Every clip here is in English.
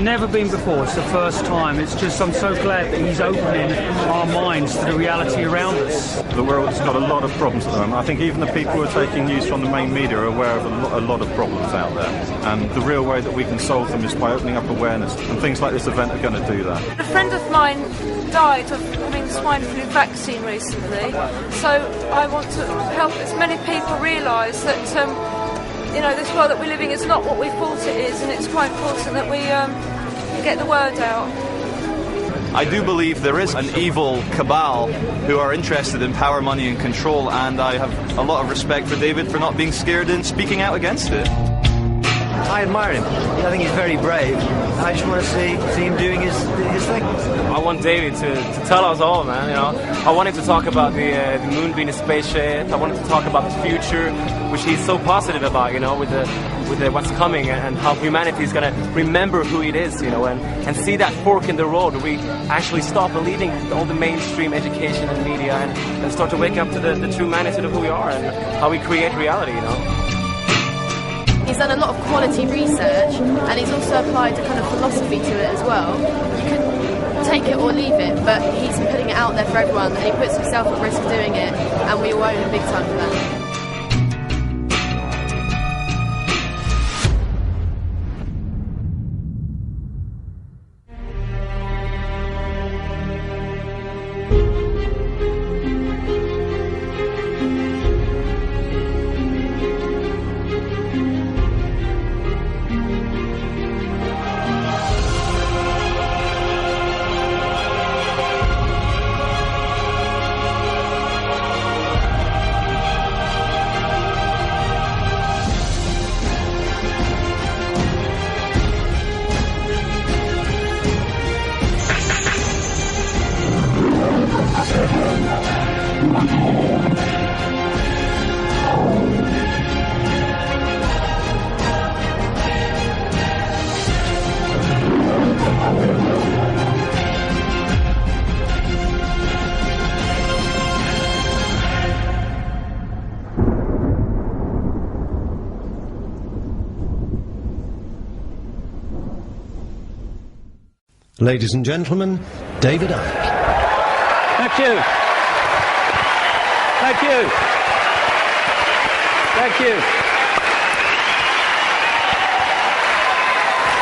never been before. It's the first time. It's just, I'm so glad that he's opening our minds to the reality around us. The world's got a lot of problems at the moment. I think even the people who are taking news from the main media are aware of a lot of problems out there. And the real way that we can solve them is by opening up awareness. And things like this event are going to do that. A friend of mine died of having swine flu vaccine recently. So I want to help as many people realise that this world that we're living is not what we thought it is, and it's quite important that we get the word out. I do believe there is an evil cabal who are interested in power, money and control, and I have a lot of respect for David for not being scared and speaking out against it. I admire him. I think he's very brave. I just want to see him doing his thing. I want David to tell us all, man. I wanted to talk about the moon being a spaceship. I wanted to talk about the future, which he's so positive about. With what's coming and how humanity is going to remember who it is. And see that fork in the road where we actually stop believing all the mainstream education and media and start to wake up to the true magnitude of who we are and how we create reality. He's done a lot of quality research, and he's also applied a kind of philosophy to it as well. You can take it or leave it, but he's putting it out there for everyone, and he puts himself at risk doing it, and we all owe him big time for that. Ladies and gentlemen, David Icke. Thank you. Thank you. Thank you.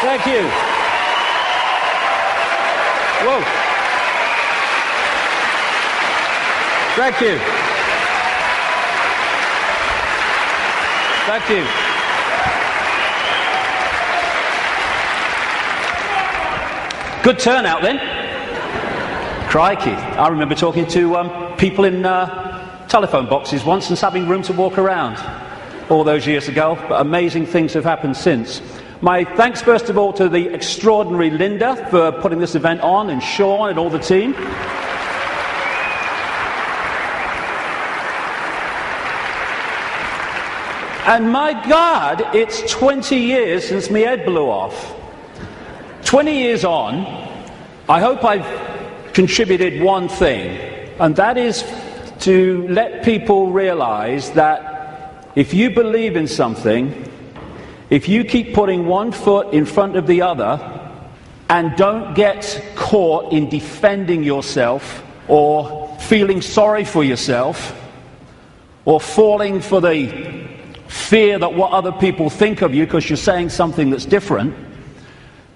Thank you. Whoa. Thank you. Thank you. Good turnout then. Crikey. I remember talking to people in telephone boxes once and having room to walk around all those years ago, but amazing things have happened since. My thanks first of all to the extraordinary Linda for putting this event on, and Sean and all the team. And my God, it's 20 years since my head blew off. 20 years on, I hope I've contributed one thing, and that is to let people realize that if you believe in something, if you keep putting one foot in front of the other and don't get caught in defending yourself or feeling sorry for yourself or falling for the fear that what other people think of you because you're saying something that's different,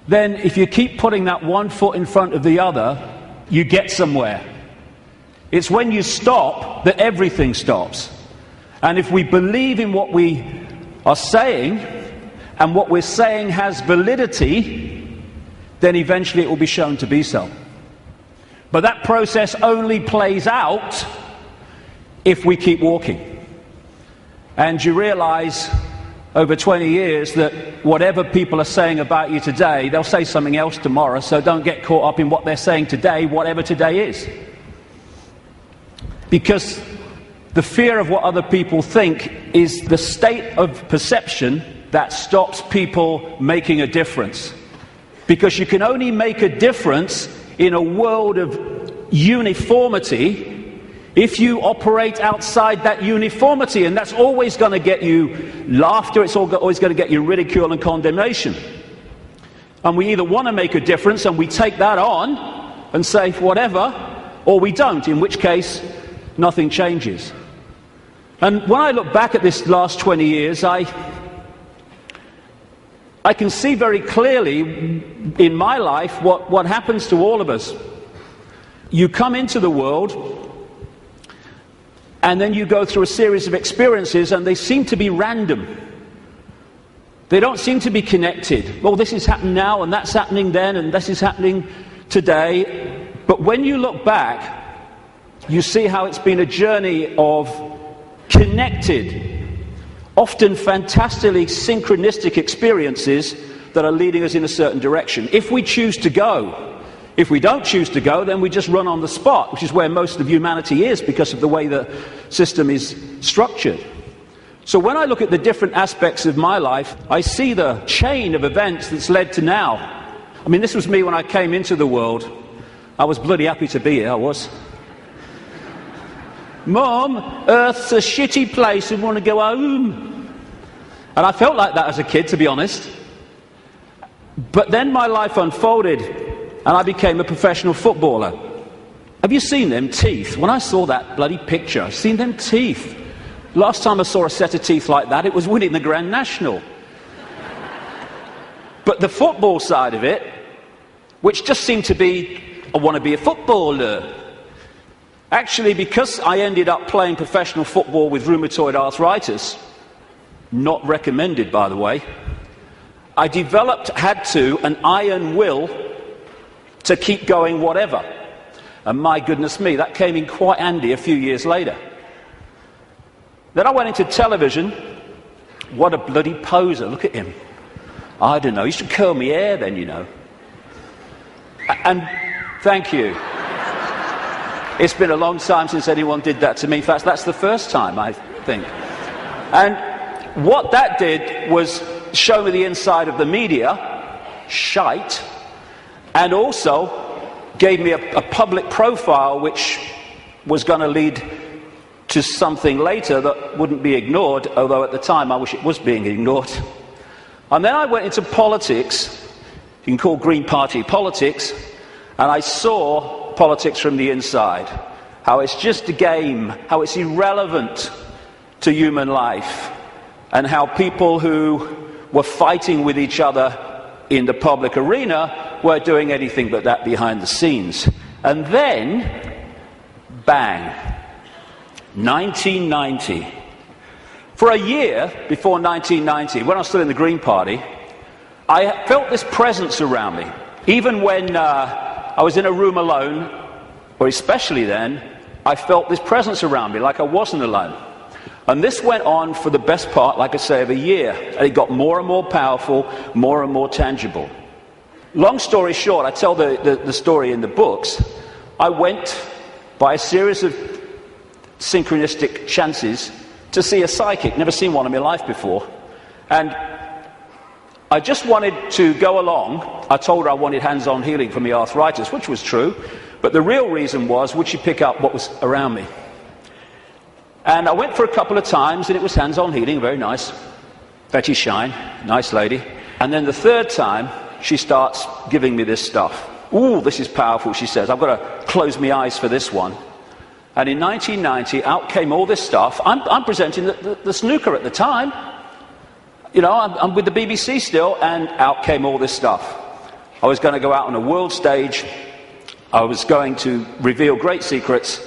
then if you keep putting that one foot in front of the other, you get somewhere. It's when you stop that everything stops. And if we believe in what we are saying, and what we're saying has validity, then eventually it will be shown to be so. But that process only plays out if we keep walking. And you realize over 20 years that whatever people are saying about you today, they'll say something else tomorrow, so don't get caught up in what they're saying today, whatever today is. Because the fear of what other people think is the state of perception that stops people making a difference. Because you can only make a difference in a world of uniformity if you operate outside that uniformity, and that's always going to get you laughter, it's always going to get you ridicule and condemnation. And we either want to make a difference and we take that on and say whatever, or we don't, in which case nothing changes. And when I look back at this last 20 years, I can see very clearly in my life what happens to all of us. You come into the world, and then you go through a series of experiences, and they seem to be random. They don't seem to be connected. Well, this is happening now, and that's happening then, and this is happening today. But when you look back, you see how it's been a journey of connected, often fantastically synchronistic experiences that are leading us in a certain direction. If we choose to go. If we don't choose to go, then we just run on the spot, which is where most of humanity is because of the way the system is structured. So when I look at the different aspects of my life, I see the chain of events that's led to now. I mean, this was me when I came into the world. I was bloody happy to be here, I was. Mum, Earth's a shitty place, I want to go home. And I felt like that as a kid, to be honest. But then my life unfolded, and I became a professional footballer. Have you seen them teeth? When I saw that bloody picture, I've seen them teeth. Last time I saw a set of teeth like that, it was winning the Grand National. But the football side of it, which just seemed to be, I want to be a footballer. Actually, because I ended up playing professional football with rheumatoid arthritis, not recommended by the way, I had an iron will to keep going whatever. And my goodness me, that came in quite handy a few years later. Then I went into television. What a bloody poser, look at him. I don't know, you should curl my hair then, you know. And thank you. It's been a long time since anyone did that to me. In fact, that's the first time, I think. And what that did was show me the inside of the media, shite, and also gave me a public profile which was going to lead to something later that wouldn't be ignored, although at the time I wish it was being ignored. And then I went into politics, you can call Green Party politics, and I saw politics from the inside, how it's just a game, how it's irrelevant to human life, and how people who were fighting with each other in the public arena weren't doing anything but that behind the scenes. And then, bang, 1990. For a year before 1990, when I was still in the Green Party, I felt this presence around me. Even when I was in a room alone, or especially then, I felt this presence around me like I wasn't alone. And this went on for the best part, like I say, of a year. And it got more and more powerful, more and more tangible. Long story short, I tell the story in the books. I went by a series of synchronistic chances to see a psychic. Never seen one in my life before. And I just wanted to go along. I told her I wanted hands-on healing for my arthritis, which was true. But the real reason was, would she pick up what was around me? And I went for a couple of times, and it was hands-on healing, very nice. Betty Shine, nice lady. And then the third time, she starts giving me this stuff. Ooh, this is powerful, she says. I've got to close my eyes for this one. And in 1990, out came all this stuff. I'm presenting the snooker at the time. You know, I'm with the BBC still, and out came all this stuff. I was going to go out on a world stage. I was going to reveal great secrets.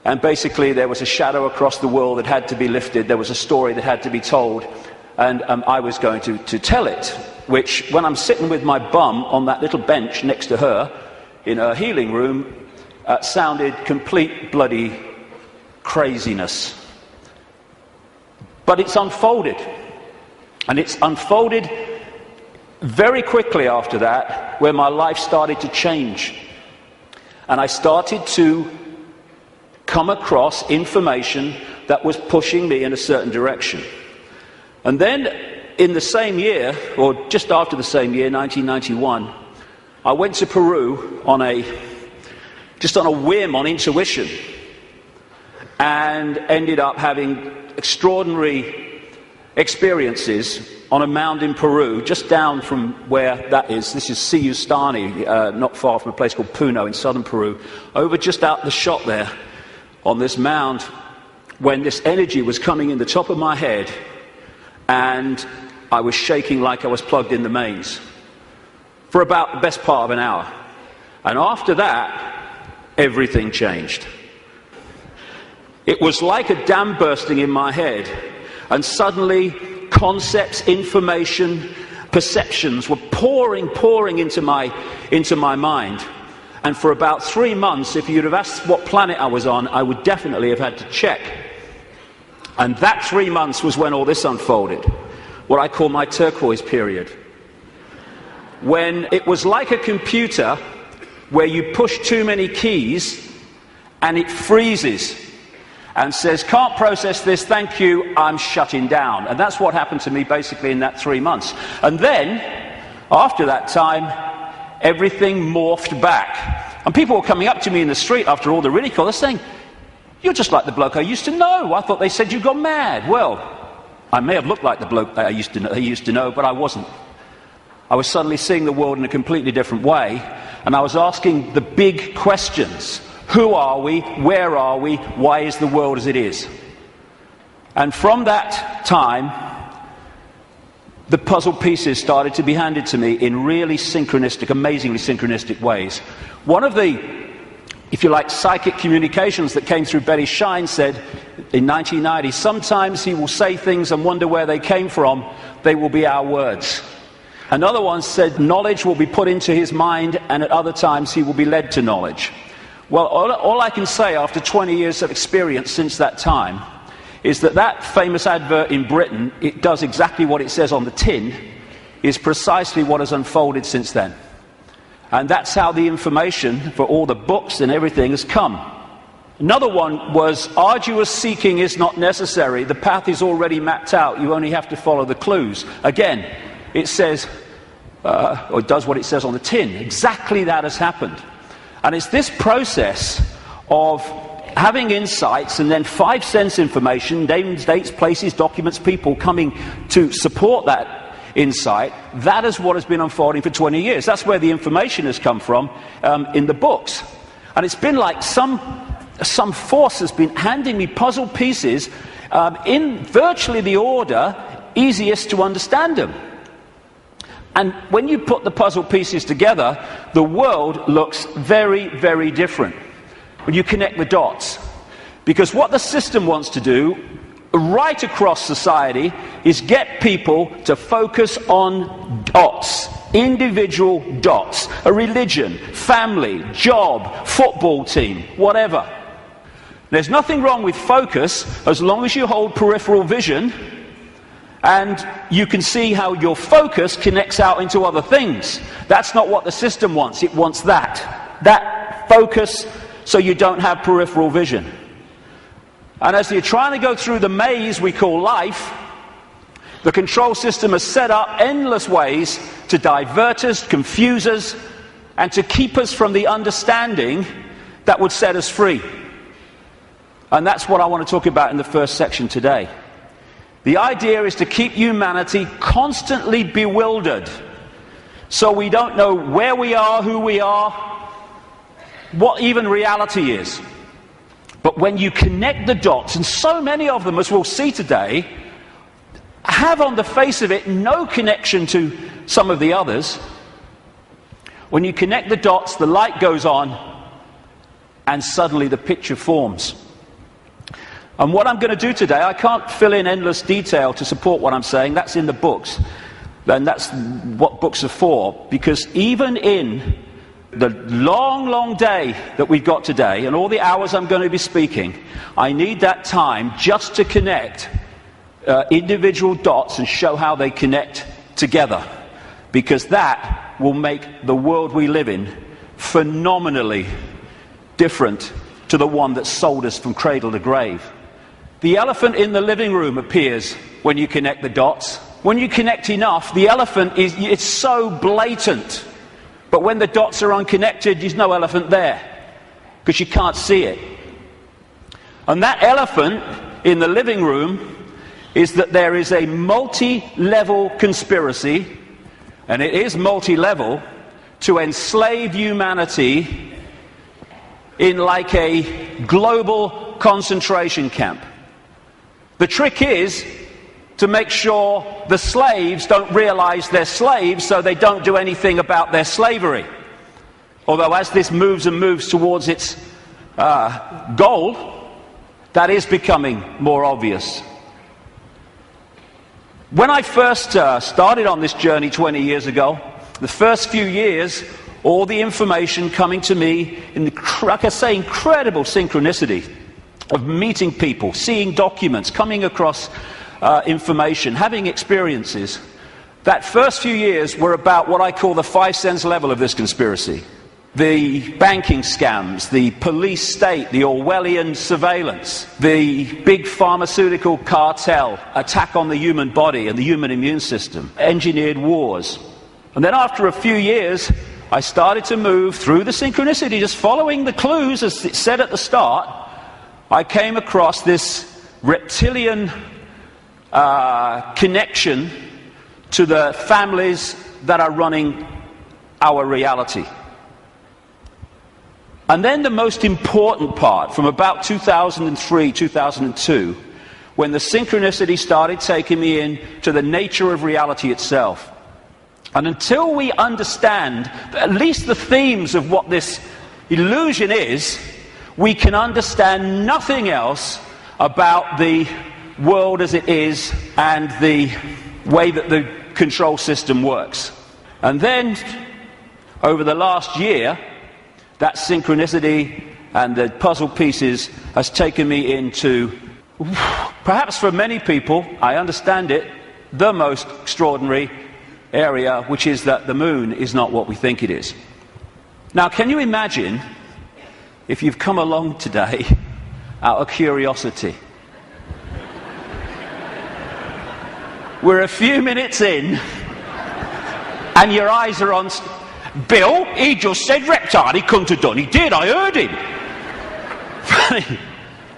And basically, there was a shadow across the world that had to be lifted. There was a story that had to be told. And I was going to tell it. Which, when I'm sitting with my bum on that little bench next to her, in her healing room, sounded complete bloody craziness. But it's unfolded. And it's unfolded very quickly after that, where my life started to change. And I started to come across information that was pushing me in a certain direction. And then, in the same year, or just after the same year, 1991, I went to Peru just on a whim, on intuition, and ended up having extraordinary experiences on a mound in Peru, just down from where that is. This is Siyustani, not far from a place called Puno in southern Peru. Over just out the shot there, on this mound, when this energy was coming in the top of my head, and I was shaking like I was plugged in the mains for about the best part of an hour. And after that, everything changed. It was like a dam bursting in my head, and suddenly concepts, information, perceptions were pouring into my mind. And for about 3 months, if you'd have asked what planet I was on, I would definitely have had to check. And that 3 months was when all this unfolded, what I call my turquoise period. When it was like a computer where you push too many keys and it freezes and says, can't process this, thank you, I'm shutting down. And that's what happened to me basically in that 3 months. And then, after that time, everything morphed back. And people were coming up to me in the street after all the ridicule, they're saying, you're just like the bloke I used to know. I thought they said you got mad. Well, I may have looked like the bloke that I used to know, but I wasn't. I was suddenly seeing the world in a completely different way, and I was asking the big questions. Who are we? Where are we? Why is the world as it is? And from that time, the puzzle pieces started to be handed to me in really synchronistic, amazingly synchronistic ways. One of the, if you like, psychic communications that came through Betty Shine said in 1990, sometimes he will say things and wonder where they came from. They will be our words. Another one said knowledge will be put into his mind, and at other times he will be led to knowledge. Well, all I can say after 20 years of experience since that time is that that famous advert in Britain, it does exactly what it says on the tin, is precisely what has unfolded since then. And that's how the information for all the books and everything has come. Another one was, arduous seeking is not necessary. The path is already mapped out. You only have to follow the clues. Again, it says, or it does what it says on the tin. Exactly that has happened. And it's this process of having insights and then 5 sense information, names, dates, places, documents, people coming to support that insight. That is what has been unfolding for 20 years. That's where the information has come from in the books. And it's been like some force has been handing me puzzle pieces in virtually the order easiest to understand them. And when you put the puzzle pieces together, the world looks very, very different when you connect the dots. Because what the system wants to do, right across society, is get people to focus on dots, individual dots, a religion, family, job, football team, whatever. There's nothing wrong with focus as long as you hold peripheral vision and you can see how your focus connects out into other things. That's not what the system wants. It wants that focus so you don't have peripheral vision. And as you're trying to go through the maze we call life, the control system has set up endless ways to divert us, confuse us, and to keep us from the understanding that would set us free. And that's what I want to talk about in the first section today. The idea is to keep humanity constantly bewildered, so we don't know where we are, who we are, what even reality is. But when you connect the dots, and so many of them, as we'll see today, have on the face of it no connection to some of the others, when you connect the dots, the light goes on, and suddenly the picture forms. And what I'm going to do today, I can't fill in endless detail to support what I'm saying. That's in the books. And that's what books are for. Because even in the long, long day that we've got today, and all the hours I'm going to be speaking, I need that time just to connect individual dots and show how they connect together. Because that will make the world we live in phenomenally different to the one that sold us from cradle to grave. The elephant in the living room appears when you connect the dots. When you connect enough, the elephant it's so blatant. But when the dots are unconnected, there's no elephant there, because you can't see it. And that elephant in the living room is that there is a multi-level conspiracy, and it is multi-level, to enslave humanity in like a global concentration camp. The trick is to make sure the slaves don't realize they're slaves, so they don't do anything about their slavery. Although as this moves and moves towards its goal, that is becoming more obvious. When I first started on this journey 20 years ago, the first few years, all the information coming to me in the, like I say, incredible synchronicity of meeting people, seeing documents, coming across information, having experiences. That first few years were about what I call the 5 sense level of this conspiracy. The banking scams, the police state, the Orwellian surveillance, the big pharmaceutical cartel, attack on the human body and the human immune system, engineered wars. And then after a few years, I started to move through the synchronicity, just following the clues as it said at the start. I came across this reptilian connection to the families that are running our reality. And then the most important part, from about 2003, 2002, when the synchronicity started taking me in to the nature of reality itself. And until we understand at least the themes of what this illusion is, we can understand nothing else about the world as it is and the way that the control system works. And then, over the last year, that synchronicity and the puzzle pieces has taken me into, perhaps for many people, I understand it, the most extraordinary area, which is that the moon is not what we think it is. Now, can you imagine if you've come along today out of curiosity? We're a few minutes in, and your eyes are on Bill. He just said reptile. He couldn't have done. He did. I heard him.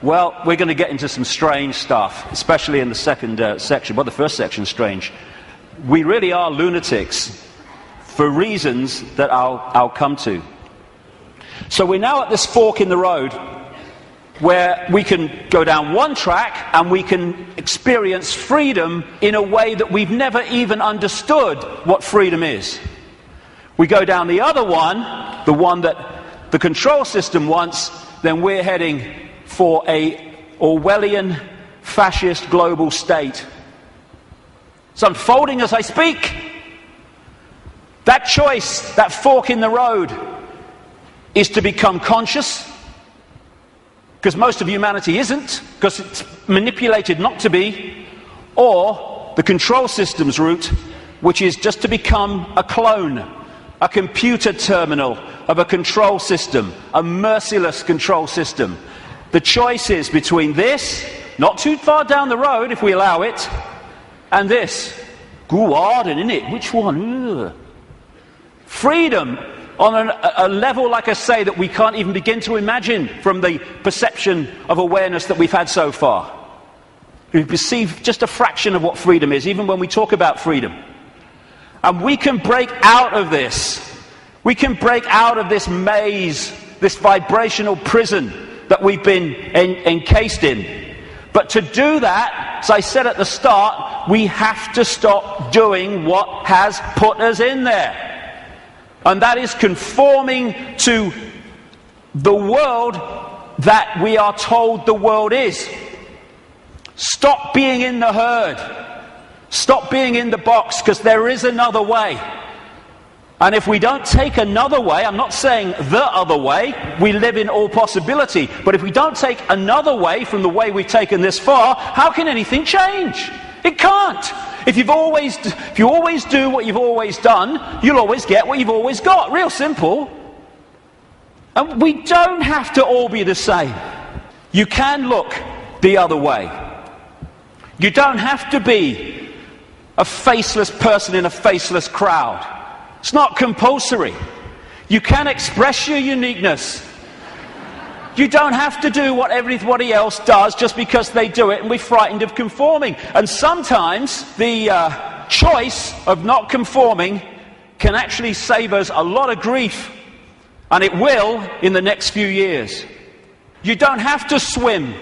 Well, we're going to get into some strange stuff, especially in the second section. Well, the first section's strange. We really are lunatics for reasons that I'll come to. So we're now at this fork in the road where we can go down one track and we can experience freedom in a way that we've never even understood what freedom is. We go down the other one, the one that the control system wants, then we're heading for a Orwellian fascist global state. It's unfolding as I speak. That choice, that fork in the road, is to become conscious, because most of humanity isn't, because it's manipulated not to be, or the control system's route, which is just to become a clone, a computer terminal of a control system, a merciless control system. The choice is between this, not too far down the road if we allow it, and this. Go hard, isn't it? Which one? Ugh. Freedom on a level, like I say, that we can't even begin to imagine from the perception of awareness that we've had so far. We perceive just a fraction of what freedom is, even when we talk about freedom. And we can break out of this. We can break out of this maze, this vibrational prison that we've been encased in. But to do that, as I said at the start, we have to stop doing what has put us in there. And that is conforming to the world that we are told the world is. Stop being in the herd. Stop being in the box, because there is another way. And if we don't take another way, I'm not saying the other way, we live in all possibility, but if we don't take another way from the way we've taken this far, how can anything change? It can't. If you always do what you've always done, you'll always get what you've always got. Real simple. And we don't have to all be the same. You can look the other way. You don't have to be a faceless person in a faceless crowd. It's not compulsory. You can express your uniqueness. You don't have to do what everybody else does just because they do it and we're frightened of conforming. And sometimes the choice of not conforming can actually save us a lot of grief. And it will in the next few years. You don't have to swim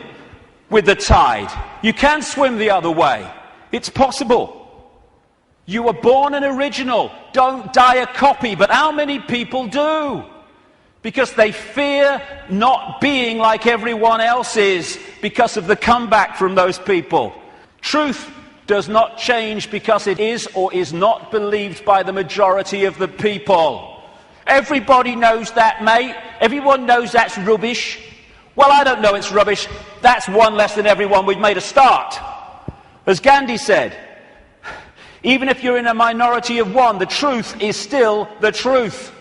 with the tide. You can swim the other way. It's possible. You were born an original. Don't die a copy. But how many people do? Because they fear not being like everyone else is because of the comeback from those people. Truth does not change because it is or is not believed by the majority of the people. Everybody knows that, mate. Everyone knows that's rubbish. Well, I don't know it's rubbish. That's one less than everyone. We've made a start. As Gandhi said, even if you're in a minority of one, the truth is still the truth.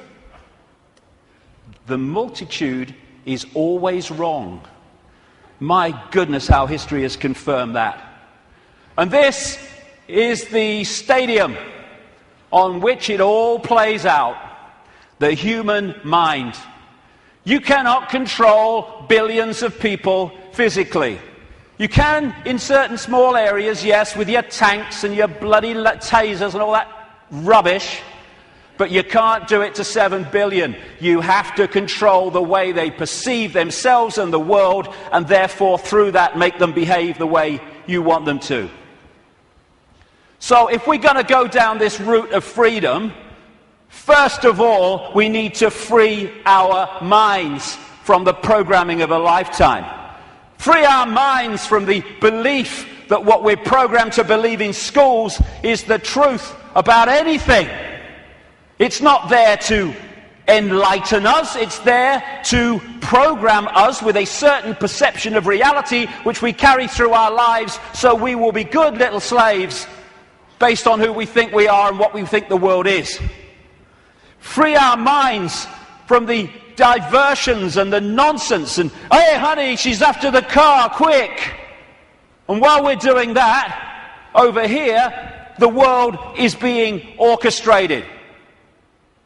The multitude is always wrong. My goodness, how history has confirmed that. And this is the stadium on which it all plays out. The human mind. You cannot control billions of people physically. You can in certain small areas, yes, with your tanks and your bloody tasers and all that rubbish, but you can't do it to 7 billion. You have to control the way they perceive themselves and the world, and therefore through that make them behave the way you want them to. So if we're going to go down this route of freedom, first of all, we need to free our minds from the programming of a lifetime. Free our minds from the belief that what we're programmed to believe in schools is the truth about anything. It's not there to enlighten us, it's there to program us with a certain perception of reality which we carry through our lives, so we will be good little slaves based on who we think we are and what we think the world is. Free our minds from the diversions and the nonsense and, hey honey, she's after the car, quick. And while we're doing that, over here, the world is being orchestrated.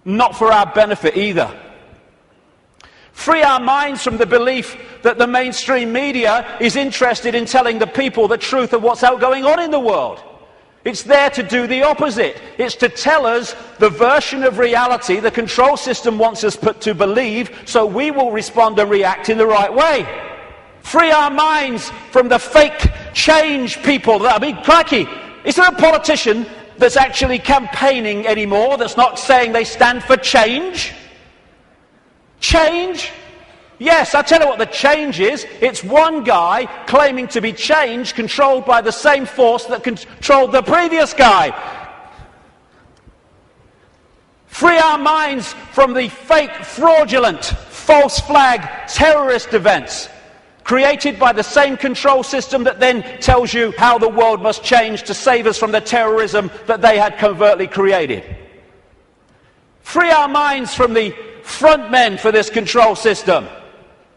Not for our benefit either. Free our minds from the belief that the mainstream media is interested in telling the people the truth of what's going on in the world. It's there to do the opposite. It's to tell us the version of reality the control system wants us to believe, so we will respond and react in the right way. Free our minds from the fake change people. I mean, crikey, is there a politician that's actually campaigning anymore that's not saying they stand for change? Change? Yes, I'll tell you what the change is. It's one guy claiming to be change, controlled by the same force that controlled the previous guy. Free our minds from the fake, fraudulent, false flag terrorist events created by the same control system that then tells you how the world must change to save us from the terrorism that they had covertly created. Free our minds from the front men for this control system,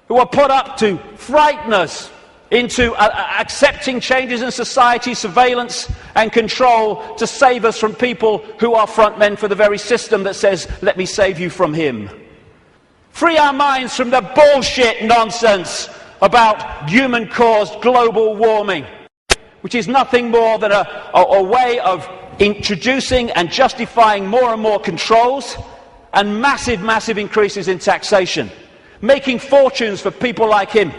who are put up to frighten us into accepting changes in society, surveillance and control to save us from people who are front men for the very system that says, let me save you from him. Free our minds from the bullshit nonsense about human-caused global warming, which is nothing more than a way of introducing and justifying more and more controls and massive increases in taxation, making fortunes for people like him.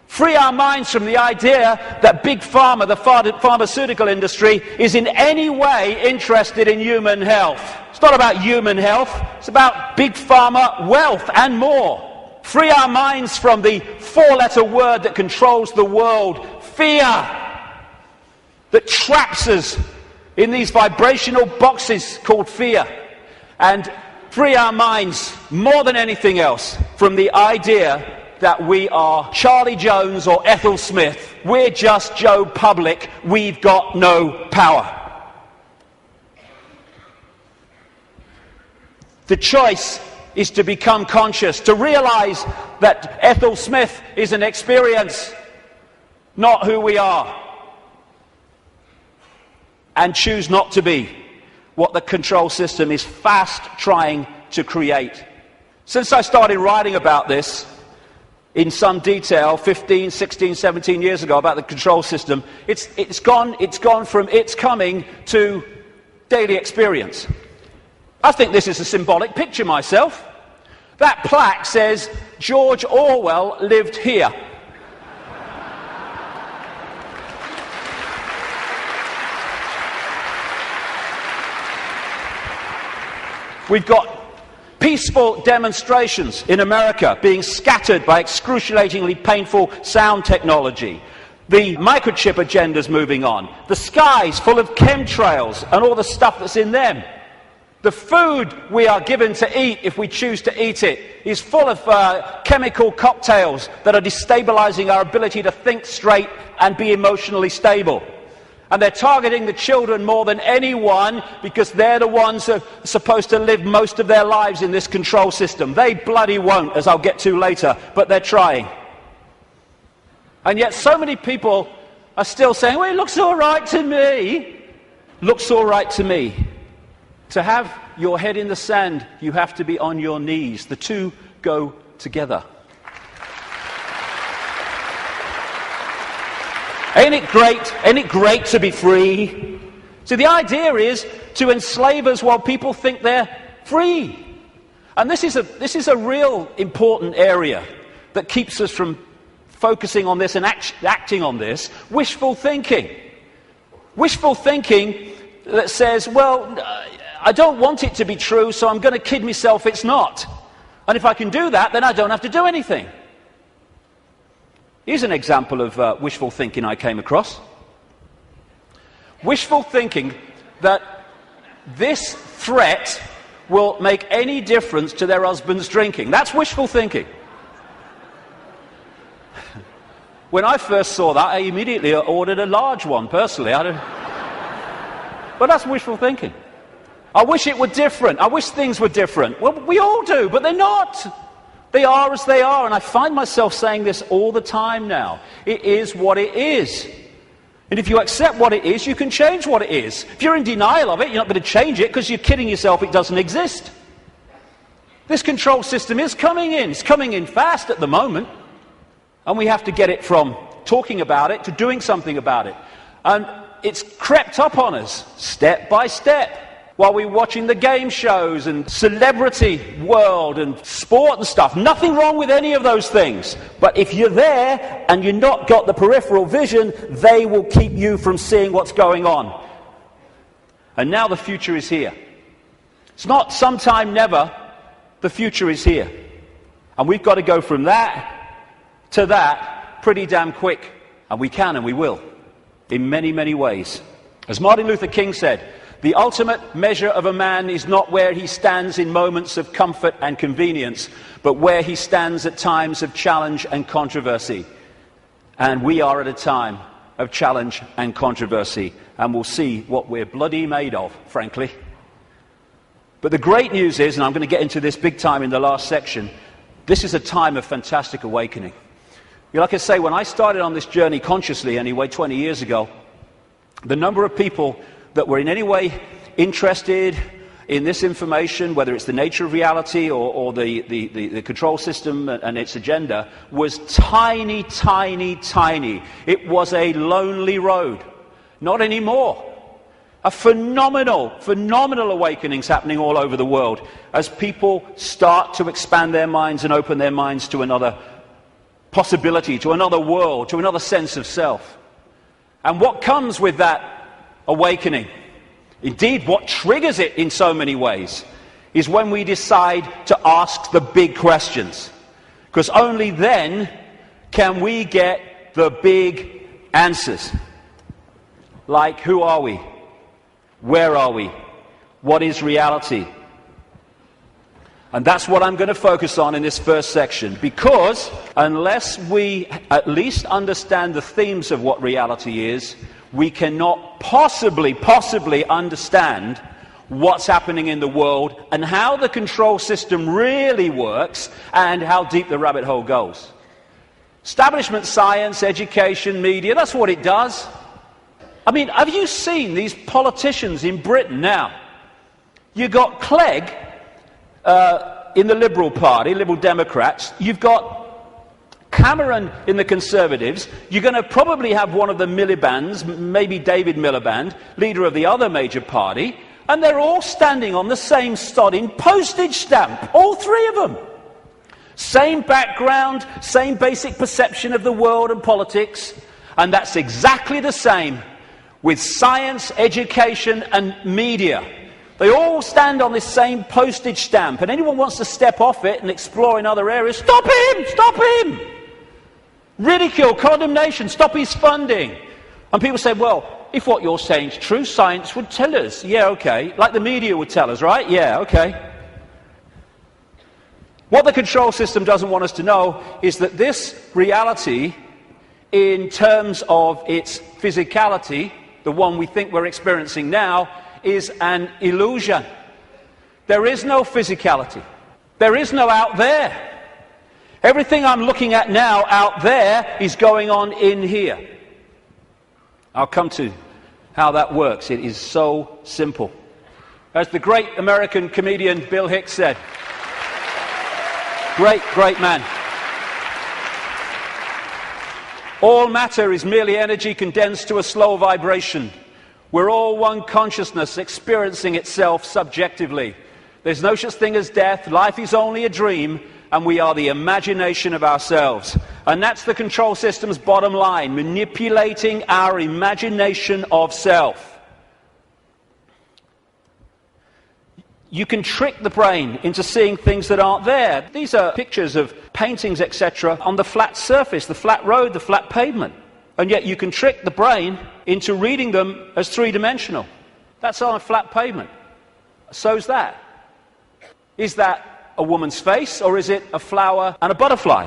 Free our minds from the idea that Big Pharma, the pharmaceutical industry, is in any way interested in human health. It's not about human health, it's about Big Pharma wealth and more. Free our minds from the four-letter word that controls the world, fear, that traps us in these vibrational boxes called fear. And free our minds, more than anything else, from the idea that we are Charlie Jones or Ethel Smith. We're just Joe Public. We've got no power. The choice is to become conscious, to realize that Ethel Smith is an experience, not who we are, and choose not to be what the control system is fast trying to create. Since I started writing about this, in some detail 15, 16, 17 years ago about the control system. It's gone from its coming to daily experience. I think this is a symbolic picture myself. That plaque says, George Orwell lived here. We've got peaceful demonstrations in America being scattered by excruciatingly painful sound technology. The microchip agenda's moving on. The sky's full of chemtrails and all the stuff that's in them. The food we are given to eat, if we choose to eat it, is full of chemical cocktails that are destabilizing our ability to think straight and be emotionally stable. And they're targeting the children more than anyone because they're the ones who are supposed to live most of their lives in this control system. They bloody won't, as I'll get to later, but they're trying. And yet so many people are still saying, well, it looks all right to me. Looks all right to me. To have your head in the sand, you have to be on your knees. The two go together. Ain't it great? Ain't it great to be free? So the idea is to enslave us while people think they're free. And this is a real important area that keeps us from focusing on this and acting on this. Wishful thinking. Wishful thinking that says, well, I don't want it to be true, so I'm going to kid myself it's not. And if I can do that, then I don't have to do anything. Here's an example of wishful thinking I came across. Wishful thinking that this threat will make any difference to their husband's drinking. That's wishful thinking. When I first saw that, I immediately ordered a large one, personally. But that's wishful thinking. I wish it were different. I wish things were different. Well, we all do, but they're not. They are as they are, and I find myself saying this all the time now. It is what it is. And if you accept what it is, you can change what it is. If you're in denial of it, you're not going to change it because you're kidding yourself it doesn't exist. This control system is coming in. It's coming in fast at the moment. And we have to get it from talking about it to doing something about it. And it's crept up on us, step by step. While we're watching the game shows and celebrity world and sport and stuff. Nothing wrong with any of those things. But if you're there and you've not got the peripheral vision, they will keep you from seeing what's going on. And now the future is here. It's not sometime never. The future is here. And we've got to go from that to that pretty damn quick. And we can and we will. In many, many ways. As Martin Luther King said, the ultimate measure of a man is not where he stands in moments of comfort and convenience, but where he stands at times of challenge and controversy. And we are at a time of challenge and controversy, and we'll see what we're bloody made of, frankly. But the great news is, and I'm going to get into this big time in the last section, this is a time of fantastic awakening. Like I say, when I started on this journey consciously anyway, 20 years ago, the number of people that were in any way interested in this information, whether it's the nature of reality or the control system and its agenda, was tiny, tiny, tiny. It was a lonely road. Not anymore. A phenomenal awakenings happening all over the world as people start to expand their minds and open their minds to another possibility, to another world, to another sense of self. And what comes with that awakening, indeed what triggers it in so many ways, is when we decide to ask the big questions. Because only then can we get the big answers. Like, who are we? Where are we? What is reality? And that's what I'm going to focus on in this first section, because unless we at least understand the themes of what reality is, we cannot possibly understand what's happening in the world and how the control system really works and how deep the rabbit hole goes. Establishment science, education, media, that's what it does. I mean, have you seen these politicians in Britain now? You got Clegg in the Liberal Party, Liberal Democrats. You've got Cameron in the Conservatives, you're going to probably have one of the Miliband's, maybe David Miliband, leader of the other major party, and they're all standing on the same sodding postage stamp, all three of them. Same background, same basic perception of the world and politics, and that's exactly the same with science, education and media. They all stand on this same postage stamp, and anyone wants to step off it and explore in other areas, stop him! Stop him! Ridicule, condemnation, stop his funding. And people say, well, if what you're saying is true, science would tell us. Yeah, okay. Like the media would tell us, right? Yeah, okay. What the control system doesn't want us to know is that this reality, in terms of its physicality, the one we think we're experiencing now, is an illusion. There is no physicality. There is no out there. Everything I'm looking at now out there is going on in here. I'll come to how that works. It is so simple. As the great American comedian Bill Hicks said, great man. All matter is merely energy condensed to a slow vibration. We're all one consciousness experiencing itself subjectively. There's no such thing as death. Life is only a dream, and we are the imagination of ourselves. And that's the control system's bottom line, manipulating our imagination of self. You can trick the brain into seeing things that aren't there. These are pictures of paintings, etc., on the flat surface, the flat road, the flat pavement. And yet you can trick the brain into reading them as three-dimensional. That's on a flat pavement. So's that. Is that a woman's face, or is it a flower and a butterfly?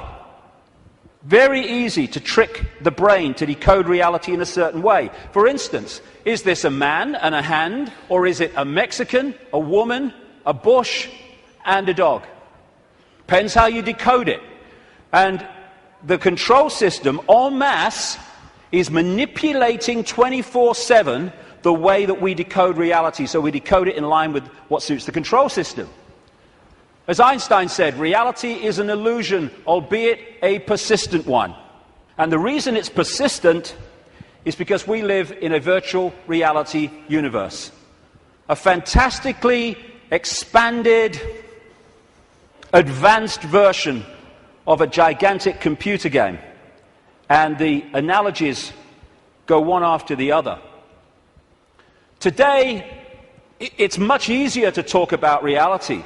Very easy to trick the brain to decode reality in a certain way. For instance, is this a man and a hand, or is it a Mexican, a woman, a bush, and a dog? Depends how you decode it. And the control system, en masse, is manipulating 24/7 the way that we decode reality, so we decode it in line with what suits the control system. As Einstein said, reality is an illusion, albeit a persistent one. And the reason it's persistent is because we live in a virtual reality universe. A fantastically expanded, advanced version of a gigantic computer game. And the analogies go one after the other. Today, it's much easier to talk about reality,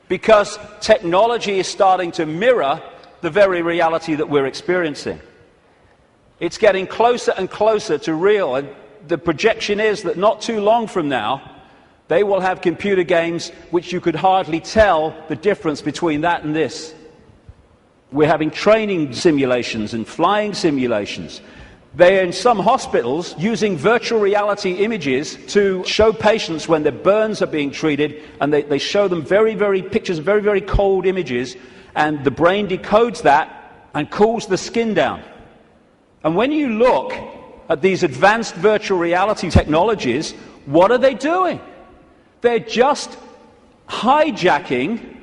because technology is starting to mirror the very reality that we're experiencing. It's getting closer and closer to real, and the projection is that not too long from now, they will have computer games which you could hardly tell the difference between that and this. We're having training simulations and flying simulations. They're in some hospitals using virtual reality images to show patients when their burns are being treated, and they show them pictures of very cold images, and the brain decodes that and cools the skin down. And when you look at these advanced virtual reality technologies, what are they doing? They're just hijacking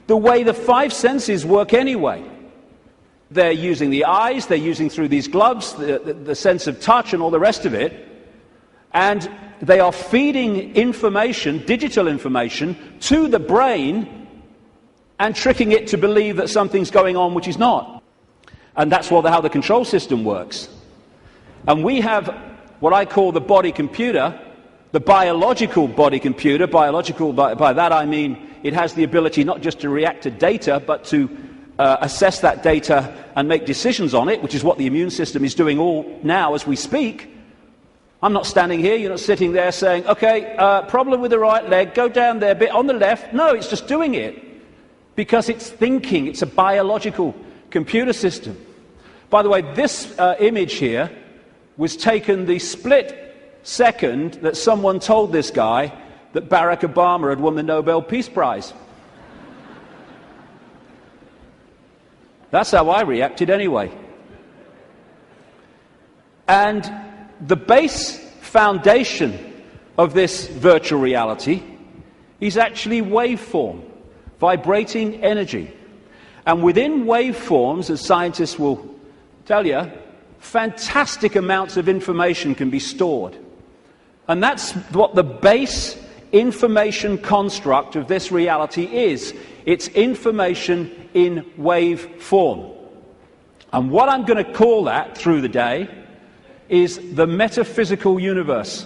the way the five senses work anyway. They're using the eyes, they're using through these gloves, the sense of touch and all the rest of it. And they are feeding information, digital information, to the brain and tricking it to believe that something's going on which is not. And that's how the control system works. And we have what I call the body computer, the biological body computer. Biological, by that I mean it has the ability not just to react to data, but to assess that data and make decisions on it, which is what the immune system is doing all now as we speak. I'm not standing here, you're not sitting there saying, okay, problem with the right leg, go down there a bit on the left. No, it's just doing it because it's thinking. It's a biological computer system. By the way, this image here was taken the split second that someone told this guy that Barack Obama had won the Nobel Peace Prize. That's how I reacted anyway. And the base foundation of this virtual reality is actually waveform, vibrating energy. And within waveforms, as scientists will tell you, fantastic amounts of information can be stored. And that's what the base information construct of this reality is. It's information in wave form. And what I'm going to call that through the day is the metaphysical universe.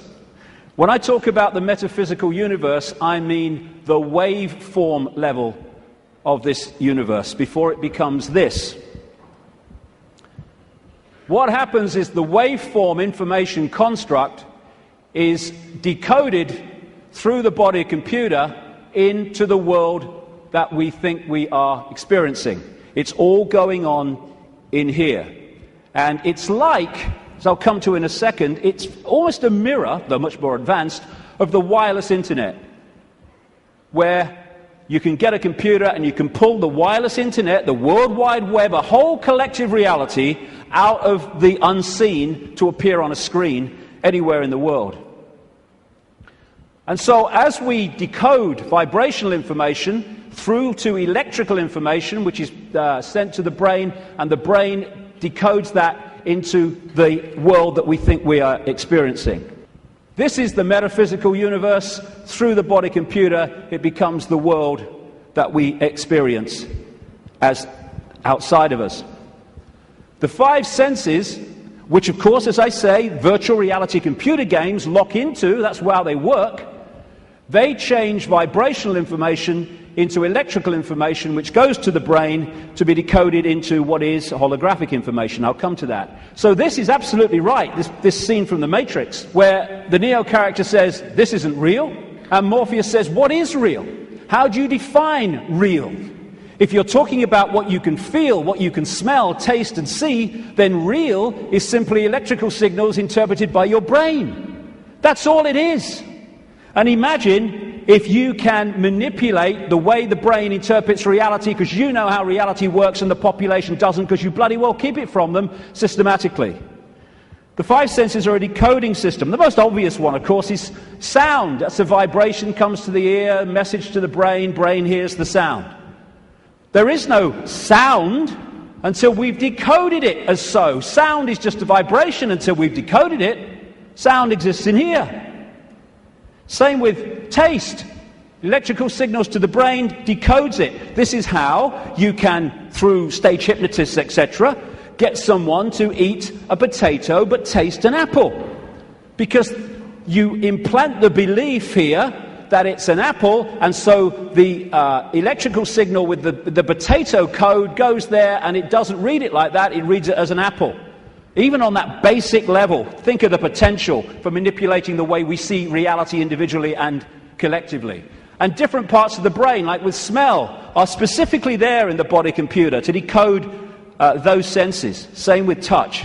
When I talk about the metaphysical universe, I mean the waveform level of this universe before it becomes this. What happens is the waveform information construct is decoded through the body computer into the world that we think we are experiencing. It's all going on in here. And it's like, as I'll come to in a second, it's almost a mirror, though much more advanced, of the wireless internet, where you can get a computer and you can pull the wireless internet, the World Wide Web, a whole collective reality out of the unseen to appear on a screen anywhere in the world. And so as we decode vibrational information through to electrical information, which is sent to the brain, and the brain decodes that into the world that we think we are experiencing. This is the metaphysical universe. Through the body computer, it becomes the world that we experience as outside of us. The five senses, which of course, as I say, virtual reality computer games lock into, that's how they work, they change vibrational information into electrical information, which goes to the brain to be decoded into what is holographic information. I'll come to that. So this is absolutely right, this scene from The Matrix, where the Neo character says, this isn't real, and Morpheus says, what is real? How do you define real? If you're talking about what you can feel, what you can smell, taste, and see, then real is simply electrical signals interpreted by your brain. That's all it is. And imagine if you can manipulate the way the brain interprets reality, because you know how reality works and the population doesn't, because you bloody well keep it from them systematically. The five senses are a decoding system. The most obvious one, of course, is sound. That's a vibration, comes to the ear, message to the brain, brain hears the sound. There is no sound until we've decoded it as so. Sound is just a vibration until we've decoded it. Sound exists in here. Same with taste. Electrical signals to the brain decodes it. This is how you can, through stage hypnotists, etc., get someone to eat a potato but taste an apple. Because you implant the belief here that it's an apple, and so the electrical signal with the potato code goes there, and it doesn't read it like that, it reads it as an apple. Even on that basic level, think of the potential for manipulating the way we see reality individually and collectively. And different parts of the brain, like with smell, are specifically there in the body computer to decode those senses. Same with touch.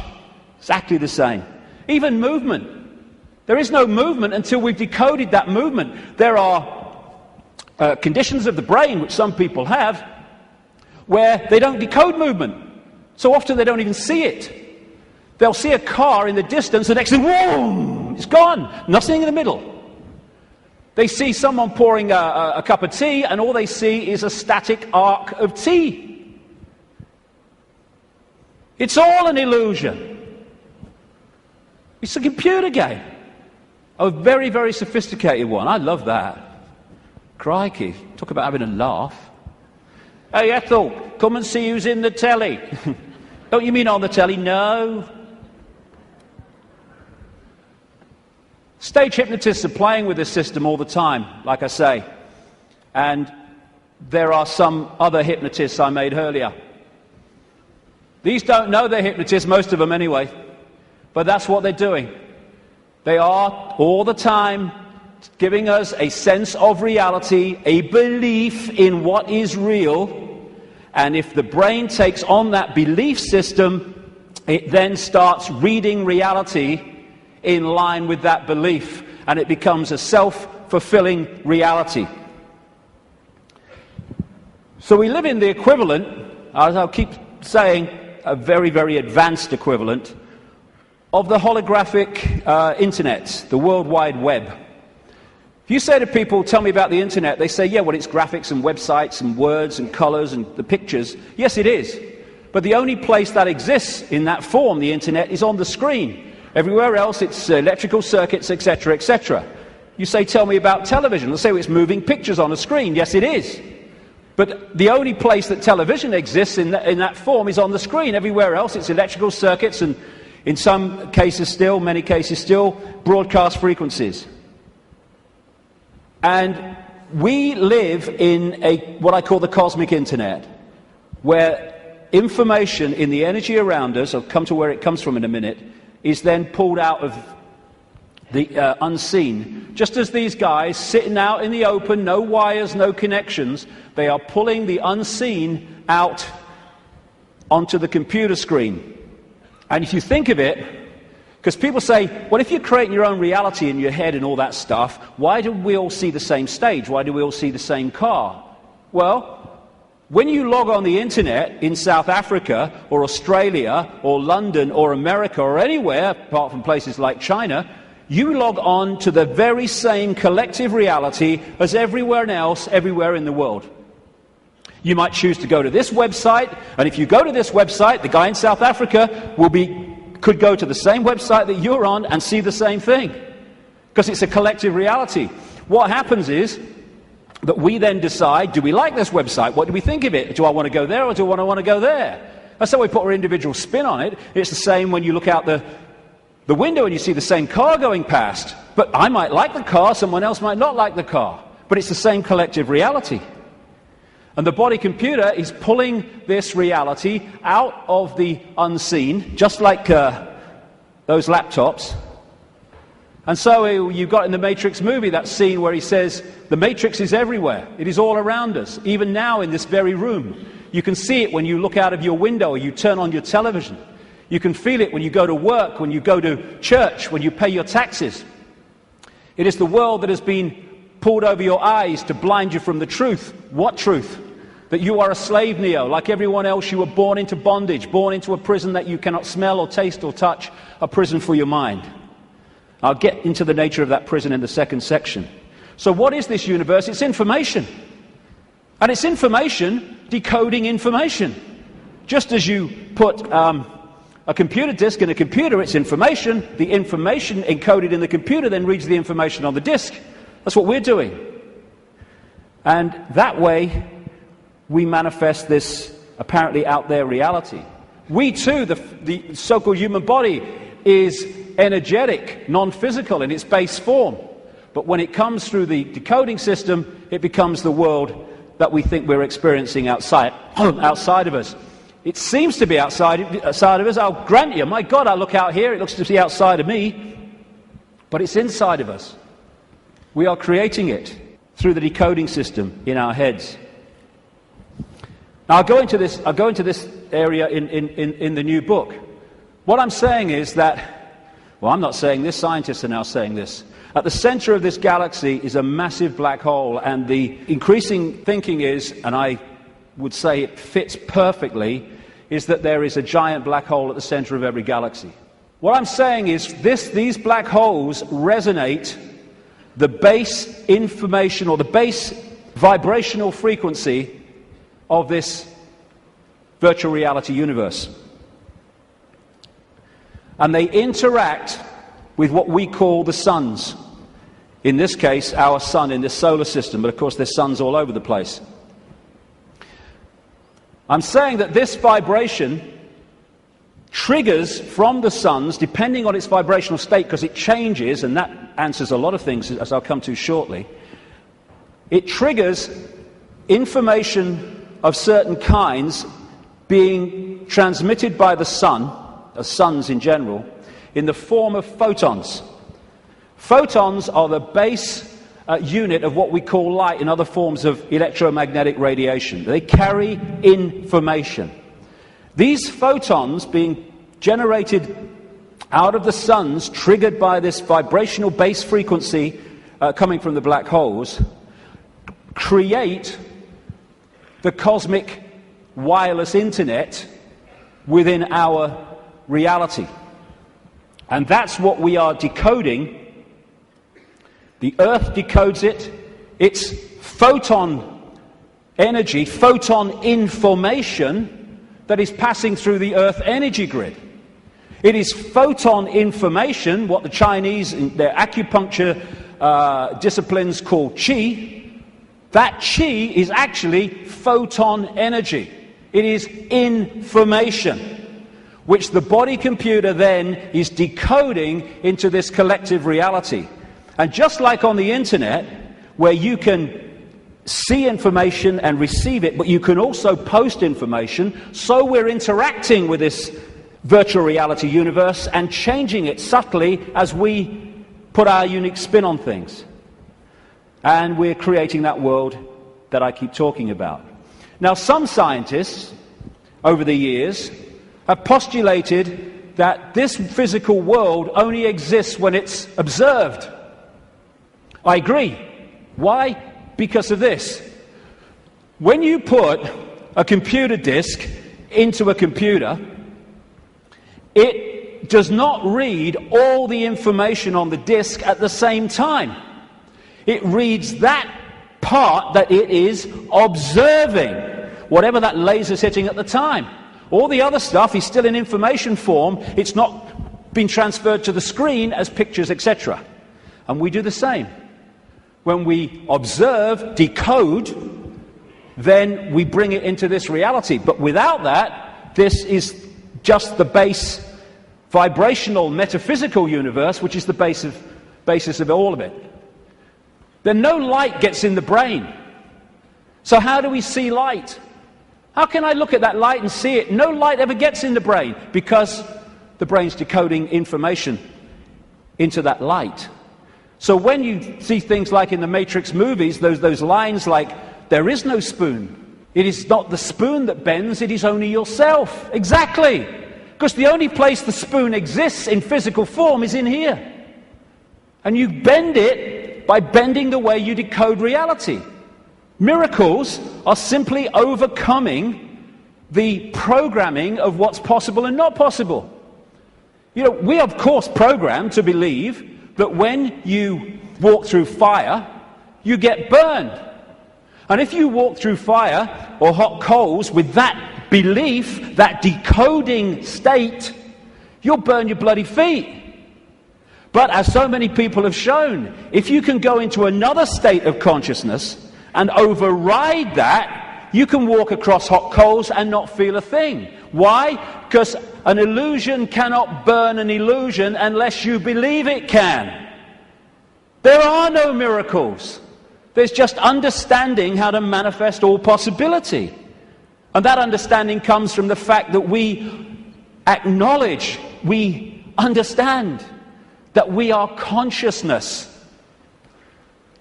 Exactly the same. Even movement. There is no movement until we've decoded that movement. There are conditions of the brain, which some people have, where they don't decode movement. So often they don't even see it. They'll see a car in the distance, the next thing, whoom, it's gone. Nothing in the middle. They see someone pouring a cup of tea, and all they see is a static arc of tea. It's all an illusion. It's a computer game. A very, very sophisticated one. I love that. Crikey, talk about having a laugh. Hey, Ethel, come and see who's in the telly. Don't you mean on the telly? No. Stage hypnotists are playing with this system all the time, like I say. And there are some other hypnotists I made earlier. These don't know they're hypnotists, most of them anyway. But that's what they're doing. They are, all the time, giving us a sense of reality, a belief in what is real. And if the brain takes on that belief system, it then starts reading reality in line with that belief, and it becomes a self-fulfilling reality. So we live in the equivalent, as I'll keep saying, a very, very advanced equivalent of the holographic internet, the World Wide Web. If you say to people, tell me about the internet, they say, yeah, well, it's graphics and websites and words and colors and the pictures. Yes, it is. But the only place that exists in that form, the internet, is on the screen. Everywhere else, it's electrical circuits, etc., etc. You say, tell me about television. They'll say, well, it's moving pictures on a screen. Yes, it is. But the only place that television exists in that form is on the screen. Everywhere else, it's electrical circuits and, in some cases still, many cases still, broadcast frequencies. And we live in what I call the cosmic internet, where information in the energy around us, I'll come to where it comes from in a minute, is then pulled out of the unseen. Just as these guys sitting out in the open, no wires, no connections, they are pulling the unseen out onto the computer screen. And if you think of it, because people say, well, if you're creating your own reality in your head and all that stuff, why do we all see the same stage? Why do we all see the same car? Well, when you log on the internet in South Africa or Australia or London or America or anywhere, apart from places like China, you log on to the very same collective reality as everywhere else, everywhere in the world. You might choose to go to this website, and if you go to this website, the guy in South Africa could go to the same website that you're on and see the same thing, because it's a collective reality. What happens is that we then decide, do we like this website? What do we think of it? Do I want to go there or do I want to go there? That's how we put our individual spin on it. It's the same when you look out the window and you see the same car going past. But I might like the car, someone else might not like the car. But it's the same collective reality. And the body computer is pulling this reality out of the unseen, just like those laptops. And so you've got in the Matrix movie that scene where he says, the Matrix is everywhere. It is all around us, even now in this very room. You can see it when you look out of your window or you turn on your television. You can feel it when you go to work, when you go to church, when you pay your taxes. It is the world that has been pulled over your eyes to blind you from the truth. What truth? That you are a slave, Neo. Like everyone else, you were born into bondage, born into a prison that you cannot smell or taste or touch, a prison for your mind. I'll get into the nature of that prison in the second section. So what is this universe? It's information. And it's information decoding information. Just as you put a computer disk in a computer, it's information. The information encoded in the computer then reads the information on the disk. That's what we're doing. And that way, we manifest this apparently out there reality. We too, the so-called human body, is energetic, non-physical in its base form. But when it comes through the decoding system, it becomes the world that we think we're experiencing outside of us. It seems to be outside of us. I'll grant you, my God, I look out here, it looks to be outside of me. But it's inside of us. We are creating it through the decoding system in our heads. Now, I'll go into this area in the new book. What I'm saying is that, well, I'm not saying this, scientists are now saying this. At the center of this galaxy is a massive black hole, and the increasing thinking is, and I would say it fits perfectly, is that there is a giant black hole at the center of every galaxy. What I'm saying is these black holes resonate the base information or the base vibrational frequency of this virtual reality universe. And they interact with what we call the suns. In this case, our sun in this solar system, but of course there's suns all over the place. I'm saying that this vibration triggers from the suns, depending on its vibrational state, because it changes, and that answers a lot of things, as I'll come to shortly. It triggers information of certain kinds being transmitted by the sun, suns in general, in the form of photons. Photons are the base unit of what we call light and other forms of electromagnetic radiation. They carry information. These photons being generated out of the suns, triggered by this vibrational base frequency coming from the black holes, create the cosmic wireless internet within our reality. And that's what we are decoding The Earth decodes it. It's photon energy, photon information that is passing through the Earth energy grid. It is photon information, what the Chinese in their acupuncture disciplines call qi. That qi is actually photon energy. It is information, which the body computer then is decoding into this collective reality. And just like on the internet, where you can see information and receive it, but you can also post information, so we're interacting with this virtual reality universe and changing it subtly as we put our unique spin on things. And we're creating that world that I keep talking about. Now, some scientists over the years have postulated that this physical world only exists when it's observed. I agree. Why? Because of this. When you put a computer disk into a computer, it does not read all the information on the disk at the same time. It reads that part that it is observing, whatever that laser's hitting at the time. All the other stuff is still in information form. It's not been transferred to the screen as pictures, etc. And we do the same. When we observe, decode, then we bring it into this reality. But without that, this is just the base vibrational metaphysical universe, which is the basis of all of it. Then no light gets in the brain. So how do we see light? How can I look at that light and see it? No light ever gets in the brain because the brain's decoding information into that light. So when you see things like in the Matrix movies, those lines like, there is no spoon. It is not the spoon that bends, it is only yourself. Exactly. Because the only place the spoon exists in physical form is in here. And you bend it by bending the way you decode reality. Miracles are simply overcoming the programming of what's possible and not possible. You know, we are of course programmed to believe that when you walk through fire, you get burned. And if you walk through fire or hot coals with that belief, that decoding state, you'll burn your bloody feet. But as so many people have shown, if you can go into another state of consciousness and override that, you can walk across hot coals and not feel a thing. Why? Because an illusion cannot burn an illusion unless you believe it can. There are no miracles. There's just understanding how to manifest all possibility. And that understanding comes from the fact that we acknowledge, we understand that we are consciousness.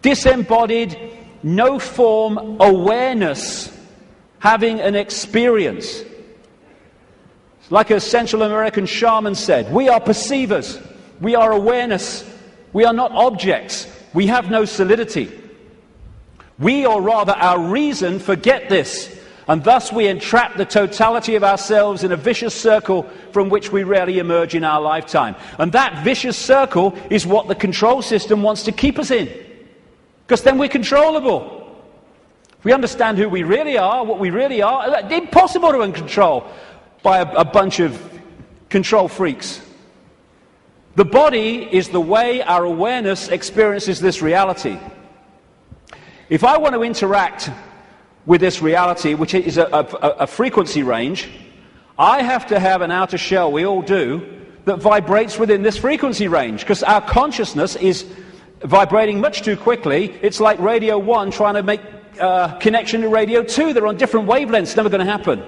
Disembodied, no form awareness, having an experience. Like a Central American shaman said, we are perceivers, we are awareness, we are not objects, we have no solidity. We, or rather our reason, forget this, and thus we entrap the totality of ourselves in a vicious circle from which we rarely emerge in our lifetime. And that vicious circle is what the control system wants to keep us in, because then we're controllable. If we understand who we really are, what we really are, it's impossible to control by a bunch of control freaks. The body is the way our awareness experiences this reality. If I want to interact with this reality, which is a frequency range, I have to have an outer shell, we all do, that vibrates within this frequency range, because our consciousness is vibrating much too quickly. It's like Radio 1 trying to make connection to Radio 2. They're on different wavelengths, never going to happen.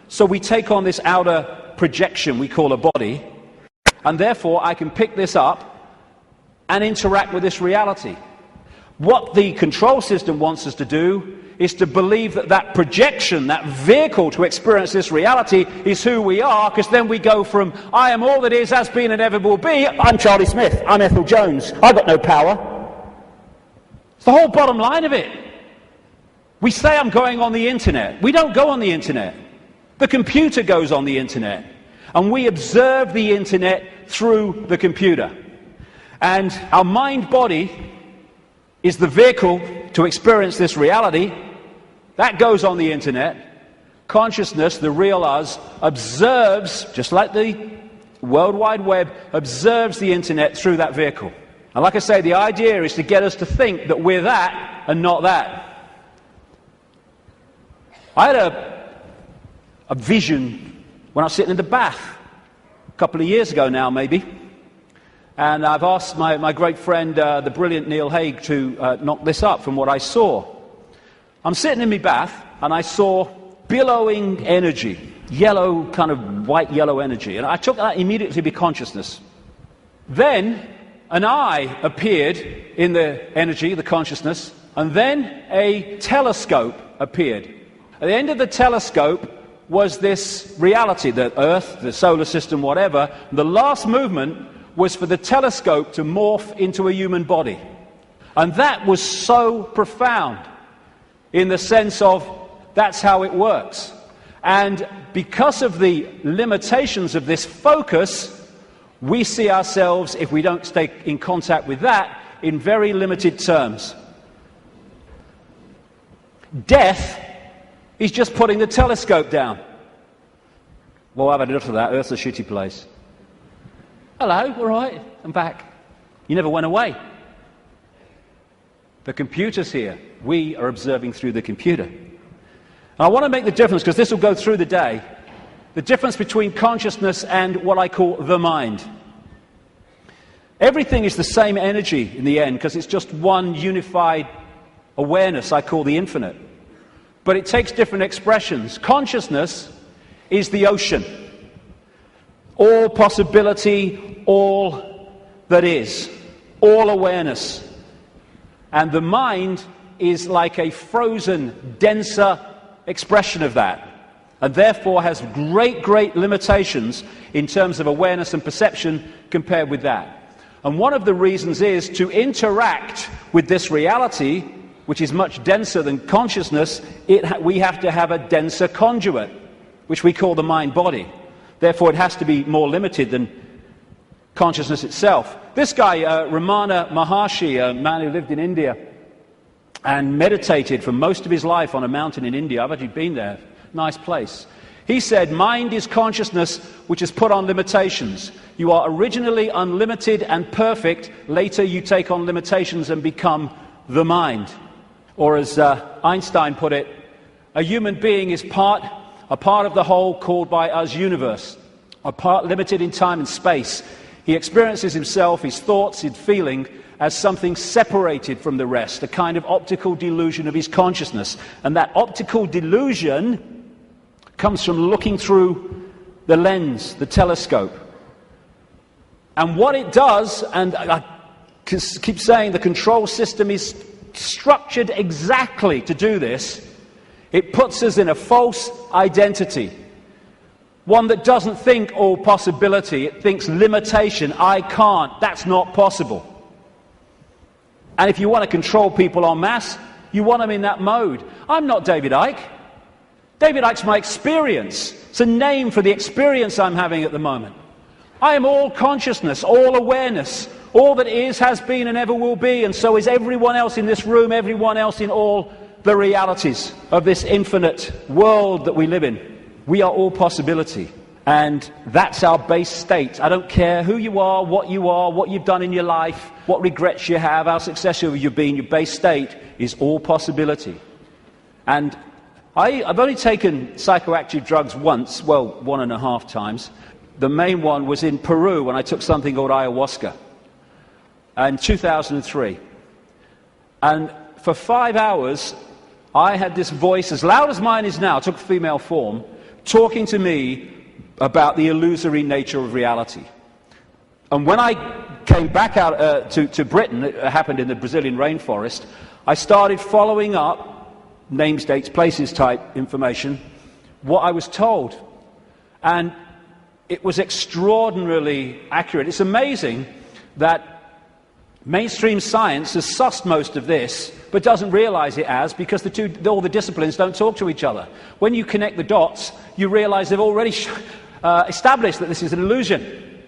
So we take on this outer projection we call a body, and therefore I can pick this up and interact with this reality. What the control system wants us to do is to believe that that projection, that vehicle to experience this reality, is who we are, because then we go from, I am all that is, has been, and ever will be, I'm Charlie Smith, I'm Ethel Jones, I've got no power. It's the whole bottom line of it. We say I'm going on the internet. We don't go on the internet. The computer goes on the internet, and we observe the internet through the computer. And our mind-body is the vehicle to experience this reality. That goes on the internet. Consciousness, the real us, observes, just like the World Wide Web, observes the internet through that vehicle. And like I say, the idea is to get us to think that we're that and not that. I had a vision when I was sitting in the bath a couple of years ago now, maybe. And I've asked my great friend, the brilliant Neil Haig, to knock this up from what I saw. I'm sitting in my bath, and I saw billowing energy, yellow, kind of white-yellow energy. And I took that immediately to be consciousness. Then an eye appeared in the energy, the consciousness, and then a telescope appeared. At the end of the telescope was this reality, the Earth, the solar system, whatever. The last movement was for the telescope to morph into a human body. And that was so profound in the sense of that's how it works. And because of the limitations of this focus, we see ourselves, if we don't stay in contact with that, in very limited terms. Death is just putting the telescope down. Well, I've had enough of that. Earth's a shitty place. Hello, all right, I'm back. You never went away. The computer's here. We are observing through the computer. And I want to make the difference, because this will go through the day, the difference between consciousness and what I call the mind. Everything is the same energy in the end, because it's just one unified awareness I call the infinite. But it takes different expressions. Consciousness is the ocean. All possibility, all that is, all awareness. And the mind is like a frozen, denser expression of that, and therefore has great, great limitations in terms of awareness and perception compared with that. And one of the reasons is to interact with this reality, which is much denser than consciousness, we have to have a denser conduit, which we call the mind-body. Therefore, it has to be more limited than consciousness itself. This guy, Ramana Maharshi, a man who lived in India and meditated for most of his life on a mountain in India. I've actually been there. Nice place. He said, mind is consciousness which is put on limitations. You are originally unlimited and perfect. Later you take on limitations and become the mind. Or as Einstein put it, a human being is a part of the whole called by us universe, a part limited in time and space. He experiences himself, his thoughts, his feeling, as something separated from the rest, a kind of optical delusion of his consciousness. And that optical delusion comes from looking through the lens, the telescope. And what it does, and I keep saying the control system is structured exactly to do this, it puts us in a false identity. One that doesn't think all possibility, it thinks limitation, I can't, that's not possible. And if you want to control people en masse, you want them in that mode. I'm not David Icke. David Icke's my experience. It's a name for the experience I'm having at the moment. I am all consciousness, all awareness. All that is, has been, and ever will be, and so is everyone else in this room, everyone else in all the realities of this infinite world that we live in. We are all possibility, and that's our base state. I don't care who you are, what you've done in your life, what regrets you have, how successful you've been. Your base state is all possibility. And I've only taken psychoactive drugs once, well, 1.5 times. The main one was in Peru when I took something called ayahuasca in 2003. And for 5 hours, I had this voice, as loud as mine is now, took female form, talking to me about the illusory nature of reality. And when I came back out to Britain, it happened in the Brazilian rainforest, I started following up names, dates, places type information, what I was told. And it was extraordinarily accurate. It's amazing that mainstream science has sussed most of this, but doesn't realize it as, because all the disciplines don't talk to each other. When you connect the dots, you realize they've already established that this is an illusion.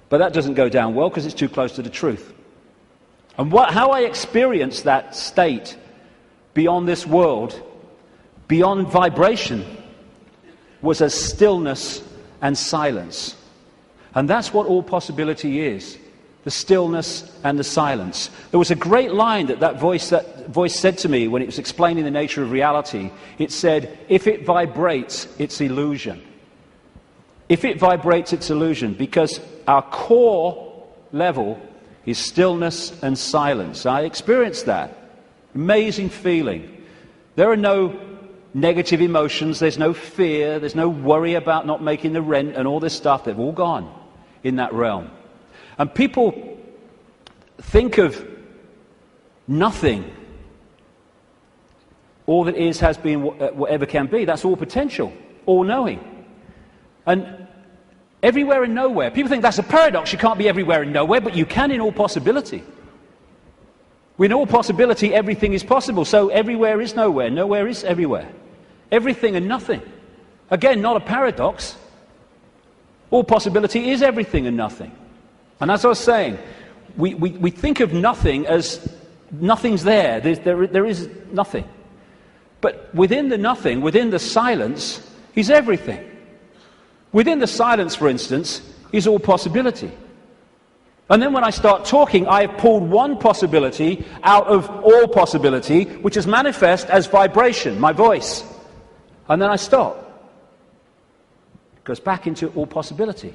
But that doesn't go down well, because it's too close to the truth. And how I experienced that state beyond this world, beyond vibration, was as stillness and silence. And that's what all possibility is, the stillness and the silence. There was a great line that voice said to me when it was explaining the nature of reality. It said, if it vibrates, it's illusion. If it vibrates, it's illusion, because our core level is stillness and silence. I experienced that. Amazing feeling. There are no negative emotions, there's no fear, there's no worry about not making the rent and all this stuff. They've all gone in that realm. And people think of nothing. All that is, has been, whatever can be. That's all potential, all knowing. And everywhere and nowhere. People think that's a paradox. You can't be everywhere and nowhere, but you can in all possibility. In all possibility, everything is possible. So everywhere is nowhere. Nowhere is everywhere. Everything and nothing. Again, not a paradox. All possibility is everything and nothing. And as I was saying, we think of nothing as nothing's there. There is nothing. But within the nothing, within the silence, is everything. Within the silence, for instance, is all possibility. And then when I start talking, I have pulled one possibility out of all possibility, which is manifest as vibration, my voice. And then I stop. It goes back into all possibility.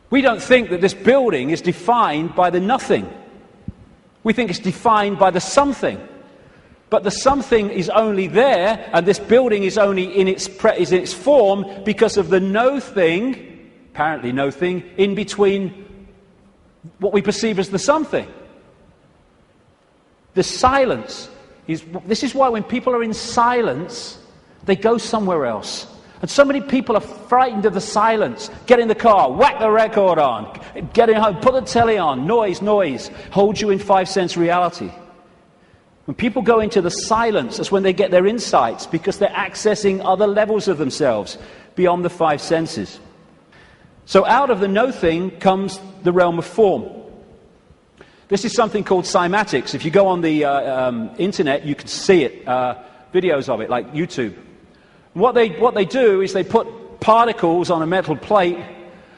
We don't think that this building is defined by the nothing. We think it's defined by the something. But the something is only there, and this building is only in its form because of the no thing, apparently no thing, in between what we perceive as the something. The silence this is why when people are in silence, they go somewhere else. And so many people are frightened of the silence. Get in the car, whack the record on, get in home, put the telly on, noise, hold you in 5 sense reality. When people go into the silence, that's when they get their insights, because they're accessing other levels of themselves beyond the 5 senses. So out of the no thing comes the realm of form. This is something called cymatics. If you go on the internet, you can see it, videos of it, like YouTube. What they do is they put particles on a metal plate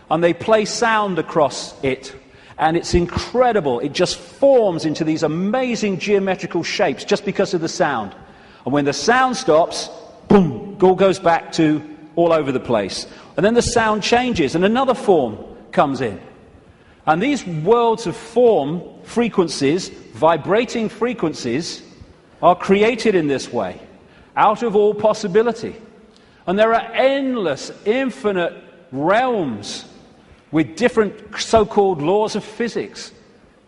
and they play sound across it. And it's incredible. It just forms into these amazing geometrical shapes just because of the sound. And when the sound stops, boom, it all goes back to all over the place. And then the sound changes and another form comes in. And these worlds of form, frequencies, vibrating frequencies, are created in this way, out of all possibility. And there are endless, infinite realms with different so-called laws of physics,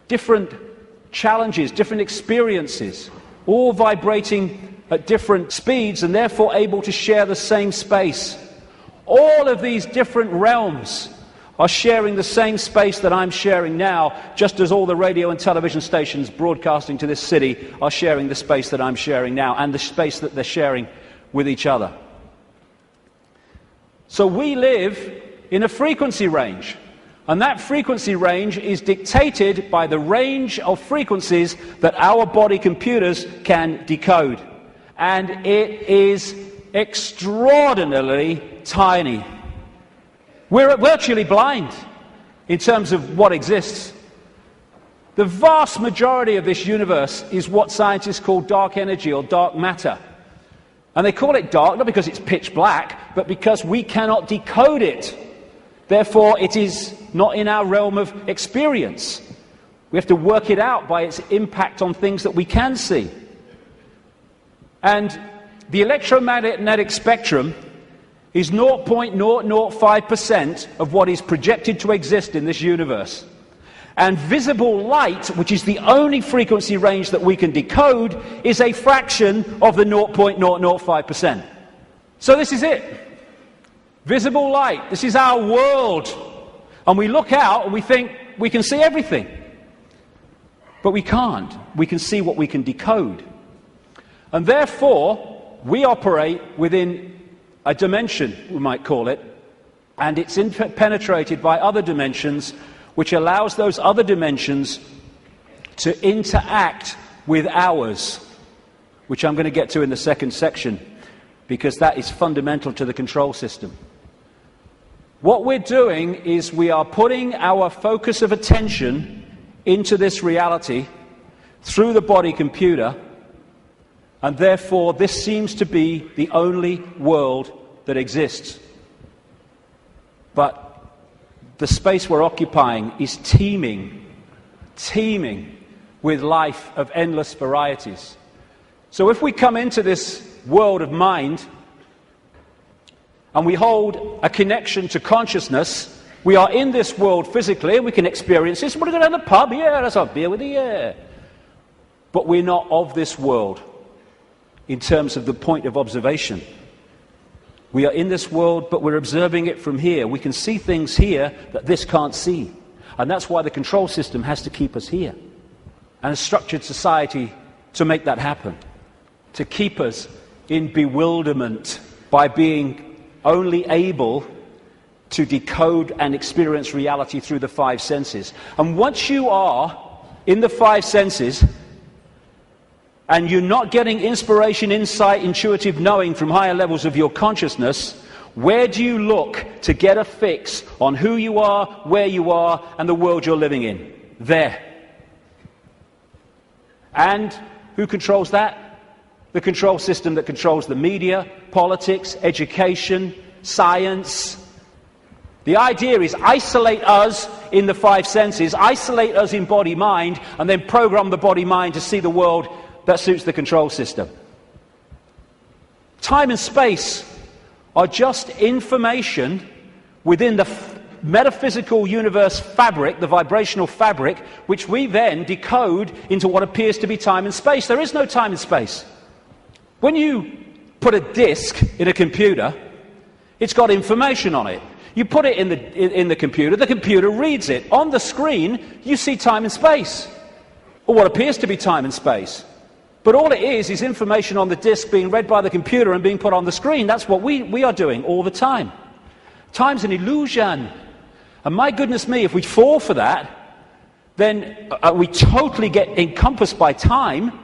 different challenges, different experiences, all vibrating at different speeds and therefore able to share the same space. All of these different realms are sharing the same space that I'm sharing now, just as all the radio and television stations broadcasting to this city are sharing the space that I'm sharing now and the space that they're sharing with each other. So we live in a frequency range, and that frequency range is dictated by the range of frequencies that our body computers can decode. And it is extraordinarily tiny. We're virtually blind in terms of what exists. The vast majority of this universe is what scientists call dark energy or dark matter. And they call it dark not because it's pitch black, but because we cannot decode it. Therefore, it is not in our realm of experience. We have to work it out by its impact on things that we can see. And the electromagnetic spectrum is 0.005% of what is projected to exist in this universe. And visible light, which is the only frequency range that we can decode, is a fraction of the 0.005%. So this is it. Visible light. This is our world. And we look out and we think we can see everything. But we can't. We can see what we can decode. And therefore, we operate within a dimension, we might call it, and it's penetrated by other dimensions, which allows those other dimensions to interact with ours, which I'm going to get to in the second section, because that is fundamental to the control system. What we're doing is we are putting our focus of attention into this reality through the body computer, and therefore this seems to be the only world that exists. But the space we're occupying is teeming with life of endless varieties. So if we come into this world of mind and we hold a connection to consciousness, we are in this world physically, and we can experience this. We're going to go to the pub, yeah, let's have a beer with you, yeah. But we're not of this world in terms of the point of observation. We are in this world, but we're observing it from here. We can see things here that this can't see. And that's why the control system has to keep us here. And a structured society to make that happen. To keep us in bewilderment by being only able to decode and experience reality through the five senses. And once you are in the five senses, and you're not getting inspiration, insight, intuitive knowing from higher levels of your consciousness, where do you look to get a fix on who you are, where you are, and the world you're living in? There. And who controls that? The control system that controls the media, politics, education, science. The idea is isolate us in the five senses, isolate us in body-mind, and then program the body-mind to see the world that suits the control system. Time and space are just information within the metaphysical universe fabric, the vibrational fabric, which we then decode into what appears to be time and space. There is no time and space. When you put a disk in a computer, it's got information on it. You put it in the computer reads it. On the screen, you see time and space, or what appears to be time and space. But all it is information on the disk being read by the computer and being put on the screen. That's what we are doing all the time. Time's an illusion. And my goodness me, if we fall for that, then we totally get encompassed by time,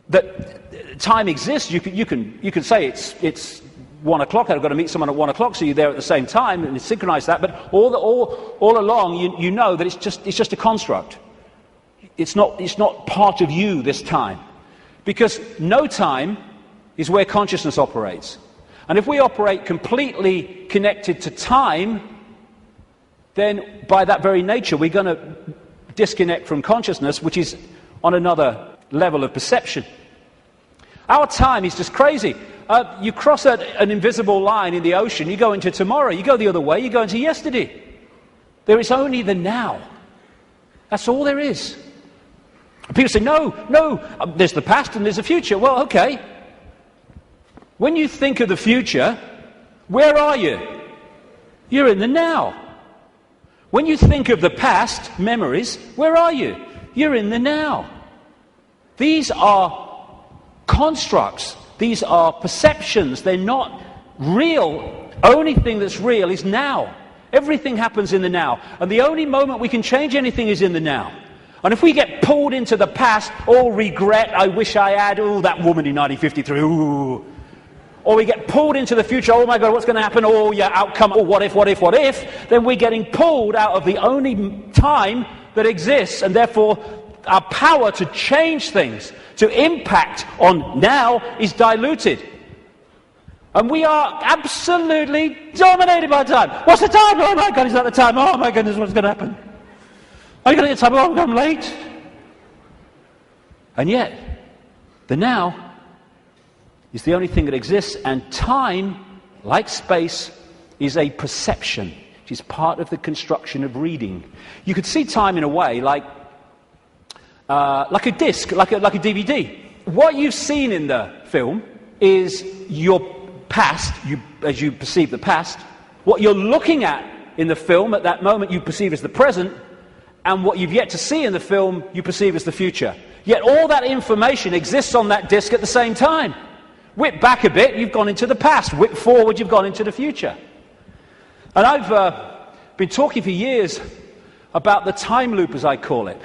that time exists. You can say it's 1 o'clock, I've got to meet someone at 1 o'clock, so you're there at the same time, and synchronize that, but all along you know that it's just a construct. It's not part of you this time. Because no time is where consciousness operates. And if we operate completely connected to time, then by that very nature we're going to disconnect from consciousness, which is on another level of perception. Our time is just crazy. You cross an invisible line in the ocean, you go into tomorrow, you go the other way, you go into yesterday. There is only the now. That's all there is. People say, no, there's the past and there's the future. Well, okay. When you think of the future, where are you? You're in the now. When you think of the past, memories, where are you? You're in the now. These are constructs. These are perceptions. They're not real. Only thing that's real is now. Everything happens in the now. And the only moment we can change anything is in the now. And if we get pulled into the past, all regret, I wish I had, oh, that woman in 1953, ooh. Or we get pulled into the future, oh my God, what's going to happen? Oh, yeah, outcome, oh, what if? Then we're getting pulled out of the only time that exists, and therefore our power to change things, to impact on now, is diluted. And we are absolutely dominated by time. What's the time? Oh my God, is that the time? Oh my goodness, what's going to happen? Are you going to get time? Oh, I'm late. And yet, the now is the only thing that exists, and time, like space, is a perception. It is part of the construction of reading. You could see time in a way like a disc, like a DVD. What you've seen in the film is your past, as you perceive the past. What you're looking at in the film at that moment you perceive as the present, and what you've yet to see in the film you perceive as the future. Yet all that information exists on that disc at the same time. Whip back a bit, you've gone into the past. Whip forward, you've gone into the future. And I've been talking for years about the time loop, as I call it.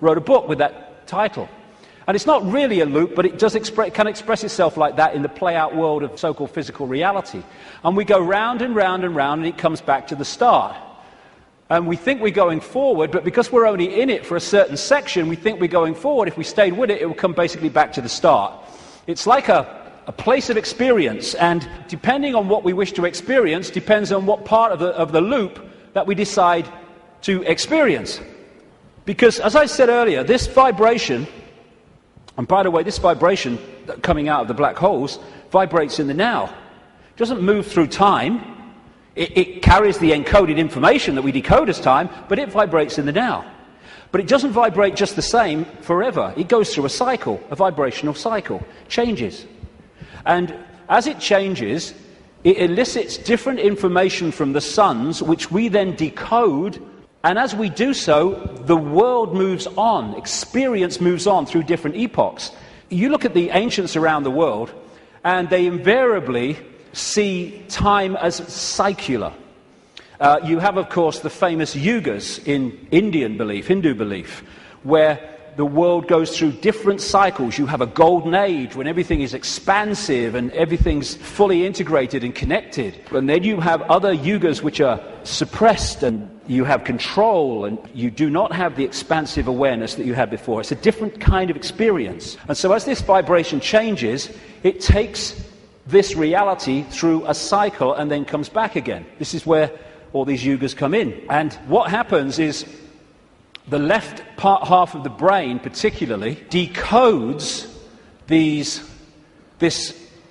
wrote a book with that title. And it's not really a loop, but it does can express itself like that in the play-out world of so-called physical reality. And we go round and round and round, and it comes back to the start. And we think we're going forward, but because we're only in it for a certain section, we think we're going forward. If we stayed with it, it will come basically back to the start. It's like a place of experience, and depending on what we wish to experience, depends on what part of the loop that we decide to experience. Because, as I said earlier, this vibration, and by the way, this vibration coming out of the black holes vibrates in the now. It doesn't move through time. It carries the encoded information that we decode as time, but it vibrates in the now. But it doesn't vibrate just the same forever. It goes through a cycle, a vibrational cycle, changes. And as it changes, it elicits different information from the suns, which we then decode. And as we do so, the world moves on, experience moves on through different epochs. You look at the ancients around the world, and they invariably see time as secular. You have, of course, the famous yugas in Indian belief, Hindu belief, where the world goes through different cycles. You have a golden age when everything is expansive and everything's fully integrated and connected. And then you have other yugas which are suppressed, and you have control, and you do not have the expansive awareness that you had before. It's a different kind of experience. And so as this vibration changes, it takes this reality through a cycle and then comes back again. This is where all these yugas come in. And what happens is the left half of the brain particularly decodes this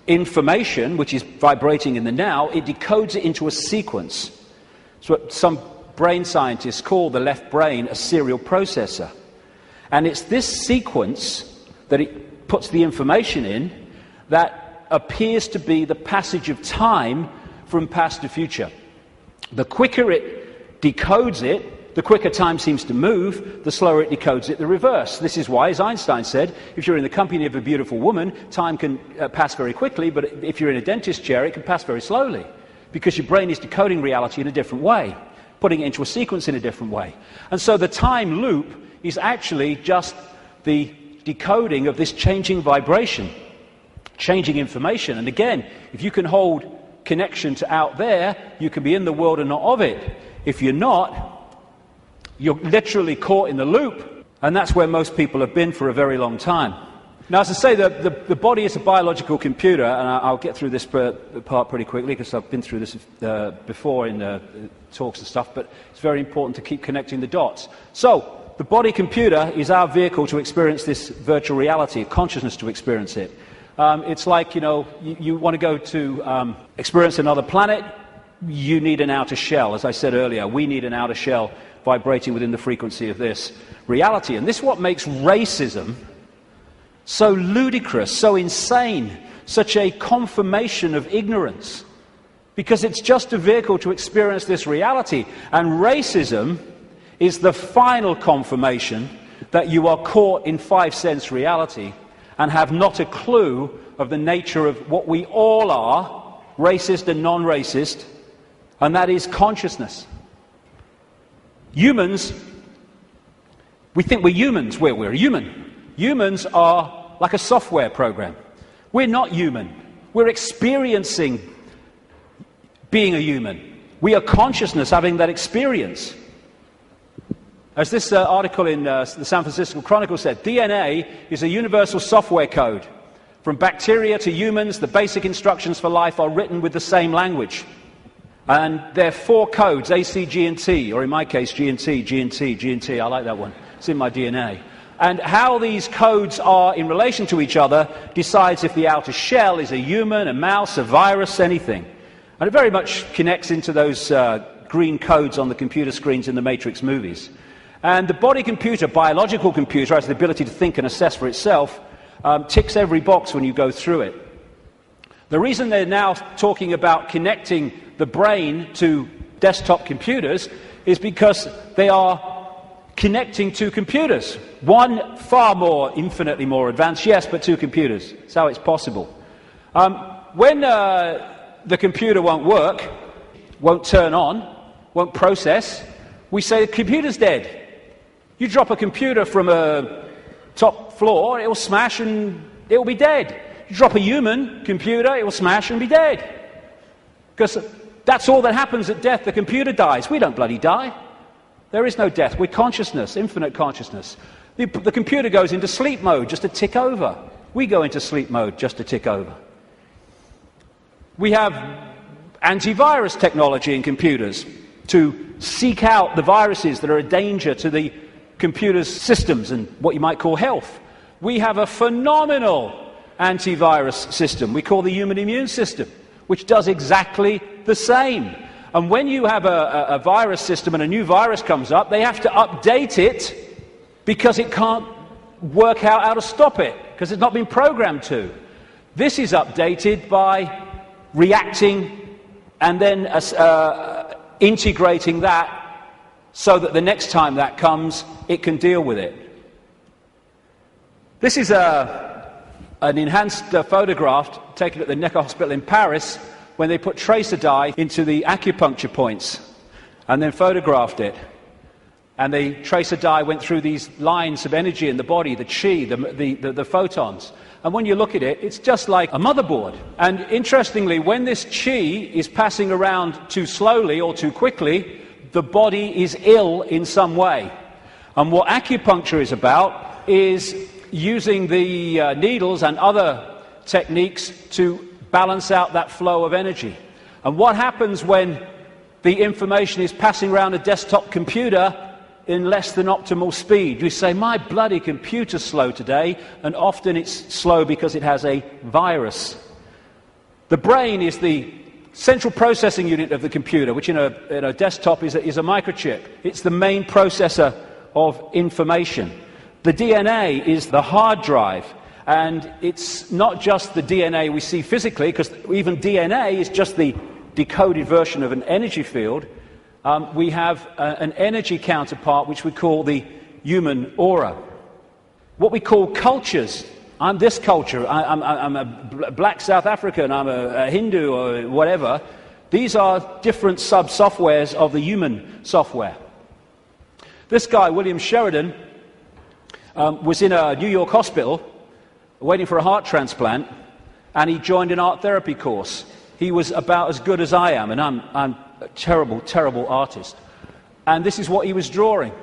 information, which is vibrating in the now. It decodes it into a sequence. It's what some brain scientists call the left brain a serial processor. And it's this sequence that it puts the information in that appears to be the passage of time from past to future. The quicker it decodes it, the quicker time seems to move, the slower it decodes it the reverse. This is why, as Einstein said, if you're in the company of a beautiful woman, time can pass very quickly, but if you're in a dentist chair, it can pass very slowly, because your brain is decoding reality in a different way, putting it into a sequence in a different way. And so the time loop is actually just the decoding of this changing vibration, changing information. And again, if you can hold connection to out there, you can be in the world and not of it. If you're not, you're literally caught in the loop, and that's where most people have been for a very long time. Now, as I say, the body is a biological computer, and I'll get through this part pretty quickly because I've been through this before in talks and stuff, but it's very important to keep connecting the dots. So, the body computer is our vehicle to experience this virtual reality, consciousness to experience it. It's like, you want to go to experience another planet, you need an outer shell. As I said earlier, we need an outer shell vibrating within the frequency of this reality. And this is what makes racism so ludicrous, so insane, such a confirmation of ignorance. Because it's just a vehicle to experience this reality. And racism is the final confirmation that you are caught in five-sense reality and have not a clue of the nature of what we all are, racist and non-racist, and that is consciousness. Humans, we think we're humans. We're human. Humans are like a software program. We're not human. We're experiencing being a human. We are consciousness having that experience. As this article in the San Francisco Chronicle said, DNA is a universal software code. From bacteria to humans, the basic instructions for life are written with the same language. And there are four codes, A, C, G, and T, or in my case, G and T, G and T, G and T. I like that one. It's in my DNA. And how these codes are in relation to each other decides if the outer shell is a human, a mouse, a virus, anything. And it very much connects into those green codes on the computer screens in the Matrix movies. And the body computer, biological computer, has the ability to think and assess for itself, ticks every box when you go through it. The reason they're now talking about connecting the brain to desktop computers is because they are connecting two computers. One far more, infinitely more advanced, yes, but two computers. That's how it's possible. When the computer won't work, won't turn on, won't process, we say the computer's dead. You drop a computer from a top floor, it will smash and it will be dead. You drop a human computer, it will smash and be dead. Because that's all that happens at death. The computer dies. We don't bloody die. There is no death. We're consciousness, infinite consciousness. The computer goes into sleep mode just to tick over. We go into sleep mode just to tick over. We have antivirus technology in computers to seek out the viruses that are a danger to the computer's systems and what you might call health. We have a phenomenal antivirus system we call the human immune system, which does exactly the same. And when you have a virus system and a new virus comes up, they have to update it because it can't work out how to stop it, because it's not been programmed to. This is updated by reacting and then integrating that so that the next time that comes, it can deal with it. This is an enhanced photograph taken at the Necker Hospital in Paris when they put tracer dye into the acupuncture points and then photographed it. And the tracer dye went through these lines of energy in the body, the chi, the photons. And when you look at it, it's just like a motherboard. And interestingly, when this chi is passing around too slowly or too quickly, the body is ill in some way. And what acupuncture is about is using the needles and other techniques to balance out that flow of energy. And what happens when the information is passing around a desktop computer in less than optimal speed? You say, my bloody computer's slow today, and often it's slow because it has a virus. The brain is the central processing unit of the computer, which in a desktop is a microchip. It's the main processor of information. The DNA is the hard drive, and it's not just the DNA we see physically, because even DNA is just the decoded version of an energy field. We have an energy counterpart which we call the human aura. What we call cultures. I'm this culture, I'm a black South African, I'm a Hindu or whatever. These are different sub-softwares of the human software. This guy, William Sheridan, was in a New York hospital waiting for a heart transplant, and he joined an art therapy course. He was about as good as I am, and I'm a terrible, terrible artist. And this is what he was drawing.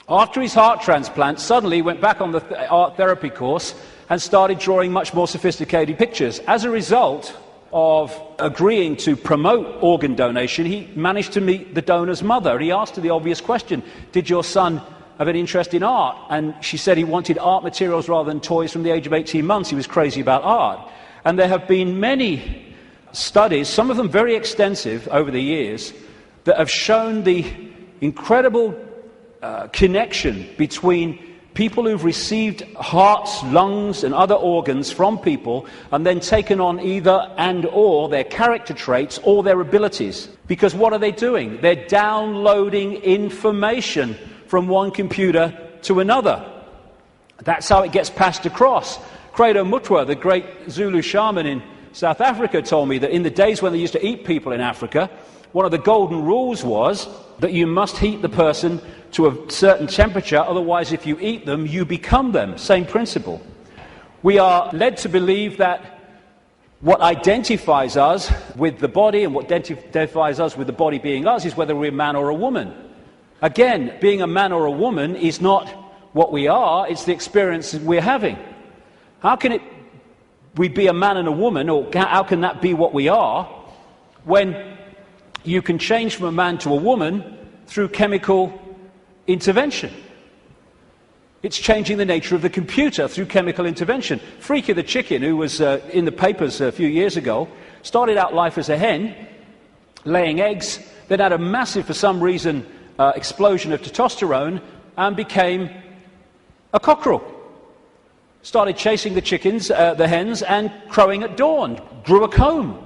After his heart transplant, suddenly he went back on the art therapy course and started drawing much more sophisticated pictures. As a result of agreeing to promote organ donation, he managed to meet the donor's mother. He asked her the obvious question, did your son have an interest in art? And she said he wanted art materials rather than toys from the age of 18 months. He was crazy about art. And there have been many studies, some of them very extensive over the years, that have shown the incredible connection between people who've received hearts, lungs and other organs from people and then taken on either and or their character traits or their abilities. Because what are they doing? They're downloading information from one computer to another. That's how it gets passed across. Credo Mutwa, the great Zulu shaman in South Africa, told me that in the days when they used to eat people in Africa, one of the golden rules was that you must heat the person to a certain temperature, otherwise if you eat them, you become them. Same principle. We are led to believe that what identifies us with the body and what identifies us with the body being us is whether we're a man or a woman. Again, being a man or a woman is not what we are, it's the experience we're having. How can we be a man and a woman, or how can that be what we are, when you can change from a man to a woman through chemical intervention? It's changing the nature of the computer through chemical intervention. Freaky the chicken, who was in the papers a few years ago, started out life as a hen, laying eggs, then had a massive, for some reason, explosion of testosterone, and became a cockerel. Started chasing the chickens, the hens, and crowing at dawn. Grew a comb.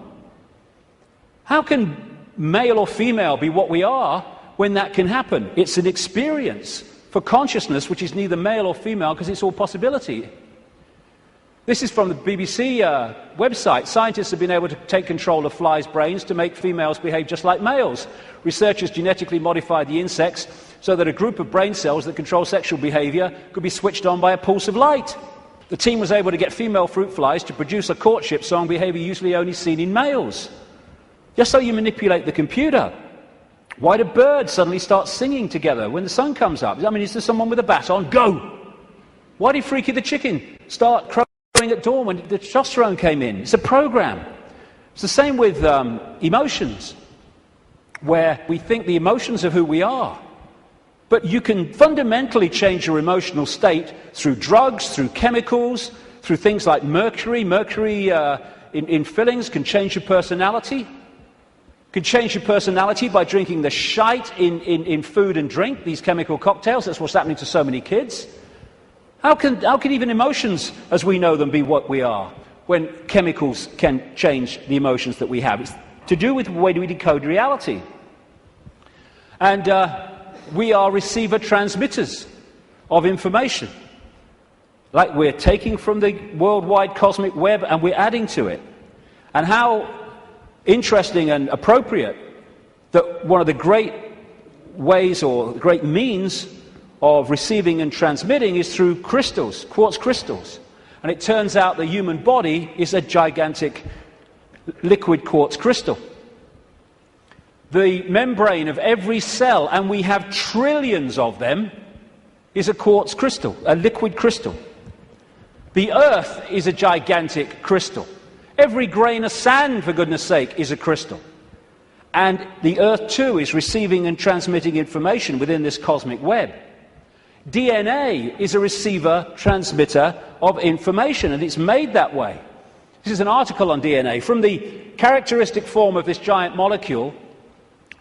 How can male or female be what we are when that can happen? It's an experience for consciousness which is neither male or female because it's all possibility. This is from the BBC website. Scientists have been able to take control of flies' brains to make females behave just like males. Researchers genetically modified the insects so that a group of brain cells that control sexual behavior could be switched on by a pulse of light. The team was able to get female fruit flies to produce a courtship song behavior usually only seen in males. Just so you manipulate the computer. Why do birds suddenly start singing together when the sun comes up? I mean, is there someone with a baton? Go! Why did Freaky the chicken start crowing at dawn when the testosterone came in? It's a program. It's the same with emotions, where we think the emotions of who we are. But you can fundamentally change your emotional state through drugs, through chemicals, through things like mercury. Mercury in fillings can change your personality. Can change your personality by drinking the shite in food and drink, these chemical cocktails. That's what's happening to so many kids. How can even emotions, as we know them, be what we are, when chemicals can change the emotions that we have? It's to do with the way we decode reality. And we are receiver-transmitters of information. Like we're taking from the worldwide cosmic web and we're adding to it. And how interesting and appropriate that one of the great ways or great means of receiving and transmitting is through crystals, quartz crystals. And it turns out the human body is a gigantic liquid quartz crystal. The membrane of every cell, and we have trillions of them, is a quartz crystal, a liquid crystal. The earth is a gigantic crystal. Every grain of sand, for goodness sake, is a crystal. And the earth too is receiving and transmitting information within this cosmic web. DNA is a receiver-transmitter of information, and it's made that way. This is an article on DNA. From the characteristic form of this giant molecule,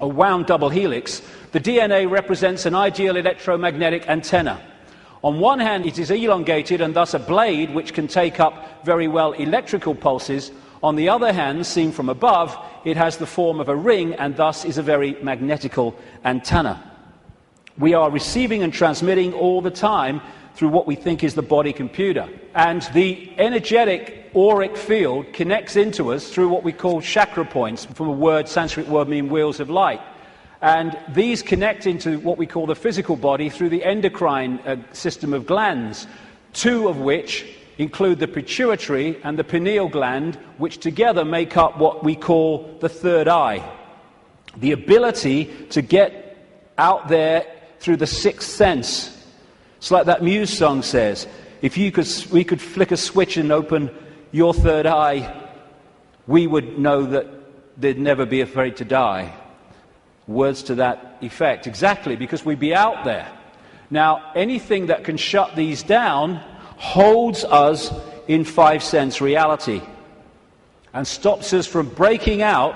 a wound double helix, the DNA represents an ideal electromagnetic antenna. On one hand, it is elongated and thus a blade which can take up very well electrical pulses. On the other hand, seen from above, it has the form of a ring and thus is a very magnetical antenna. We are receiving and transmitting all the time through what we think is the body computer. And the energetic auric field connects into us through what we call chakra points, from a word, Sanskrit word meaning wheels of light. And these connect into what we call the physical body through the endocrine system of glands, two of which include the pituitary and the pineal gland, which together make up what we call the third eye. The ability to get out there through the sixth sense. It's like that Muse song says, if we could flick a switch and open your third eye, we would know that they'd never be afraid to die. Words to that effect. Exactly, because we'd be out there. Now, anything that can shut these down holds us in five-sense reality and stops us from breaking out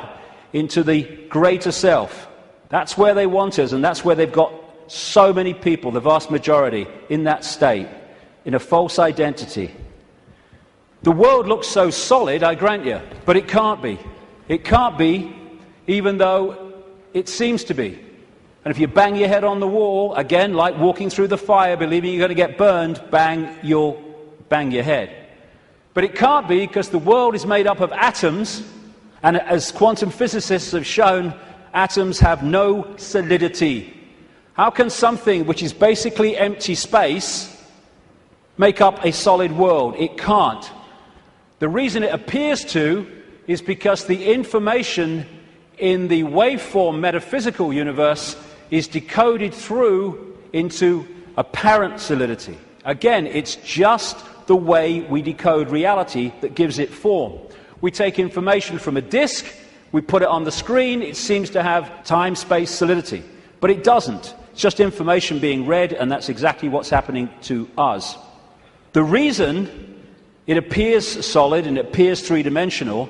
into the greater self. That's where they want us, and that's where they've got so many people, the vast majority, in that state, in a false identity. The world looks so solid, I grant you, but it can't be. It can't be, even though it seems to be. And if you bang your head on the wall, again, like walking through the fire, believing you're going to get burned, you'll bang your head. But it can't be, because the world is made up of atoms, and as quantum physicists have shown, atoms have no solidity. How can something which is basically empty space make up a solid world? It can't. The reason it appears to is because the information in the waveform metaphysical universe is decoded through into apparent solidity. Again, it's just the way we decode reality that gives it form. We take information from a disk, we put it on the screen, it seems to have time-space solidity. But it doesn't. It's just information being read, and that's exactly what's happening to us. The reason it appears solid and it appears three-dimensional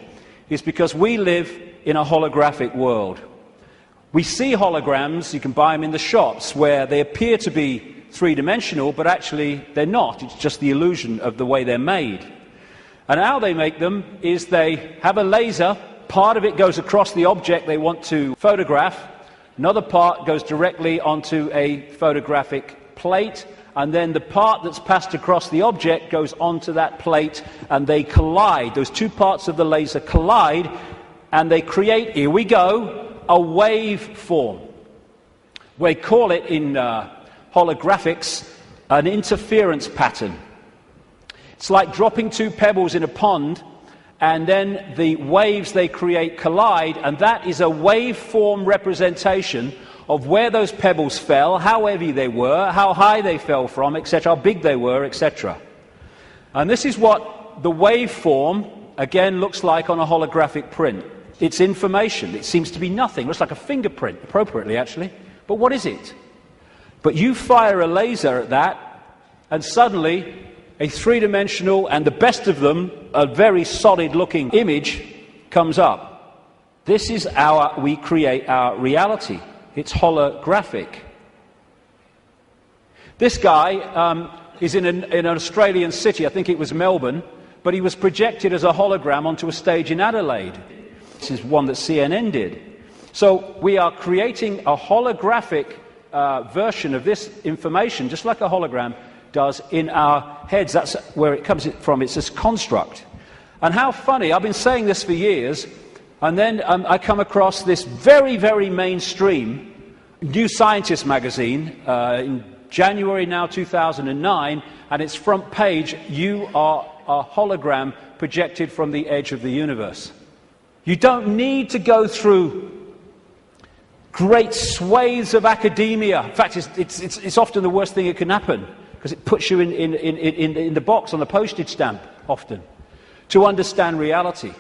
is because we live in a holographic world. We see holograms, you can buy them in the shops, where they appear to be three-dimensional, but actually they're not. It's just the illusion of the way they're made. And how they make them is they have a laser, part of it goes across the object they want to photograph, another part goes directly onto a photographic plate, and then the part that's passed across the object goes onto that plate, and they collide. Those two parts of the laser collide, and they create, here we go, a waveform. We call it in holographics an interference pattern. It's like dropping two pebbles in a pond, and then the waves they create collide, and that is a waveform representation of where those pebbles fell, how heavy they were, how high they fell from, etc., how big they were, etc. And this is what the waveform, again, looks like on a holographic print. It's information. It seems to be nothing. It looks like a fingerprint, appropriately, actually. But what is it? But you fire a laser at that, and suddenly a three-dimensional, and the best of them, a very solid-looking image comes up. This is we create our reality. It's holographic. This guy is in an Australian city, I think it was Melbourne, but he was projected as a hologram onto a stage in Adelaide. This is one that CNN did. So we are creating a holographic version of this information, just like a hologram does in our heads. That's where it comes from. It's this construct. And how funny, I've been saying this for years, and then I come across this very, very mainstream New Scientist magazine in January now 2009, and its front page, you are a hologram projected from the edge of the universe. You don't need to go through great swathes of academia. In fact, it's often the worst thing that can happen, because it puts you in the box on the postage stamp, often, to understand reality.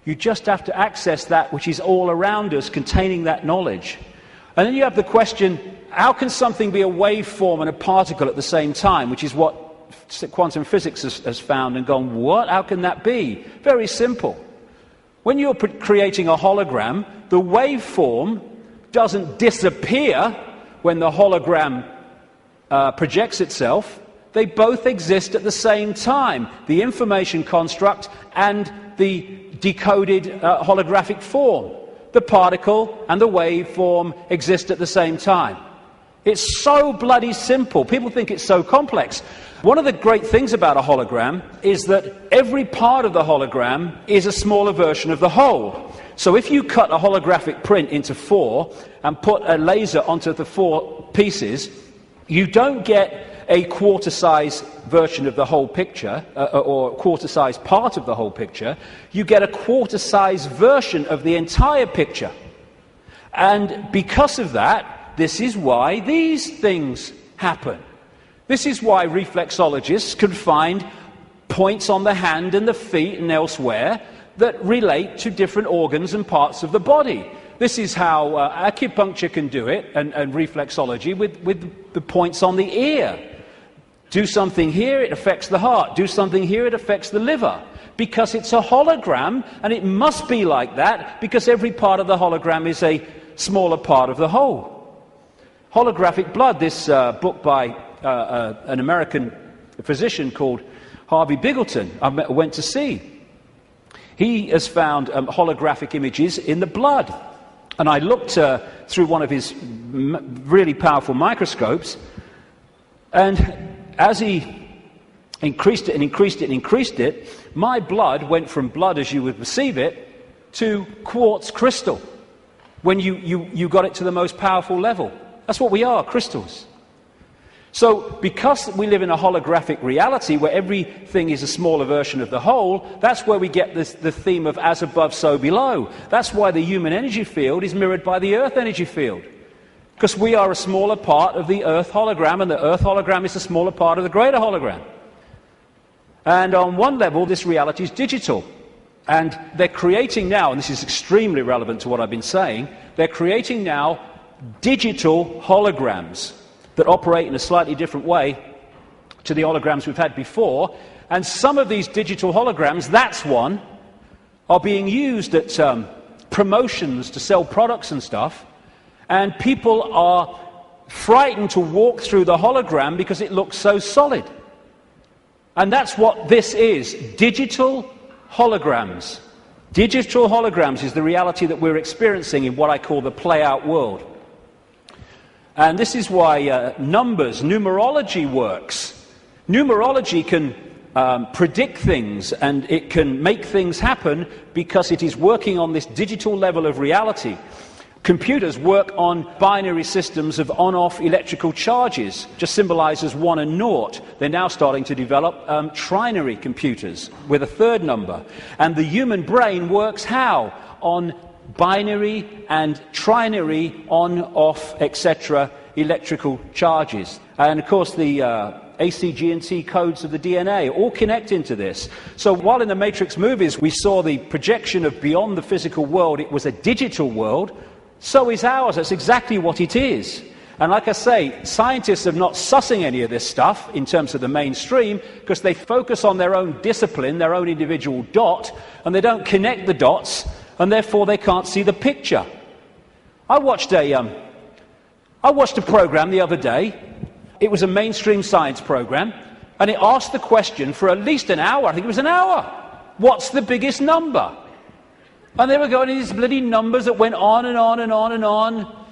You just have to access that which is all around us, containing that knowledge. And then you have the question, how can something be a waveform and a particle at the same time, which is what quantum physics has found and gone, what? How can that be? Very simple. When you're creating a hologram, the waveform doesn't disappear when the hologram projects itself. They both exist at the same time, the information construct and the decoded holographic form. The particle and the waveform exist at the same time. It's so bloody simple. People think it's so complex. One of the great things about a hologram is that every part of the hologram is a smaller version of the whole. So if you cut a holographic print into four and put a laser onto the four pieces, you don't get a quarter-size version of the whole picture, or a quarter-size part of the whole picture. You get a quarter-size version of the entire picture. And because of that, this is why these things happen. This is why reflexologists can find points on the hand and the feet and elsewhere that relate to different organs and parts of the body. This is how acupuncture can do it, and reflexology with the points on the ear. Do something here, it affects the heart. Do something here, it affects the liver. Because it's a hologram, and it must be like that, because every part of the hologram is a smaller part of the whole. Holographic blood, this book by an American physician called Harvey Biggleton, I went to see. He has found holographic images in the blood. And I looked through one of his really powerful microscopes, and as he increased it and increased it and increased it, my blood went from blood as you would perceive it to quartz crystal when you got it to the most powerful level. That's what we are, crystals. So because we live in a holographic reality where everything is a smaller version of the whole, that's where we get the theme of as above, so below. That's why the human energy field is mirrored by the Earth energy field. Because we are a smaller part of the Earth hologram, and the Earth hologram is a smaller part of the greater hologram. And on one level, this reality is digital. And they're creating now, and this is extremely relevant to what I've been saying, they're creating now digital holograms that operate in a slightly different way to the holograms we've had before. And some of these digital holograms, that's one, are being used at promotions to sell products and stuff. And people are frightened to walk through the hologram because it looks so solid. And that's what this is, digital holograms. Digital holograms is the reality that we're experiencing in what I call the play-out world. And this is why numerology works. Numerology can predict things, and it can make things happen because it is working on this digital level of reality. Computers work on binary systems of on-off electrical charges, just symbolized as 1 and 0. They're now starting to develop trinary computers with a third number. And the human brain works how? On binary and trinary on-off, etc. electrical charges. And of course the AC, G and T codes of the DNA all connect into this. So while in the Matrix movies we saw the projection of beyond the physical world, it was a digital world, so is ours. That's exactly what it is. And like I say, scientists are not sussing any of this stuff in terms of the mainstream because they focus on their own discipline, their own individual dot, and they don't connect the dots, and therefore they can't see the picture. I watched a program the other day. It was a mainstream science program, and it asked the question for at least an hour. I think it was an hour. What's the biggest number? And they were going in these bloody numbers that went on and on and on and on,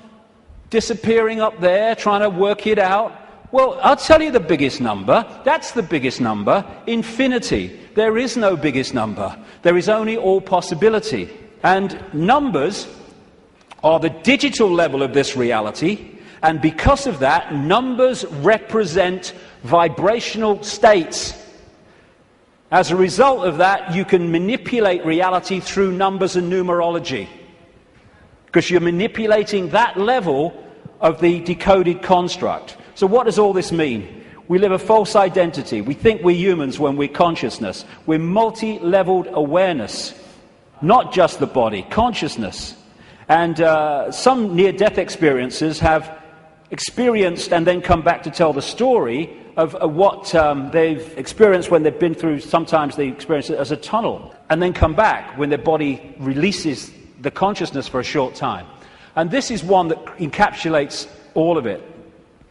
disappearing up there, trying to work it out. Well, I'll tell you the biggest number. That's the biggest number. Infinity. There is no biggest number. There is only all possibility. And numbers are the digital level of this reality. And because of that, numbers represent vibrational states. As a result of that, you can manipulate reality through numbers and numerology, because you're manipulating that level of the decoded construct. So what does all this mean? We live a false identity. We think we're humans when we're consciousness. We're multi-leveled awareness, not just the body, consciousness. And some near-death experiences have experienced and then come back to tell the story of what they've experienced when they've been through. Sometimes they experience it as a tunnel and then come back when their body releases the consciousness for a short time. And this is one that encapsulates all of it.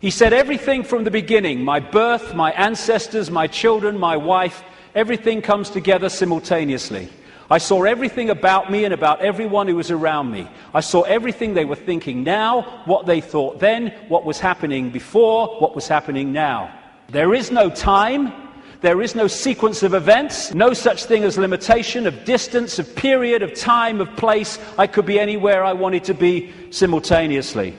He said, everything from the beginning, my birth, my ancestors, my children, my wife, everything comes together simultaneously. I saw everything about me and about everyone who was around me. I saw everything they were thinking now, what they thought then, what was happening before, what was happening now. There is no time, there is no sequence of events, no such thing as limitation of distance, of period, of time, of place. I could be anywhere I wanted to be simultaneously.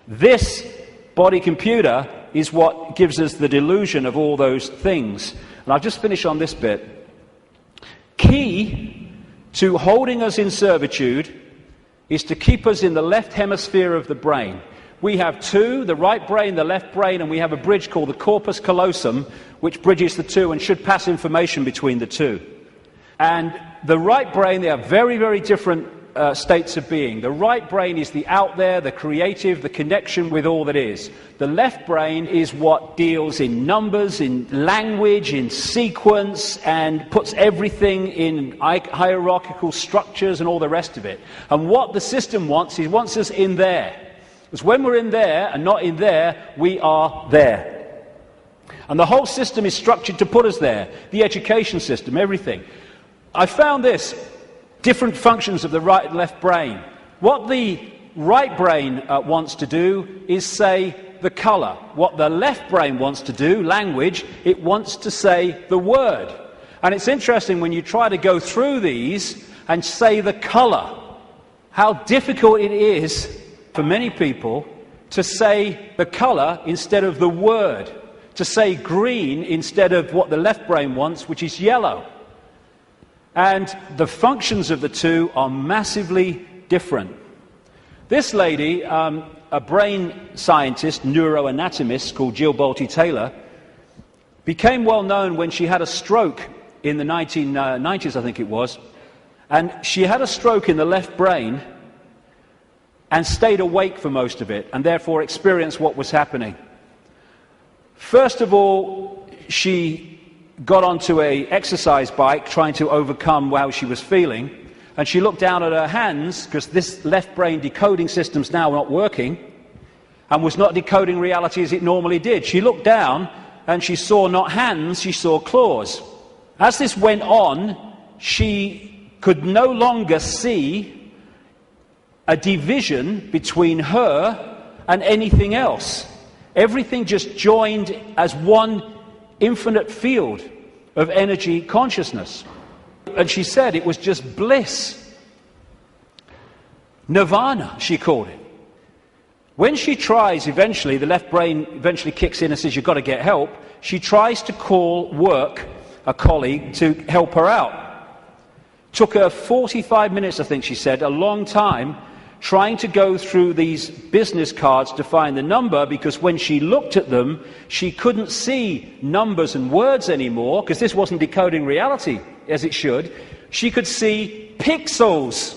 This body computer is what gives us the delusion of all those things. And I'll just finish on this bit. Key to holding us in servitude is to keep us in the left hemisphere of the brain. We have two, the right brain, the left brain, and we have a bridge called the corpus callosum, which bridges the two and should pass information between the two. And the right brain, they are very, very different states of being. The right brain is the out there, the creative, the connection with all that is. The left brain is what deals in numbers, in language, in sequence, and puts everything in hierarchical structures and all the rest of it. And what the system wants, it wants us in there. Because when we're in there and not in there, we are there. And the whole system is structured to put us there. The education system, everything. I found this. Different functions of the right and left brain. What the right brain wants to do is say the colour. What the left brain wants to do, language, it wants to say the word. And it's interesting when you try to go through these and say the colour, how difficult it is for many people to say the colour instead of the word, to say green instead of what the left brain wants, which is yellow. And the functions of the two are massively different. This lady, a brain scientist, neuroanatomist called Jill Bolte Taylor, became well known when she had a stroke in the 1990s, I think it was. And she had a stroke in the left brain and stayed awake for most of it, and therefore experienced what was happening. First of all, she got onto an exercise bike trying to overcome how she was feeling, and she looked down at her hands, because this left brain decoding system's now not working, and was not decoding reality as it normally did. She looked down, and she saw not hands, she saw claws. As this went on, she could no longer see a division between her and anything else. Everything just joined as one infinite field of energy consciousness. And she said it was just bliss. Nirvana, she called it. When she tries eventually, the left brain eventually kicks in and says, you've got to get help, she tries to call work, a colleague, to help her out. Took her 45 minutes, I think she said, a long time, trying to go through these business cards to find the number, because when she looked at them, she couldn't see numbers and words anymore, because this wasn't decoding reality as it should. She could see pixels.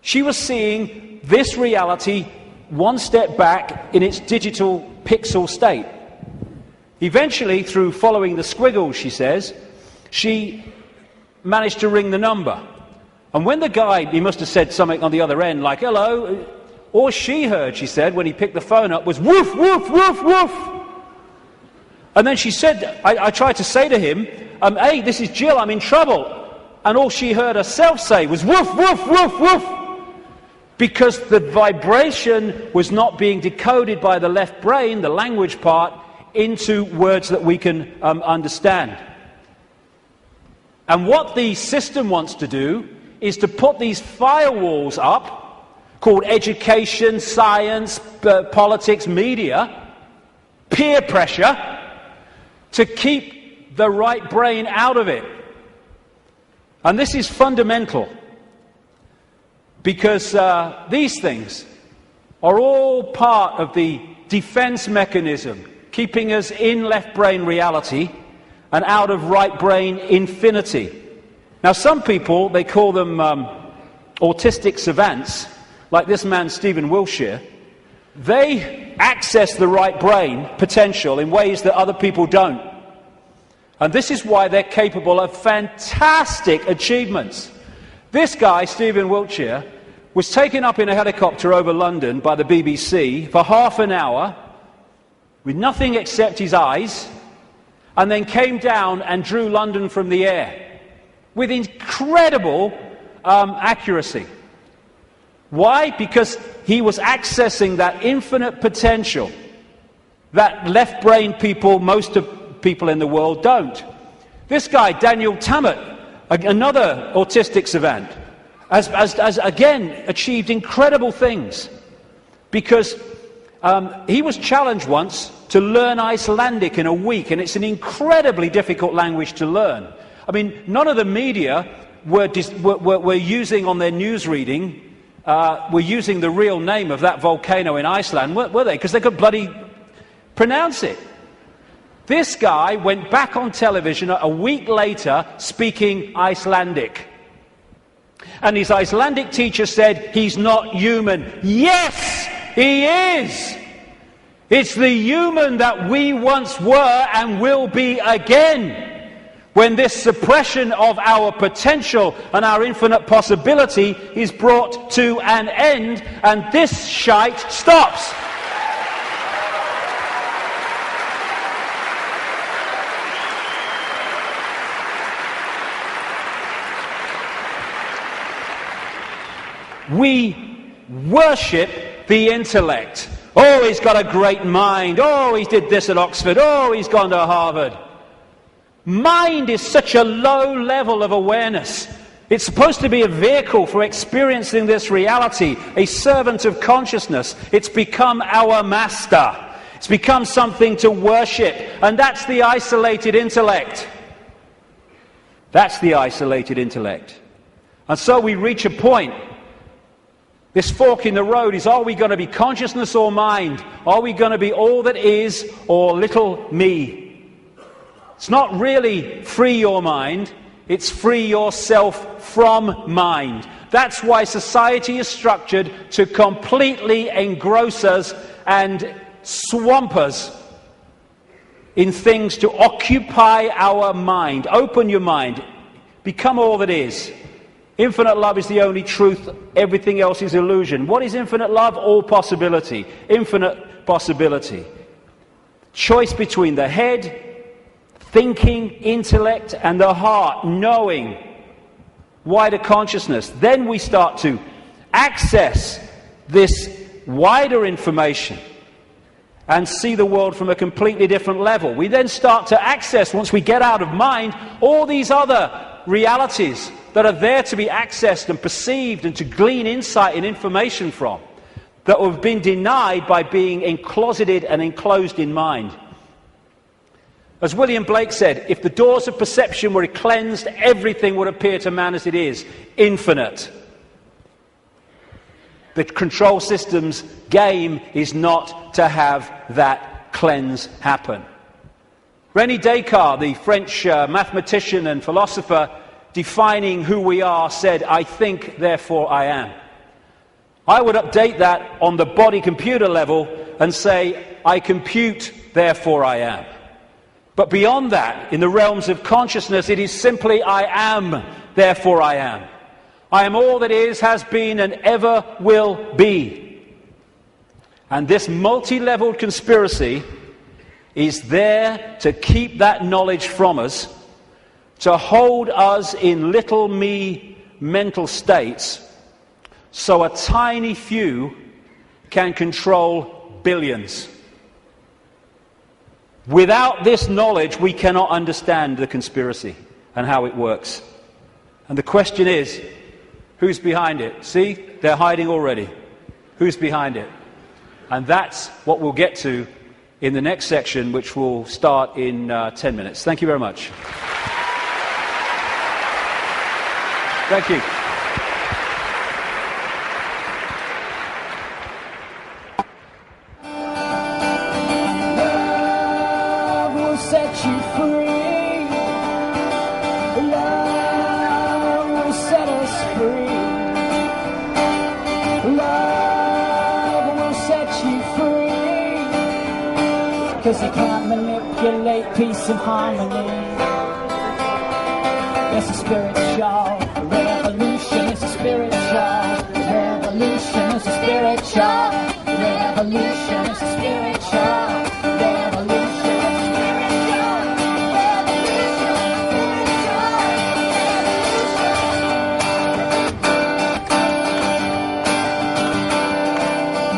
She was seeing this reality one step back in its digital pixel state. Eventually, through following the squiggles, she says, she managed to ring the number. And when the guy, he must have said something on the other end, like, hello, all she heard, she said, when he picked the phone up, was woof, woof, woof, woof. And then she said, I tried to say to him, hey, this is Jill, I'm in trouble. And all she heard herself say was woof, woof, woof, woof. Because the vibration was not being decoded by the left brain, the language part, into words that we can understand. And what the system wants to do is to put these firewalls up, called education, science, politics, media, peer pressure, to keep the right brain out of it. And this is fundamental, because these things are all part of the defense mechanism, keeping us in left brain reality and out of right brain infinity. Now, some people, they call them autistic savants, like this man, Stephen Wiltshire. They access the right brain potential in ways that other people don't. And this is why they're capable of fantastic achievements. This guy, Stephen Wiltshire, was taken up in a helicopter over London by the BBC for half an hour with nothing except his eyes, and then came down and drew London from the air with incredible accuracy. Why? Because he was accessing that infinite potential that left brain people, most of people in the world, don't. This guy, Daniel Tammet, another autistic savant, has again achieved incredible things, because he was challenged once to learn Icelandic in a week, and it's an incredibly difficult language to learn. I mean, none of the media were using on their news reading, were using the real name of that volcano in Iceland, were they? Because they could bloody pronounce it. This guy went back on television a week later speaking Icelandic. And his Icelandic teacher said, he's not human. Yes, he is! It's the human that we once were and will be again. When this suppression of our potential and our infinite possibility is brought to an end, and this shite stops. We worship the intellect. Oh, he's got a great mind. Oh, he did this at Oxford. Oh, he's gone to Harvard. Mind is such a low level of awareness. It's supposed to be a vehicle for experiencing this reality, a servant of consciousness. It's become our master. It's become something to worship. And that's the isolated intellect. That's the isolated intellect. And so we reach a point. This fork in the road is, are we going to be consciousness or mind? Are we going to be all that is or little me? It's not really free your mind, it's free yourself from mind. That's why society is structured to completely engross us and swamp us in things to occupy our mind. Open your mind, become all that is. Infinite love is the only truth, everything else is illusion. What is infinite love? All possibility, infinite possibility. Choice between the head, thinking, intellect, and the heart, knowing, wider consciousness. Then we start to access this wider information and see the world from a completely different level. We then start to access, once we get out of mind, all these other realities that are there to be accessed and perceived and to glean insight and information from, that have been denied by being encloseted and enclosed in mind. As William Blake said, if the doors of perception were cleansed, everything would appear to man as it is, infinite. The control system's game is not to have that cleanse happen. René Descartes, the French mathematician and philosopher, defining who we are, said, "I think, therefore I am." I would update that on the body computer level and say, "I compute, therefore I am." But beyond that, in the realms of consciousness, it is simply, "I am, therefore I am." I am all that is, has been, and ever will be. And this multi-leveled conspiracy is there to keep that knowledge from us, to hold us in little me mental states, so a tiny few can control billions. Without this knowledge, we cannot understand the conspiracy and how it works. And the question is, who's behind it? See, they're hiding already. Who's behind it? And that's what we'll get to in the next section, which will start in 10 minutes. Thank you very much. Thank you. Because you can't manipulate peace and harmony. It's a spiritual revolution. It's a spiritual revolution. It's a spiritual revolution. It's a spiritual revolution.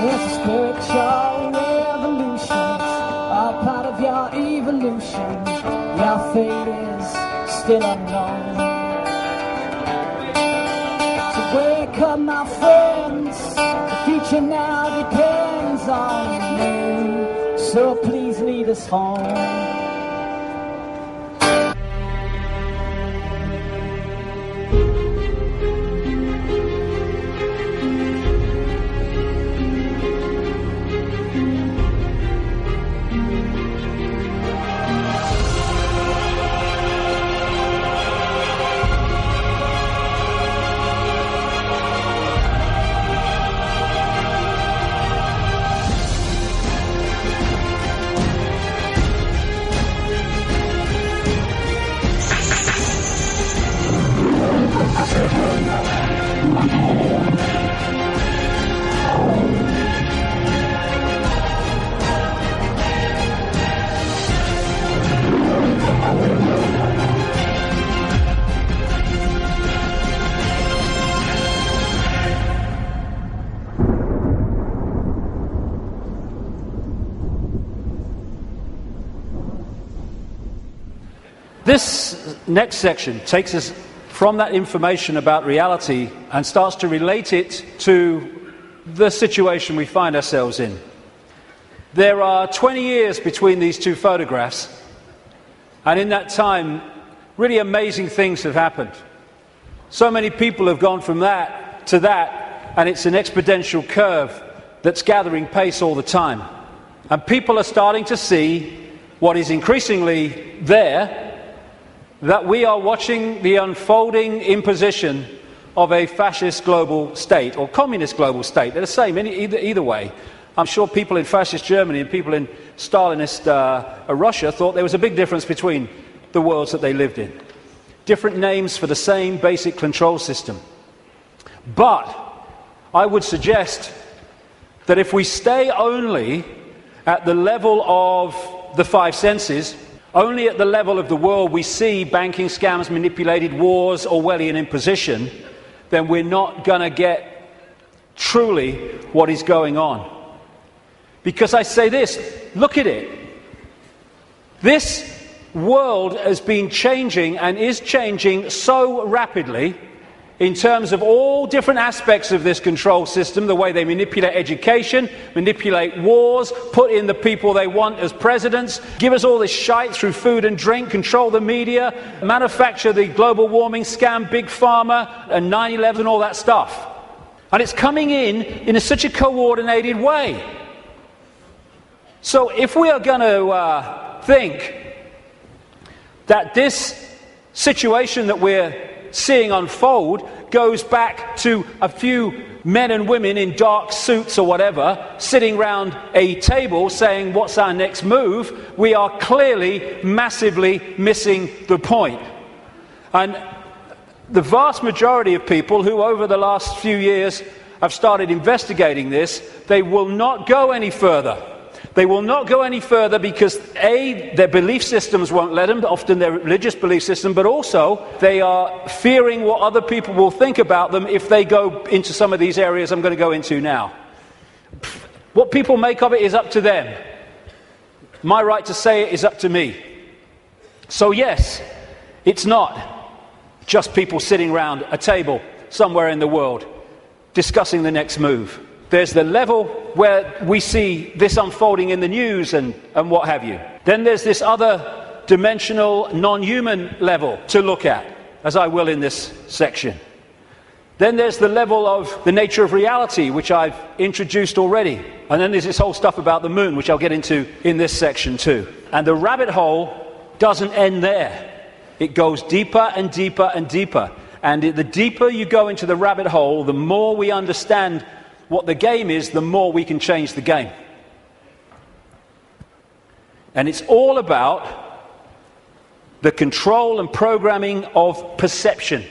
It's a spiritual revolution. Part of your evolution, your fate is still unknown. So wake up, my friends, the future now depends on you. So please lead us home. This next section takes us from that information about reality and starts to relate it to the situation we find ourselves in. There are 20 years between these two photographs, and in that time, really amazing things have happened. So many people have gone from that to that, and it's an exponential curve that's gathering pace all the time. And people are starting to see what is increasingly there, that we are watching the unfolding imposition of a fascist global state, or communist global state. They're the same either way. I'm sure people in fascist Germany and people in Stalinist Russia thought there was a big difference between the worlds that they lived in. Different names for the same basic control system. But I would suggest that if we stay only at the level of the five senses, only at the level of the world we see banking scams, manipulated wars, Orwellian imposition, then we're not going to get truly what is going on. Because I say this, look at it. This world has been changing and is changing so rapidly in terms of all different aspects of this control system, the way they manipulate education, manipulate wars, put in the people they want as presidents, give us all this shite through food and drink, control the media, manufacture the global warming scam, big pharma, and 9/11, all that stuff. And it's coming in such a coordinated way. So if we are going to think that this situation that we're seeing unfold goes back to a few men and women in dark suits or whatever sitting round a table saying, what's our next move? We are clearly massively missing the point. And the vast majority of people who over the last few years have started investigating this, they will not go any further. They will not go any further because A, their belief systems won't let them, often their religious belief system, but also they are fearing what other people will think about them if they go into some of these areas I'm going to go into now. What people make of it is up to them. My right to say it is up to me. So yes, it's not just people sitting around a table somewhere in the world discussing the next move. There's the level where we see this unfolding in the news and what have you. Then there's this other dimensional, non-human level to look at, as I will in this section. Then there's the level of the nature of reality, which I've introduced already. And then there's this whole stuff about the moon, which I'll get into in this section too. And the rabbit hole doesn't end there. It goes deeper and deeper and deeper. And the deeper you go into the rabbit hole, the more we understand what the game is, the more we can change the game. And it's all about the control and programming of perception.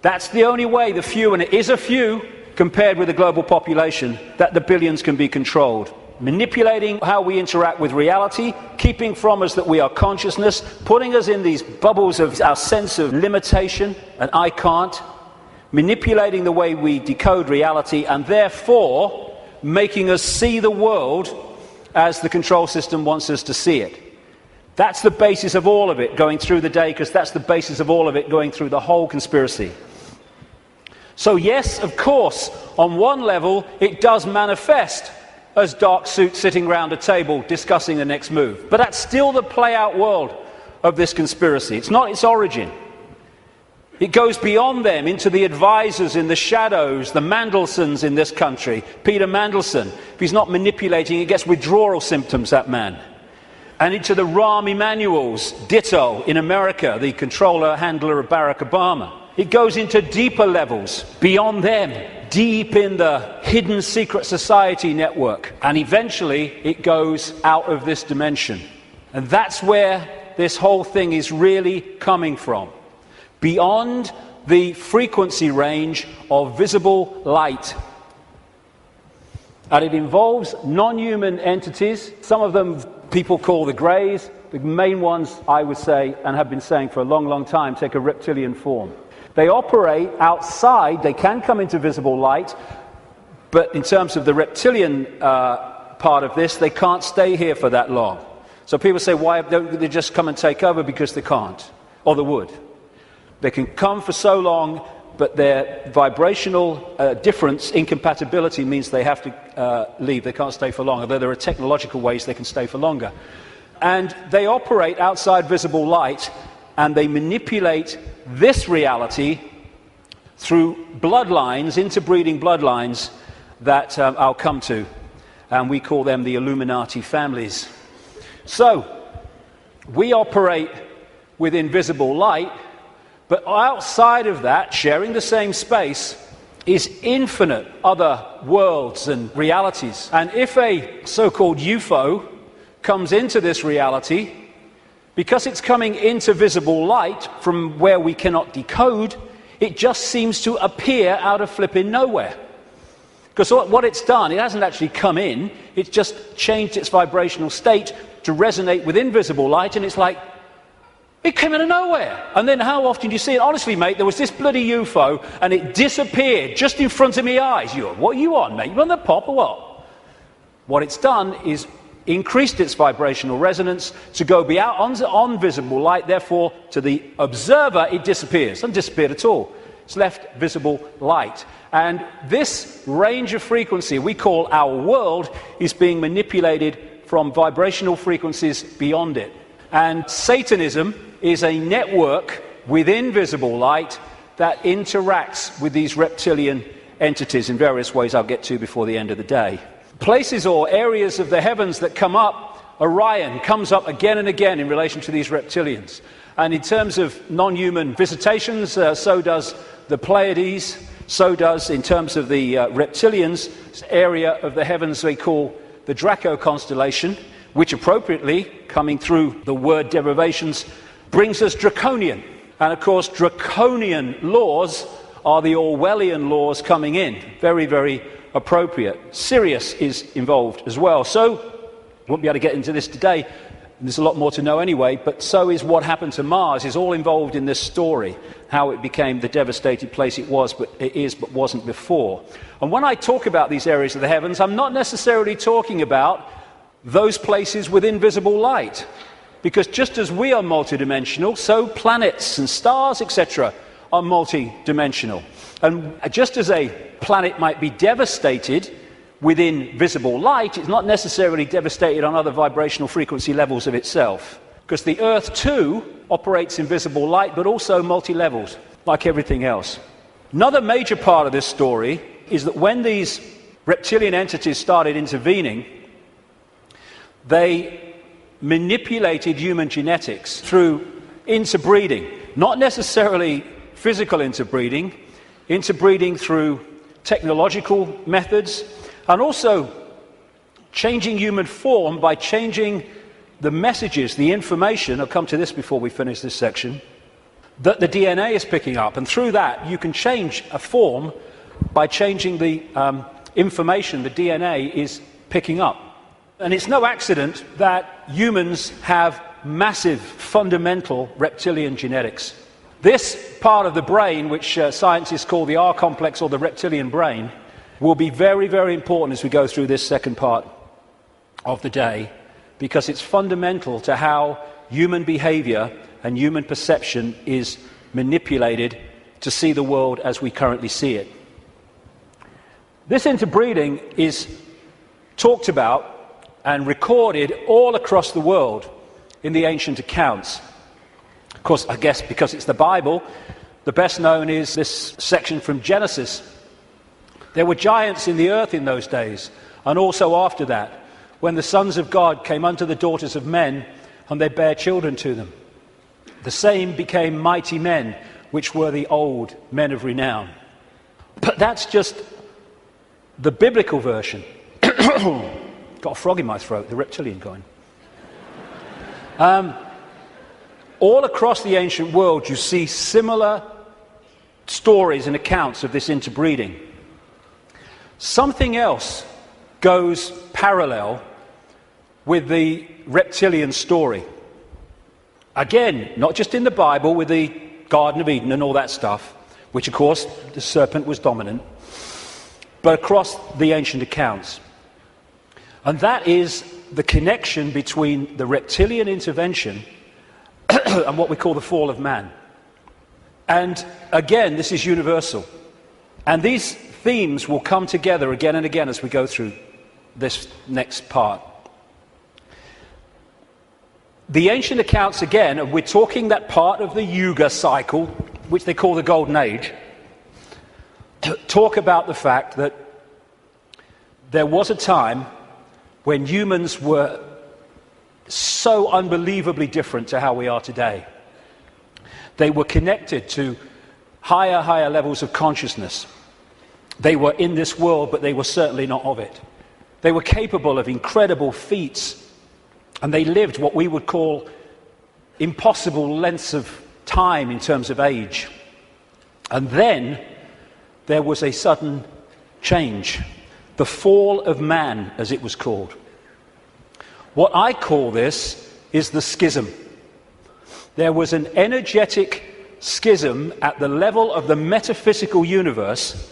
That's the only way the few, and it is a few compared with the global population, that the billions can be controlled. Manipulating how we interact with reality, keeping from us that we are consciousness, putting us in these bubbles of our sense of limitation and I can't, manipulating the way we decode reality, and therefore making us see the world as the control system wants us to see it. That's the basis of all of it going through the day, because that's the basis of all of it going through the whole conspiracy. So yes, of course, on one level it does manifest as dark suits sitting around a table discussing the next move. But that's still the play-out world of this conspiracy. It's not its origin. It goes beyond them into the advisors in the shadows, the Mandelsons in this country. Peter Mandelson, if he's not manipulating, he gets withdrawal symptoms, that man. And into the Rahm Emanuels, ditto, in America, the controller, handler of Barack Obama. It goes into deeper levels, beyond them, deep in the hidden secret society network. And eventually, it goes out of this dimension. And that's where this whole thing is really coming from. Beyond the frequency range of visible light. And it involves non-human entities. Some of them people call the greys. The main ones, I would say, and have been saying for a long, long time, take a reptilian form. They operate outside. They can come into visible light. But in terms of the reptilian part of this, they can't stay here for that long. So people say, why don't they just come and take over? Because they can't. Or they would. They can come for so long, but their vibrational difference, incompatibility, means they have to leave. They can't stay for long, although there are technological ways they can stay for longer. And they operate outside visible light, and they manipulate this reality through bloodlines, interbreeding bloodlines, that I'll come to. And we call them the Illuminati families. So, we operate with invisible light, but outside of that, sharing the same space, is infinite other worlds and realities. And if a so-called UFO comes into this reality, because it's coming into visible light from where we cannot decode, it just seems to appear out of flipping nowhere. Because what it's done, it hasn't actually come in, it's just changed its vibrational state to resonate with invisible light, and it's like, it came out of nowhere. And then how often do you see it? Honestly, mate, there was this bloody UFO, and it disappeared just in front of my eyes. What are you on, mate? You on the pop or what? What it's done is increased its vibrational resonance to go beyond on visible light. Therefore, to the observer, it disappears. It doesn't disappear at all. It's left visible light. And this range of frequency we call our world is being manipulated from vibrational frequencies beyond it. And Satanism is a network within visible light that interacts with these reptilian entities in various ways I'll get to before the end of the day. Places or areas of the heavens that come up, Orion comes up again and again in relation to these reptilians. And in terms of non-human visitations, so does the Pleiades, so does, in terms of the reptilians, area of the heavens they call the Draco constellation, which appropriately, coming through the word derivations, brings us draconian. And of course, draconian laws are the Orwellian laws coming in. Very, very appropriate. Sirius is involved as well. So, I won't be able to get into this today. There's a lot more to know anyway, but so is what happened to Mars, is all involved in this story, how it became the devastated place it is but wasn't before. And when I talk about these areas of the heavens, I'm not necessarily talking about those places with invisible light, because just as we are multidimensional, so planets and stars, etc., are multidimensional. And just as a planet might be devastated within visible light, it's not necessarily devastated on other vibrational frequency levels of itself. Because the Earth, too, operates in visible light, but also multi-levels, like everything else. Another major part of this story is that when these reptilian entities started intervening, they manipulated human genetics through interbreeding. Not necessarily physical interbreeding through technological methods, and also changing human form by changing the messages, the information, I'll come to this before we finish this section, that the DNA is picking up. And through that, you can change a form by changing the information the DNA is picking up. And it's no accident that humans have massive, fundamental reptilian genetics. This part of the brain, which scientists call the R complex or the reptilian brain, will be very, very important as we go through this second part of the day, because it's fundamental to how human behavior and human perception is manipulated to see the world as we currently see it. This interbreeding is talked about and recorded all across the world in the ancient accounts. Of course, I guess because it's the Bible, the best known is this section from Genesis. There were giants in the earth in those days, and also after that, when the sons of God came unto the daughters of men, and they bare children to them. The same became mighty men, which were the old men of renown. But that's just the biblical version. Got a frog in my throat, the reptilian going. All across the ancient world, you see similar stories and accounts of this interbreeding. Something else goes parallel with the reptilian story. Again, not just in the Bible with the Garden of Eden and all that stuff, which of course the serpent was dominant, but across the ancient accounts. And that is the connection between the reptilian intervention and what we call the fall of man. And again, this is universal. And these themes will come together again and again as we go through this next part. The ancient accounts, again, and we're talking that part of the Yuga cycle, which they call the Golden Age, talk about the fact that there was a time when humans were so unbelievably different to how we are today. They were connected to higher levels of consciousness. They were in this world, but they were certainly not of it. They were capable of incredible feats, and they lived what we would call impossible lengths of time in terms of age. And then there was a sudden change, the fall of man, as it was called. What I call this is the schism. There was an energetic schism at the level of the metaphysical universe,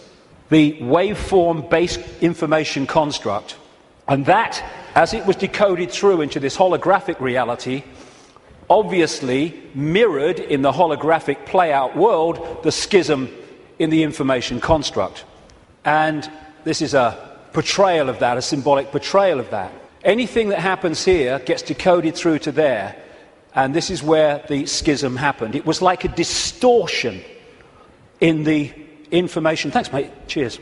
the waveform-based information construct, and that as it was decoded through into this holographic reality, obviously mirrored in the holographic play-out world the schism in the information construct. And this is a portrayal of that, a symbolic portrayal of that. Anything that happens here gets decoded through to there, and this is where the schism happened. It was like a distortion in the information. Thanks, mate. Cheers.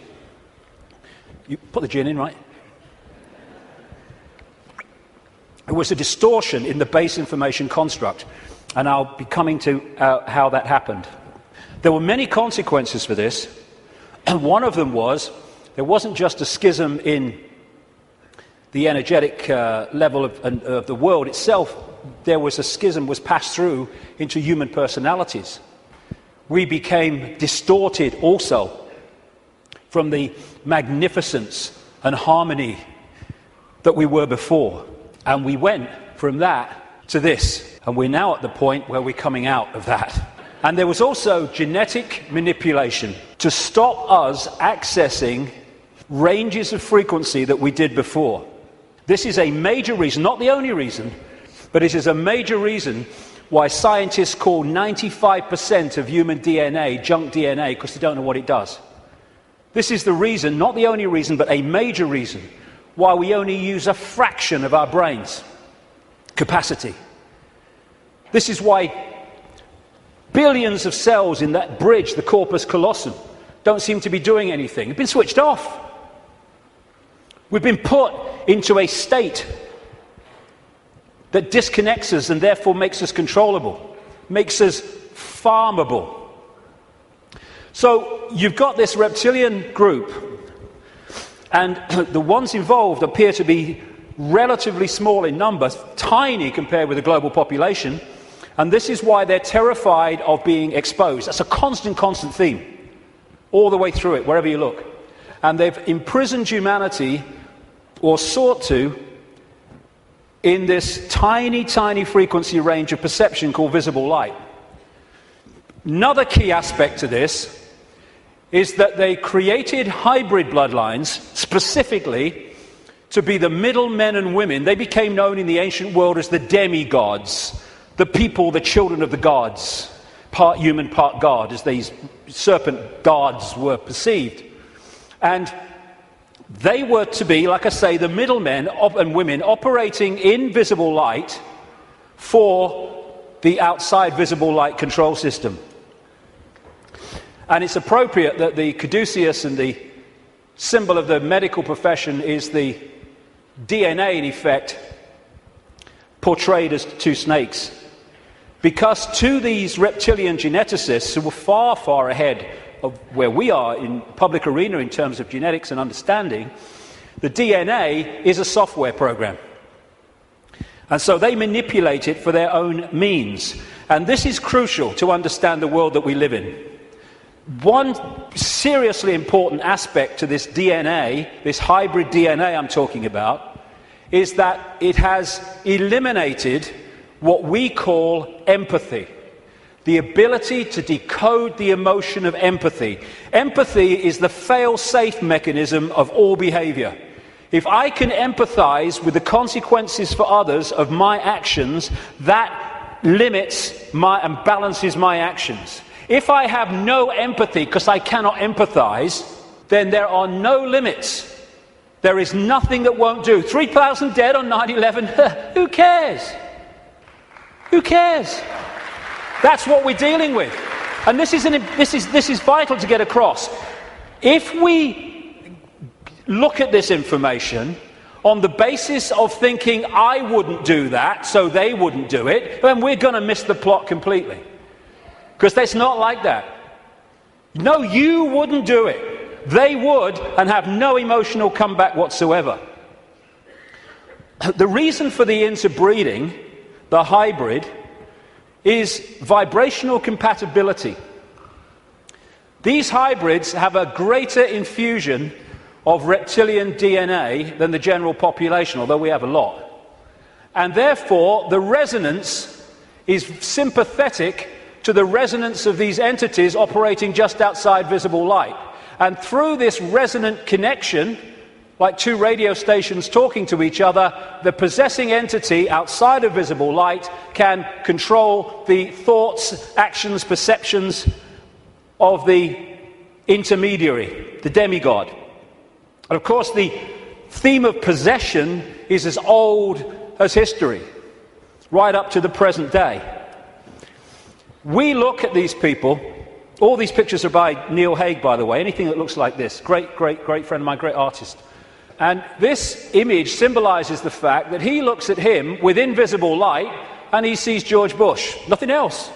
You put the gin in, right? It was a distortion in the base information construct, and I'll be coming to how that happened. There were many consequences for this, and one of them was there wasn't just a schism in the energetic level of the world itself. There was a schism was passed through into human personalities. We became distorted also from the magnificence and harmony that we were before. And we went from that to this. And we're now at the point where we're coming out of that. And there was also genetic manipulation to stop us accessing ranges of frequency that we did before. This is a major reason, not the only reason, but it is a major reason why scientists call 95% of human DNA junk DNA, because they don't know what it does. This is the reason, not the only reason, but a major reason why we only use a fraction of our brain's capacity. This is why billions of cells in that bridge, the corpus callosum, don't seem to be doing anything. They've been switched off. We've been put into a state that disconnects us and therefore makes us controllable, makes us farmable. So you've got this reptilian group, and the ones involved appear to be relatively small in number, tiny compared with the global population, and this is why they're terrified of being exposed. That's a constant theme, all the way through it, wherever you look. And they've imprisoned humanity, or sought to, in this tiny frequency range of perception called visible light. Another key aspect to this is that they created hybrid bloodlines specifically to be the middle men and women. They became known in the ancient world as the demigods, the people, the children of the gods, part human, part god, as these serpent gods were perceived. And they were to be, like I say, the middlemen and women operating in visible light for the outside visible light control system. And it's appropriate that the caduceus and the symbol of the medical profession is the DNA, in effect, portrayed as two snakes. Because to these reptilian geneticists, who were far ahead of where we are in public arena in terms of genetics and understanding, the DNA is a software program. And so they manipulate it for their own means. And this is crucial to understand the world that we live in. One seriously important aspect to this DNA, this hybrid DNA I'm talking about, is that it has eliminated what we call empathy. The ability to decode the emotion of empathy. Empathy is the fail-safe mechanism of all behavior. If I can empathize with the consequences for others of my actions, that limits and balances my actions. If I have no empathy because I cannot empathize, then there are no limits. There is nothing that won't do. 3,000 dead on 9/11, who cares? Who cares? That's what we're dealing with. And this is vital to get across. If we look at this information on the basis of thinking I wouldn't do that, so they wouldn't do it, then we're going to miss the plot completely. Because it's not like that. No, you wouldn't do it. They would, and have no emotional comeback whatsoever. The reason for the interbreeding, the hybrid, is vibrational compatibility. These hybrids have a greater infusion of reptilian DNA than the general population, although we have a lot. And therefore, the resonance is sympathetic to the resonance of these entities operating just outside visible light. And through this resonant connection, like two radio stations talking to each other. The possessing entity outside of visible light can control the thoughts, actions, perceptions of the intermediary, the demigod. And of course, the theme of possession is as old as history, right up to the present day. We look at these people. All these pictures are by Neil Haig, by the way. Anything that looks like this. Great friend of mine, great artist. And this image symbolizes the fact that he looks at him with invisible light and he sees George Bush. Nothing else.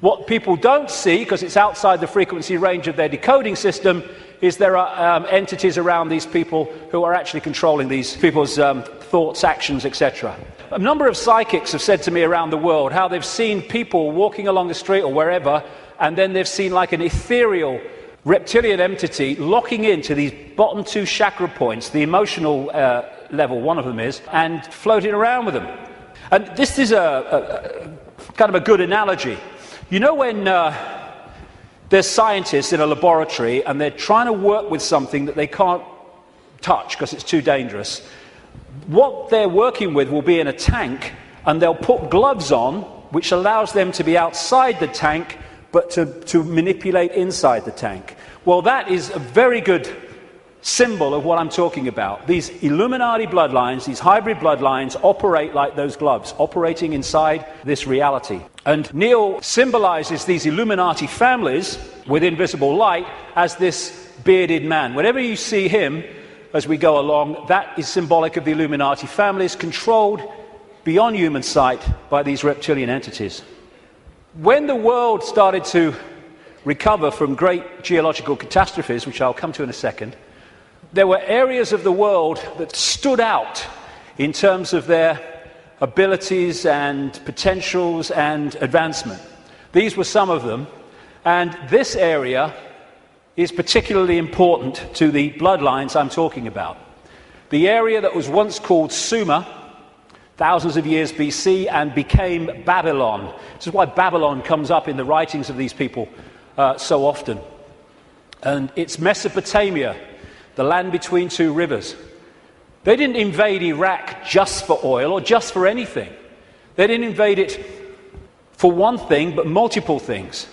What people don't see, because it's outside the frequency range of their decoding system, is there are entities around these people who are actually controlling these people's thoughts, actions, etc. A number of psychics have said to me around the world how they've seen people walking along the street or wherever, and then they've seen like an ethereal reptilian entity locking into these bottom two chakra points, the emotional level, one of them is, and floating around with them. And this is a kind of a good analogy. You know when there's scientists in a laboratory and they're trying to work with something that they can't touch because it's too dangerous, what they're working with will be in a tank, and they'll put gloves on, which allows them to be outside the tank, but to manipulate inside the tank. Well, that is a very good symbol of what I'm talking about. These Illuminati bloodlines, these hybrid bloodlines, operate like those gloves, operating inside this reality. And Neil symbolizes these Illuminati families with invisible light as this bearded man. Whenever you see him as we go along, that is symbolic of the Illuminati families, controlled beyond human sight by these reptilian entities. When the world started to recover from great geological catastrophes, which I'll come to in a second, there were areas of the world that stood out in terms of their abilities and potentials and advancement. These were some of them, and this area is particularly important to the bloodlines I'm talking about. The area that was once called Sumer, thousands of years BC, and became Babylon. This is why Babylon comes up in the writings of these people so often. And it's Mesopotamia, the land between two rivers. They didn't invade Iraq just for oil or just for anything. They didn't invade it for one thing, but multiple things.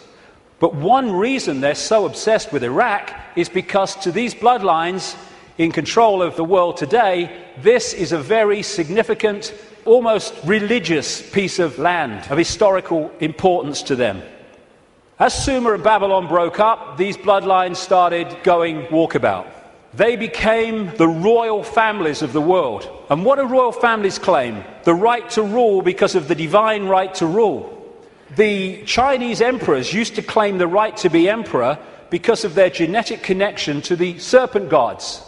But one reason they're so obsessed with Iraq is because to these bloodlines in control of the world today, this is a very significant, almost religious piece of land, of historical importance to them. As Sumer and Babylon broke up, these bloodlines started going walkabout. They became the royal families of the world. And what do royal families claim? The right to rule because of the divine right to rule. The Chinese emperors used to claim the right to be emperor because of their genetic connection to the serpent gods.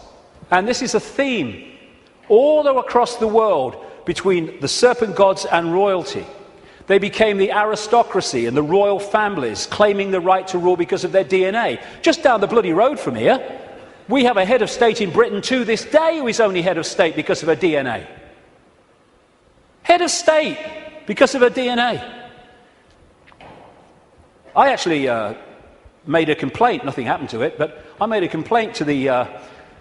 And this is a theme all across the world between the serpent gods and royalty. They became the aristocracy and the royal families, claiming the right to rule because of their DNA. Just down the bloody road from here, we have a head of state in Britain to this day who is only head of state because of her DNA. Head of state because of her DNA. I actually made a complaint, nothing happened to it, but I made a complaint to the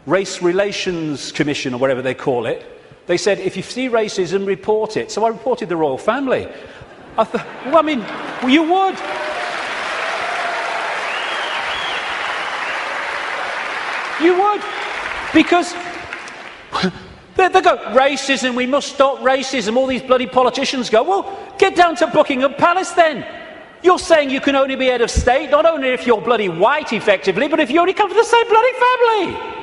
Race Relations Commission, or whatever they call it. They said, if you see racism, report it. So I reported the royal family. I thought, well, I mean, well, you would. You would. Because they go, racism, we must stop racism. All these bloody politicians go, well, get down to Buckingham Palace then. You're saying you can only be head of state, not only if you're bloody white, effectively, but if you only come from the same bloody family.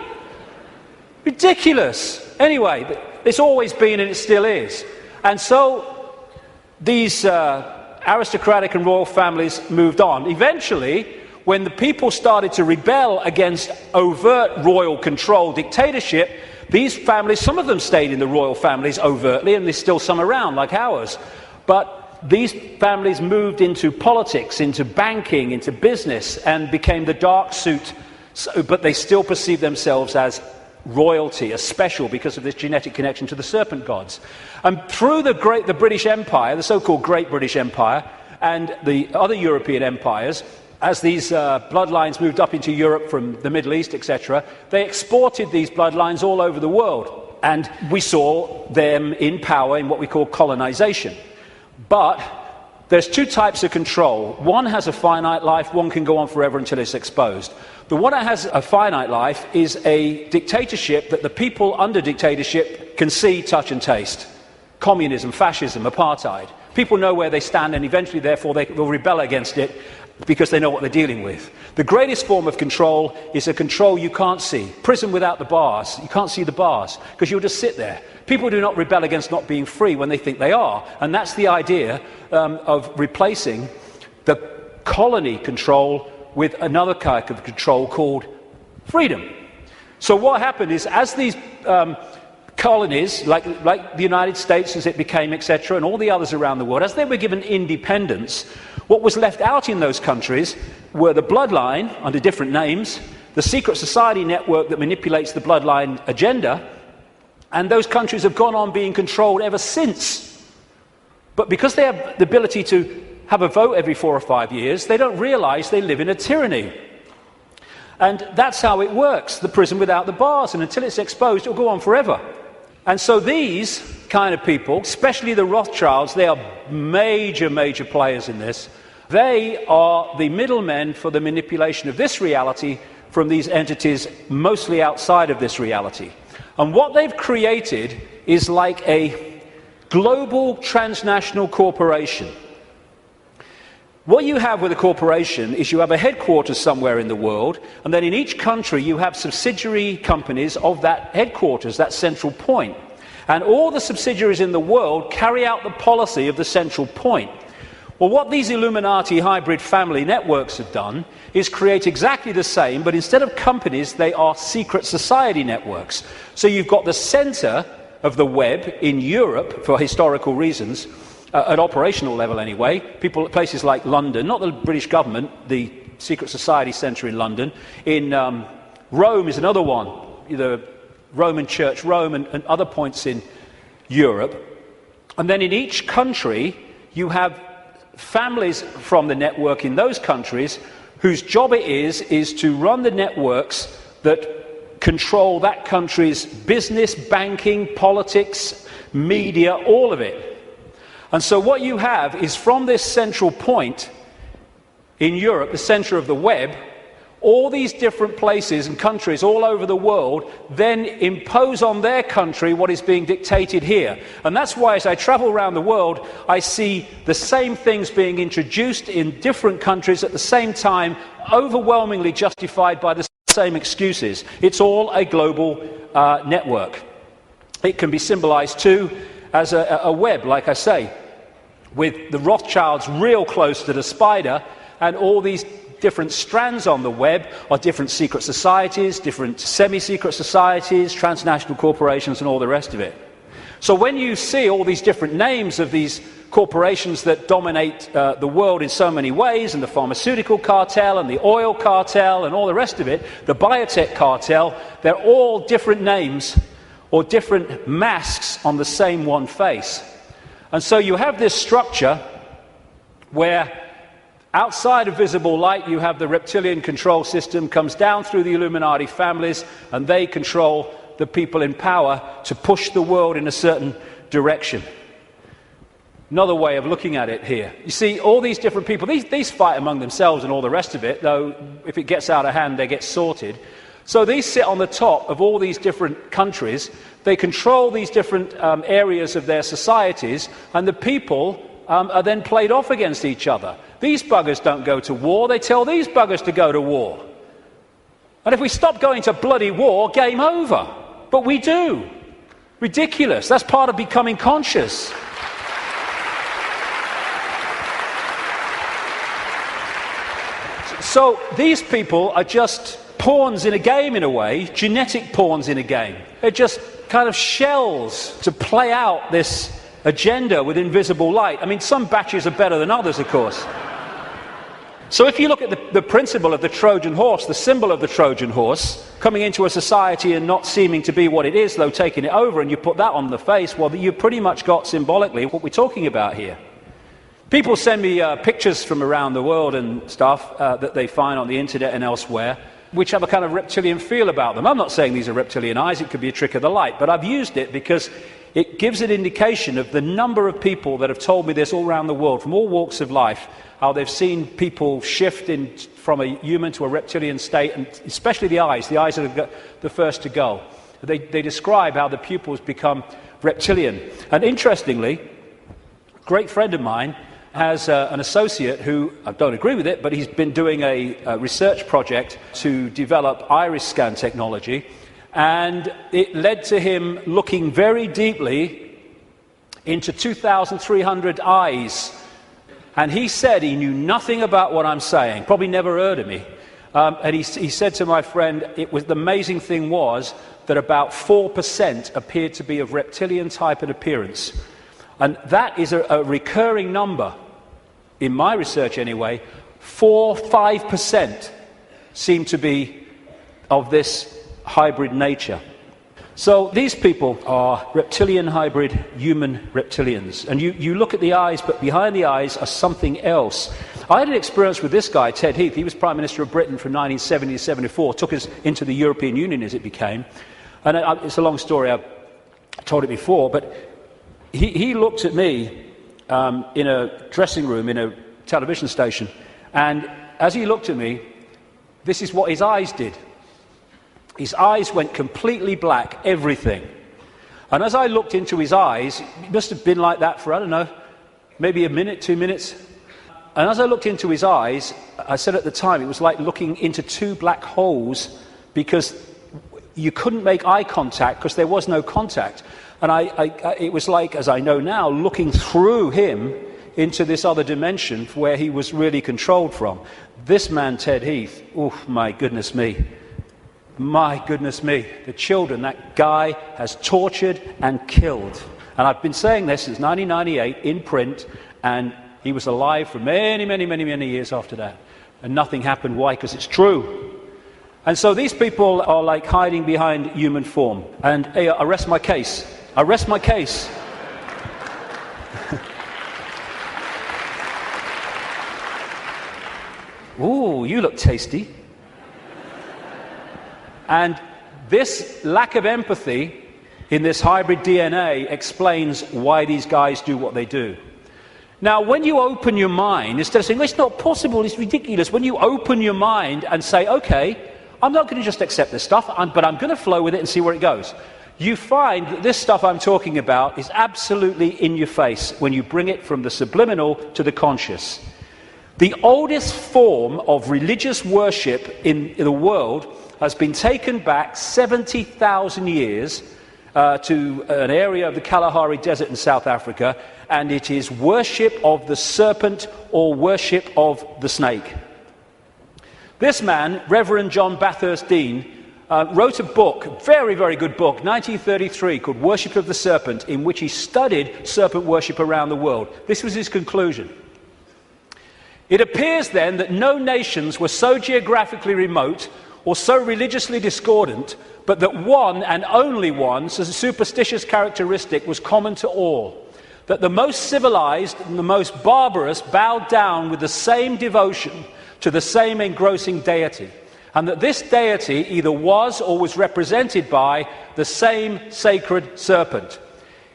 Ridiculous. Anyway, it's always been and it still is. And so these aristocratic and royal families moved on. Eventually, when the people started to rebel against overt royal control dictatorship, these families, some of them stayed in the royal families overtly, and there's still some around, like ours. But these families moved into politics, into banking, into business, and became the dark suit, but they still perceive themselves as royalty, as special because of this genetic connection to the serpent gods. And through the British Empire, the so-called Great British Empire, and the other European empires, as these bloodlines moved up into Europe from the Middle East, etc., they exported these bloodlines all over the world. And we saw them in power in what we call colonization. But there's two types of control. One has a finite life, one can go on forever until it's exposed. The one that has a finite life is a dictatorship that the people under dictatorship can see, touch and taste. Communism, fascism, apartheid. People know where they stand, and eventually, therefore, they will rebel against it because they know what they're dealing with. The greatest form of control is a control you can't see. Prison without the bars. You can't see the bars because you'll just sit there. People do not rebel against not being free when they think they are. And that's the idea of replacing the colony control with another kind of control called freedom. So what happened is, as these colonies, like the United States as it became, etc., and all the others around the world, as they were given independence, what was left out in those countries were the bloodline, under different names, the secret society network that manipulates the bloodline agenda, and those countries have gone on being controlled ever since. But because they have the ability to have a vote every 4 or 5 years, they don't realize they live in a tyranny. And that's how it works, the prison without the bars, and until it's exposed, it'll go on forever. And so these kind of people, especially the Rothschilds, they are major players in this. They are the middlemen for the manipulation of this reality from these entities mostly outside of this reality. And what they've created is like a global transnational corporation. What you have with a corporation is you have a headquarters somewhere in the world, and then in each country you have subsidiary companies of that headquarters, that central point. And all the subsidiaries in the world carry out the policy of the central point. Well, what these Illuminati hybrid family networks have done is create exactly the same, but instead of companies, they are secret society networks. So you've got the center of the web in Europe, for historical reasons, at operational level anyway, places like London, not the British government, the secret society centre in London. In Rome is another one, the Roman Church, Rome, and other points in Europe. And then in each country, you have families from the network in those countries whose job it is to run the networks that control that country's business, banking, politics, media, all of it. And so what you have is, from this central point in Europe, the centre of the web, all these different places and countries all over the world then impose on their country what is being dictated here. And that's why, as I travel around the world, I see the same things being introduced in different countries at the same time, overwhelmingly justified by the same excuses. It's all a global network. It can be symbolized too as a web, like I say, with the Rothschilds real close to the spider, and all these different strands on the web are different secret societies, different semi-secret societies, transnational corporations, and all the rest of it. So when you see all these different names of these corporations that dominate the world in so many ways, and the pharmaceutical cartel and the oil cartel and all the rest of it, the biotech cartel, they're all different names or different masks on the same one face. And so you have this structure where outside of visible light you have the reptilian control system, comes down through the Illuminati families, and they control the people in power to push the world in a certain direction. Another way of looking at it here. You see, all these different people, these fight among themselves and all the rest of it, though if it gets out of hand they get sorted. So these sit on the top of all these different countries. They control these different areas of their societies, and the people are then played off against each other. These buggers don't go to war, they tell these buggers to go to war. And if we stop going to bloody war, game over. But we do. Ridiculous. That's part of becoming conscious. So these people are just pawns in a game, in a way, genetic pawns in a game. They're just kind of shells to play out this agenda with invisible light. I mean, some batches are better than others, of course. So if you look at the principle of the Trojan horse, the symbol of the Trojan horse, coming into a society and not seeming to be what it is, though taking it over, and you put that on the face, well, you've pretty much got symbolically what we're talking about here. People send me pictures from around the world and stuff that they find on the internet and elsewhere, which have a kind of reptilian feel about them. I'm not saying these are reptilian eyes, it could be a trick of the light, but I've used it because it gives an indication of the number of people that have told me this all around the world, from all walks of life, how they've seen people shift from a human to a reptilian state, and especially the eyes are the first to go. They describe how the pupils become reptilian. And interestingly, a great friend of mine has an associate who, I don't agree with it, but he's been doing a research project to develop iris scan technology, and it led to him looking very deeply into 2,300 eyes. And he said he knew nothing about what I'm saying, probably never heard of me. And he said to my friend, the amazing thing was that about 4% appeared to be of reptilian type and appearance. And that is a recurring number, in my research anyway. 5% seem to be of this hybrid nature. So these people are reptilian hybrid human reptilians. And you look at the eyes, but behind the eyes are something else. I had an experience with this guy, Ted Heath. He was Prime Minister of Britain from 1970 to 74, took us into the European Union as it became. And it's a long story, I've told it before, but he looked at me in a dressing room in a television station, and as he looked at me, this is what his eyes did. His eyes went completely black, everything. And as I looked into his eyes, it must have been like that for, I don't know, maybe a minute, 2 minutes. And as I looked into his eyes, I said at the time, it was like looking into two black holes, because you couldn't make eye contact because there was no contact. And it was like, as I know now, looking through him into this other dimension where he was really controlled from. This man, Ted Heath, oh, my goodness me. My goodness me. The children that guy has tortured and killed. And I've been saying this since 1998 in print, and he was alive for many, many, many, many years after that. And nothing happened. Why? Because it's true. And so these people are like hiding behind human form. And hey, I rest my case. I rest my case. Ooh, you look tasty. And this lack of empathy in this hybrid DNA explains why these guys do what they do. Now, when you open your mind, instead of saying, well, it's not possible, it's ridiculous, when you open your mind and say, okay, I'm not going to just accept this stuff, but I'm going to flow with it and see where it goes, you find that this stuff I'm talking about is absolutely in your face when you bring it from the subliminal to the conscious. The oldest form of religious worship in the world has been taken back 70,000 years to an area of the Kalahari Desert in South Africa, and it is worship of the serpent or worship of the snake. This man, Reverend John Bathurst Dean, wrote a book, a very, very good book, 1933, called Worship of the Serpent, in which he studied serpent worship around the world. This was his conclusion. It appears then that no nations were so geographically remote or so religiously discordant, but that one and only one superstitious characteristic was common to all, that the most civilized and the most barbarous bowed down with the same devotion to the same engrossing deity, and that this deity either was or was represented by the same sacred serpent.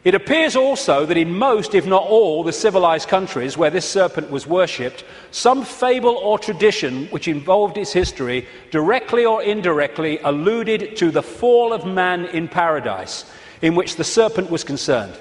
It appears also that in most, if not all, the civilized countries where this serpent was worshipped, some fable or tradition which involved its history, directly or indirectly, alluded to the fall of man in paradise, in which the serpent was concerned.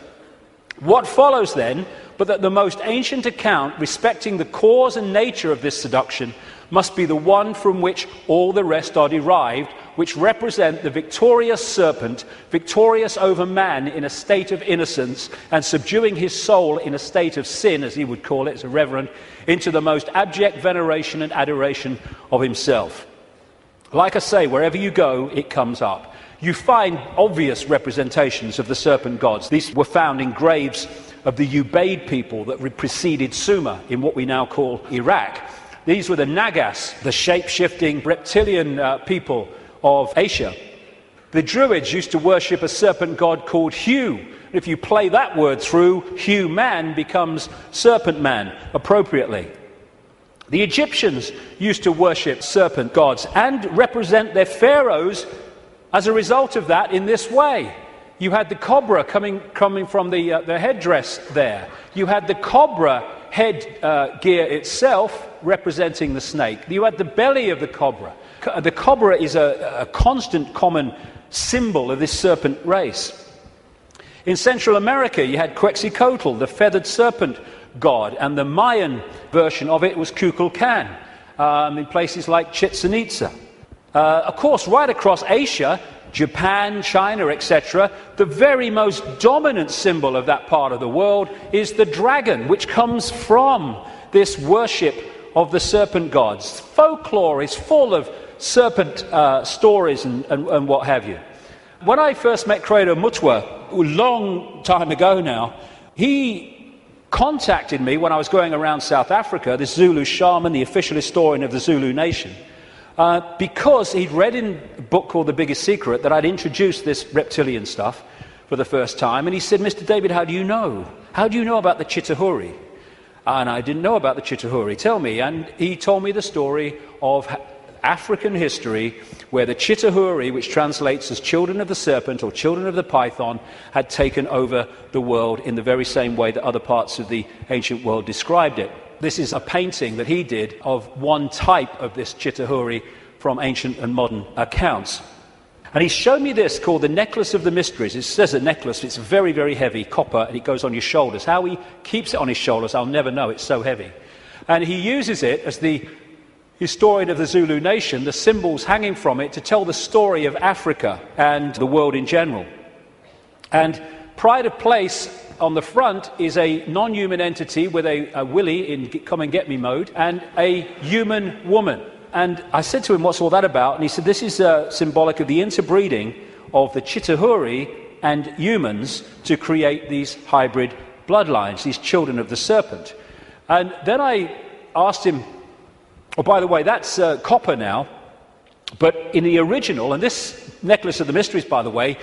What follows then, but that the most ancient account respecting the cause and nature of this seduction must be the one from which all the rest are derived, which represent the victorious serpent, victorious over man in a state of innocence and subduing his soul in a state of sin, as he would call it as a reverend, into the most abject veneration and adoration of himself. Like I say, wherever you go, it comes up. You find obvious representations of the serpent gods. These were found in graves of the Ubaid people that preceded Sumer in what we now call Iraq. These were the Nagas, the shape-shifting reptilian people of Asia. The Druids used to worship a serpent god called Hu, If you play that word through, human becomes serpent man, appropriately. The Egyptians used to worship serpent gods and represent their pharaohs as a result of that in this way. You had the cobra coming from the headdress there. You had the cobra head gear itself representing the snake. You had the belly of the cobra. The cobra is a constant common symbol of this serpent race. In Central America, you had Quetzalcoatl, the feathered serpent god, and the Mayan version of it was Kukulkan in places like Chichen Itza. Of course, right across Asia, Japan, China, etc., the very most dominant symbol of that part of the world is the dragon, which comes from this worship of the serpent gods. Folklore is full of serpent stories and what have you. When I first met Credo Mutwa, a long time ago now, he contacted me when I was going around South Africa, this Zulu shaman, the official historian of the Zulu nation, because he'd read in a book called The Biggest Secret that I'd introduced this reptilian stuff for the first time, and he said, Mr. David, how do you know? How do you know about the Chitahuri? And I didn't know about the Chitahuri. Tell me. And he told me the story of African history where the Chitahuri, which translates as children of the serpent or children of the python, had taken over the world in the very same way that other parts of the ancient world described it. This is a painting that he did of one type of this Chitahuri from ancient and modern accounts. And he showed me this called the Necklace of the Mysteries. It says a necklace, it's very, very heavy, copper, and it goes on your shoulders. How he keeps it on his shoulders, I'll never know, it's so heavy. And he uses it as the historian of the Zulu nation, the symbols hanging from it, to tell the story of Africa and the world in general. And pride of place on the front is a non-human entity with a willy in come and get me mode and a human woman. And I said to him, what's all that about? And he said, this is symbolic of the interbreeding of the Chitahuri and humans to create these hybrid bloodlines, these children of the serpent. And then I asked him, oh, by the way, that's copper now, but in the original, and this Necklace of the Mysteries, by the way,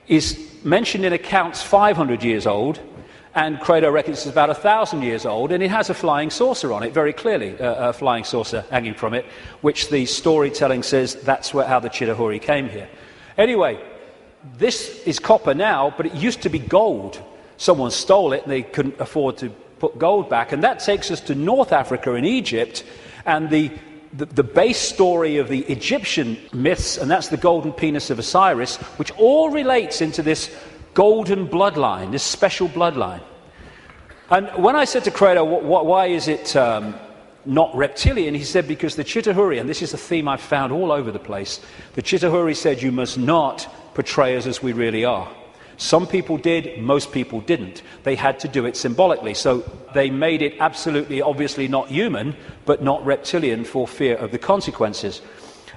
is mentioned in accounts 500 years old, and Credo reckons it's about 1,000 years old, and it has a flying saucer on it, very clearly, a flying saucer hanging from it, which the storytelling says that's how the Chitahuri came here. Anyway, this is copper now, but it used to be gold. Someone stole it, and they couldn't afford to put gold back, and that takes us to North Africa and Egypt, and the base story of the Egyptian myths, and that's the golden penis of Osiris, which all relates into this golden bloodline, this special bloodline. And when I said to Credo, why is it not reptilian, he said, because the Chitahuri, and this is a theme I've found all over the place, the Chitahuri said you must not portray us as we really are. Some people did, most people didn't. They had to do it symbolically, so they made it absolutely, obviously not human, but not reptilian for fear of the consequences.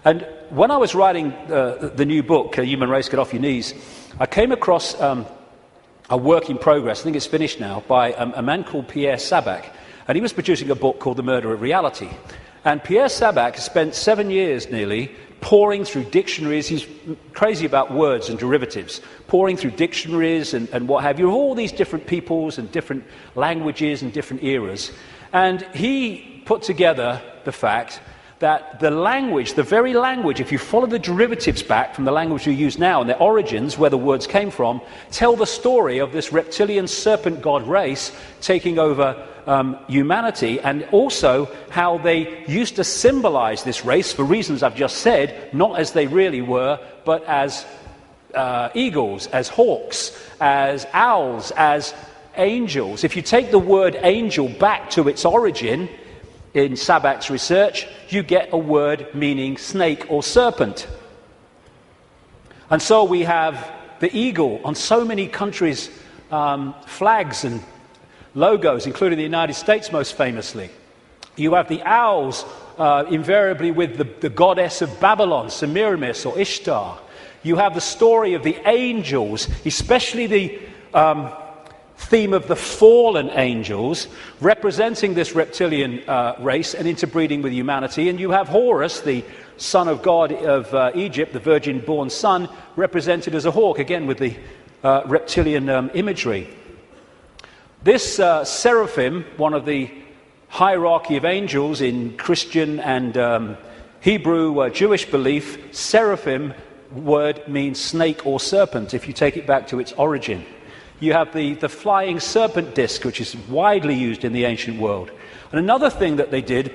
And when I was writing the new book, Human Race, Get Off Your Knees, I came across a work in progress, I think it's finished now, by a man called Pierre Sabac, and he was producing a book called The Murder of Reality. And Pierre Sabac spent 7 years nearly pouring through dictionaries. He's crazy about words and derivatives, pouring through dictionaries and what have you, of all these different peoples and different languages and different eras. And he put together the fact that the language, the very language, if you follow the derivatives back from the language we use now and their origins, where the words came from, tell the story of this reptilian serpent god race taking over humanity, and also how they used to symbolize this race for reasons I've just said, not as they really were, but as eagles, as hawks, as owls, as angels. If you take the word angel back to its origin, in Sabac's research, you get a word meaning snake or serpent. And so we have the eagle on so many countries' flags and logos, including the United States most famously. You have the owls, invariably with the goddess of Babylon, Semiramis or Ishtar. You have the story of the angels, especially the theme of the fallen angels, representing this reptilian race and interbreeding with humanity. And you have Horus, the son of God of Egypt, the virgin-born son, represented as a hawk, again with the reptilian imagery. This seraphim, one of the hierarchy of angels in Christian and Hebrew Jewish belief, seraphim word means snake or serpent if you take it back to its origin. You have the flying serpent disc, which is widely used in the ancient world. And another thing that they did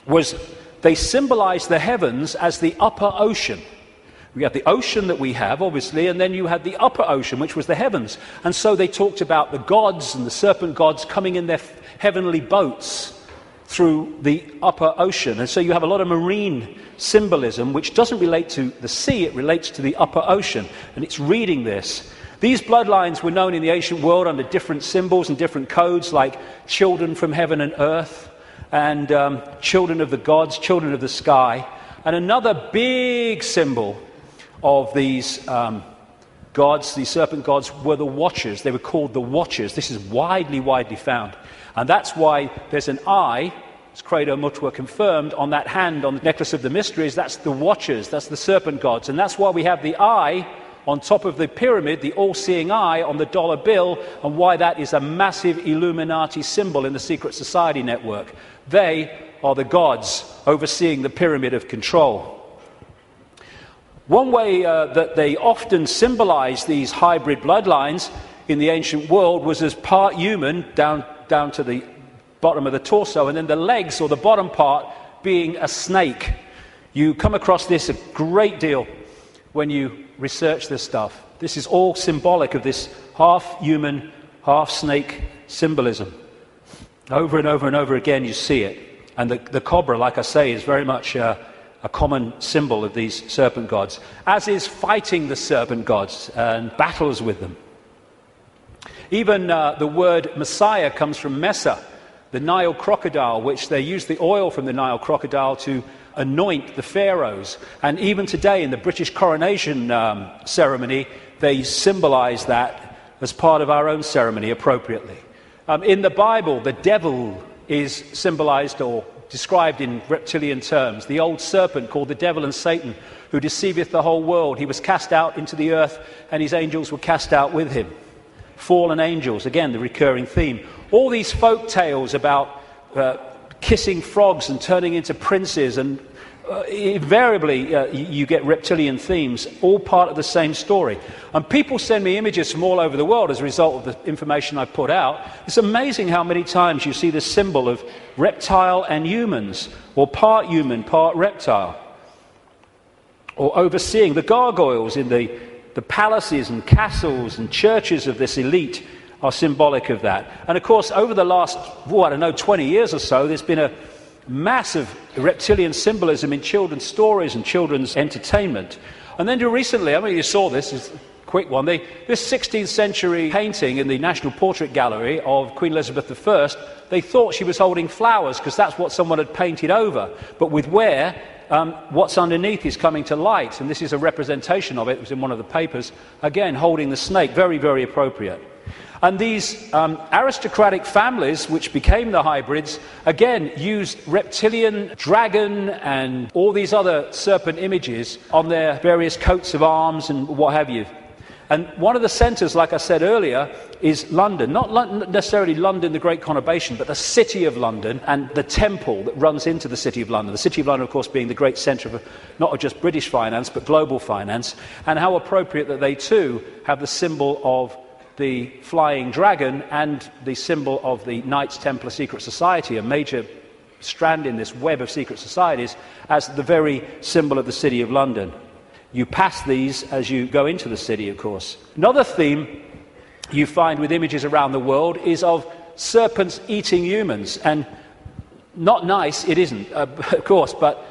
was they symbolized the heavens as the upper ocean. We have the ocean that we have, obviously, and then you had the upper ocean, which was the heavens. And so they talked about the gods and the serpent gods coming in their heavenly boats through the upper ocean. And so you have a lot of marine symbolism, which doesn't relate to the sea, it relates to the upper ocean. And it's reading this. These bloodlines were known in the ancient world under different symbols and different codes, like children from heaven and earth, and children of the gods, children of the sky. And another big symbol of these gods, these serpent gods, were the Watchers. They were called the Watchers. This is widely found. And that's why there's an eye, as Credo Mutwa confirmed, on that hand, on the necklace of the mysteries. That's the Watchers, that's the serpent gods. And that's why we have the eye on top of the pyramid, the all-seeing eye on the dollar bill, and why that is a massive Illuminati symbol in the secret society network. They are the gods overseeing the pyramid of control. One way that they often symbolized these hybrid bloodlines in the ancient world was as part human down to the bottom of the torso, and then the legs or the bottom part being a snake. You come across this a great deal when you research this stuff. This is all symbolic of this half human, half snake symbolism. Over and over and over again you see it. And the cobra, like I say, is very much a common symbol of these serpent gods, as is fighting the serpent gods and battles with them. Even the word Messiah comes from Mesa, the Nile crocodile, which they use the oil from the Nile crocodile to anoint the pharaohs. And even today in the British coronation ceremony, they symbolize that as part of our own ceremony appropriately. In the Bible, the devil is symbolized or described in reptilian terms. The old serpent called the devil and Satan, who deceiveth the whole world. He was cast out into the earth, and his angels were cast out with him. Fallen angels, again, the recurring theme. All these folk tales about kissing frogs and turning into princes, and invariably you get reptilian themes, all part of the same story. And people send me images from all over the world as a result of the information I put out. It's amazing how many times you see this symbol of reptile and humans, or part human, part reptile. Or overseeing the gargoyles in the palaces and castles and churches of this elite are symbolic of that. And of course, over the last, 20 years or so, there's been a massive reptilian symbolism in children's stories and children's entertainment. And then recently, you saw this, is a quick one, this 16th century painting in the National Portrait Gallery of Queen Elizabeth I, they thought she was holding flowers because that's what someone had painted over. But with where what's underneath is coming to light, and this is a representation of it. It was in one of the papers, again holding the snake, very, very appropriate. And these aristocratic families, which became the hybrids, again used reptilian, dragon, and all these other serpent images on their various coats of arms and what have you. And one of the centres, like I said earlier, is London. Not necessarily London, the Great Conurbation, but the City of London and the temple that runs into the City of London. The City of London, of course, being the great centre of not just British finance, but global finance. And how appropriate that they too have the symbol of the flying dragon and the symbol of the Knights Templar Secret Society, a major strand in this web of secret societies, as the very symbol of the City of London. You pass these as you go into the city, of course. Another theme you find with images around the world is of serpents eating humans. And not nice, it isn't, of course, but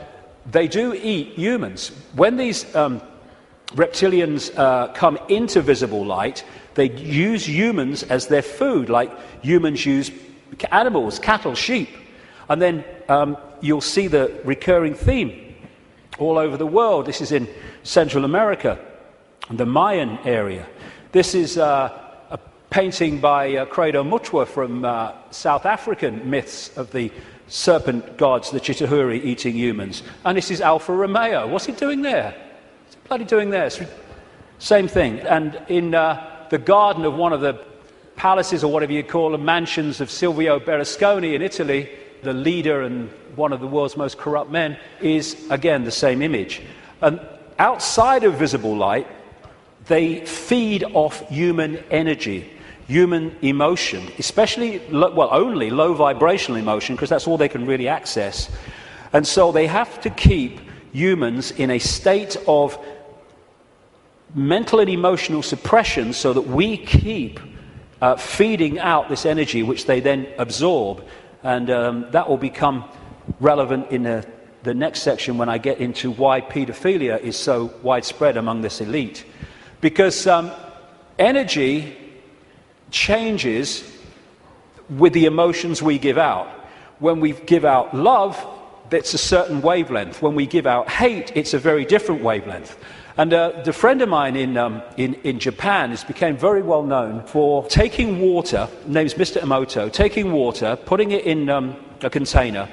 they do eat humans. When these reptilians come into visible light, they use humans as their food, like humans use animals, cattle, sheep. And then you'll see the recurring theme all over the world. This is in Central America, the Mayan area. This is a painting by Credo Mutwa from South African myths of the serpent gods, the Chitauri, eating humans. And this is Alfa Romeo. What's he doing there? What's he bloody doing there? Same thing. And in the garden of one of the palaces, or whatever you call them, mansions of Silvio Berlusconi in Italy, the leader and one of the world's most corrupt men, is again the same image. And outside of visible light, they feed off human energy, human emotion, especially, only low vibrational emotion, because that's all they can really access. And so they have to keep humans in a state of mental and emotional suppression so that we keep feeding out this energy, which they then absorb. And that will become relevant in the next section when I get into why paedophilia is so widespread among this elite. Because energy changes with the emotions we give out. When we give out love, it's a certain wavelength. When we give out hate, it's a very different wavelength. And the friend of mine in Japan has become very well known for taking water, his name's Mr. Emoto, taking water, putting it in a container,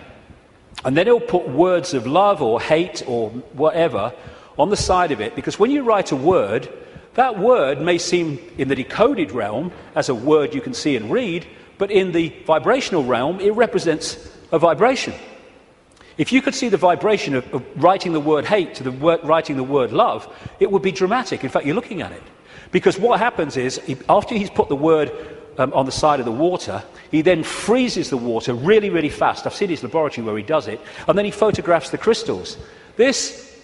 and then he'll put words of love or hate or whatever on the side of it, because when you write a word, that word may seem in the decoded realm as a word you can see and read, but in the vibrational realm, it represents a vibration. If you could see the vibration of writing the word hate to writing the word love, it would be dramatic. In fact, you're looking at it. Because what happens is, after he's put the word on the side of the water, he then freezes the water really, really fast. I've seen his laboratory where he does it. And then he photographs the crystals. This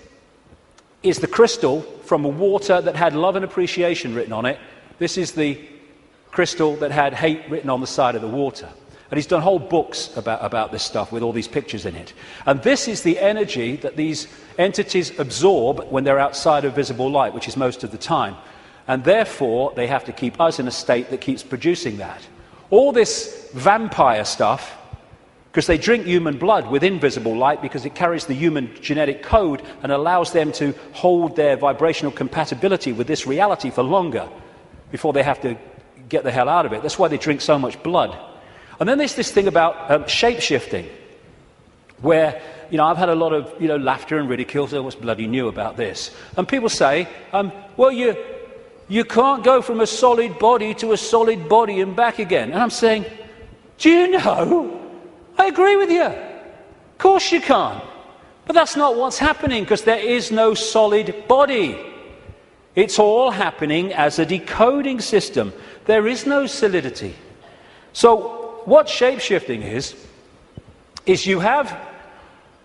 is the crystal from a water that had love and appreciation written on it. This is the crystal that had hate written on the side of the water. And he's done whole books about this stuff with all these pictures in it. And this is the energy that these entities absorb when they're outside of visible light, which is most of the time. And therefore, they have to keep us in a state that keeps producing that. All this vampire stuff, because they drink human blood with invisible light because it carries the human genetic code and allows them to hold their vibrational compatibility with this reality for longer before they have to get the hell out of it. That's why they drink so much blood. And then there's this thing about shape-shifting, where, I've had a lot of, laughter and ridicule, so what's bloody new about this? And people say, well, you can't go from a solid body to a solid body and back again. And I'm saying, do you know? I agree with you. Of course you can't. But that's not what's happening, because there is no solid body. It's all happening as a decoding system. There is no solidity. So what shape-shifting is you have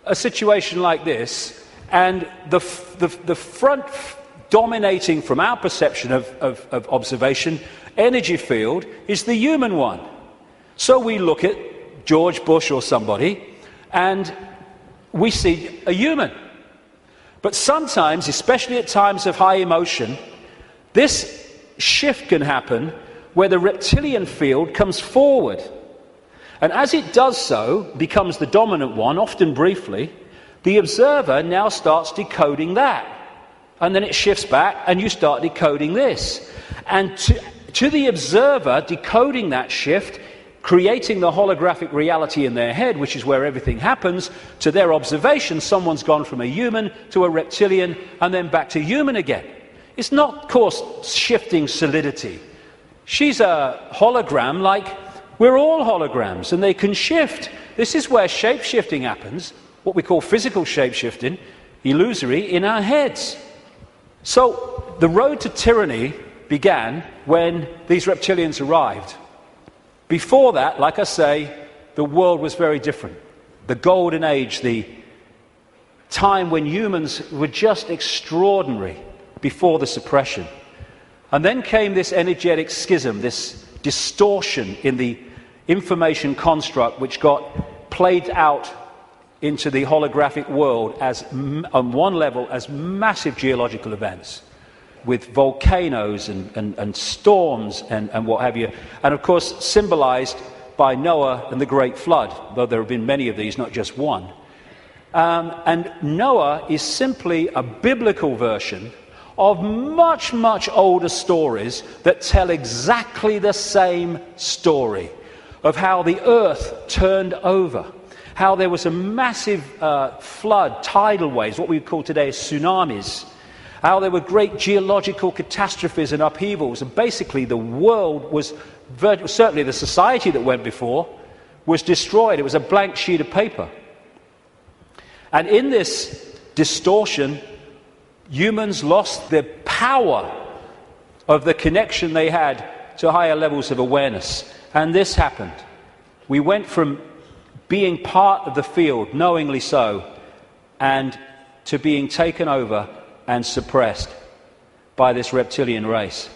a situation like this, and the front dominating from our perception of observation energy field is the human one. So we look at George Bush or somebody, and we see a human. But sometimes, especially at times of high emotion, this shift can happen where the reptilian field comes forward. And as it does so, becomes the dominant one, often briefly, the observer now starts decoding that. And then it shifts back, and you start decoding this. And to the observer, decoding that shift, creating the holographic reality in their head, which is where everything happens, to their observation, someone's gone from a human to a reptilian, and then back to human again. It's not, of course, shifting solidity. She's a hologram like we're all holograms, and they can shift. This is where shape-shifting happens, what we call physical shape-shifting, illusory, in our heads. So the road to tyranny began when these reptilians arrived. Before that, like I say, the world was very different. The golden age, the time when humans were just extraordinary before the suppression. And then came this energetic schism, this distortion in the information construct, which got played out into the holographic world as, on one level, as massive geological events, with volcanoes and storms and what have you. And of course, symbolized by Noah and the Great Flood, though there have been many of these, not just one. And Noah is simply a biblical version of much, much older stories that tell exactly the same story of how the earth turned over, how there was a massive flood, tidal waves, what we call today tsunamis, how there were great geological catastrophes and upheavals, and basically the world was, certainly the society that went before, was destroyed. It was a blank sheet of paper. And in this distortion, humans lost the power of the connection they had to higher levels of awareness. And this happened. We went from being part of the field, knowingly so, and to being taken over and suppressed by this reptilian race.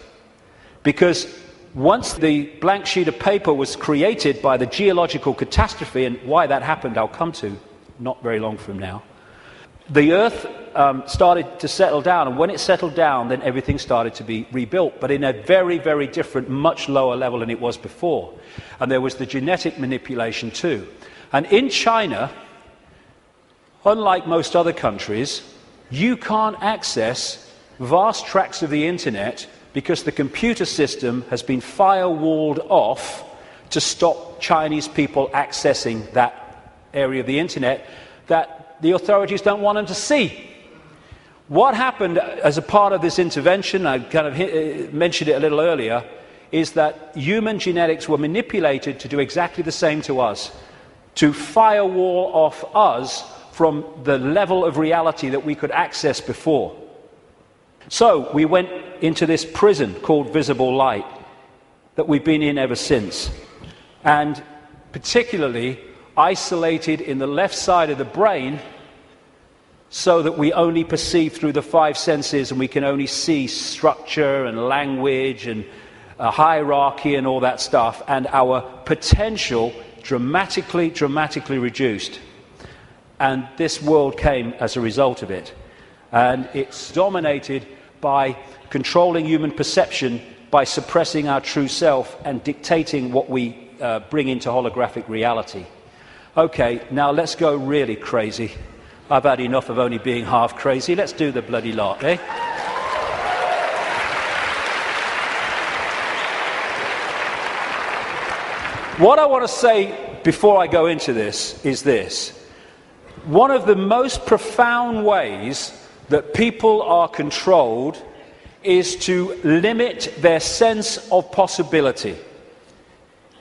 Because once the blank sheet of paper was created by the geological catastrophe, and why that happened I'll come to not very long from now, the earth started to settle down, and when it settled down, then everything started to be rebuilt, but in a very, very different, much lower level than it was before. And there was the genetic manipulation too. And in China, unlike most other countries, you can't access vast tracts of the internet because the computer system has been firewalled off to stop Chinese people accessing that area of the internet that the authorities don't want them to see. What happened as a part of this intervention, I kind of mentioned it a little earlier, is that human genetics were manipulated to do exactly the same to us, to firewall off us from the level of reality that we could access before. So we went into this prison called visible light that we've been in ever since, and particularly isolated in the left side of the brain so that we only perceive through the five senses, and we can only see structure and language and hierarchy and all that stuff, and our potential dramatically reduced. And this world came as a result of it. And it's dominated by controlling human perception, by suppressing our true self and dictating what we bring into holographic reality. Okay, now let's go really crazy. I've had enough of only being half crazy. Let's do the bloody lot, eh? What I want to say before I go into this is this. One of the most profound ways that people are controlled is to limit their sense of possibility.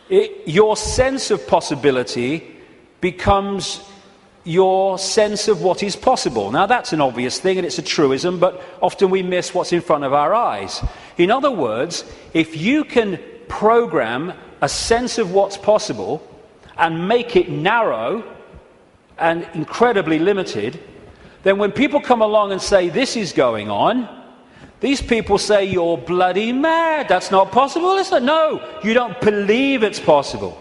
Your sense of possibility becomes your sense of what is possible. Now that's an obvious thing and it's a truism, but often we miss what's in front of our eyes. In other words, if you can program a sense of what's possible and make it narrow and incredibly limited, then when people come along and say this is going on, these people say you're bloody mad, that's not possible, is it? No, you don't believe it's possible.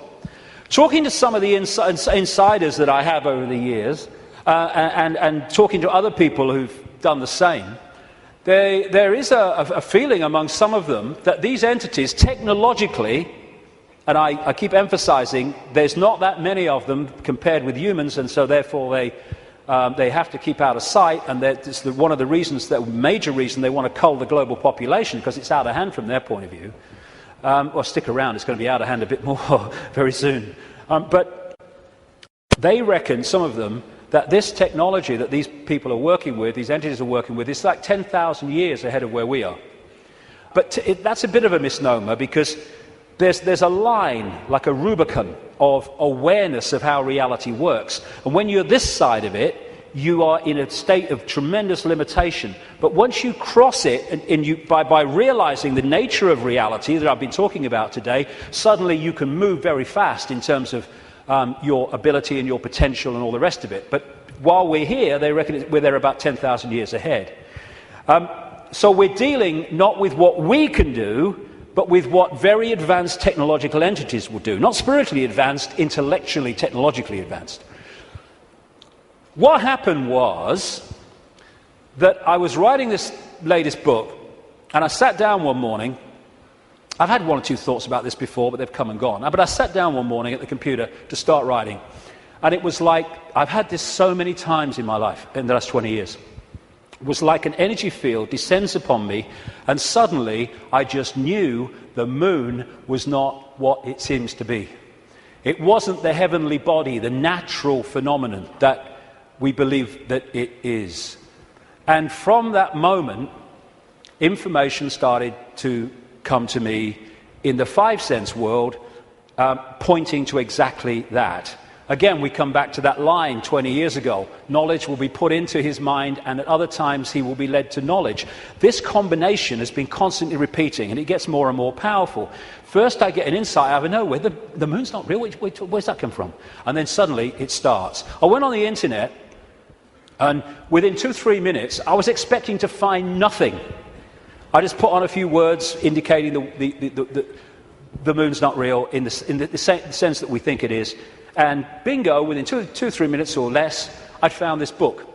Talking to some of the insiders that I have over the years, and talking to other people who've done the same, there is a feeling among some of them that these entities technologically, and I keep emphasizing there's not that many of them compared with humans, and so therefore they have to keep out of sight, and it's one of the reasons, the major reason they want to cull the global population, because it's out of hand from their point of view. Well, stick around, it's going to be out of hand a bit more very soon. But they reckon, some of them, that this technology that these people are working with, these entities are working with, is like 10,000 years ahead of where we are. But that's a bit of a misnomer, because there's a line, like a Rubicon, of awareness of how reality works. And when you're this side of it, you are in a state of tremendous limitation. But once you cross it, and you, by realizing the nature of reality that I've been talking about today, suddenly you can move very fast in terms of your ability and your potential and all the rest of it. But while we're here, they reckon we're there about 10,000 years ahead. So we're dealing not with what we can do, but with what very advanced technological entities will do. Not spiritually advanced, intellectually, technologically advanced. What happened was that I was writing this latest book, and I sat down one morning. I've had one or two thoughts about this before, but they've come and gone. But I sat down one morning at the computer to start writing, and it was like, I've had this so many times in my life, in the last 20 years. It was like an energy field descends upon me, and suddenly I just knew the moon was not what it seems to be. It wasn't the heavenly body, the natural phenomenon that we believe that it is. And from that moment, information started to come to me in the five-sense world, pointing to exactly that. Again, we come back to that line 20 years ago. Knowledge will be put into his mind, and at other times he will be led to knowledge. This combination has been constantly repeating, and it gets more and more powerful. First I get an insight out of nowhere. The moon's not real. Where's that come from? And then suddenly it starts. I went on the internet, and within 2-3 minutes, I was expecting to find nothing. I just put on a few words indicating the moon's not real in the sense that we think it is. And bingo, within 2-3 minutes or less, I'd found this book,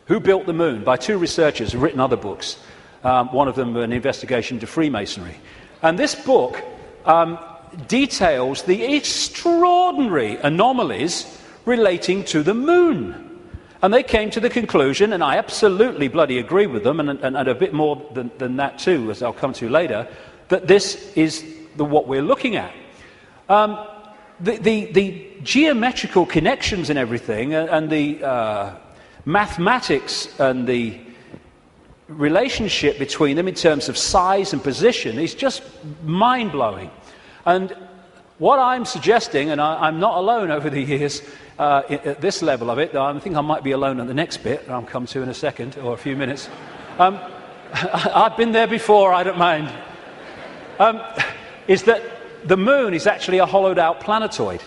Who Built the Moon, by two researchers who've written other books. One of them an investigation into Freemasonry. And this book details the extraordinary anomalies relating to the moon. And they came to the conclusion, and I absolutely bloody agree with them, and a bit more than that too, as I'll come to later, that this is what we're looking at. The geometrical connections and everything, and the mathematics and the relationship between them in terms of size and position is just mind-blowing. And what I'm suggesting, and I'm not alone over the years at this level of it, I think I might be alone at the next bit, I'll come to in a second or a few minutes. I've been there before, I don't mind. Is that the moon is actually a hollowed-out planetoid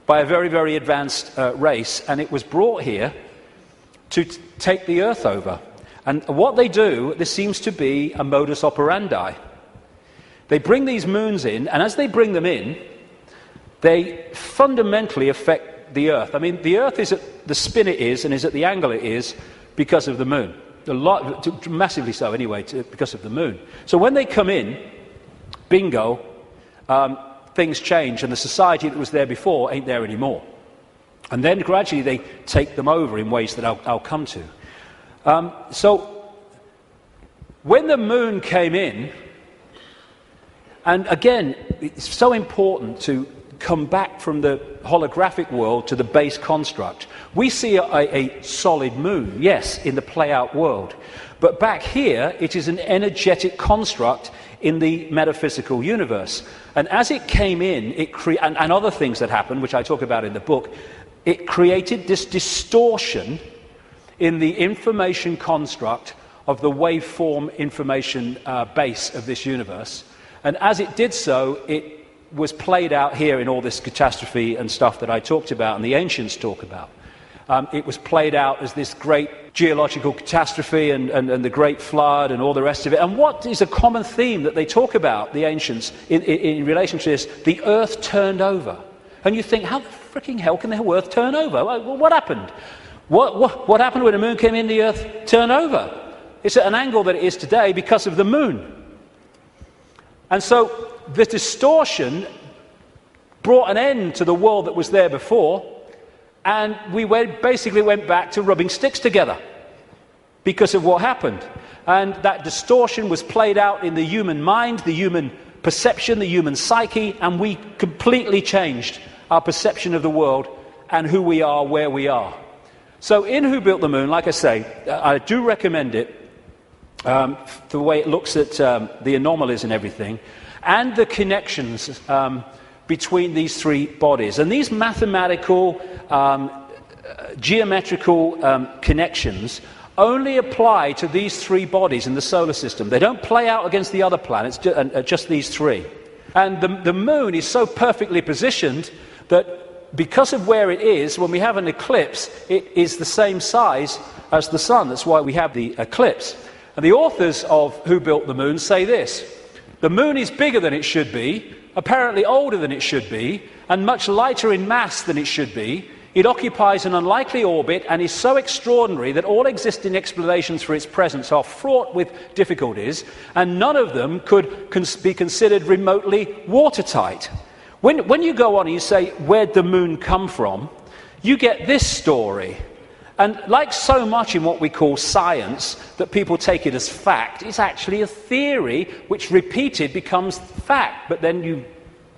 by a very, very advanced race, and it was brought here to take the Earth over. And what they do, there seems to be a modus operandi. They bring these moons in, and as they bring them in, they fundamentally affect the Earth. I mean, the Earth is at the spin it is, and is at the angle it is, because of the moon. Massively so, anyway, because of the moon. So when they come in, bingo, things change, and the society that was there before ain't there anymore. And then gradually they take them over in ways that I'll come to. So when the moon came in, and again, it's so important to come back from the holographic world to the base construct. We see a solid moon, yes, in the play-out world. But back here, it is an energetic construct in the metaphysical universe. And as it came in, and other things that happened, which I talk about in the book, it created this distortion in the information construct of the waveform information base of this universe. And as it did so, it was played out here in all this catastrophe and stuff that I talked about and the ancients talk about. It was played out as this great geological catastrophe and the great flood and all the rest of it. And what is a common theme that they talk about, the ancients, in relation to this? The earth turned over. And you think, how the freaking hell can the earth turn over? Well, what happened? What happened when the moon came in, the earth turned over? It's at an angle that it is today because of the moon. And so the distortion brought an end to the world that was there before, and we basically went back to rubbing sticks together because of what happened. And that distortion was played out in the human mind, the human perception, the human psyche, and we completely changed our perception of the world and who we are, where we are. So in Who Built the Moon, like I say, I do recommend it, the way it looks at the anomalies and everything, and the connections between these three bodies. And these mathematical, geometrical connections only apply to these three bodies in the solar system. They don't play out against the other planets, just these three. And the moon is so perfectly positioned that because of where it is, when we have an eclipse, it is the same size as the sun. That's why we have the eclipse. And the authors of Who Built the Moon say this: the moon is bigger than it should be, apparently older than it should be, and much lighter in mass than it should be. It occupies an unlikely orbit and is so extraordinary that all existing explanations for its presence are fraught with difficulties, and none of them could be considered remotely watertight. When you go on and you say, where'd the moon come from? You get this story. And like so much in what we call science, that people take it as fact, it's actually a theory which repeated becomes fact. But then you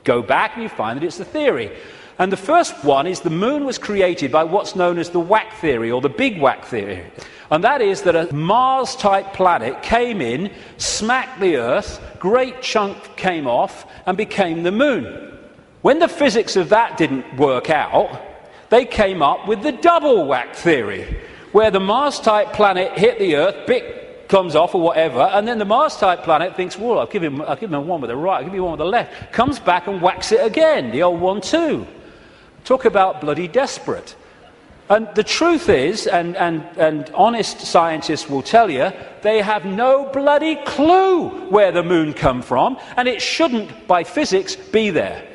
go back and you find that it's a theory. And the first one is the moon was created by what's known as the whack theory, or the big whack theory. And that is that a Mars-type planet came in, smacked the Earth, great chunk came off, and became the moon. When the physics of that didn't work out, they came up with the double whack theory, where the Mars-type planet hit the Earth, bit comes off or whatever, and then the Mars-type planet thinks, well, I'll give him one with the right, I'll give you one with the left, comes back and whacks it again, the old 1-2. Talk about bloody desperate. And the truth is, and honest scientists will tell you, they have no bloody clue where the moon come from, and it shouldn't, by physics, be there.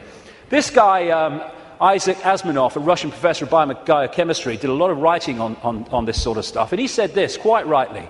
This guy, Isaac Asimov, a Russian professor of biochemistry, did a lot of writing on this sort of stuff, and he said this, quite rightly: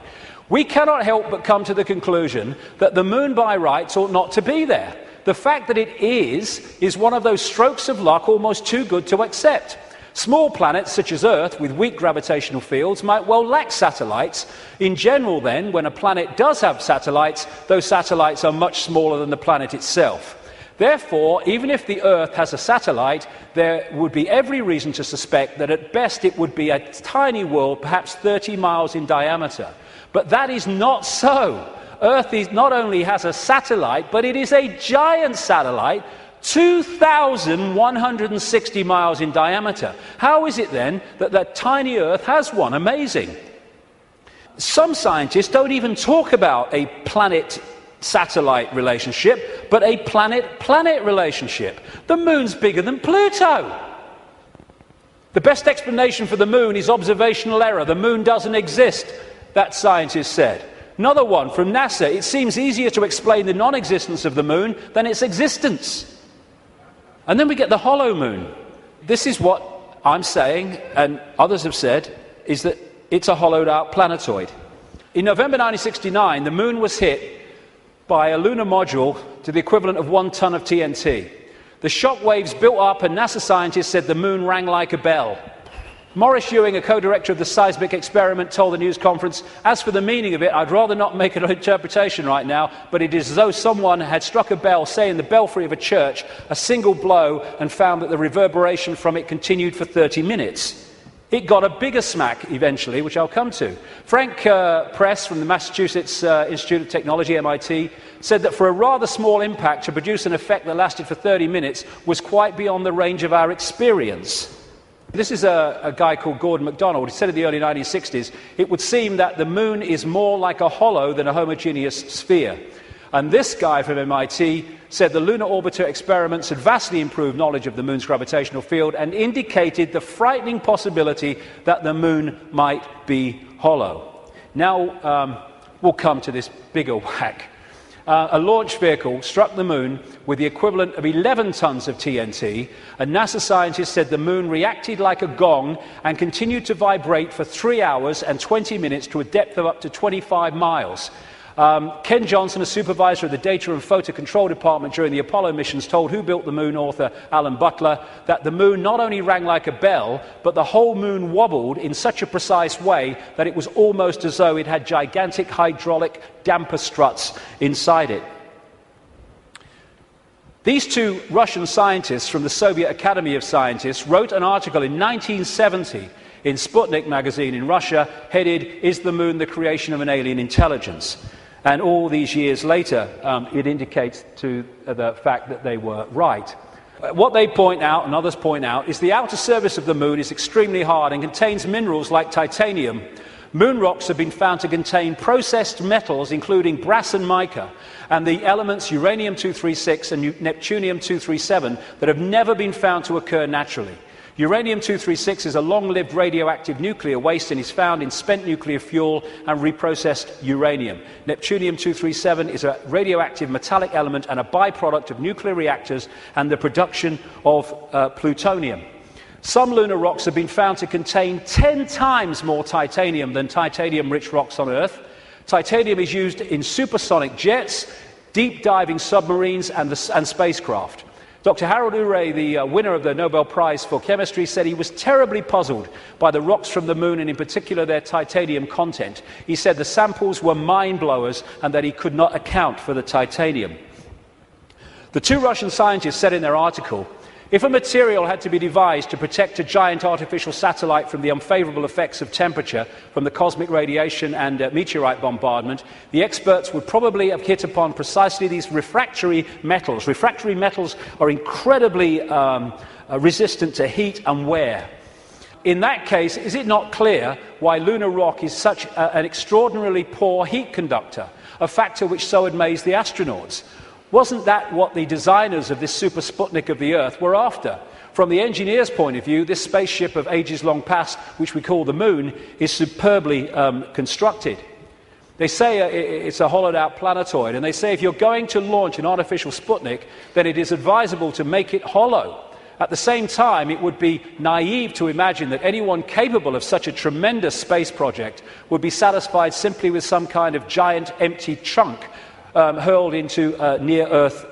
we cannot help but come to the conclusion that the moon by rights ought not to be there. The fact that it is one of those strokes of luck almost too good to accept. Small planets such as Earth with weak gravitational fields might well lack satellites. In general then, when a planet does have satellites, those satellites are much smaller than the planet itself. Therefore, even if the Earth has a satellite, there would be every reason to suspect that at best it would be a tiny world, perhaps 30 miles in diameter. But that is not so. Earth not only has a satellite, but it is a giant satellite, 2,160 miles in diameter. How is it then that that tiny Earth has one? Amazing. Some scientists don't even talk about a planet-satellite relationship, but a planet-planet relationship. The moon's bigger than Pluto. The best explanation for the moon is observational error. The moon doesn't exist, that scientist said. Another one from NASA: it seems easier to explain the non-existence of the moon than its existence. And then we get the hollow moon. This is what I'm saying, and others have said, is that it's a hollowed out planetoid. In November 1969, the moon was hit by a lunar module to the equivalent of 1 ton of TNT. The shock waves built up, and NASA scientists said the moon rang like a bell. Maurice Ewing, a co-director of the seismic experiment, told the news conference, as for the meaning of it, I'd rather not make an interpretation right now, but it is as though someone had struck a bell, say in the belfry of a church, a single blow, and found that the reverberation from it continued for 30 minutes. It got a bigger smack eventually, which I'll come to. Frank Press from the Massachusetts Institute of Technology, MIT, said that for a rather small impact to produce an effect that lasted for 30 minutes was quite beyond the range of our experience. This is a guy called Gordon MacDonald. He said in the early 1960s, it would seem that the moon is more like a hollow than a homogeneous sphere. And this guy from MIT said the lunar orbiter experiments had vastly improved knowledge of the moon's gravitational field and indicated the frightening possibility that the moon might be hollow. Now we'll come to this bigger whack. A launch vehicle struck the moon with the equivalent of 11 tons of TNT, and NASA scientists said the moon reacted like a gong and continued to vibrate for 3 hours and 20 minutes to a depth of up to 25 miles. Ken Johnson, a supervisor of the Data and Photo Control Department during the Apollo missions, told Who Built the Moon author Alan Butler that the moon not only rang like a bell, but the whole moon wobbled in such a precise way that it was almost as though it had gigantic hydraulic damper struts inside it. These two Russian scientists from the Soviet Academy of Scientists wrote an article in 1970 in Sputnik magazine in Russia, headed, "Is the Moon the Creation of an Alien Intelligence?" And all these years later, it indicates to the fact that they were right. What they point out, and others point out, is the outer surface of the Moon is extremely hard and contains minerals like titanium. Moon rocks have been found to contain processed metals, including brass and mica, and the elements uranium-236 and neptunium-237 that have never been found to occur naturally. Uranium-236 is a long-lived radioactive nuclear waste and is found in spent nuclear fuel and reprocessed uranium. Neptunium-237 is a radioactive metallic element and a byproduct of nuclear reactors and the production of plutonium. Some lunar rocks have been found to contain 10 times more titanium than titanium-rich rocks on Earth. Titanium is used in supersonic jets, deep-diving submarines and spacecraft. Dr. Harold Urey, the winner of the Nobel Prize for Chemistry, said he was terribly puzzled by the rocks from the moon and in particular their titanium content. He said the samples were mind-blowers and that he could not account for the titanium. The two Russian scientists said in their article, If a material had to be devised to protect a giant artificial satellite from the unfavourable effects of temperature from the cosmic radiation and meteorite bombardment, the experts would probably have hit upon precisely these refractory metals. Refractory metals are incredibly resistant to heat and wear. In that case, is it not clear why lunar rock is such an extraordinarily poor heat conductor, a factor which so amazed the astronauts? Wasn't that what the designers of this super Sputnik of the Earth were after? From the engineer's point of view, this spaceship of ages long past, which we call the Moon, is superbly constructed. They say it's a hollowed-out planetoid, and they say if you're going to launch an artificial Sputnik, then it is advisable to make it hollow. At the same time, it would be naive to imagine that anyone capable of such a tremendous space project would be satisfied simply with some kind of giant empty chunk hurled into a near-Earth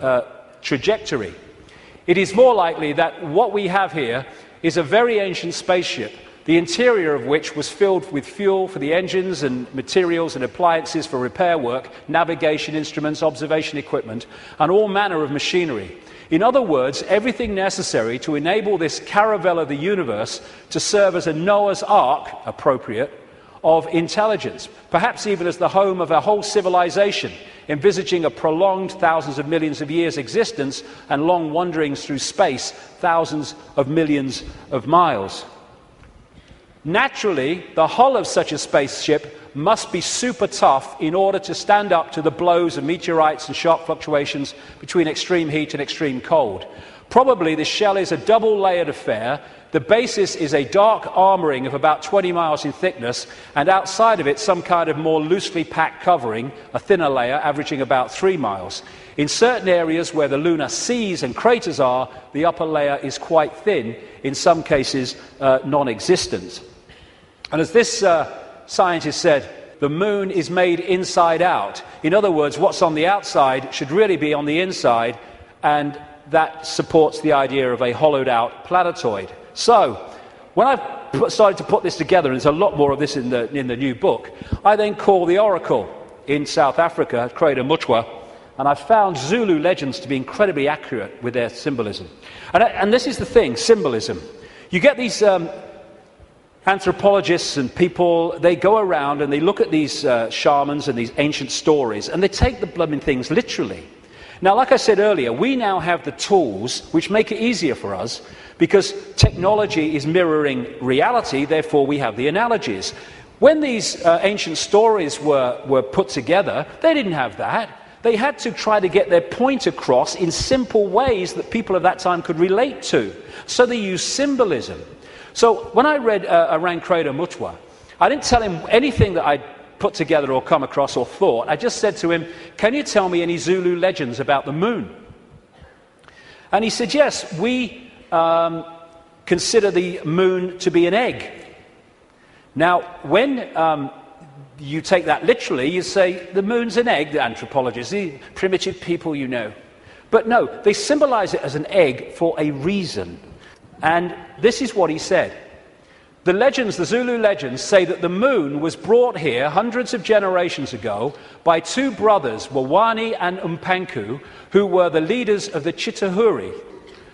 trajectory. It is more likely that what we have here is a very ancient spaceship, the interior of which was filled with fuel for the engines and materials and appliances for repair work, navigation instruments, observation equipment, and all manner of machinery. In other words, everything necessary to enable this caravel of the universe to serve as a Noah's Ark, appropriate, of intelligence, perhaps even as the home of a whole civilization, envisaging a prolonged thousands of millions of years existence and long wanderings through space, thousands of millions of miles. Naturally, the hull of such a spaceship must be super tough in order to stand up to the blows of meteorites and sharp fluctuations between extreme heat and extreme cold. Probably the shell is a double-layered affair. The basis is a dark armouring of about 20 miles in thickness, and outside of it some kind of more loosely packed covering, a thinner layer averaging about 3 miles. In certain areas where the lunar seas and craters are, the upper layer is quite thin, in some cases non-existent. And as this scientist said, the Moon is made inside out. In other words, what's on the outside should really be on the inside, and that supports the idea of a hollowed-out planetoid. So, when I started to put this together, and there's a lot more of this in the new book, I then called the oracle in South Africa, Credo Mutwa, and I found Zulu legends to be incredibly accurate with their symbolism. And this is the thing, symbolism. You get these anthropologists and people, they go around and they look at these shamans and these ancient stories, and they take the blooming things literally. Now, like I said earlier, we now have the tools which make it easier for us because technology is mirroring reality, therefore we have the analogies. When these ancient stories were put together, they didn't have that. They had to try to get their point across in simple ways that people of that time could relate to. So they used symbolism. So when I read Around Credo Mutwa, I didn't tell him anything that I'd put together or come across or thought. I just said to him, can you tell me any Zulu legends about the Moon? And he said, yes, we consider the Moon to be an egg. Now, when you take that literally, you say, the Moon's an egg, the anthropologists, the primitive people you know. But no, they symbolize it as an egg for a reason. And this is what he said. The legends, the Zulu legends, say that the Moon was brought here hundreds of generations ago by two brothers, Wawani and Umpanku, who were the leaders of the Chitahuri.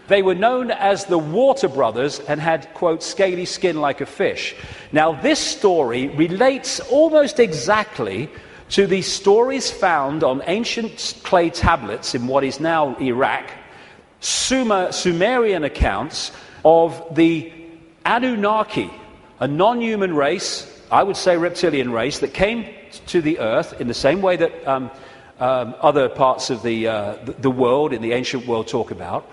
They were known as the Water Brothers and had, quote, scaly skin like a fish. Now, this story relates almost exactly to the stories found on ancient clay tablets in what is now Iraq, Sumerian accounts of the Anunnaki, a non-human race, I would say reptilian race, that came to the earth in the same way that other parts of the world, in the ancient world, talk about.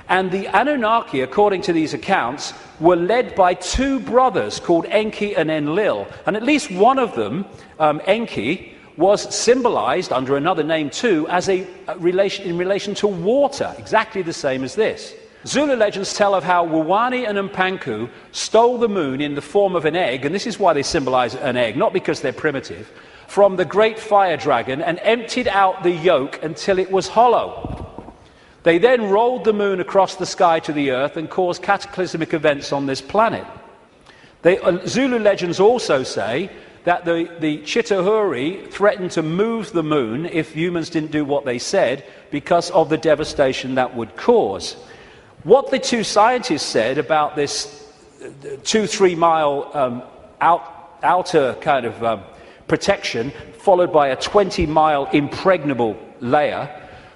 And the Anunnaki, according to these accounts, were led by two brothers called Enki and Enlil. And at least one of them, Enki, was symbolized under another name too as in relation to water, exactly the same as this. Zulu legends tell of how Wawani and Umpanku stole the Moon in the form of an egg, and this is why they symbolize an egg, not because they're primitive, from the great fire dragon and emptied out the yolk until it was hollow. They then rolled the Moon across the sky to the Earth and caused cataclysmic events on this planet. Zulu legends also say that the Chitahuri threatened to move the Moon if humans didn't do what they said because of the devastation that would cause. What the two scientists said about this 2-3 mile outer kind of protection, followed by a 20-mile impregnable layer,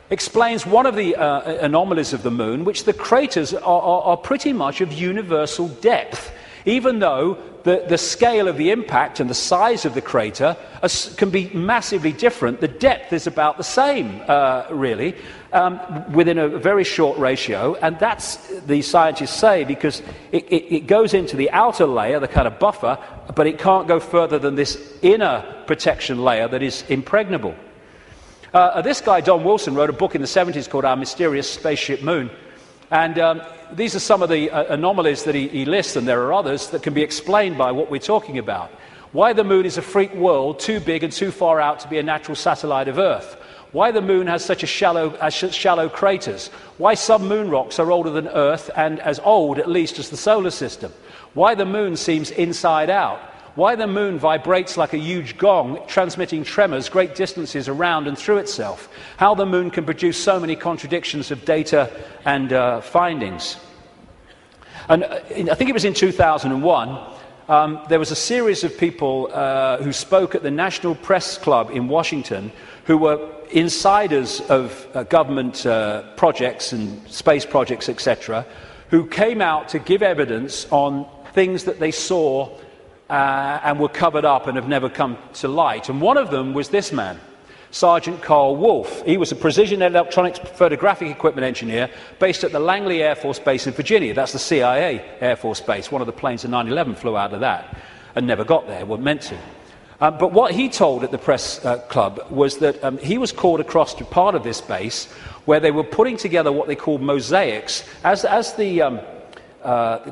explains one of the anomalies of the moon, which the craters are pretty much of universal depth, even though the scale of the impact and the size of the crater can be massively different. The depth is about the same, really, within a very short ratio, and that's, the scientists say, because it goes into the outer layer, the kind of buffer, but it can't go further than this inner protection layer that is impregnable. This guy, Don Wilson, wrote a book in the 70s called Our Mysterious Spaceship Moon, and these are some of the anomalies that he lists, and there are others that can be explained by what we're talking about. Why the moon is a freak world, too big and too far out to be a natural satellite of Earth. Why the moon has such shallow craters. Why some moon rocks are older than Earth and as old, at least, as the solar system. Why the moon seems inside out. Why the moon vibrates like a huge gong, transmitting tremors great distances around and through itself. How the moon can produce so many contradictions of data and findings. And I think it was in 2001, there was a series of people who spoke at the National Press Club in Washington, who were insiders of government projects and space projects, etc., who came out to give evidence on things that they saw and were covered up and have never come to light. And one of them was this man, Sergeant Carl Wolf. He was a precision electronics photographic equipment engineer based at the Langley Air Force Base in Virginia. That's the CIA Air Force Base. One of the planes in 9/11 flew out of that and never got there, wasn't meant to. But what he told at the press club was that he was called across to part of this base where they were putting together what they called mosaics. As the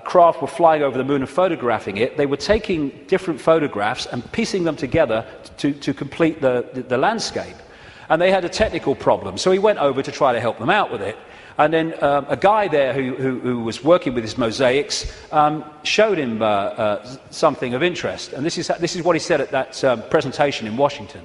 craft were flying over the moon and photographing it, they were taking different photographs and piecing them together to complete the landscape. And they had a technical problem, so he went over to try to help them out with it. And then a guy there who was working with his mosaics showed him something of interest. And this is what he said at that presentation in Washington.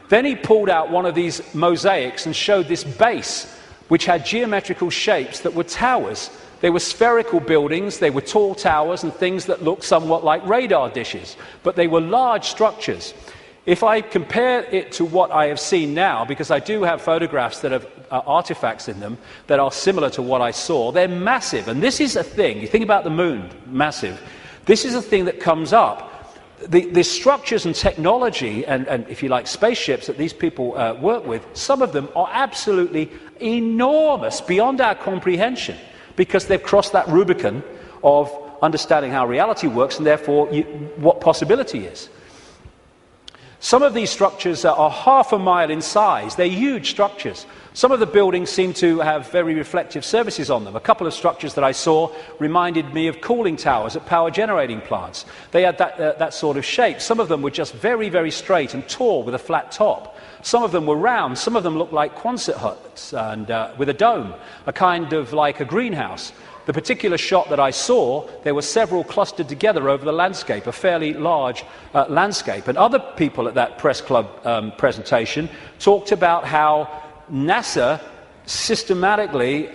Then he pulled out one of these mosaics and showed this base, which had geometrical shapes that were towers. They were spherical buildings, they were tall towers and things that looked somewhat like radar dishes, but they were large structures. If I compare it to what I have seen now, because I do have photographs that have artifacts in them that are similar to what I saw, they're massive. And this is a thing, you think about the moon, massive. This is a thing that comes up. The structures and technology and, if you like, spaceships that these people work with, some of them are absolutely enormous, beyond our comprehension, because they've crossed that Rubicon of understanding how reality works and therefore what possibility is. Some of these structures are half a mile in size. They're huge structures. Some of the buildings seem to have very reflective surfaces on them. A couple of structures that I saw reminded me of cooling towers at power generating plants. They had that sort of shape. Some of them were just very, very straight and tall with a flat top. Some of them were round. Some of them looked like Quonset huts and with a dome, a kind of like a greenhouse. The particular shot that I saw, there were several clustered together over the landscape, a fairly large landscape. And other people at that press club presentation talked about how NASA systematically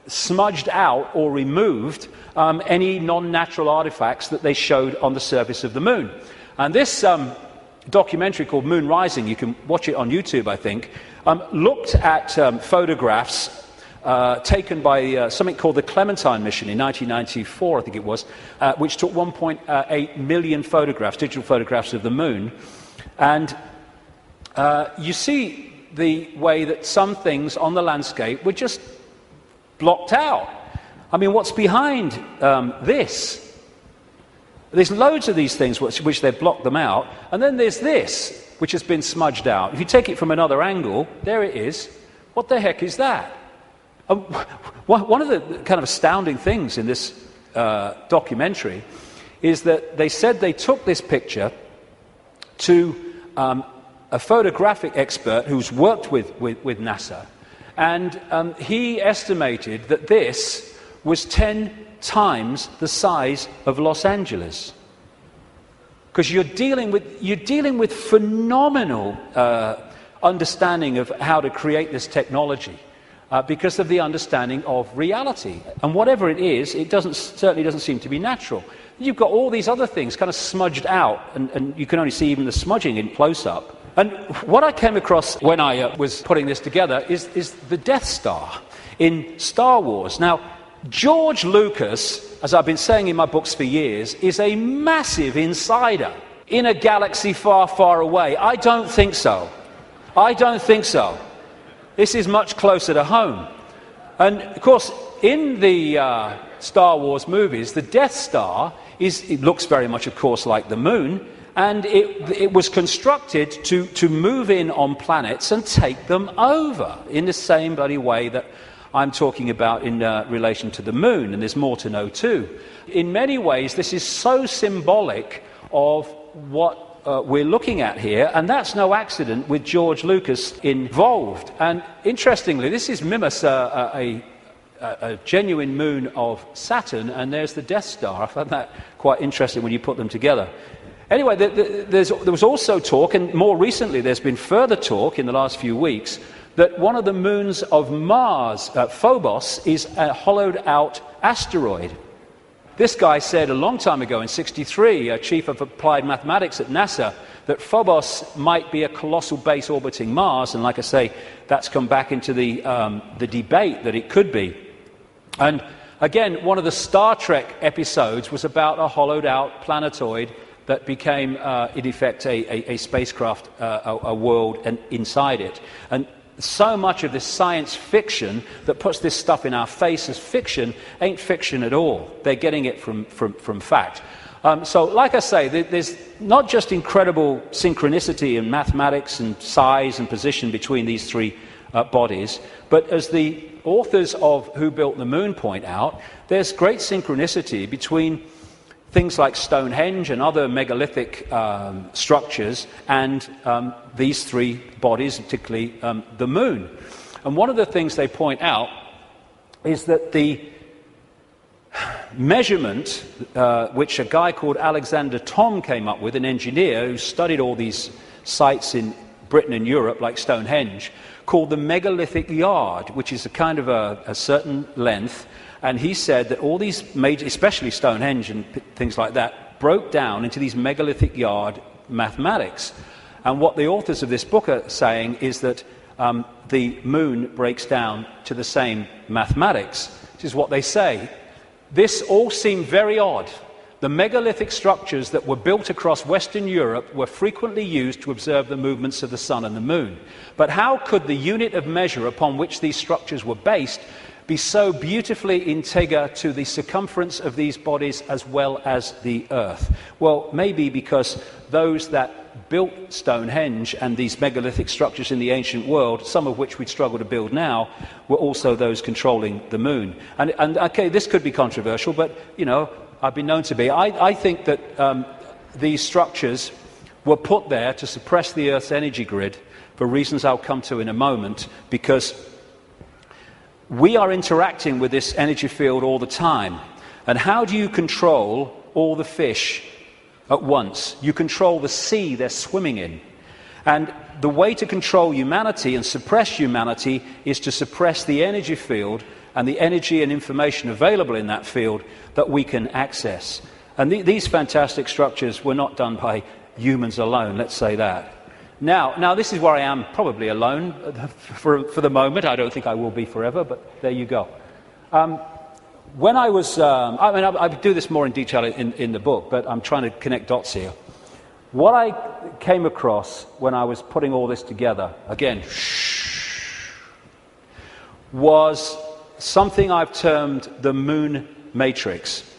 smudged out or removed any non-natural artifacts that they showed on the surface of the moon. And this documentary called Moon Rising, you can watch it on YouTube, I think, looked at photographs taken by something called the Clementine mission in 1994, I think it was, which took 1.8 million photographs, digital photographs of the moon. And you see the way that some things on the landscape were just blocked out. I mean, what's behind this? There's loads of these things which they've blocked them out, and then there's this, which has been smudged out. If you take it from another angle, there it is. What the heck is that? One of the kind of astounding things in this documentary is that they said they took this picture to a photographic expert who's worked with NASA, and he estimated that this was 10 times the size of Los Angeles. Because you're dealing with phenomenal understanding of how to create this technology. because of the understanding of reality. And whatever it is, it certainly doesn't seem to be natural. You've got all these other things kind of smudged out, and you can only see even the smudging in close-up. And what I came across when I was putting this together is the Death Star in Star Wars. Now, George Lucas, as I've been saying in my books for years, is a massive insider in a galaxy far, far away. I don't think so. I don't think so. This is much closer to home. And, of course, in the Star Wars movies, the Death Star it looks very much, of course, like the moon, and it was constructed to move in on planets and take them over in the same bloody way that I'm talking about in relation to the moon, and there's more to know too. In many ways, this is so symbolic of what we're looking at here, and that's no accident with George Lucas involved. And interestingly, this is Mimas, a genuine moon of Saturn, and there's the Death Star. I found that quite interesting when you put them together. Anyway, there was also talk, and more recently there's been further talk in the last few weeks, that one of the moons of Mars, Phobos, is a hollowed-out asteroid. This guy said a long time ago, in '63, a chief of applied mathematics at NASA, that Phobos might be a colossal base orbiting Mars, and like I say, that's come back into the debate that it could be. And again, one of the Star Trek episodes was about a hollowed-out planetoid that became, in effect, a spacecraft, a world, and inside it. And so much of this science fiction that puts this stuff in our face as fiction ain't fiction at all. They're getting it from fact. So, like I say, there's not just incredible synchronicity in mathematics and size and position between these three bodies, but as the authors of Who Built the Moon point out, there's great synchronicity between things like Stonehenge and other megalithic structures and these three bodies, particularly the moon. And one of the things they point out is that the measurement, which a guy called Alexander Thom came up with, an engineer who studied all these sites in Britain and Europe, like Stonehenge, called the megalithic yard, which is a kind of a certain length. And he said that all these major, especially Stonehenge and things like that, broke down into these megalithic yard mathematics. And what the authors of this book are saying is that the moon breaks down to the same mathematics. This is what they say. This all seemed very odd. The megalithic structures that were built across Western Europe were frequently used to observe the movements of the sun and the moon. But how could the unit of measure upon which these structures were based be so beautifully integer to the circumference of these bodies as well as the Earth? Well, maybe because those that built Stonehenge and these megalithic structures in the ancient world, some of which we'd struggle to build now, were also those controlling the moon. And okay, this could be controversial, but, you know, I've been known to be. I think that these structures were put there to suppress the Earth's energy grid for reasons I'll come to in a moment, because we are interacting with this energy field all the time. And how do you control all the fish at once? You control the sea they're swimming in. And the way to control humanity and suppress humanity is to suppress the energy field and the energy and information available in that field that we can access. And these fantastic structures were not done by humans alone, let's say that. Now, this is where I am probably alone for the moment. I don't think I will be forever, but there you go. When I was, I do this more in detail in the book, but I'm trying to connect dots here. What I came across when I was putting all this together, again, was something I've termed the moon matrix.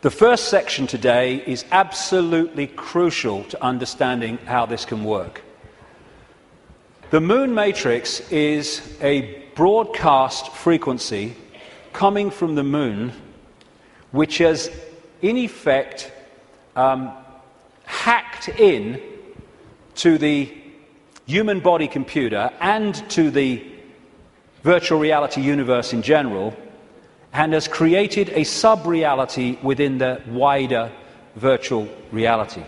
The first section today is absolutely crucial to understanding how this can work. The moon matrix is a broadcast frequency coming from the moon, which has, in effect, hacked in to the human body computer and to the virtual reality universe in general, and has created a sub-reality within the wider virtual reality.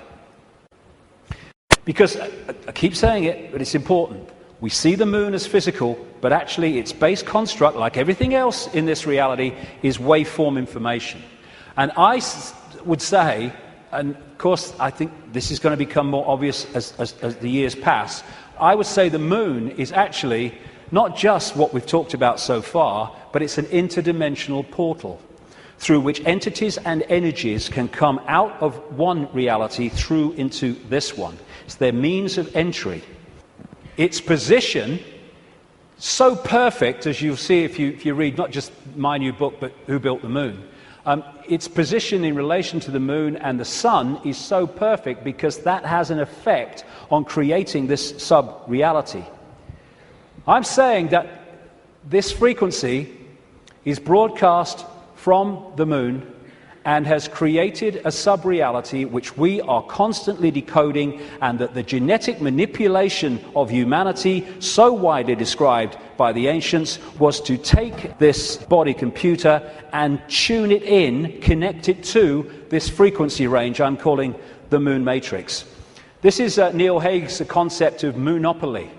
Because, I keep saying it, but it's important, We see the moon as physical, but actually its base construct, like everything else in this reality, is waveform information. And I would say, and of course I think this is going to become more obvious as the years pass, I would say the moon is actually not just what we've talked about so far, but it's an interdimensional portal through which entities and energies can come out of one reality through into this one. It's their means of entry. Its position, so perfect, as you'll see if you read not just my new book, but Who Built the Moon. Its position in relation to the moon and the sun is so perfect because that has an effect on creating this sub-reality. I'm saying that this frequency is broadcast from the moon and has created a sub-reality which we are constantly decoding, and that the genetic manipulation of humanity, so widely described by the ancients, was to take this body computer and tune it in, connect it to this frequency range I'm calling the moon matrix. This is Neil Haig's concept of moonopoly.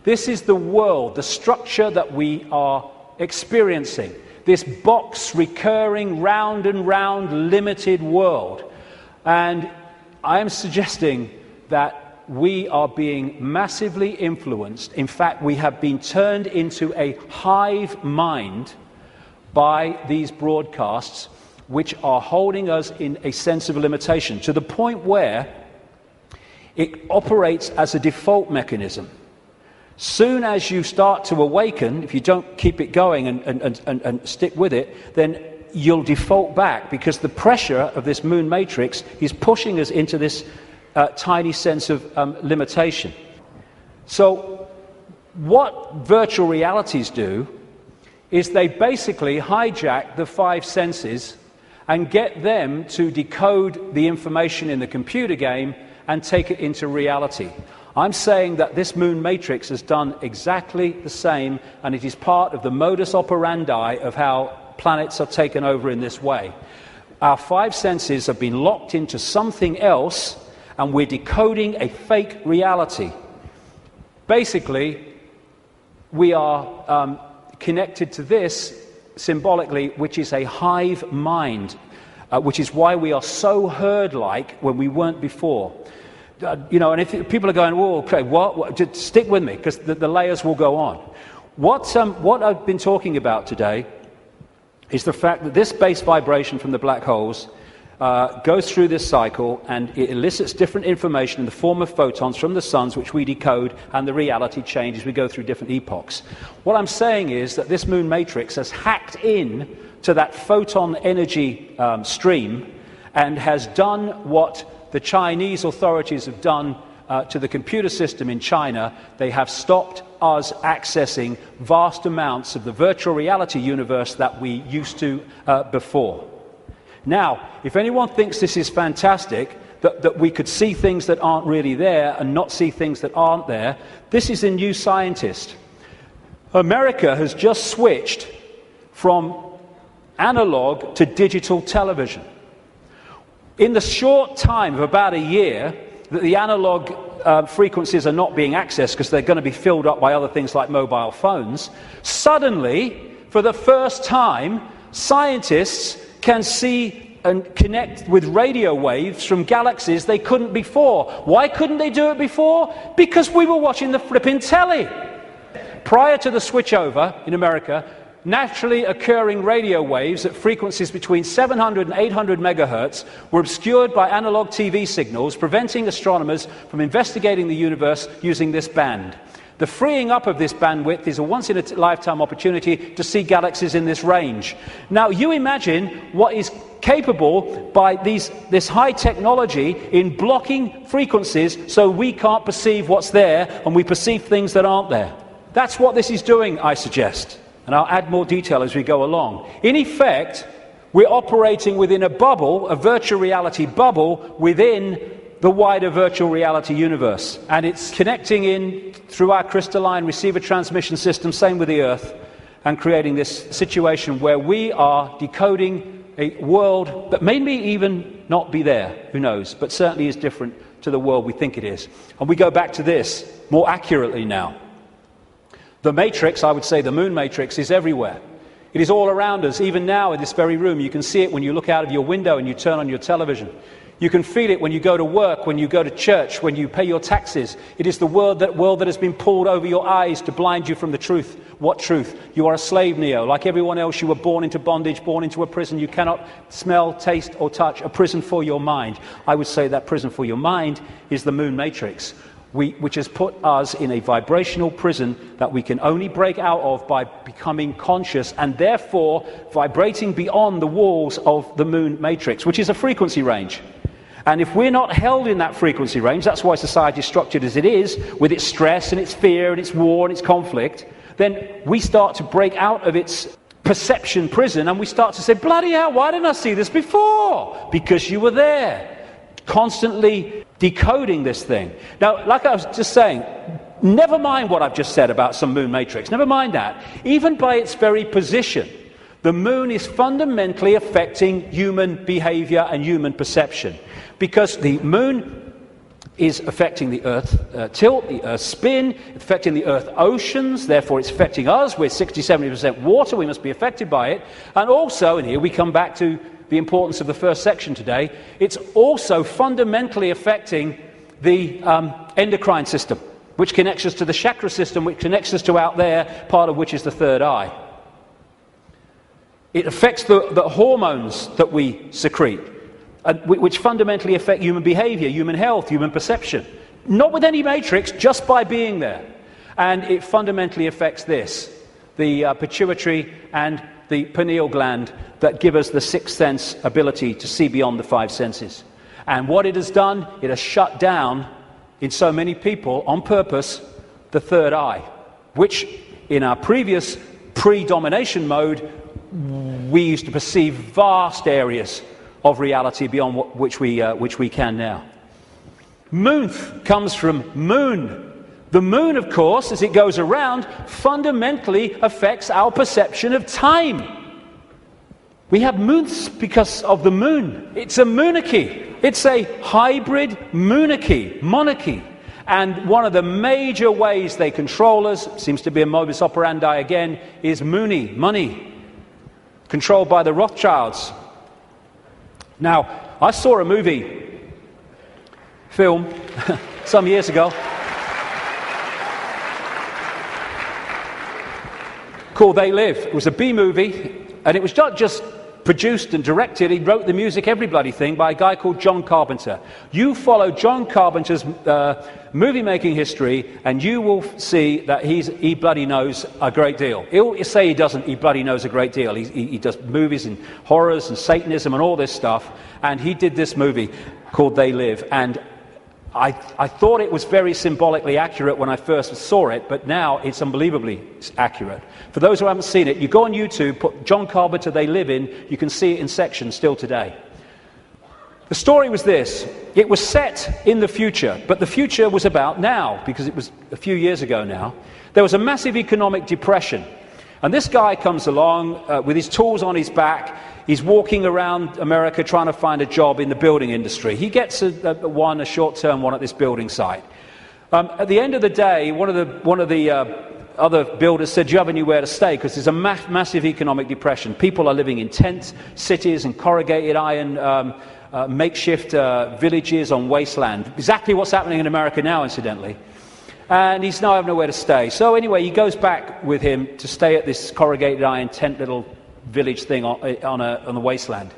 This is the world, the structure that we are experiencing. This box, recurring, round and round, limited world. And I am suggesting that we are being massively influenced. In fact, we have been turned into a hive mind by these broadcasts, which are holding us in a sense of limitation, to the point where it operates as a default mechanism. Soon as you start to awaken, if you don't keep it going and stick with it, then you'll default back, because the pressure of this moon matrix is pushing us into this tiny sense of limitation. So what virtual realities do is they basically hijack the five senses and get them to decode the information in the computer game and take it into reality. I'm saying that this moon matrix has done exactly the same, and it is part of the modus operandi of how planets are taken over in this way. Our five senses have been locked into something else, and we're decoding a fake reality. Basically, we are connected to this symbolically, which is a hive mind, which is why we are so herd-like when we weren't before. And if people are going, "Whoa, okay, what?" Just stick with me, because the layers will go on. What I've been talking about today is the fact that this base vibration from the black holes goes through this cycle, and it elicits different information in the form of photons from the suns, which we decode, and the reality changes. We go through different epochs. What I'm saying is that this moon matrix has hacked in to that photon energy stream and has done what the Chinese authorities have done to the computer system in China. They have stopped us accessing vast amounts of the virtual reality universe that we used to before. Now, if anyone thinks this is fantastic, that we could see things that aren't really there and not see things that aren't there, this is a new scientist. America has just switched from analog to digital television. In the short time of about a year that the analog frequencies are not being accessed because they're going to be filled up by other things like mobile phones, suddenly, for the first time, scientists can see and connect with radio waves from galaxies they couldn't before. Why couldn't they do it before? Because we were watching the flipping telly. Prior to the switchover in America, naturally occurring radio waves at frequencies between 700 and 800 megahertz were obscured by analog TV signals, preventing astronomers from investigating the universe using this band. The freeing up of this bandwidth is a once-in-a-lifetime opportunity to see galaxies in this range. Now, you imagine what is capable by this high technology in blocking frequencies so we can't perceive what's there and we perceive things that aren't there. That's what this is doing, I suggest. And I'll add more detail as we go along. In effect, we're operating within a bubble, a virtual reality bubble, within the wider virtual reality universe. And it's connecting in through our crystalline receiver transmission system, same with the Earth, and creating this situation where we are decoding a world that may even not be there, who knows, but certainly is different to the world we think it is. And we go back to this more accurately now. The matrix, I would say the moon matrix, is everywhere. It is all around us. Even now in this very room, you can see it when you look out of your window and you turn on your television. You can feel it when you go to work, when you go to church, when you pay your taxes. It is the world that has been pulled over your eyes to blind you from the truth. What truth? You are a slave, Neo. Like everyone else, you were born into bondage, born into a prison. You cannot smell, taste, or touch. A prison for your mind. I would say that prison for your mind is the moon matrix, which has put us in a vibrational prison that we can only break out of by becoming conscious and therefore vibrating beyond the walls of the moon matrix, which is a frequency range. And if we're not held in that frequency range, that's why society is structured as it is, with its stress and its fear and its war and its conflict, then we start to break out of its perception prison and we start to say, bloody hell, why didn't I see this before? Because you were there, constantly decoding this thing. Now, like I was just saying, never mind what I've just said about some moon matrix, never mind that. Even by its very position, the moon is fundamentally affecting human behavior and human perception. Because the moon is affecting the Earth tilt, the Earth spin, affecting the Earth oceans, therefore it's affecting us. We're 60-70% water, we must be affected by it. And also, and here we come back to the importance of the first section today, it's also fundamentally affecting the endocrine system, which connects us to the chakra system, which connects us to out there, part of which is the third eye. It affects the hormones that we secrete, which fundamentally affect human behavior, human health, human perception. Not with any matrix, just by being there. And it fundamentally affects this, the pituitary and the pineal gland that give us the sixth sense ability to see beyond the five senses. And what it has done, it has shut down, in so many people, on purpose, the third eye, which in our previous pre-domination mode, we used to perceive vast areas of reality beyond which we can now. Moonth comes from moon. The moon, of course, as it goes around, fundamentally affects our perception of time. We have moonths because of the moon. It's a monarchy. It's a hybrid monarchy. And one of the major ways they control us, seems to be a modus operandi again, is money, controlled by the Rothschilds. Now, I saw a film some years ago called They Live. It was a B-movie, and it was not just produced and directed, he wrote the music, every bloody thing, by a guy called John Carpenter. You follow John Carpenter's movie-making history, and you will see that he bloody knows a great deal. He'll say he doesn't, he bloody knows a great deal. He does movies and horrors and Satanism and all this stuff, and he did this movie called They Live, and I thought it was very symbolically accurate when I first saw it, but now it's unbelievably accurate. For those who haven't seen it, you go on YouTube, put John Carpenter They Live in, you can see it in sections still today. The story was this: it was set in the future, but the future was about now, because it was a few years ago now. There was a massive economic depression, and this guy comes along with his tools on his back. He's walking around America trying to find a job in the building industry. He gets a short-term one at this building site. At the end of the day, one of the other builders said, "Do you have anywhere to stay?" Because there's a massive economic depression. People are living in tent cities and corrugated iron makeshift villages on wasteland. Exactly what's happening in America now, incidentally. And he's now having nowhere to stay. So anyway, he goes back with him to stay at this corrugated iron tent little village thing on the wasteland.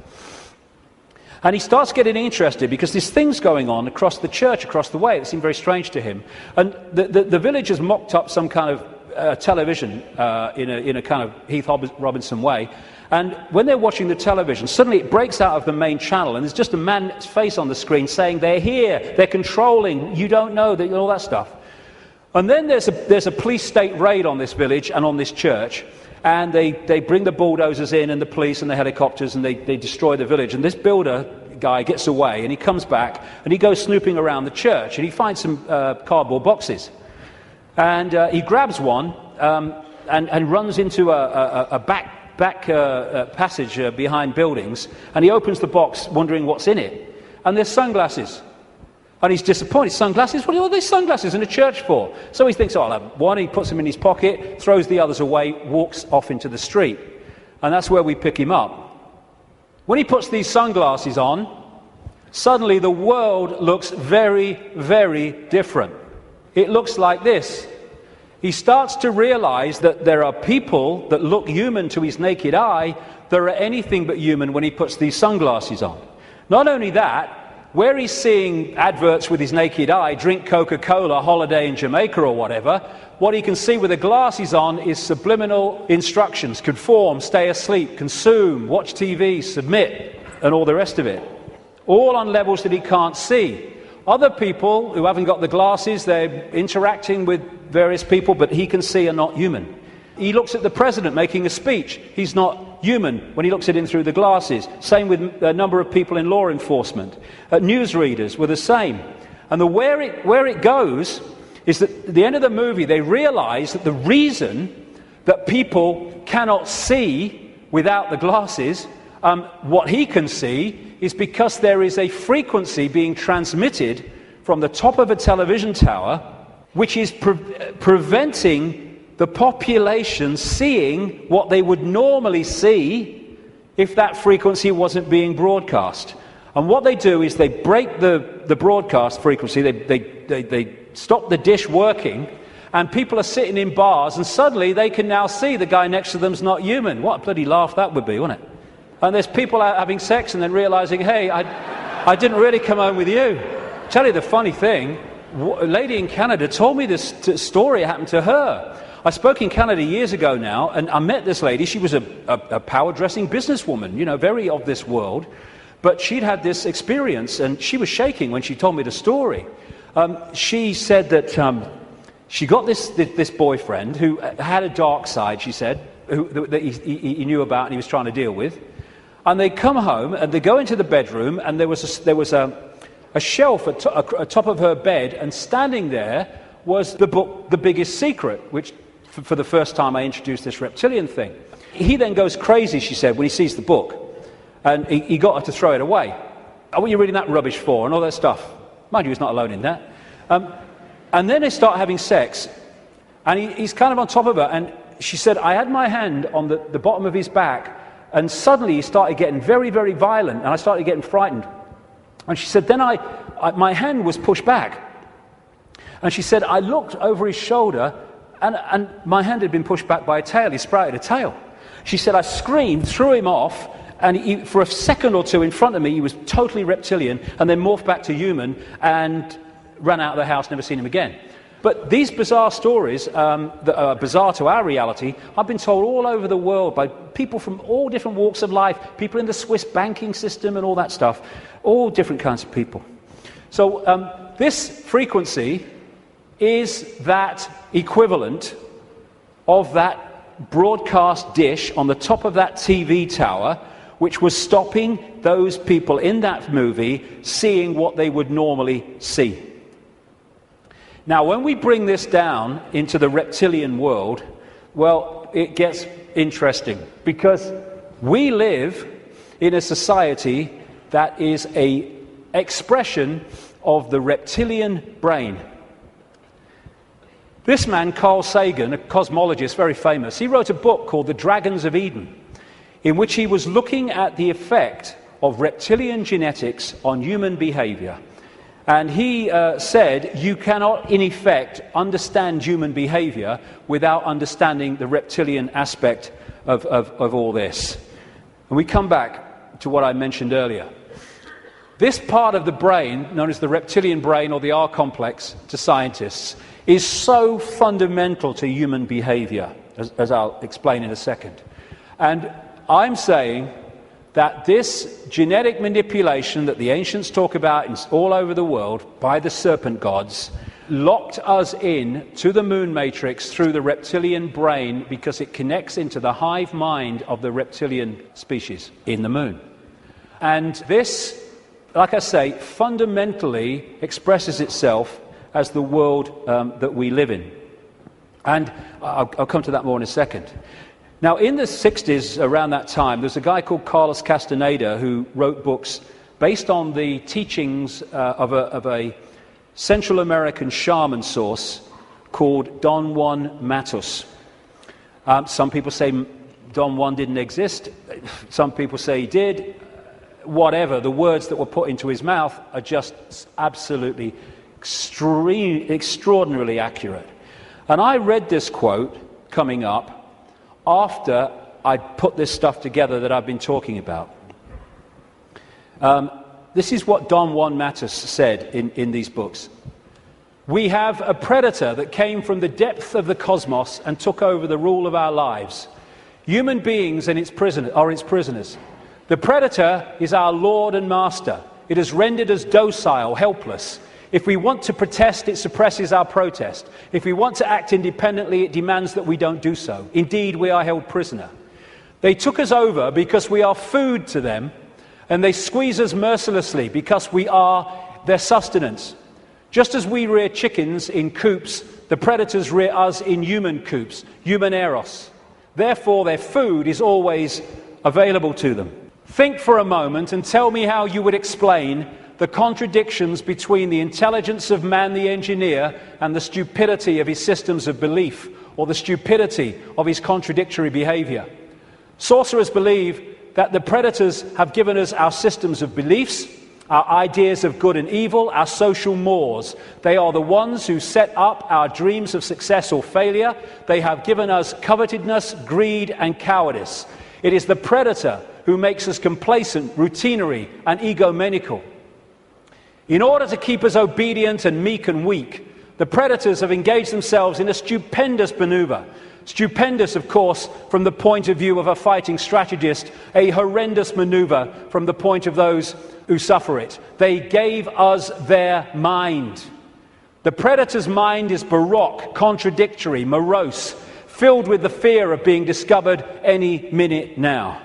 And he starts getting interested because there's things going on across the church, across the way, that seem very strange to him. And the villagers mocked up some kind of television in a kind of Heath Robinson way. And when they're watching the television, suddenly it breaks out of the main channel, and there's just a man's face on the screen saying, "They're here, they're controlling, you don't know," all that stuff. And then there's a police state raid on this village and on this church. And they bring the bulldozers in and the police and the helicopters, and they destroy the village. And this builder guy gets away, and he comes back, and he goes snooping around the church, and he finds some cardboard boxes. And he grabs one and runs into a back passage behind buildings, and he opens the box wondering what's in it. And there's sunglasses. And he's disappointed. Sunglasses? What are all these sunglasses in a church for? So he thinks, oh, I'll have one. He puts them in his pocket, throws the others away, walks off into the street. And that's where we pick him up. When he puts these sunglasses on, suddenly the world looks very, very different. It looks like this. He starts to realize that there are people that look human to his naked eye that are anything but human when he puts these sunglasses on. Not only that, where he's seeing adverts with his naked eye, drink Coca-Cola, holiday in Jamaica or whatever, what he can see with the glasses on is subliminal instructions: conform, stay asleep, consume, watch TV, submit, and all the rest of it. All on levels that he can't see. Other people who haven't got the glasses, they're interacting with various people, but he can see are not human. He looks at the president making a speech. He's not human when he looks at him through the glasses. Same with a number of people in law enforcement. Newsreaders were the same. And where it goes is that at the end of the movie, they realize that the reason that people cannot see without the glasses, what he can see, is because there is a frequency being transmitted from the top of a television tower, which is preventing the population seeing what they would normally see if that frequency wasn't being broadcast. And what they do is they break the broadcast frequency, they stop the dish working, and people are sitting in bars, and suddenly they can now see the guy next to them's not human. What a bloody laugh that would be, wouldn't it? And there's people out having sex and then realizing, hey, I didn't really come home with you. Tell you the funny thing, a lady in Canada told me this story happened to her. I spoke in Canada years ago now, and I met this lady. She was a power-dressing businesswoman, you know, very of this world. But she'd had this experience, and she was shaking when she told me the story. She said that she got this boyfriend who had a dark side, she said, that he knew about and he was trying to deal with. And they come home, and they go into the bedroom, and there was a shelf at top of her bed, and standing there was the book, The Biggest Secret, which for the first time I introduced this reptilian thing. He then goes crazy, she said, when he sees the book, and he got her to throw it away. Oh, what are you reading that rubbish for, and all that stuff? Mind you, he's not alone in that. And then they start having sex, and he's kind of on top of her, and she said, I had my hand on the bottom of his back, and suddenly he started getting very, very violent, and I started getting frightened. And she said, then my hand was pushed back. And she said, I looked over his shoulder, and my hand had been pushed back by a tail. He sprouted a tail. She said, I screamed, threw him off, and for a second or two in front of me, he was totally reptilian, and then morphed back to human, and ran out of the house, never seen him again. But these bizarre stories that are bizarre to our reality, I've been told all over the world by people from all different walks of life, people in the Swiss banking system and all that stuff, all different kinds of people. So this frequency is that equivalent of that broadcast dish on the top of that TV tower, which was stopping those people in that movie seeing what they would normally see. Now, when we bring this down into the reptilian world, well, it gets interesting, because we live in a society that is an expression of the reptilian brain. This man, Carl Sagan, a cosmologist, very famous, he wrote a book called The Dragons of Eden, in which he was looking at the effect of reptilian genetics on human behavior. And he said, you cannot, in effect, understand human behavior without understanding the reptilian aspect of all this. And we come back to what I mentioned earlier. This part of the brain, known as the reptilian brain or the R complex to scientists, is so fundamental to human behavior, as I'll explain in a second. And I'm saying that this genetic manipulation that the ancients talk about all over the world by the serpent gods locked us in to the moon matrix through the reptilian brain, because it connects into the hive mind of the reptilian species in the moon. And this, like I say, fundamentally expresses itself as the world that we live in. And I'll come to that more in a second. Now, in the 60s, around that time, there's a guy called Carlos Castaneda who wrote books based on the teachings of a Central American shaman source called Don Juan Matus. Some people say Don Juan didn't exist. Some people say he did. Whatever, the words that were put into his mouth are just absolutely extraordinarily accurate. And I read this quote coming up after I put this stuff together that I've been talking about. This is what Don Juan Matus said in these books. We have a predator that came from the depth of the cosmos and took over the rule of our lives. Human beings and its prisoners. The predator is our lord and master. It has rendered us docile, helpless. If we want to protest, it suppresses our protest. If we want to act independently, it demands that we don't do so. Indeed, we are held prisoner. They took us over because we are food to them, and they squeeze us mercilessly because we are their sustenance. Just as we rear chickens in coops, the predators rear us in human coops, human eros. Therefore, their food is always available to them. Think for a moment and tell me how you would explain the contradictions between the intelligence of man the engineer and the stupidity of his systems of belief, or the stupidity of his contradictory behavior. Sorcerers believe that the predators have given us our systems of beliefs, our ideas of good and evil, our social mores. They are the ones who set up our dreams of success or failure. They have given us covetousness, greed, and cowardice. It is the predator who makes us complacent, routinary, and egomaniacal. In order to keep us obedient and meek and weak, the predators have engaged themselves in a stupendous maneuver. Stupendous, of course, from the point of view of a fighting strategist, a horrendous maneuver from the point of those who suffer it. They gave us their mind. The predator's mind is baroque, contradictory, morose, filled with the fear of being discovered any minute now.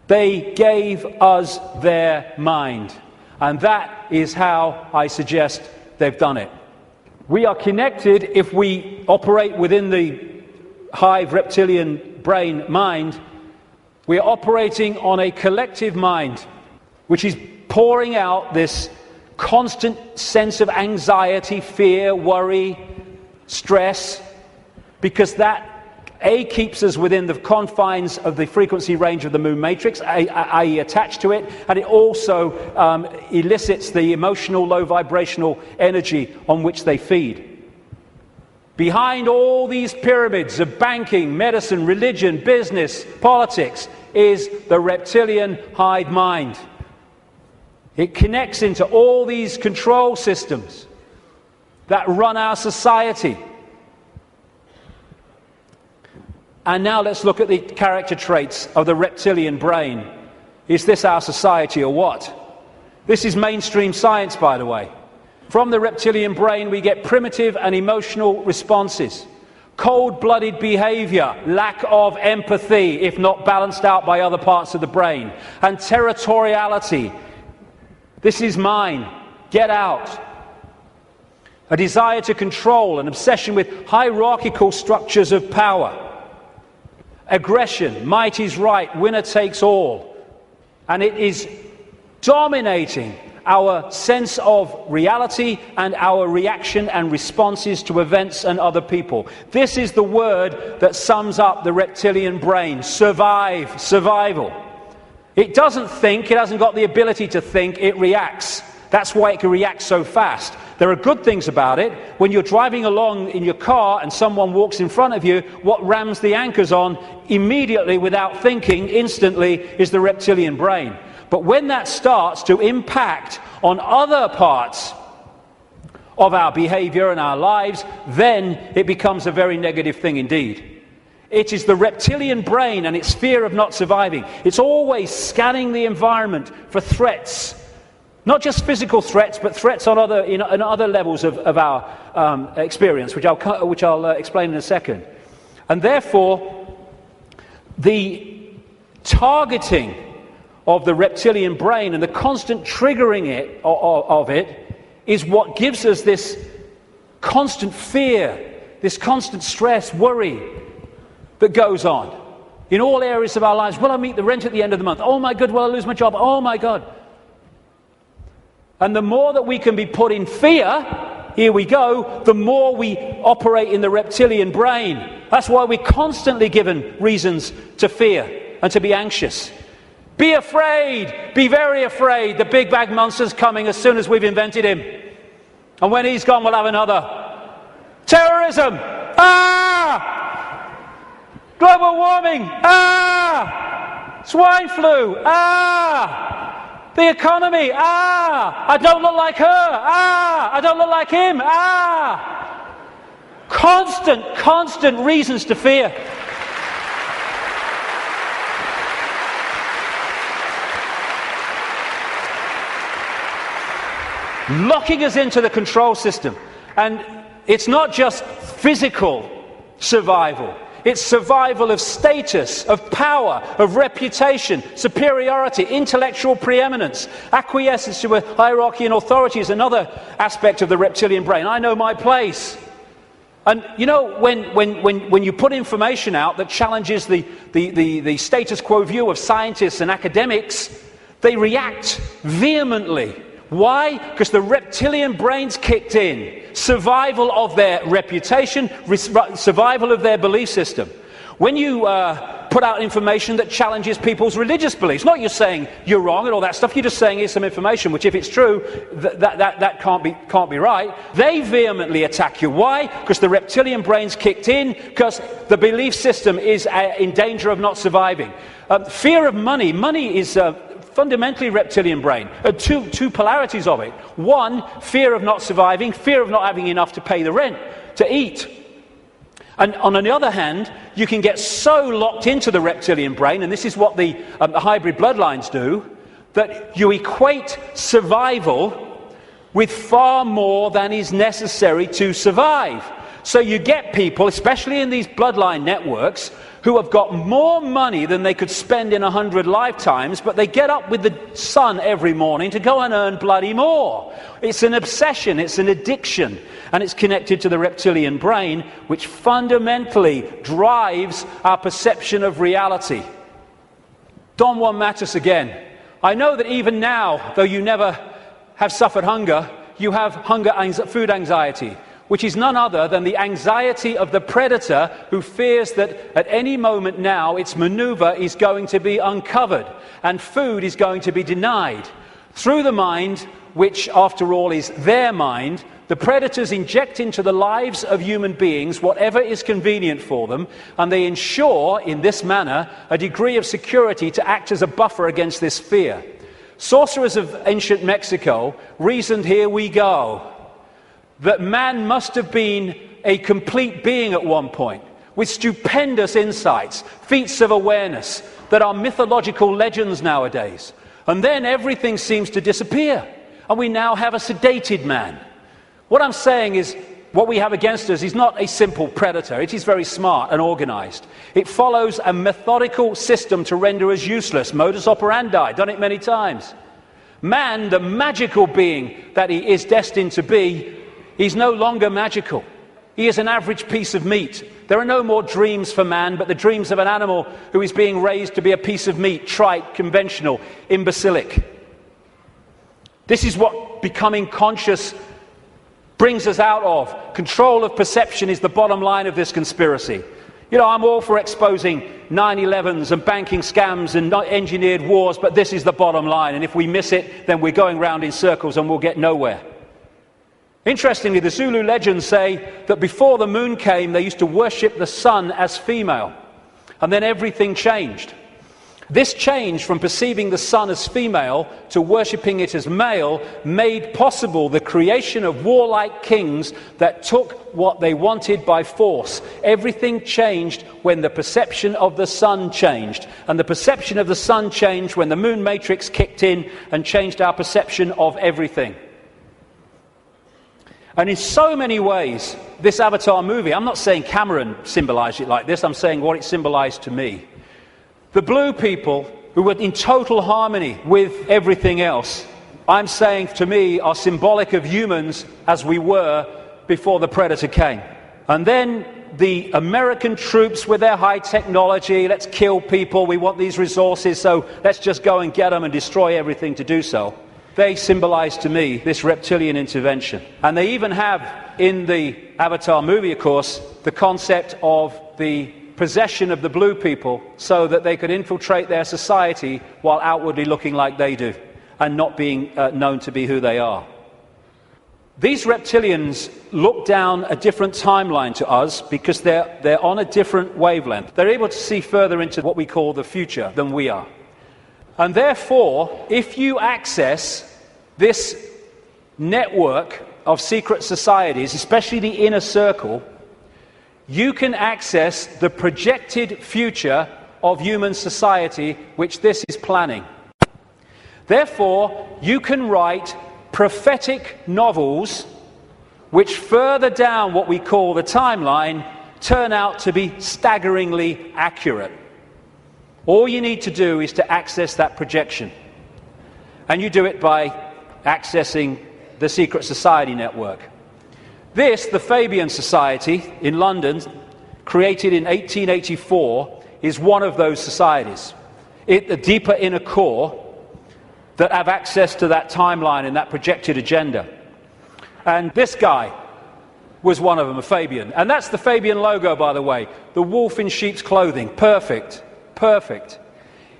They gave us their mind. And that is how I suggest they've done it. We are connected if we operate within the hive reptilian brain mind. We are operating on a collective mind, which is pouring out this constant sense of anxiety, fear, worry, stress, because that keeps us within the confines of the frequency range of the moon matrix, i.e. attached to it, and it also elicits the emotional low vibrational energy on which they feed. Behind all these pyramids of banking, medicine, religion, business, politics is the reptilian hive mind. It connects into all these control systems that run our society. And now let's look at the character traits of the reptilian brain. Is this our society or what? This is mainstream science, by the way. From the reptilian brain, we get primitive and emotional responses, cold-blooded behavior, lack of empathy, if not balanced out by other parts of the brain, and territoriality. This is mine. Get out. A desire to control, an obsession with hierarchical structures of power. Aggression, might is right, winner takes all. And it is dominating our sense of reality and our reaction and responses to events and other people. This is the word that sums up the reptilian brain. Survive, survival. It doesn't think, it hasn't got the ability to think, it reacts. That's why it can react so fast. There are good things about it. When you're driving along in your car and someone walks in front of you, what rams the anchors on immediately without thinking, instantly, is the reptilian brain. But when that starts to impact on other parts of our behavior and our lives, then it becomes a very negative thing indeed. It is the reptilian brain and its fear of not surviving. It's always scanning the environment for threats. Not just physical threats, but threats on other levels of our experience, which I'll explain in a second. And therefore, the targeting of the reptilian brain and the constant triggering of it is what gives us this constant fear, this constant stress, worry that goes on in all areas of our lives. Will I meet the rent at the end of the month? Oh my God, will I lose my job? Oh my God. And the more that we can be put in fear, here we go, the more we operate in the reptilian brain. That's why we're constantly given reasons to fear and to be anxious. Be afraid, be very afraid. The big bag monster's coming as soon as we've invented him. And when he's gone, we'll have another. Terrorism! Ah! Global warming! Ah! Swine flu! Ah! The economy! Ah! I don't look like her! Ah! I don't look like him! Ah! Constant reasons to fear. Locking us into the control system. And it's not just physical survival. It's survival of status, of power, of reputation, superiority, intellectual preeminence. Acquiescence to a hierarchy and authority is another aspect of the reptilian brain. I know my place. And you know, when you put information out that challenges the status quo view of scientists and academics, they react vehemently. Why? Because the reptilian brain's kicked in. Survival of their reputation, survival of their belief system. When you put out information that challenges people's religious beliefs, not you're saying you're wrong and all that stuff, you're just saying here's some information, which if it's true, that can't be right. They vehemently attack you. Why? Because the reptilian brain's kicked in, because the belief system is in danger of not surviving. Fear of money. Money is fundamentally reptilian brain. Two polarities of it. One, fear of not surviving, fear of not having enough to pay the rent, to eat. And on the other hand, you can get so locked into the reptilian brain, and this is what the hybrid bloodlines do, that you equate survival with far more than is necessary to survive. So you get people, especially in these bloodline networks, who have got more money than they could spend in 100 lifetimes, but they get up with the sun every morning to go and earn bloody more. It's an obsession, it's an addiction, and it's connected to the reptilian brain, which fundamentally drives our perception of reality. Don Juan Matus again. I know that even now, though you never have suffered hunger, you have food anxiety, which is none other than the anxiety of the predator who fears that at any moment now its maneuver is going to be uncovered and food is going to be denied. Through the mind, which after all is their mind, the predators inject into the lives of human beings whatever is convenient for them, and they ensure in this manner a degree of security to act as a buffer against this fear. Sorcerers of ancient Mexico reasoned, here we go, that man must have been a complete being at one point, with stupendous insights, feats of awareness that are mythological legends nowadays. And then everything seems to disappear, and we now have a sedated man. What I'm saying is, what we have against us is not a simple predator. It is very smart and organized. It follows a methodical system to render us useless. Modus operandi, done it many times. Man, the magical being that he is destined to be, he's no longer magical. He is an average piece of meat. There are no more dreams for man, but the dreams of an animal who is being raised to be a piece of meat, trite, conventional, imbecilic. This is what becoming conscious brings us out of. Control of perception is the bottom line of this conspiracy. You know, I'm all for exposing 9/11s and banking scams and engineered wars, but this is the bottom line. And if we miss it, then we're going round in circles and we'll get nowhere. Interestingly, the Zulu legends say that before the moon came, they used to worship the sun as female. And then everything changed. This change from perceiving the sun as female to worshipping it as male made possible the creation of warlike kings that took what they wanted by force. Everything changed when the perception of the sun changed. And the perception of the sun changed when the moon matrix kicked in and changed our perception of everything. And in so many ways, this Avatar movie, I'm not saying Cameron symbolized it like this, I'm saying what it symbolized to me. The blue people, who were in total harmony with everything else, I'm saying to me, are symbolic of humans as we were before the predator came. And then the American troops with their high technology, let's kill people, we want these resources, so let's just go and get them and destroy everything to do so. they symbolize to me this reptilian intervention. And they even have, in the Avatar movie, of course, the concept of the possession of the blue people so that they could infiltrate their society while outwardly looking like they do and not being known to be who they are. These reptilians look down a different timeline to us because they're on a different wavelength. They're able to see further into what we call the future than we are. And therefore, if you access this network of secret societies, especially the inner circle, you can access the projected future of human society which this is planning. Therefore, you can write prophetic novels which further down what we call the timeline turn out to be staggeringly accurate. All you need to do is to access that projection. And you do it by accessing the secret society network. This, the Fabian Society in London, created in 1884, is one of those societies. The deeper inner core that have access to that timeline and that projected agenda. And this guy was one of them, a Fabian. And that's the Fabian logo, by the way. The wolf in sheep's clothing. Perfect. Perfect.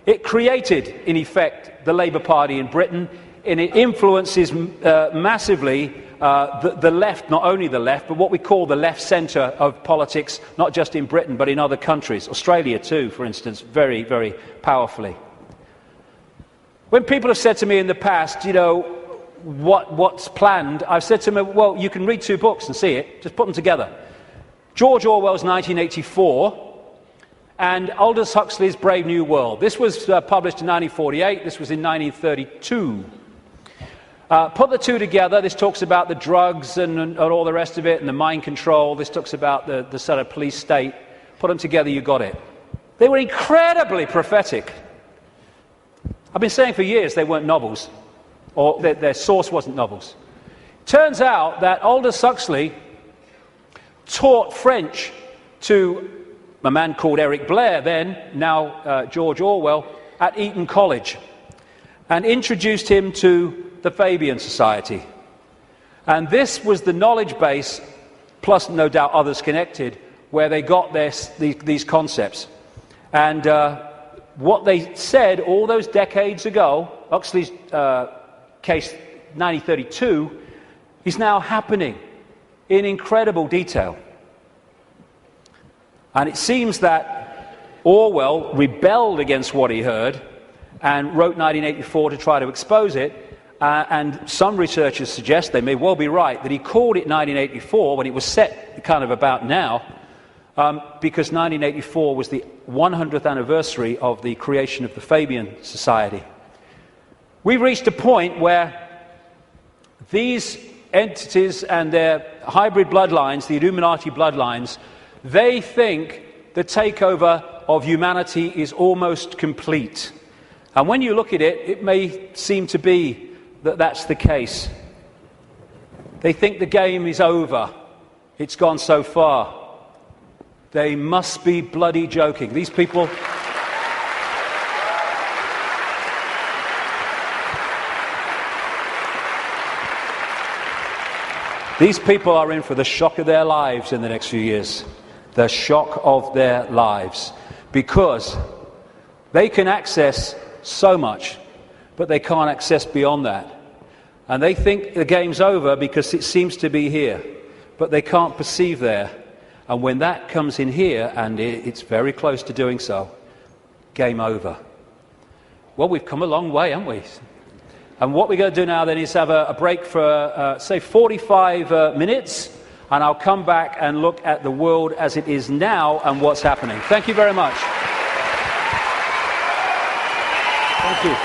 It created, in effect, the Labour Party in Britain, and it influences massively the left, not only the left, but what we call the left centre of politics, not just in Britain, but in other countries. Australia too, for instance, very, very powerfully. When people have said to me in the past, you know, what's planned, I've said to them, well, you can read 2 books and see it, just put them together. George Orwell's 1984 and Aldous Huxley's Brave New World. This was published in 1948, this was in 1932. Put the 2 together, this talks about the drugs and all the rest of it, and the mind control, this talks about the sort of police state. Put them together, you got it. They were incredibly prophetic. I've been saying for years they weren't novels, or their source wasn't novels. Turns out that Aldous Huxley taught French to a man called Eric Blair then, now George Orwell, at Eton College, and introduced him to the Fabian Society. And this was the knowledge base, plus no doubt others connected, where they got these concepts. And what they said all those decades ago, Huxley's case 1932, is now happening in incredible detail. And it seems that Orwell rebelled against what he heard and wrote 1984 to try to expose it. And some researchers suggest, they may well be right, that he called it 1984 when it was set kind of about now, because 1984 was the 100th anniversary of the creation of the Fabian Society. We've reached a point where these entities and their hybrid bloodlines, the Illuminati bloodlines, they think the takeover of humanity is almost complete. And when you look at it, it may seem to be that that's the case. They think the game is over. It's gone so far. They must be bloody joking. These people... These people are in for the shock of their lives in the next few years. The shock of their lives. Because they can access so much, but they can't access beyond that. And they think the game's over because it seems to be here, but they can't perceive there. And when that comes in here, and it's very close to doing so, game over. Well, we've come a long way, haven't we? And what we're going to do now then is have a break for, say, 45 minutes, and I'll come back and look at the world as it is now and what's happening. Thank you very much. Thank you.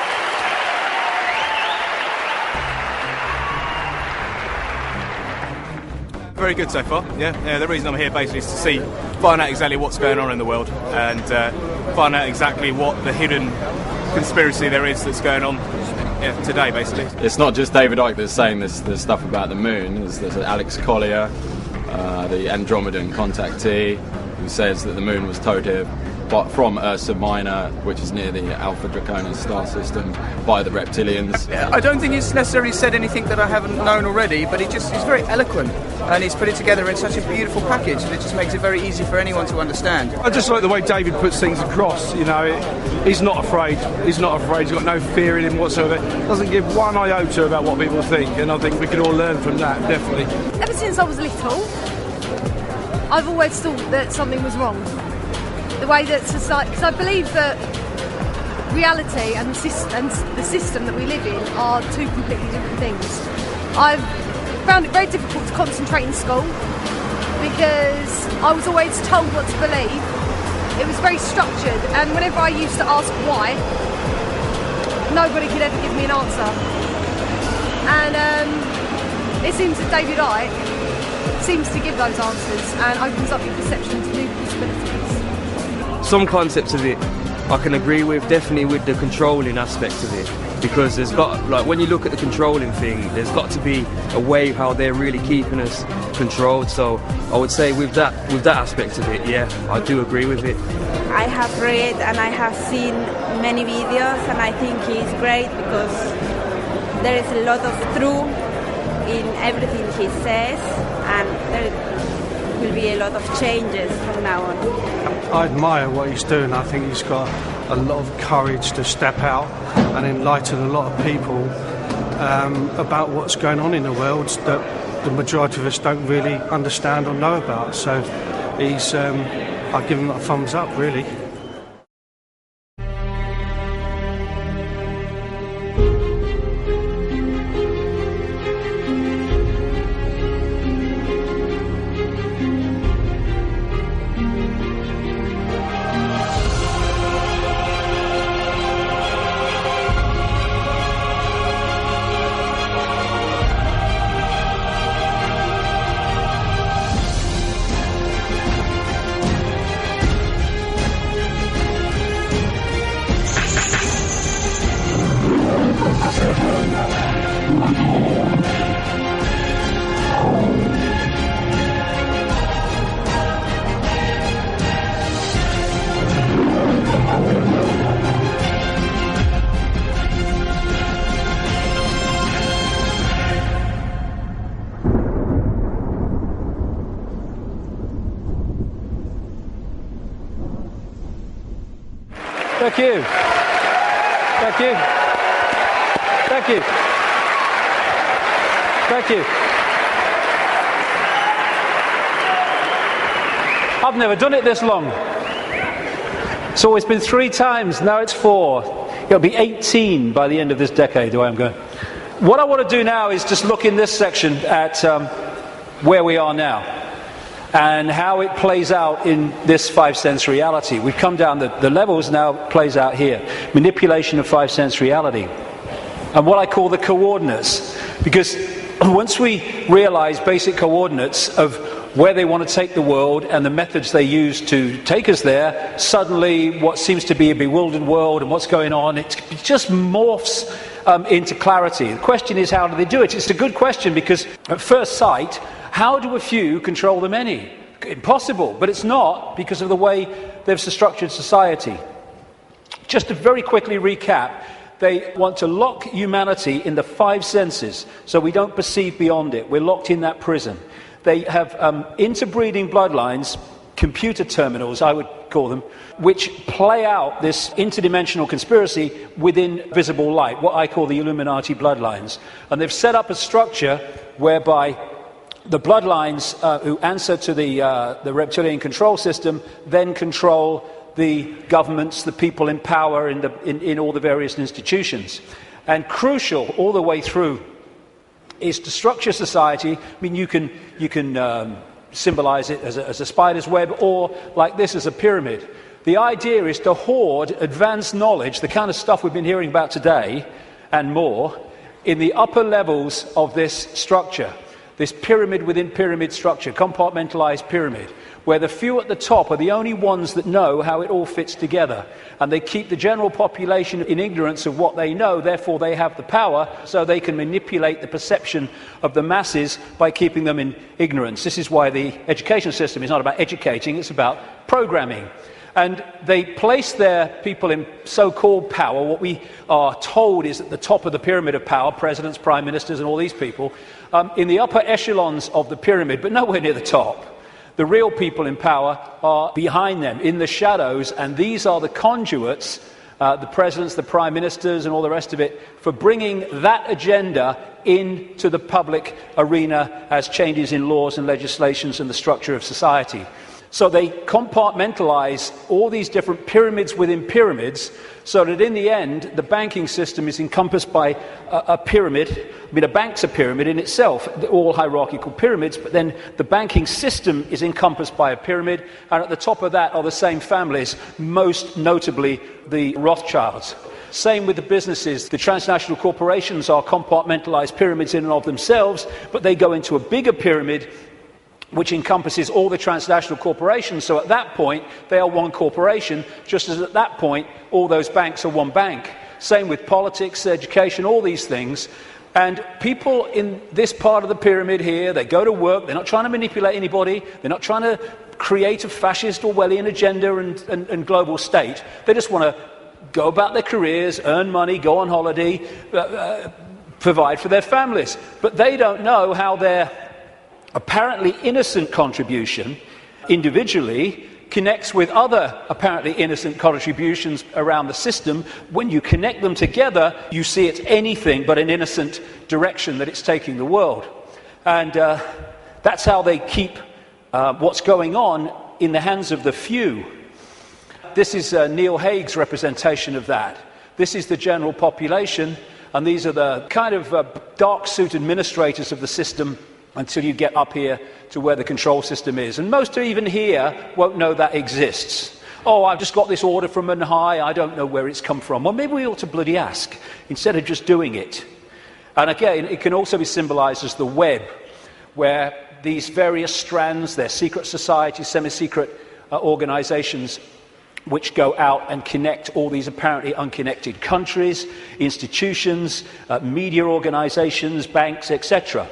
Very good so far, yeah. The reason I'm here basically is to find out exactly what's going on in the world and find out exactly what the hidden conspiracy there is that's going on today, basically. It's not just David Icke that's saying this stuff about the moon. There's Alex Collier, the Andromedan contactee, who says that the moon was towed here but from Ursa Minor, which is near the Alpha Draconis star system, by the reptilians. I don't think he's necessarily said anything that I haven't known already, but he's very eloquent, and he's put it together in such a beautiful package that it just makes it very easy for anyone to understand. I just like the way David puts things across. You know, he's not afraid. He's not afraid. He's got no fear in him whatsoever. Doesn't give one iota about what people think, and I think we can all learn from that, definitely. Ever since I was little, I've always thought that something was wrong. The way that society, because I believe that reality and the system that we live in are two completely different things. I've found it very difficult to concentrate in school because I was always told what to believe. It was very structured, and whenever I used to ask why, nobody could ever give me an answer. And it seems that David Icke seems to give those answers and opens up your perception to new possibilities. Some concepts of it I can agree with, definitely with the controlling aspect of it, because there's got, like, when you look at the controlling thing, there's got to be a way how they're really keeping us controlled. So I would say with that aspect of it, yeah, I do agree with it. I have read and I have seen many videos, and I think he's great because there is a lot of truth in everything he says, and there will be a lot of changes from now on. I admire what he's doing. I think he's got a lot of courage to step out and enlighten a lot of people about what's going on in the world that the majority of us don't really understand or know about. So he's, I give him a thumbs up, really. Thank you. Thank you. Thank you. Thank you. I've never done it this long. It's always been 3 times, now it's 4. It'll be 18 by the end of this decade, the way I'm going. What I want to do now is just look in this section at where we are now and how it plays out in this 5-sense reality. We've come down the levels, now plays out here. Manipulation of 5-sense reality. And what I call the coordinates. Because once we realize basic coordinates of where they want to take the world and the methods they use to take us there, suddenly what seems to be a bewildered world and what's going on, it just morphs into clarity. The question is, how do they do it? It's a good question, because at first sight, how do a few control the many? Impossible, but it's not, because of the way they've structured society. Just to very quickly recap, they want to lock humanity in the 5 senses, so we don't perceive beyond it. We're locked in that prison. They have interbreeding bloodlines, computer terminals, I would call them, which play out this interdimensional conspiracy within visible light, what I call the Illuminati bloodlines. And they've set up a structure whereby the bloodlines who answer to the reptilian control system then control the governments, the people in power in all the various institutions. And crucial all the way through is to structure society. I mean, you can symbolize it as a spider's web, or like this as a pyramid. The idea is to hoard advanced knowledge, the kind of stuff we've been hearing about today and more, in the upper levels of this structure. This pyramid within pyramid structure, compartmentalized pyramid, where the few at the top are the only ones that know how it all fits together. And they keep the general population in ignorance of what they know, therefore they have the power, so they can manipulate the perception of the masses by keeping them in ignorance. This is why the education system is not about educating, it's about programming. And they place their people in so-called power. What we are told is at the top of the pyramid of power, presidents, prime ministers, and all these people, in the upper echelons of the pyramid, but nowhere near the top. The real people in power are behind them, in the shadows, and these are the conduits, the presidents, the prime ministers, and all the rest of it, for bringing that agenda into the public arena as changes in laws and legislations and the structure of society. So they compartmentalize all these different pyramids within pyramids, so that in the end, the banking system is encompassed by a pyramid. I mean, a bank's a pyramid in itself, all hierarchical pyramids, but then the banking system is encompassed by a pyramid, and at the top of that are the same families, most notably the Rothschilds. Same with the businesses. The transnational corporations are compartmentalized pyramids in and of themselves, but they go into a bigger pyramid which encompasses all the transnational corporations. So at that point, they are one corporation, just as at that point, all those banks are one bank. Same with politics, education, all these things. And people in this part of the pyramid here, they go to work, they're not trying to manipulate anybody, they're not trying to create a fascist Orwellian agenda and global state. They just want to go about their careers, earn money, go on holiday, provide for their families. But they don't know how their apparently innocent contribution individually connects with other apparently innocent contributions around the system. When you connect them together, you see it's anything but an innocent direction that it's taking the world. And that's how they keep what's going on in the hands of the few. This is Neil Haig's representation of that. This is the general population, and these are the kind of dark suit administrators of the system until you get up here to where the control system is. And most even here won't know that exists. Oh, I've just got this order from on high, I don't know where it's come from. Well, maybe we ought to bloody ask, instead of just doing it. And again, it can also be symbolized as the web, where these various strands, they're secret societies, semi-secret organizations, which go out and connect all these apparently unconnected countries, institutions, media organizations, banks, etc.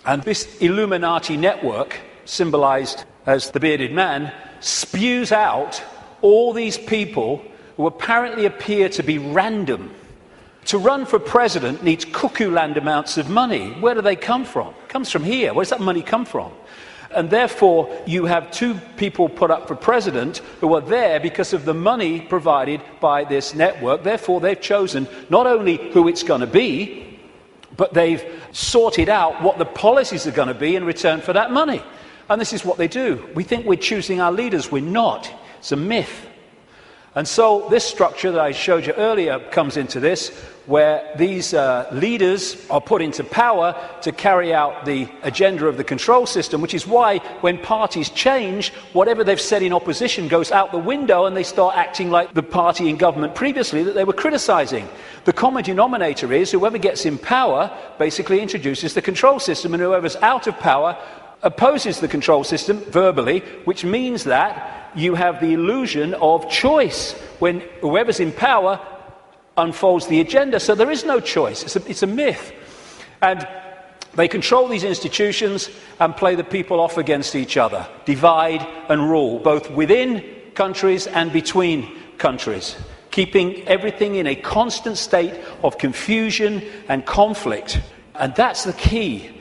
And this Illuminati network, symbolized as the bearded man, spews out all these people who apparently appear to be random. To run for president needs cuckoo-land amounts of money. Where do they come from? It comes from here. Where does that money come from? And therefore, you have two people put up for president who are there because of the money provided by this network. Therefore, they've chosen not only who it's going to be, but they've sorted out what the policies are going to be in return for that money. And this is what they do. We think we're choosing our leaders. We're not. It's a myth. And so this structure that I showed you earlier comes into this, where these leaders are put into power to carry out the agenda of the control system, which is why when parties change, whatever they've said in opposition goes out the window and they start acting like the party in government previously that they were criticizing. The common denominator is whoever gets in power basically introduces the control system, and whoever's out of power opposes the control system verbally, which means that you have the illusion of choice when whoever's in power unfolds the agenda. So there is no choice. It's a myth. And they control these institutions and play the people off against each other, divide and rule, both within countries and between countries, keeping everything in a constant state of confusion and conflict. And that's the key.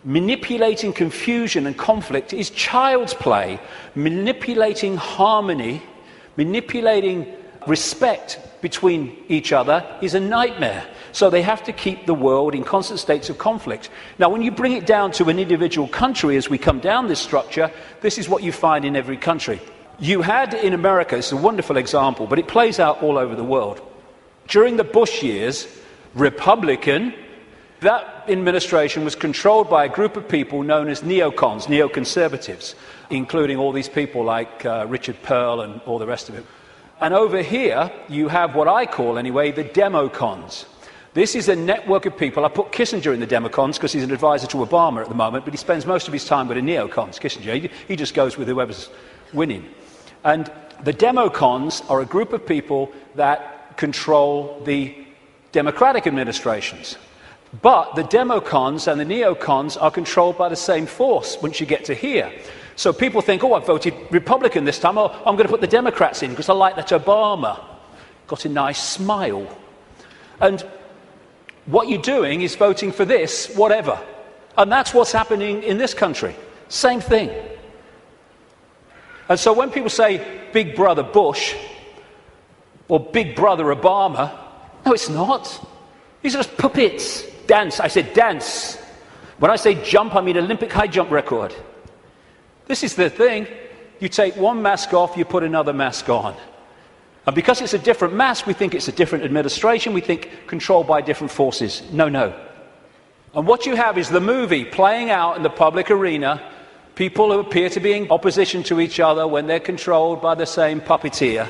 Manipulating confusion and conflict is child's play. Manipulating harmony, manipulating respect between each other is a nightmare. So they have to keep the world in constant states of conflict. Now, when you bring it down to an individual country, as we come down this structure, this is what you find in every country. You had in America, it's a wonderful example, but it plays out all over the world. During the Bush years, Republican, that administration was controlled by a group of people known as neocons, neoconservatives, including all these people like Richard Pearl and all the rest of it. And over here, you have what I call, anyway, the democons. This is a network of people. I put Kissinger in the democons because he's an advisor to Obama at the moment, but he spends most of his time with the neocons, Kissinger. He just goes with whoever's winning. And the democons are a group of people that control the democratic administrations. But the democons and the neocons are controlled by the same force once you get to here. So people think, oh, I voted Republican this time, oh, I'm going to put the Democrats in because I like that Obama got a nice smile. And what you're doing is voting for this, whatever. And that's what's happening in this country. Same thing. And so when people say Big Brother Bush or Big Brother Obama, no, it's not. These are just puppets. Dance. I said dance. When I say jump, I mean Olympic high jump record. This is the thing. You take one mask off, you put another mask on. And because it's a different mask, we think it's a different administration. We think controlled by different forces. No, no. And what you have is the movie playing out in the public arena, people who appear to be in opposition to each other when they're controlled by the same puppeteer.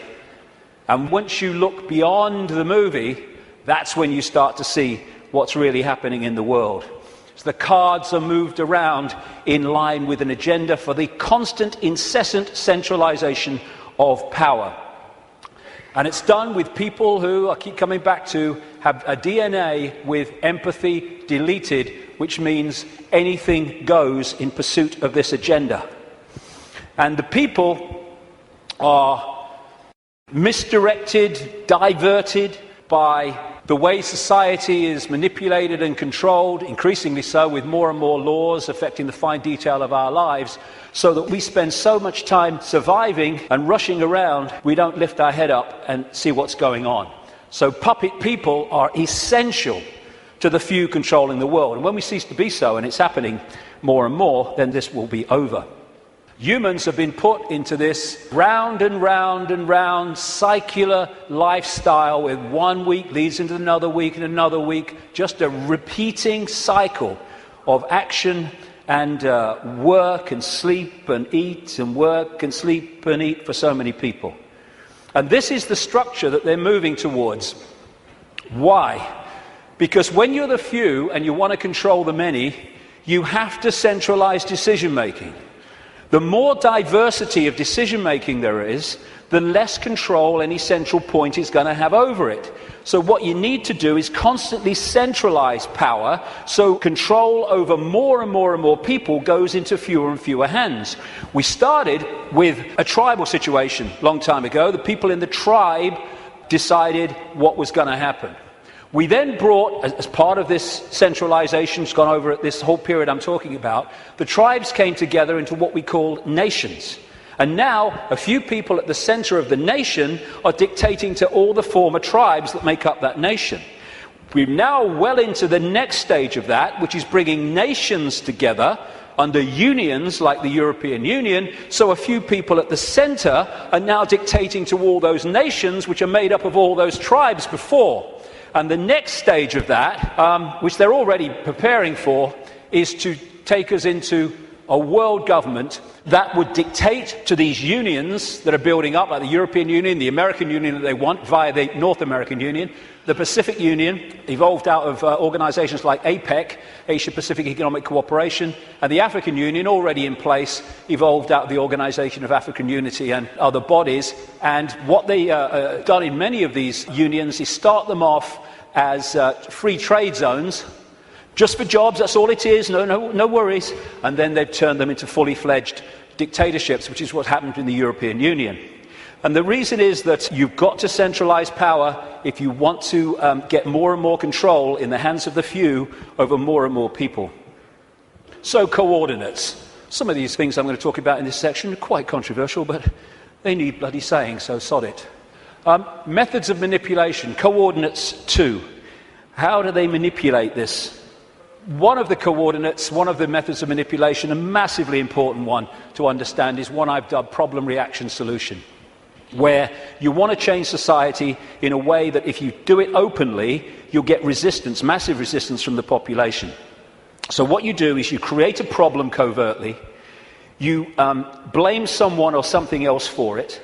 And once you look beyond the movie, that's when you start to see what's really happening in the world. So the cards are moved around in line with an agenda for the constant, incessant centralization of power. And it's done with people who, I keep coming back to, have a DNA with empathy deleted, which means anything goes in pursuit of this agenda. And the people are misdirected, diverted by the way society is manipulated and controlled, increasingly so with more and more laws affecting the fine detail of our lives, so that we spend so much time surviving and rushing around, we don't lift our head up and see what's going on. So puppet people are essential to the few controlling the world. And when we cease to be so, and it's happening more and more, then this will be over. Humans have been put into this round and round and round circular lifestyle where 1 week leads into another week and another week, just a repeating cycle of action and work and sleep and eat and work and sleep and eat for so many people. And this is the structure that they're moving towards. Why? Because when you're the few and you want to control the many, you have to centralize decision making. The more diversity of decision-making there is, the less control any central point is going to have over it. So what you need to do is constantly centralize power, so control over more and more and more people goes into fewer and fewer hands. We started with a tribal situation a long time ago. The people in the tribe decided what was going to happen. We then brought, as part of this centralization, it's gone over at this whole period I'm talking about, the tribes came together into what we call nations. And now, a few people at the center of the nation are dictating to all the former tribes that make up that nation. We're now well into the next stage of that, which is bringing nations together under unions like the European Union, so a few people at the center are now dictating to all those nations, which are made up of all those tribes before. And the next stage of that, which they're already preparing for, is to take us into a world government that would dictate to these unions that are building up, like the European Union, the American Union that they want via the North American Union, the Pacific Union, evolved out of organizations like APEC, Asia-Pacific Economic Cooperation, and the African Union, already in place, evolved out of the Organization of African Unity and other bodies. And what they done in many of these unions is start them off as free trade zones, just for jobs, that's all it is, no worries. And then they've turned them into fully fledged dictatorships, which is what happened in the European Union. And the reason is that you've got to centralize power if you want to get more and more control in the hands of the few over more and more people. So coordinates. Some of these things I'm going to talk about in this section are quite controversial, but they need bloody saying, so sod it. Methods of manipulation. Coordinates 2. How do they manipulate this? One of the coordinates, one of the methods of manipulation, a massively important one to understand, is one I've dubbed problem, reaction, solution, where you want to change society in a way that if you do it openly, you'll get resistance, massive resistance from the population. So what you do is you create a problem covertly, you blame someone or something else for it,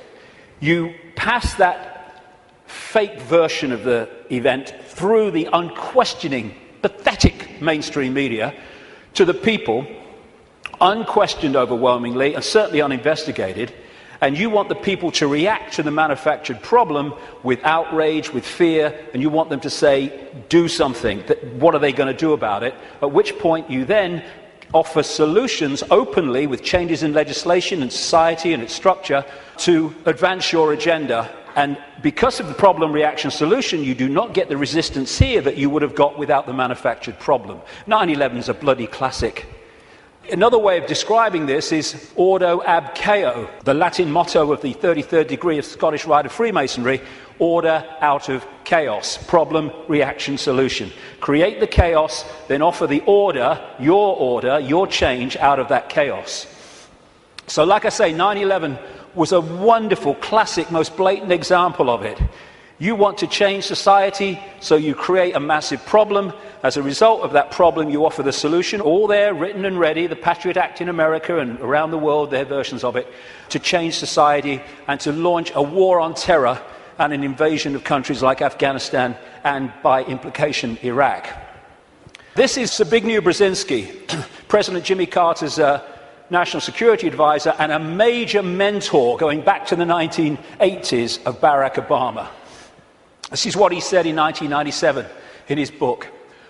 you pass that fake version of the event through the unquestioning, pathetic mainstream media to the people, unquestioned overwhelmingly and certainly uninvestigated, and you want the people to react to the manufactured problem with outrage, with fear, and you want them to say, do something. What are they going to do about it? At which point you then offer solutions openly with changes in legislation and society and its structure to advance your agenda. And because of the problem-reaction solution, you do not get the resistance here that you would have got without the manufactured problem. 9/11 is a bloody classic. Another way of describing this is ordo ab chaos, the Latin motto of the 33rd degree of Scottish Rite of Freemasonry, order out of chaos, problem, reaction, solution. Create the chaos, then offer the order, your change out of that chaos. So like I say, 9/11 was a wonderful, classic, most blatant example of it. You want to change society, so you create a massive problem. As a result of that problem, you offer the solution, all there, written and ready, the Patriot Act in America and around the world, their versions of it, to change society and to launch a war on terror and an invasion of countries like Afghanistan and, by implication, Iraq. This is Zbigniew Brzezinski, President Jimmy Carter's national security advisor and a major mentor going back to the 1980s of Barack Obama. This is what he said in 1997 in his book.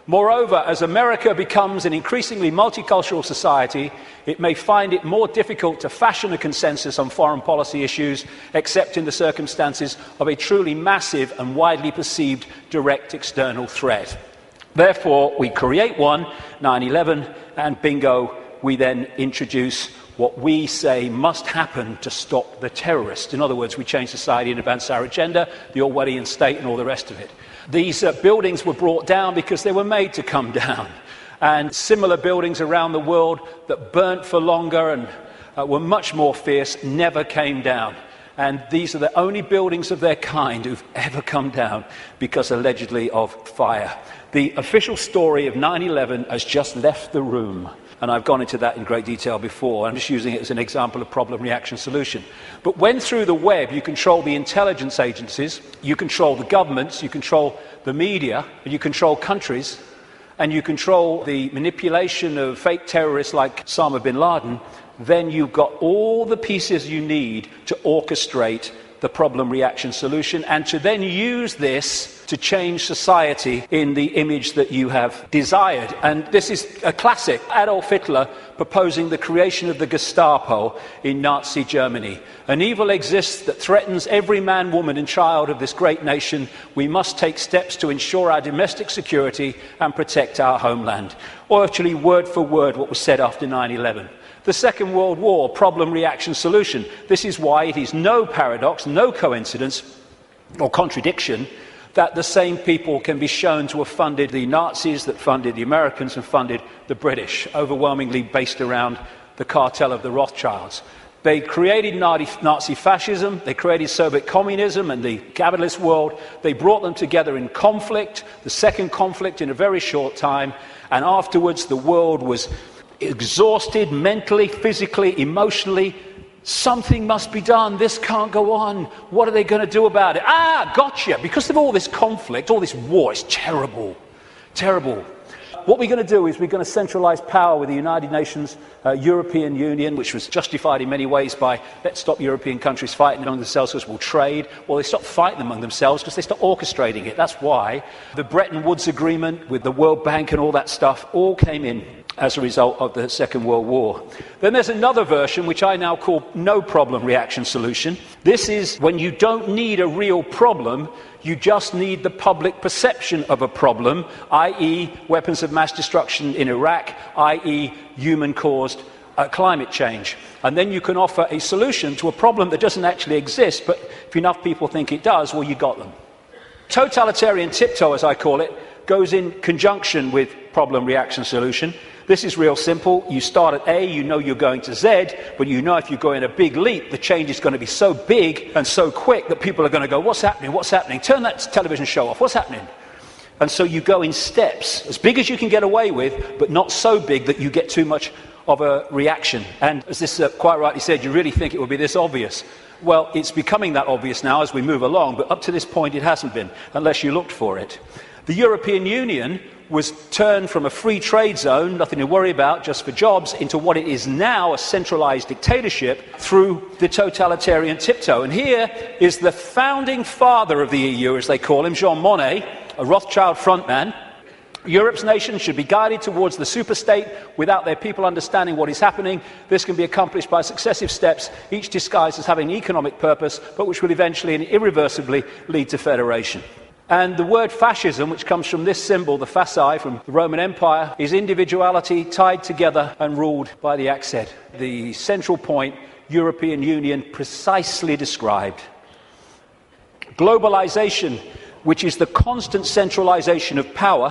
Moreover, as America becomes an increasingly multicultural society, it may find it more difficult to fashion a consensus on foreign policy issues, except in the circumstances of a truly massive and widely perceived direct external threat. Therefore, we create one, 9/11, and bingo, we then introduce what we say must happen to stop the terrorists. In other words, we change society and advance our agenda, the Orwellian state and all the rest of it. These buildings were brought down because they were made to come down. And similar buildings around the world that burnt for longer and were much more fierce never came down. And these are the only buildings of their kind who've ever come down because allegedly of fire. The official story of 9/11 has just left the room. And I've gone into that in great detail before. I'm just using it as an example of problem, reaction, solution. But when through the web you control the intelligence agencies, you control the governments, you control the media, and you control countries, and you control the manipulation of fake terrorists like Osama bin Laden, then you've got all the pieces you need to orchestrate the problem, reaction, solution, and to then use this to change society in the image that you have desired. And this is a classic. Adolf Hitler proposing the creation of the Gestapo in Nazi Germany. An evil exists that threatens every man, woman and child of this great nation. We must take steps to ensure our domestic security and protect our homeland. Or actually, word for word, what was said after 9/11. The Second World War, problem, reaction, solution. This is why it is no paradox, no coincidence or contradiction that the same people can be shown to have funded the Nazis, that funded the Americans and funded the British, overwhelmingly based around the cartel of the Rothschilds. They created Nazi fascism, they created Soviet communism and the capitalist world. They brought them together in conflict, the second conflict in a very short time, and afterwards the world was exhausted mentally, physically, emotionally. Something must be done. This can't go on. What are they going to do about it? Gotcha. Because of all this conflict, all this war, it's terrible. Terrible. What we're going to do is we're going to centralize power with the United Nations, European Union, which was justified in many ways by let's stop European countries fighting among themselves because we'll trade. Well, they stopped fighting among themselves because they stopped orchestrating it. That's why the Bretton Woods Agreement with the World Bank and all that stuff all came in as a result of the Second World War. Then there's another version, which I now call no problem reaction solution. This is when you don't need a real problem, you just need the public perception of a problem, i.e. weapons of mass destruction in Iraq, i.e. human-caused climate change. And then you can offer a solution to a problem that doesn't actually exist, but if enough people think it does, well, you got them. Totalitarian tiptoe, as I call it, goes in conjunction with problem, reaction, solution. This is real simple. You start at A, you know you're going to Z, but you know if you go in a big leap, the change is going to be so big and so quick that people are going to go, what's happening? What's happening? Turn that television show off. What's happening? And so you go in steps, as big as you can get away with, but not so big that you get too much of a reaction. And as this quite rightly said, you really think it would be this obvious. Well, it's becoming that obvious now as we move along, but up to this point it hasn't been, unless you looked for it. The European Union was turned from a free trade zone, nothing to worry about, just for jobs, into what it is now, a centralized dictatorship, through the totalitarian tiptoe. And here is the founding father of the EU, as they call him, Jean Monnet, a Rothschild frontman, Europe's nations should be guided towards the superstate without their people understanding what is happening. This can be accomplished by successive steps, each disguised as having economic purpose, but which will eventually and irreversibly lead to federation. And the word fascism, which comes from this symbol, the fasci, from the Roman Empire, is individuality tied together and ruled by the axe head. The central point, European Union, precisely described. Globalization, which is the constant centralization of power,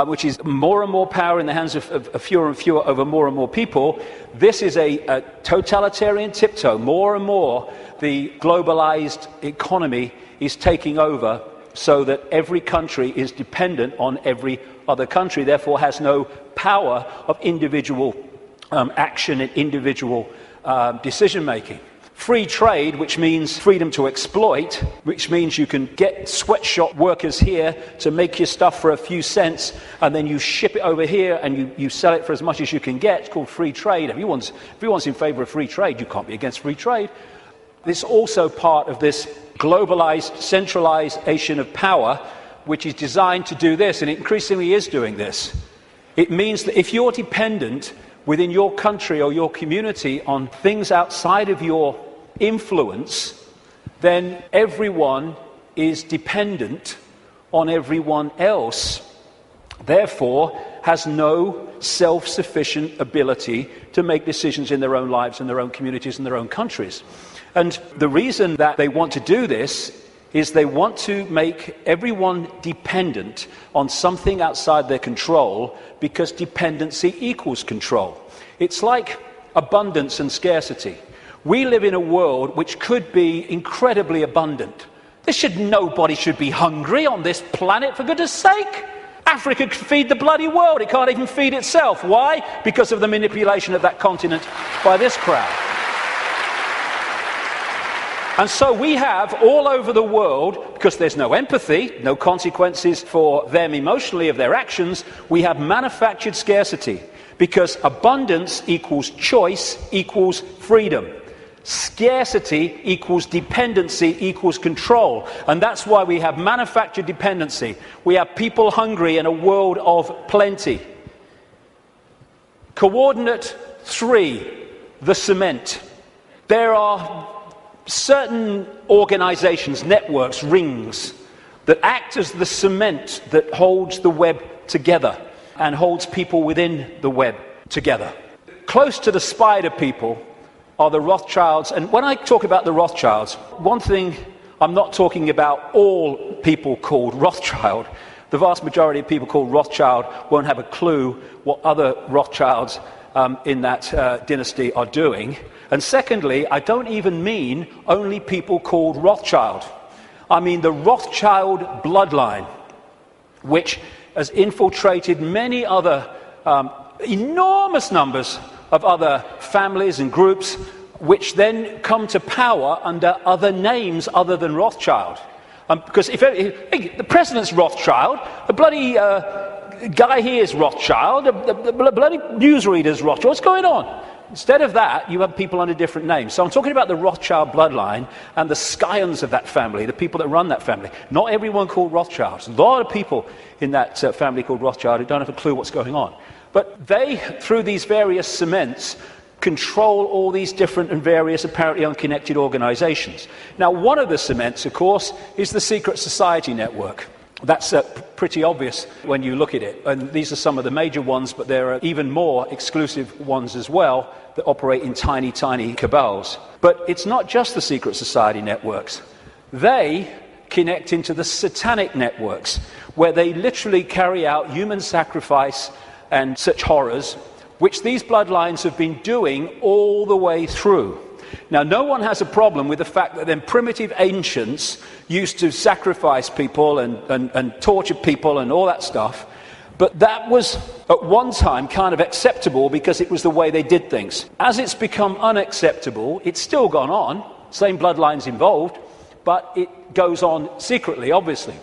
which is more and more power in the hands of fewer and fewer over more and more people. This is a totalitarian tiptoe. More and more, the globalized economy is taking over so that every country is dependent on every other country, therefore has no power of individual action and individual decision-making. Free trade, which means freedom to exploit, which means you can get sweatshop workers here to make your stuff for a few cents, and then you ship it over here and you sell it for as much as you can get. It's called free trade. Everyone's in favor of free trade. You can't be against free trade. This is also part of this globalized centralization of power, which is designed to do this, and it increasingly is doing this. It means that if you're dependent within your country or your community on things outside of your influence, then everyone is dependent on everyone else, therefore has no self-sufficient ability to make decisions in their own lives and their own communities and their own countries. And the reason that they want to do this is they want to make everyone dependent on something outside their control, because dependency equals control. It's like abundance and scarcity. We live in a world which could be incredibly abundant. Nobody should be hungry on this planet, for goodness sake. Africa could feed the bloody world. It can't even feed itself. Why? Because of the manipulation of that continent by this crowd. And so we have all over the world, because there's no empathy, no consequences for them emotionally of their actions, we have manufactured scarcity, because abundance equals choice equals freedom. Scarcity equals dependency equals control. And that's why we have manufactured dependency. We have people hungry in a world of plenty. Coordinate 3, the cement. There are certain organizations, networks, rings, that act as the cement that holds the web together and holds people within the web together. Close to the spider people are the Rothschilds. And when I talk about the Rothschilds, one thing, I'm not talking about all people called Rothschild. The vast majority of people called Rothschild won't have a clue what other Rothschilds in that dynasty are doing. And secondly, I don't even mean only people called Rothschild. I mean the Rothschild bloodline, which has infiltrated many other enormous numbers of other families and groups, which then come to power under other names other than Rothschild. Because if the president's Rothschild, the bloody guy here is Rothschild, the bloody newsreader's Rothschild. What's going on? Instead of that, you have people under different names. So I'm talking about the Rothschild bloodline and the scions of that family, the people that run that family. Not everyone called Rothschild. There's a lot of people in that family called Rothschild who don't have a clue what's going on. But they, through these various cements, control all these different and various apparently unconnected organizations. Now, one of the cements, of course, is the secret society network. That's pretty obvious when you look at it. And these are some of the major ones, but there are even more exclusive ones as well that operate in tiny, tiny cabals. But it's not just the secret society networks. They connect into the satanic networks, where they literally carry out human sacrifice and such horrors, which these bloodlines have been doing all the way through. Now, no one has a problem with the fact that then primitive ancients used to sacrifice people and torture people and all that stuff, but that was at one time kind of acceptable because it was the way they did things. As it's become unacceptable, it's still gone on, same bloodlines involved, but it goes on secretly, obviously.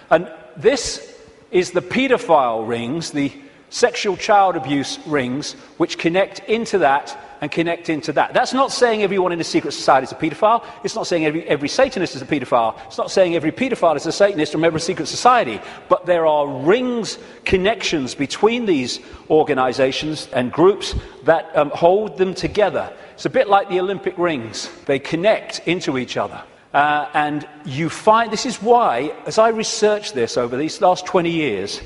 And this is the paedophile rings, the sexual child abuse rings, which connect into that and connect into that. That's not saying everyone in a secret society is a paedophile. It's not saying every Satanist is a paedophile. It's not saying every paedophile is a Satanist from every secret society. But there are rings, connections between these organizations and groups that hold them together. It's a bit like the Olympic rings. They connect into each other. And you find, this is why, as I researched this over these last 20 years,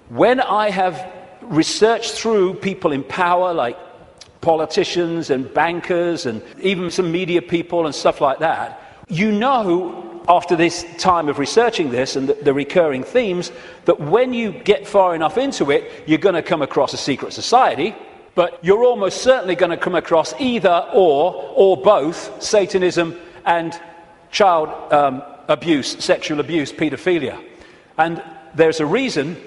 when I have researched through people in power like politicians and bankers and even some media people and stuff like that, you know, after this time of researching this and the recurring themes, that when you get far enough into it, you're going to come across a secret society, but you're almost certainly going to come across either or both Satanism and child abuse, sexual abuse, paedophilia. And there's a reason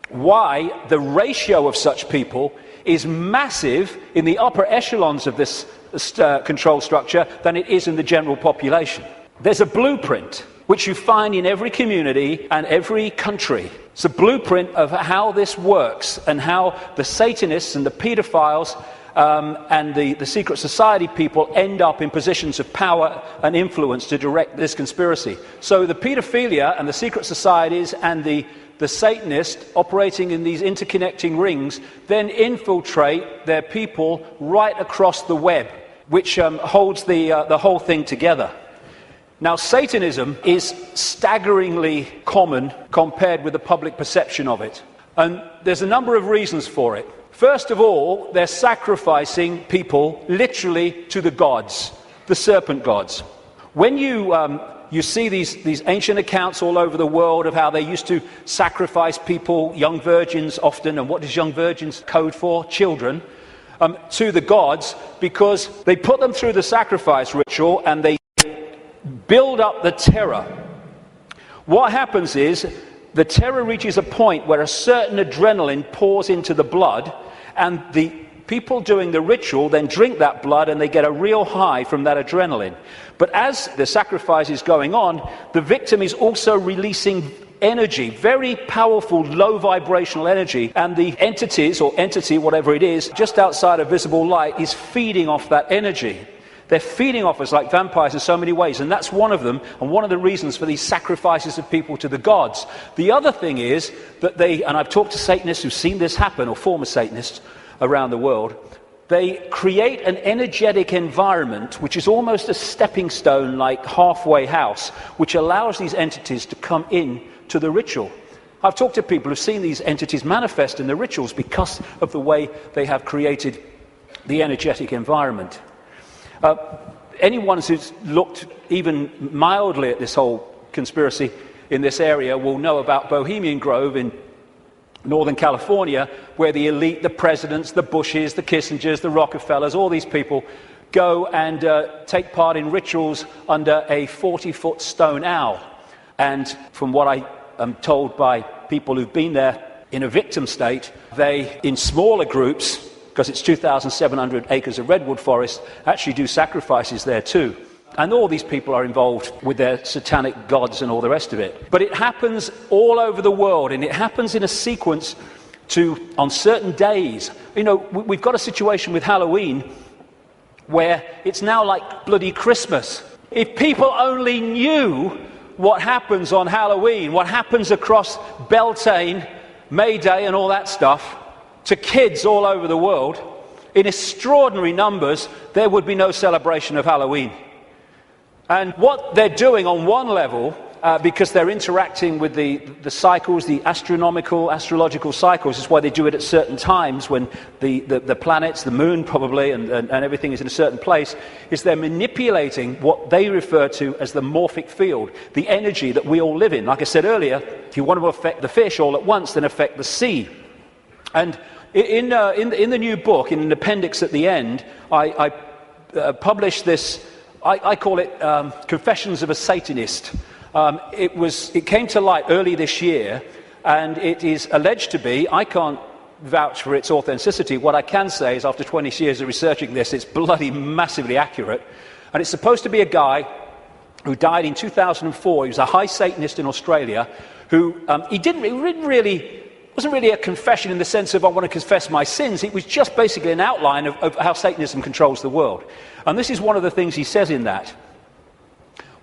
why the ratio of such people is massive in the upper echelons of this control structure than it is in the general population. There's a blueprint which you find in every community and every country. It's a blueprint of how this works and how the Satanists and the paedophiles and the secret society people end up in positions of power and influence to direct this conspiracy. So the paedophilia and the secret societies and the Satanists operating in these interconnecting rings then infiltrate their people right across the web, which holds the whole thing together. Now, Satanism is staggeringly common compared with the public perception of it. And there's a number of reasons for it. First of all, they're sacrificing people literally to the gods, the serpent gods. When you see these ancient accounts all over the world of how they used to sacrifice people, young virgins often, and what does young virgins code for? Children, to the gods, because they put them through the sacrifice ritual and they build up the terror. What happens is the terror reaches a point where a certain adrenaline pours into the blood, and the people doing the ritual then drink that blood and they get a real high from that adrenaline. But as the sacrifice is going on, the victim is also releasing energy, very powerful, low vibrational energy, and the entities, or entity, whatever it is, just outside of visible light is feeding off that energy. They're feeding off us like vampires in so many ways, and that's one of them, and one of the reasons for these sacrifices of people to the gods. The other thing is that and I've talked to Satanists who've seen this happen, or former Satanists around the world, they create an energetic environment which is almost a stepping stone, like halfway house, which allows these entities to come in to the ritual. I've talked to people who've seen these entities manifest in the rituals because of the way they have created the energetic environment. Anyone who's looked even mildly at this whole conspiracy in this area will know about Bohemian Grove in Northern California, where the elite, the presidents, the Bushes, the Kissingers, the Rockefellers, all these people go and take part in rituals under a 40-foot stone owl. And from what I am told by people who've been there in a victim state, they, in smaller groups, because it's 2,700 acres of redwood forest, actually do sacrifices there too. And all these people are involved with their satanic gods and all the rest of it. But it happens all over the world, and it happens in a sequence on certain days. You know, we've got a situation with Halloween where it's now like bloody Christmas. If people only knew what happens on Halloween, what happens across Beltane, May Day and all that stuff, to kids all over the world, in extraordinary numbers, there would be no celebration of Halloween. And what they're doing on one level, because they're interacting with the cycles, the astrological cycles, is why they do it at certain times when the planets, the moon probably, and everything is in a certain place, is they're manipulating what they refer to as the morphic field, the energy that we all live in. Like I said earlier, if you want to affect the fish all at once, then affect the sea. And in the new book, in an appendix at the end, I published this. I call it Confessions of a Satanist. It came to light early this year, and it is alleged to be, I can't vouch for its authenticity. What I can say is, after 20 years of researching this, it's bloody massively accurate. And it's supposed to be a guy who died in 2004. He was a high Satanist in Australia, who he didn't really wasn't really a confession in the sense of I want to confess my sins. It was just basically an outline of how Satanism controls the world. And this is one of the things he says in that.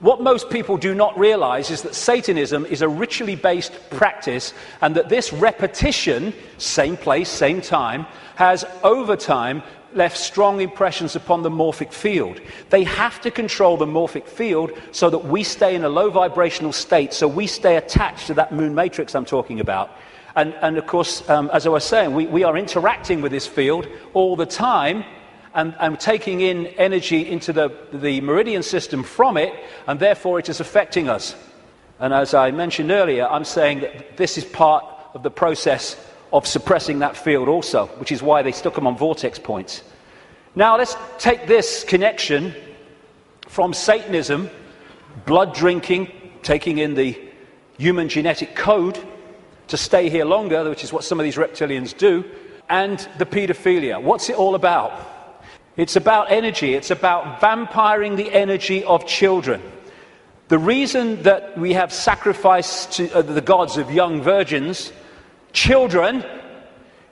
What most people do not realize is that Satanism is a ritually based practice, and that this repetition, same place, same time, has over time left strong impressions upon the morphic field. They have to control the morphic field so that we stay in a low vibrational state, so we stay attached to that moon matrix I'm talking about. And of course, as I was saying, we are interacting with this field all the time, and taking in energy into the meridian system from it, and therefore it is affecting us. And as I mentioned earlier, I'm saying that this is part of the process of suppressing that field also, which is why they stuck them on vortex points. Now let's take this connection from Satanism, blood drinking, taking in the human genetic code to stay here longer, which is what some of these reptilians do, and the paedophilia. What's it all about? It's about energy. It's about vampiring the energy of children. The reason that we have sacrifice to the gods of young virgins, children,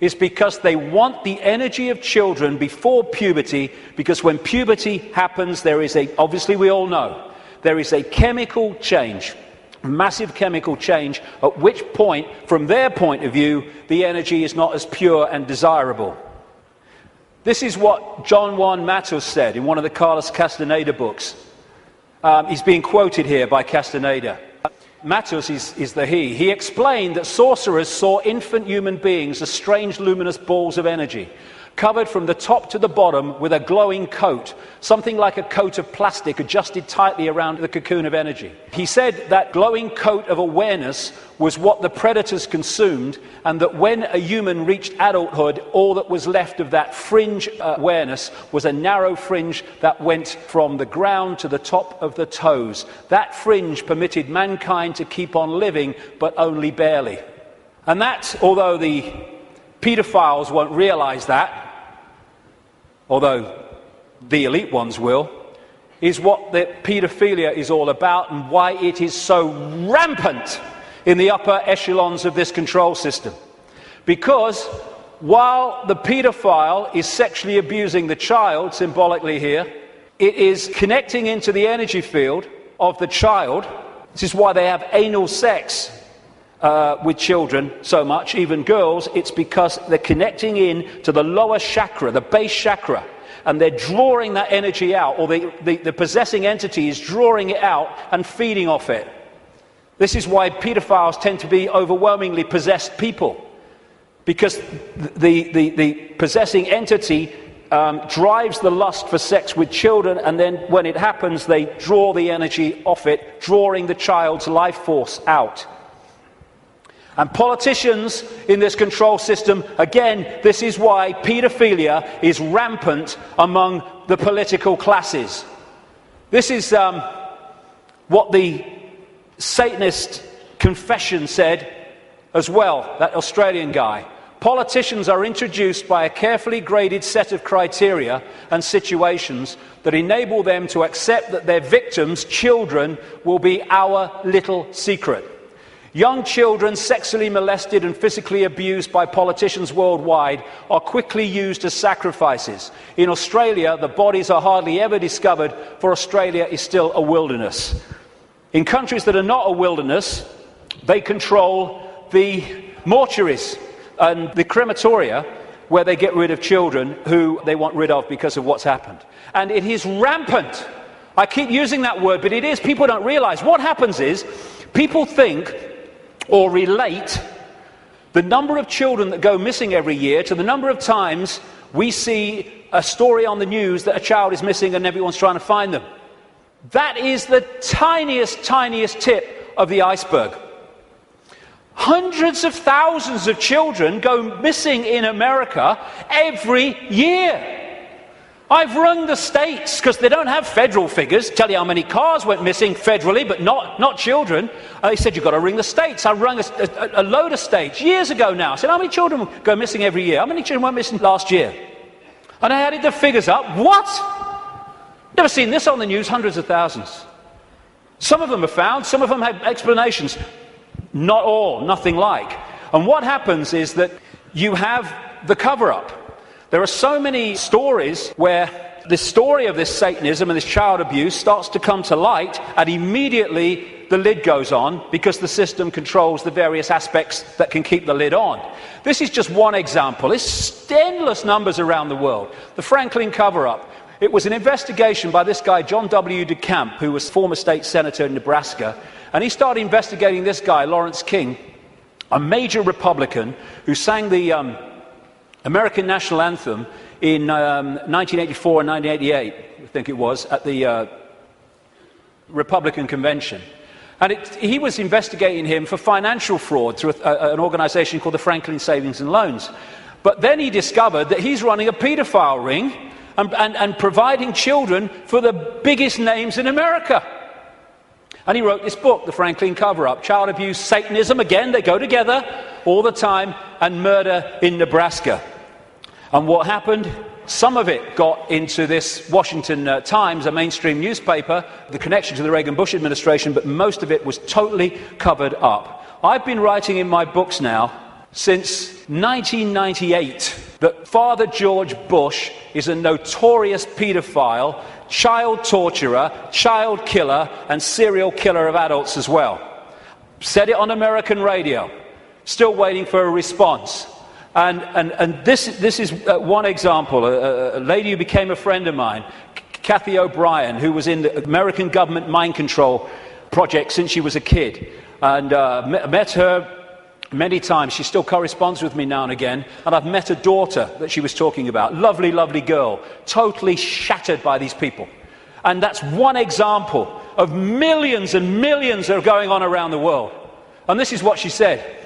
is because they want the energy of children before puberty, because when puberty happens, there is obviously we all know, there is a chemical change, massive chemical change, at which point, from their point of view, the energy is not as pure and desirable. This is what John Juan Matos said in one of the Carlos Castaneda books. He's being quoted here by Castaneda. Matos is the he. He explained that sorcerers saw infant human beings as strange luminous balls of energy, covered from the top to the bottom with a glowing coat, something like a coat of plastic adjusted tightly around the cocoon of energy. He said that glowing coat of awareness was what the predators consumed, and that when a human reached adulthood, all that was left of that fringe awareness was a narrow fringe that went from the ground to the top of the toes. That fringe permitted mankind to keep on living, but only barely. And that, although the pedophiles won't realize that, although the elite ones will, is what the paedophilia is all about, and why it is so rampant in the upper echelons of this control system. Because while the paedophile is sexually abusing the child, symbolically here, it is connecting into the energy field of the child. This is why they have anal sex with children so much, even girls. It's because they're connecting in to the lower chakra, the base chakra, and they're drawing that energy out, or the possessing entity is drawing it out and feeding off it. This is why pedophiles tend to be overwhelmingly possessed people, because the possessing entity drives the lust for sex with children, and then when it happens, they draw the energy off it, drawing the child's life force out. And politicians in this control system, again, this is why paedophilia is rampant among the political classes. This is what the Satanist confession said as well, that Australian guy. Politicians are introduced by a carefully graded set of criteria and situations that enable them to accept that their victims, children, will be our little secret. Young children sexually molested and physically abused by politicians worldwide are quickly used as sacrifices. In Australia, the bodies are hardly ever discovered, for Australia is still a wilderness. In countries that are not a wilderness, they control the mortuaries and the crematoria, where they get rid of children who they want rid of because of what's happened. And it is rampant. I keep using that word, but it is. People don't realize. What happens is, people think or relate the number of children that go missing every year to the number of times we see a story on the news that a child is missing and everyone's trying to find them. That is the tiniest tip of the iceberg. Hundreds of thousands of children go missing in America every year. I've rung the states, because they don't have federal figures, tell you how many cars went missing federally, but not children. They said, you've got to ring the states. I rung a load of states years ago now. I said, how many children go missing every year? How many children went missing last year? And I added the figures up. What? Never seen this on the news. Hundreds of thousands. Some of them are found. Some of them have explanations. Not all. Nothing like. And what happens is that you have the cover-up. There are so many stories where the story of this Satanism and this child abuse starts to come to light, and immediately the lid goes on because the system controls the various aspects that can keep the lid on. This is just one example. There's endless numbers around the world. The Franklin cover-up. It was an investigation by this guy, John W. DeCamp, who was former state senator in Nebraska, and he started investigating this guy, Lawrence King, a major Republican who sang the American national anthem in 1984 and 1988, I think it was, at the Republican convention. And he was investigating him for financial fraud through an organization called the Franklin Savings and Loans. But then he discovered that he's running a pedophile ring and providing children for the biggest names in America. And he wrote this book, The Franklin Cover-Up, Child Abuse, Satanism, again, they go together all the time, and murder in Nebraska. And what happened? Some of it got into this Washington Times, a mainstream newspaper, the connection to the Reagan-Bush administration, but most of it was totally covered up. I've been writing in my books now since 1998 that Father George Bush is a notorious pedophile, child torturer, child killer, and serial killer of adults as well. Said it on American radio. Still waiting for a response. And this is one example. A lady who became a friend of mine, Kathy O'Brien, who was in the American government mind control project since she was a kid. And met her many times. She still corresponds with me now and again. And I've met a daughter that she was talking about. Lovely, lovely girl. Totally shattered by these people. And that's one example of millions and millions that are going on around the world. And this is what she said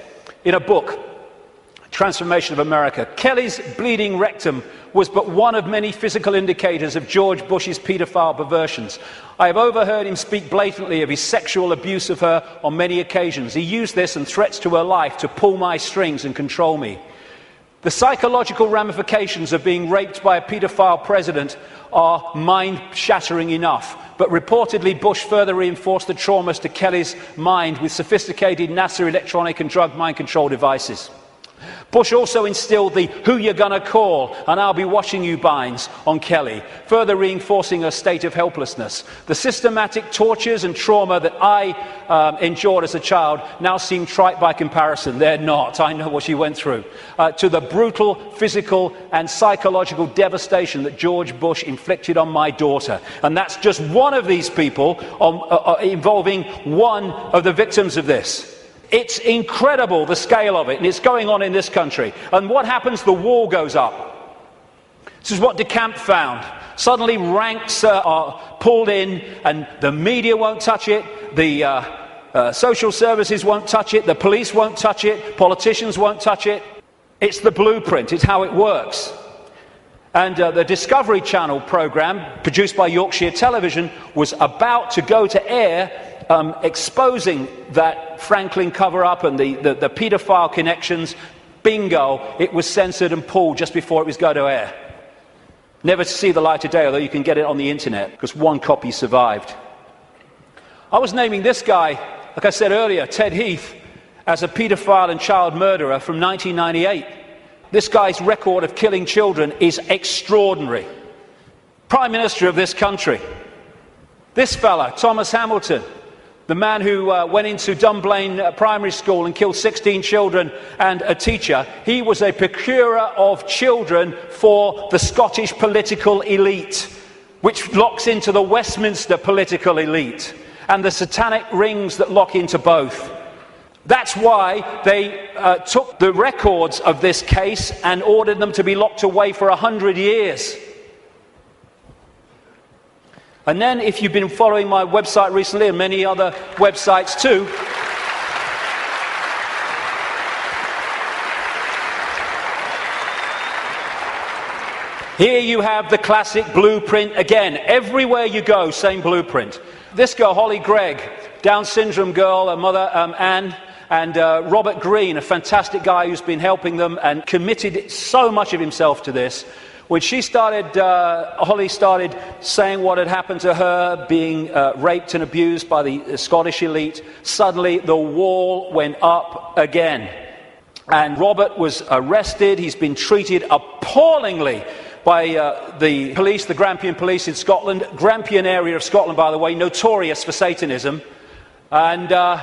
in a book, Transformation of America. Kelly's bleeding rectum was but one of many physical indicators of George Bush's paedophile perversions. I have overheard him speak blatantly of his sexual abuse of her on many occasions. He used this and threats to her life to pull my strings and control me. The psychological ramifications of being raped by a paedophile president are mind-shattering enough. But reportedly, Bush further reinforced the traumas to Kelly's mind with sophisticated NASA electronic and drug mind control devices. Bush also instilled the "who you're gonna call and I'll be watching you" binds on Kelly, further reinforcing her state of helplessness. The systematic tortures and trauma that I endured as a child now seem trite by comparison. They're not. I know what she went through. To the brutal physical and psychological devastation that George Bush inflicted on my daughter. And that's just one of these people involving one of the victims of this. It's incredible, the scale of it, and it's going on in this country. And what happens? The wall goes up. This is what DeCamp found. Suddenly ranks are pulled in, and the media won't touch it, the social services won't touch it, the police won't touch it, politicians won't touch it. It's the blueprint, it's how it works. And the Discovery Channel programme, produced by Yorkshire Television, was about to go to air exposing that Franklin cover-up and the paedophile connections. Bingo, it was censored and pulled just before it was going to air. Never to see the light of day, although you can get it on the internet, because one copy survived. I was naming this guy, like I said earlier, Ted Heath, as a paedophile and child murderer from 1998. This guy's record of killing children is extraordinary. Prime Minister of this country. This fella, Thomas Hamilton, the man who went into Dunblane Primary School and killed 16 children and a teacher, he was a procurer of children for the Scottish political elite, which locks into the Westminster political elite, and the satanic rings that lock into both. That's why they took the records of this case and ordered them to be locked away for 100 years. And then, if you've been following my website recently, and many other websites too, here you have the classic blueprint again. Everywhere you go, same blueprint. This girl, Holly Gregg, Down syndrome girl, her mother, Anne, and Robert Greene, a fantastic guy who's been helping them and committed so much of himself to this. When she started, Holly started saying what had happened to her, being raped and abused by the Scottish elite, suddenly the wall went up again. And Robert was arrested. He's been treated appallingly by the police, the Grampian police in Scotland. Grampian area of Scotland, by the way, notorious for Satanism. And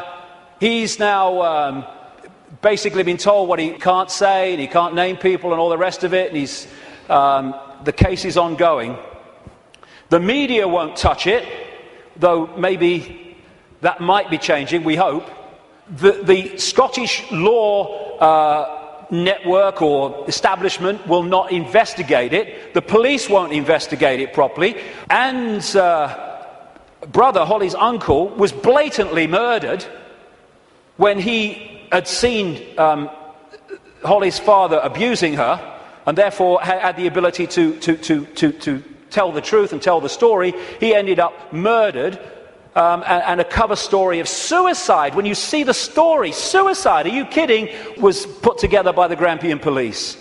he's now basically been told what he can't say, and he can't name people and all the rest of it. And the case is ongoing. The media won't touch it, though maybe that might be changing, we hope. The Scottish law network or establishment will not investigate it. The police won't investigate it properly. Anne's brother, Holly's uncle, was blatantly murdered when he had seen Holly's father abusing her, and therefore had the ability to tell the truth and tell the story. He ended up murdered. And a cover story of suicide. When you see the story, suicide, are you kidding, was put together by the Grampian police.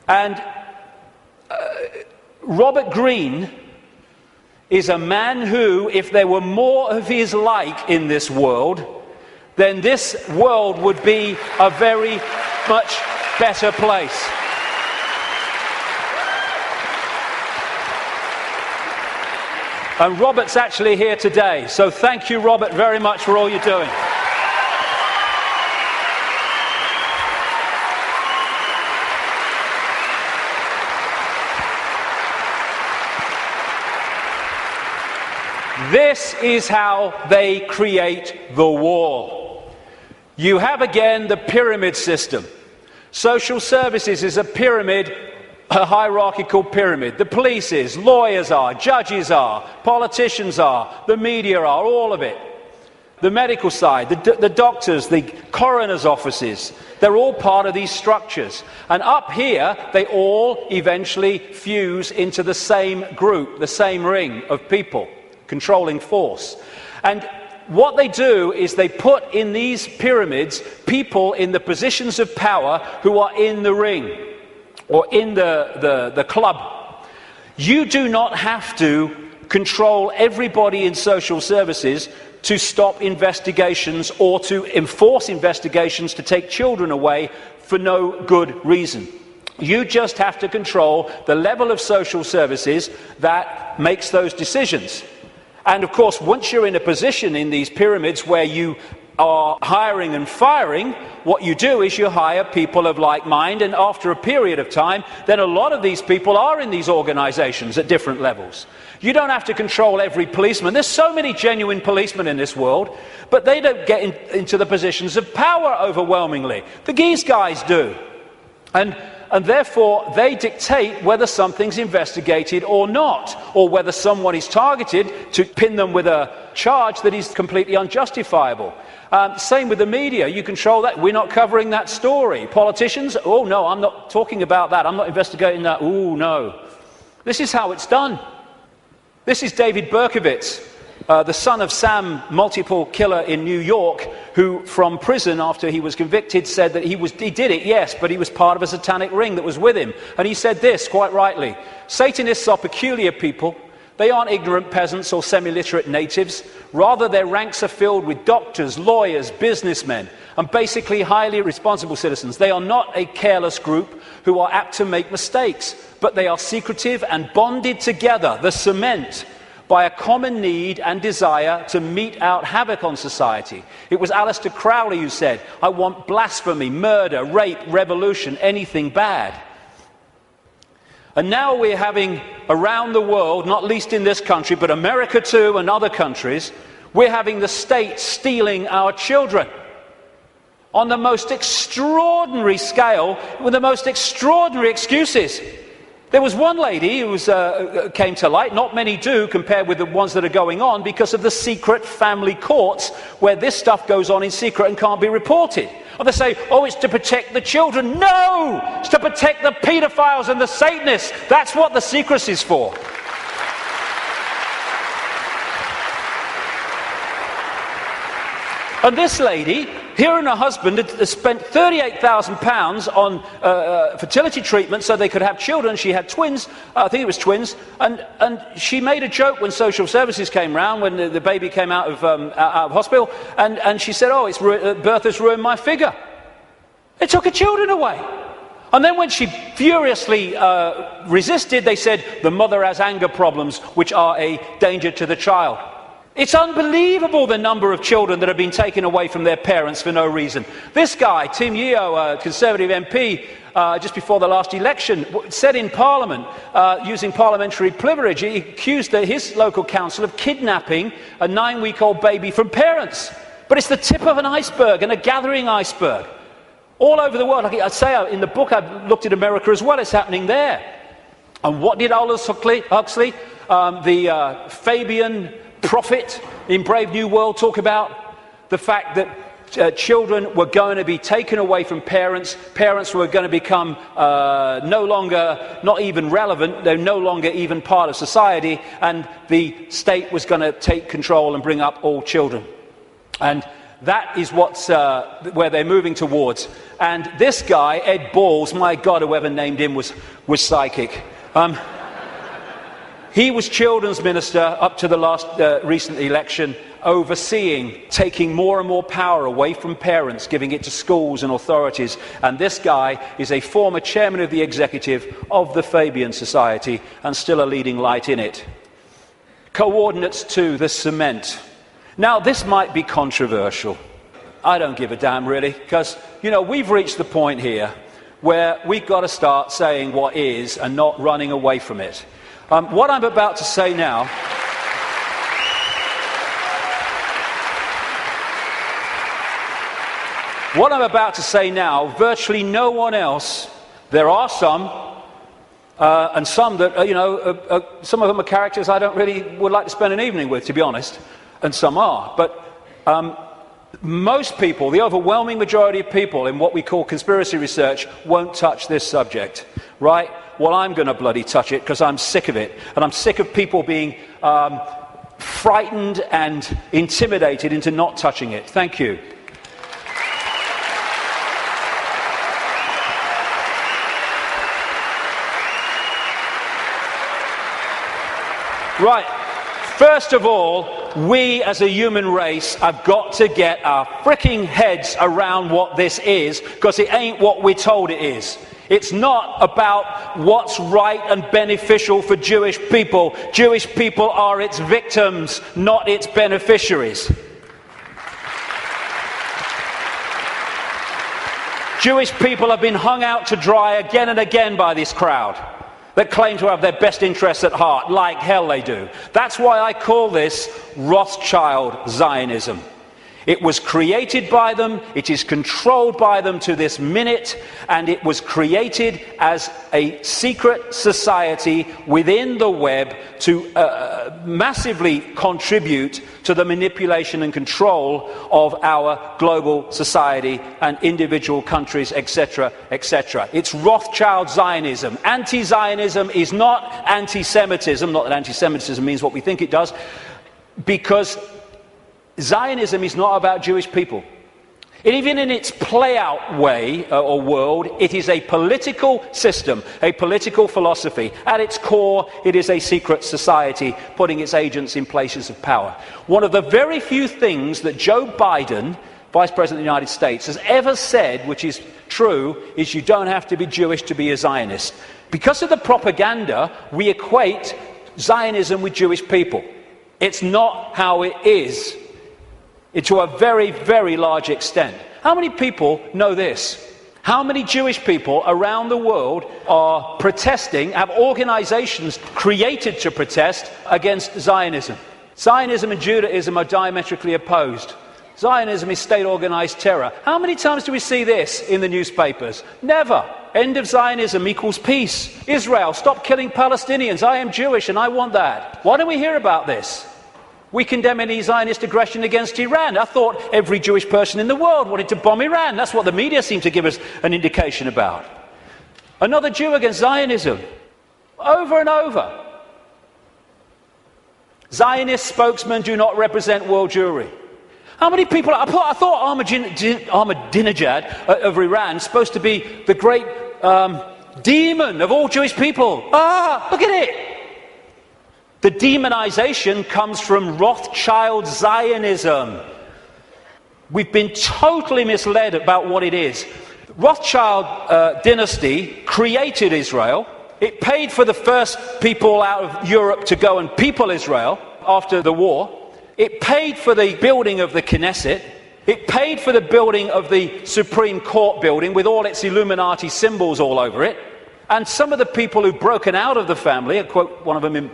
And Robert Greene is a man who, if there were more of his like in this world, then this world would be a very much better place. And Robert's actually here today, so thank you, Robert, very much for all you're doing. This is how they create the wall. You have again the pyramid system. Social services is a pyramid, a hierarchical pyramid. The police is, lawyers are, judges are, politicians are, the media are, all of it. The medical side, the doctors, the coroner's offices, they're all part of these structures. And up here, they all eventually fuse into the same group, the same ring of people, controlling force. And what they do is they put in these pyramids people in the positions of power who are in the ring, or in the club. You do not have to control everybody in social services to stop investigations or to enforce investigations to take children away for no good reason. You just have to control the level of social services that makes those decisions. And of course, once you're in a position in these pyramids where you are hiring and firing, what you do is you hire people of like mind, and after a period of time, then a lot of these people are in these organizations at different levels. You don't have to control every policeman. There's so many genuine policemen in this world, but they don't get into the positions of power overwhelmingly. The Geese guys do. And therefore, they dictate whether something's investigated or not, or whether someone is targeted to pin them with a charge that is completely unjustifiable. Same with the media. You control that. We're not covering that story. Politicians, oh no, I'm not talking about that. I'm not investigating that. Oh no. This is how it's done. This is David Berkowitz, the son of Sam, multiple killer in New York, who from prison after he was convicted said that he did it, yes, but he was part of a satanic ring that was with him. And he said this, quite rightly: Satanists are peculiar people. They aren't ignorant peasants or semi-literate natives. Rather, their ranks are filled with doctors, lawyers, businessmen, and basically highly responsible citizens. They are not a careless group who are apt to make mistakes, but they are secretive and bonded together, the cement, by a common need and desire to mete out havoc on society. It was Aleister Crowley who said, "I want blasphemy, murder, rape, revolution, anything bad." And now we're having, around the world, not least in this country, but America too and other countries, we're having the state stealing our children on the most extraordinary scale, with the most extraordinary excuses. There was one lady who came to light, not many do compared with the ones that are going on, because of the secret family courts where this stuff goes on in secret and can't be reported. Or they say, oh, it's to protect the children. No! It's to protect the paedophiles and the Satanists. That's what the secrecy is for. And this lady, her and her husband had spent £38,000 on fertility treatment so they could have children. She had twins, I think it was twins, and she made a joke when social services came round, when the baby came out of hospital, and she said, oh, birth has ruined my figure. They took her children away. And then when she furiously resisted, they said the mother has anger problems which are a danger to the child. It's unbelievable the number of children that have been taken away from their parents for no reason. This guy, Tim Yeo, a Conservative MP, just before the last election, said in Parliament, using parliamentary privilege, he accused his local council of kidnapping a 9-week-old baby from parents. But it's the tip of an iceberg, and a gathering iceberg. All over the world, like I say in the book, I've looked at America as well, it's happening there. And what did Aldous Huxley, the Fabian prophet in Brave New World, talk about? The fact that children were going to be taken away from parents, parents were going to become no longer, not even relevant, they're no longer even part of society, and the state was going to take control and bring up all children. And that is where they're moving towards. And this guy, Ed Balls, my God, whoever named him was psychic. He was children's minister up to the last recent election, overseeing, taking more and more power away from parents, giving it to schools and authorities. And this guy is a former chairman of the executive of the Fabian Society and still a leading light in it. Coordinates to the cement. Now, this might be controversial. I don't give a damn, really, because, we've reached the point here where we've got to start saying what is and not running away from it. What I'm about to say now... What I'm about to say now, virtually no one else, there are some, and some that, some of them are characters I don't really would like to spend an evening with, to be honest. And some are, but most people, the overwhelming majority of people in what we call conspiracy research, won't touch this subject, right? Well, I'm going to bloody touch it because I'm sick of it, and I'm sick of people being frightened and intimidated into not touching it. Thank you. Right. First of all, we as a human race have got to get our fricking heads around what this is, because it ain't what we're told it is. It's not about what's right and beneficial for Jewish people. Jewish people are its victims, not its beneficiaries. Jewish people have been hung out to dry again and again by this crowd that claim to have their best interests at heart, like hell they do. That's why I call this Rothschild Zionism. It was created by them, it is controlled by them to this minute, and it was created as a secret society within the web to massively contribute to the manipulation and control of our global society and individual countries, etc., etc. It's Rothschild Zionism. Anti-Zionism is not anti-Semitism, not that anti-Semitism means what we think it does, because Zionism is not about Jewish people. Even in its play-out way or world, it is a political system, a political philosophy. At its core, it is a secret society putting its agents in places of power. One of the very few things that Joe Biden, Vice President of the United States, has ever said, which is true, is you don't have to be Jewish to be a Zionist. Because of the propaganda, we equate Zionism with Jewish people. It's not how it is. To a very, very large extent. How many people know this? How many Jewish people around the world are protesting, have organizations created to protest against Zionism? Zionism and Judaism are diametrically opposed. Zionism is state-organized terror. How many times do we see this in the newspapers? Never. End of Zionism equals peace. Israel, stop killing Palestinians. I am Jewish and I want that. Why don't we hear about this? We condemn any Zionist aggression against Iran. I thought every Jewish person in the world wanted to bomb Iran. That's what the media seem to give us an indication about. Another Jew against Zionism. Over and over. Zionist spokesmen do not represent world Jewry. How many people... I thought Ahmadinejad of Iran is supposed to be the great demon of all Jewish people. Look at it. The demonization comes from Rothschild Zionism. We've been totally misled about what it is. Rothschild dynasty created Israel. It paid for the first people out of Europe to go and people Israel after the war. It paid for the building of the Knesset. It paid for the building of the Supreme Court building with all its Illuminati symbols all over it. And some of the people who've broken out of the family, I quote one of them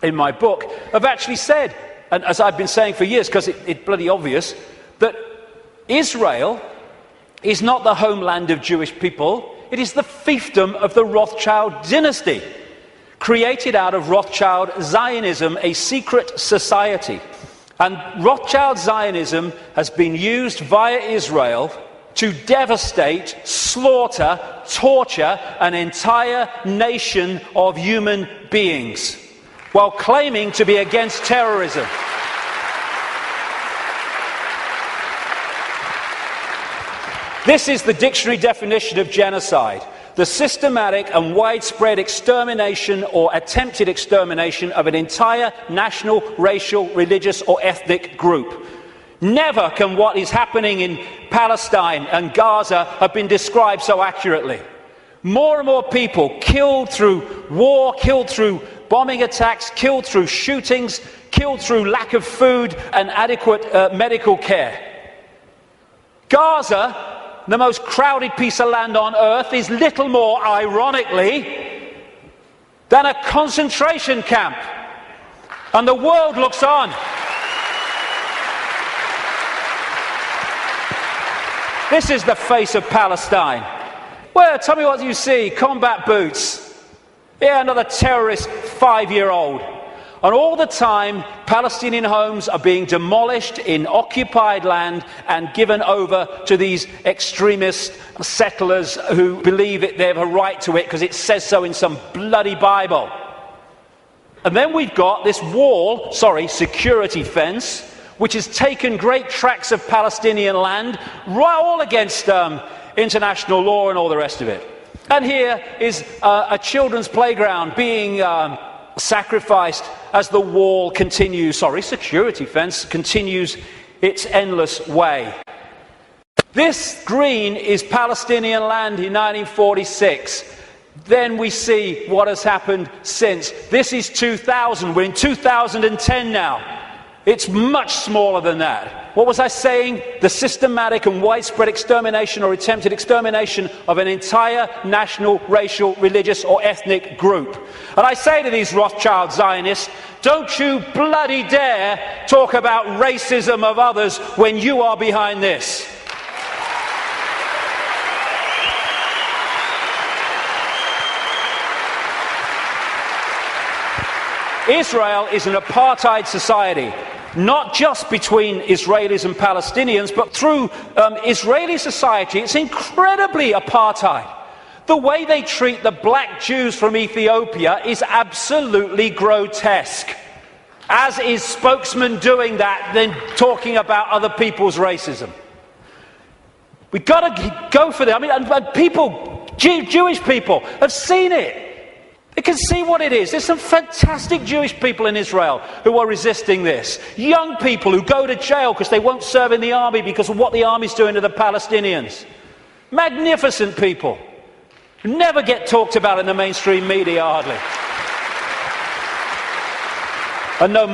in my book, have actually said, and as I've been saying for years, because it's bloody obvious, that Israel is not the homeland of Jewish people, it is the fiefdom of the Rothschild dynasty, created out of Rothschild Zionism, a secret society. And Rothschild Zionism has been used via Israel to devastate, slaughter, torture an entire nation of human beings, while claiming to be against terrorism. This is the dictionary definition of genocide: the systematic and widespread extermination or attempted extermination of an entire national, racial, religious or ethnic group. Never can what is happening in Palestine and Gaza have been described so accurately. More and more people killed through war, killed through bombing attacks, killed through shootings, killed through lack of food and adequate medical care. Gaza, the most crowded piece of land on earth, is little more, ironically, than a concentration camp. And the world looks on. This is the face of Palestine. Well, tell me what you see. Combat boots. Yeah, another terrorist 5-year-old. And all the time, Palestinian homes are being demolished in occupied land and given over to these extremist settlers who believe that they have a right to it because it says so in some bloody Bible. And then we've got this security fence, which has taken great tracts of Palestinian land, all against international law and all the rest of it. And here is a children's playground being sacrificed as the wall continues, security fence continues its endless way. This green is Palestinian land in 1946. Then we see what has happened since. This is 2000. We're in 2010 now. It's much smaller than that. What was I saying? The systematic and widespread extermination or attempted extermination of an entire national, racial, religious or ethnic group. And I say to these Rothschild Zionists, don't you bloody dare talk about racism of others when you are behind this. Israel is an apartheid society. Not just between Israelis and Palestinians, but through Israeli society. It's incredibly apartheid. The way they treat the black Jews from Ethiopia is absolutely grotesque. As is spokesman doing that, then talking about other people's racism. We've got to go for that. I mean, and people, Jewish people, have seen it. They can see what it is. There's some fantastic Jewish people in Israel who are resisting this. Young people who go to jail because they won't serve in the army because of what the army's doing to the Palestinians. Magnificent people. Never get talked about in the mainstream media, hardly. And no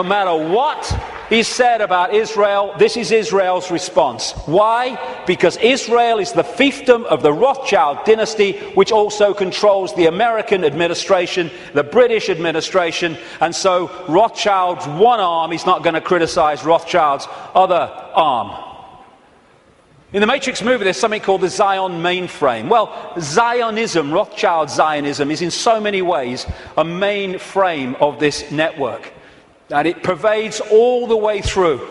matter what is said about Israel, this is Israel's response. Why? Because Israel is the fiefdom of the Rothschild dynasty, which also controls the American administration, the British administration, and so Rothschild's one arm is not going to criticize Rothschild's other arm. In the Matrix movie, there's something called the Zion mainframe. Well, Zionism, Rothschild Zionism, is in so many ways a mainframe of this network. And it pervades all the way through.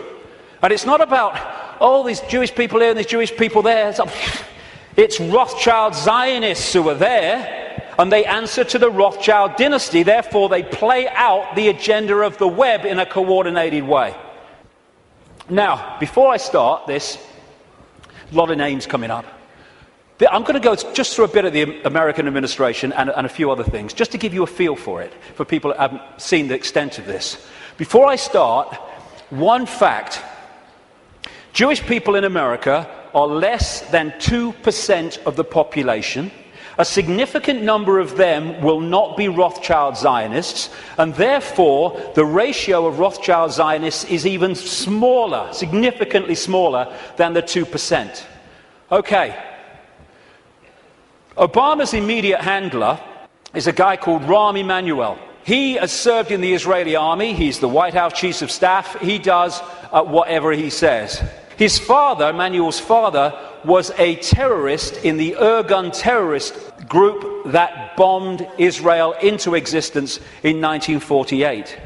And it's not about, these Jewish people here and these Jewish people there. It's Rothschild Zionists who are there, and they answer to the Rothschild dynasty. Therefore, they play out the agenda of the web in a coordinated way. Now, before I start this, a lot of names coming up. I'm going to go just through a bit of the American administration and a few other things, just to give you a feel for it, for people that haven't seen the extent of this. Before I start, one fact. Jewish people in America are less than 2% of the population. A significant number of them will not be Rothschild Zionists, and therefore the ratio of Rothschild Zionists is even smaller, significantly smaller than the 2%. Okay. Obama's immediate handler is a guy called Rahm Emanuel. He has served in the Israeli army. He's the White House Chief of Staff. He does whatever he says. His father, Emanuel's father, was a terrorist in the Irgun terrorist group that bombed Israel into existence in 1948.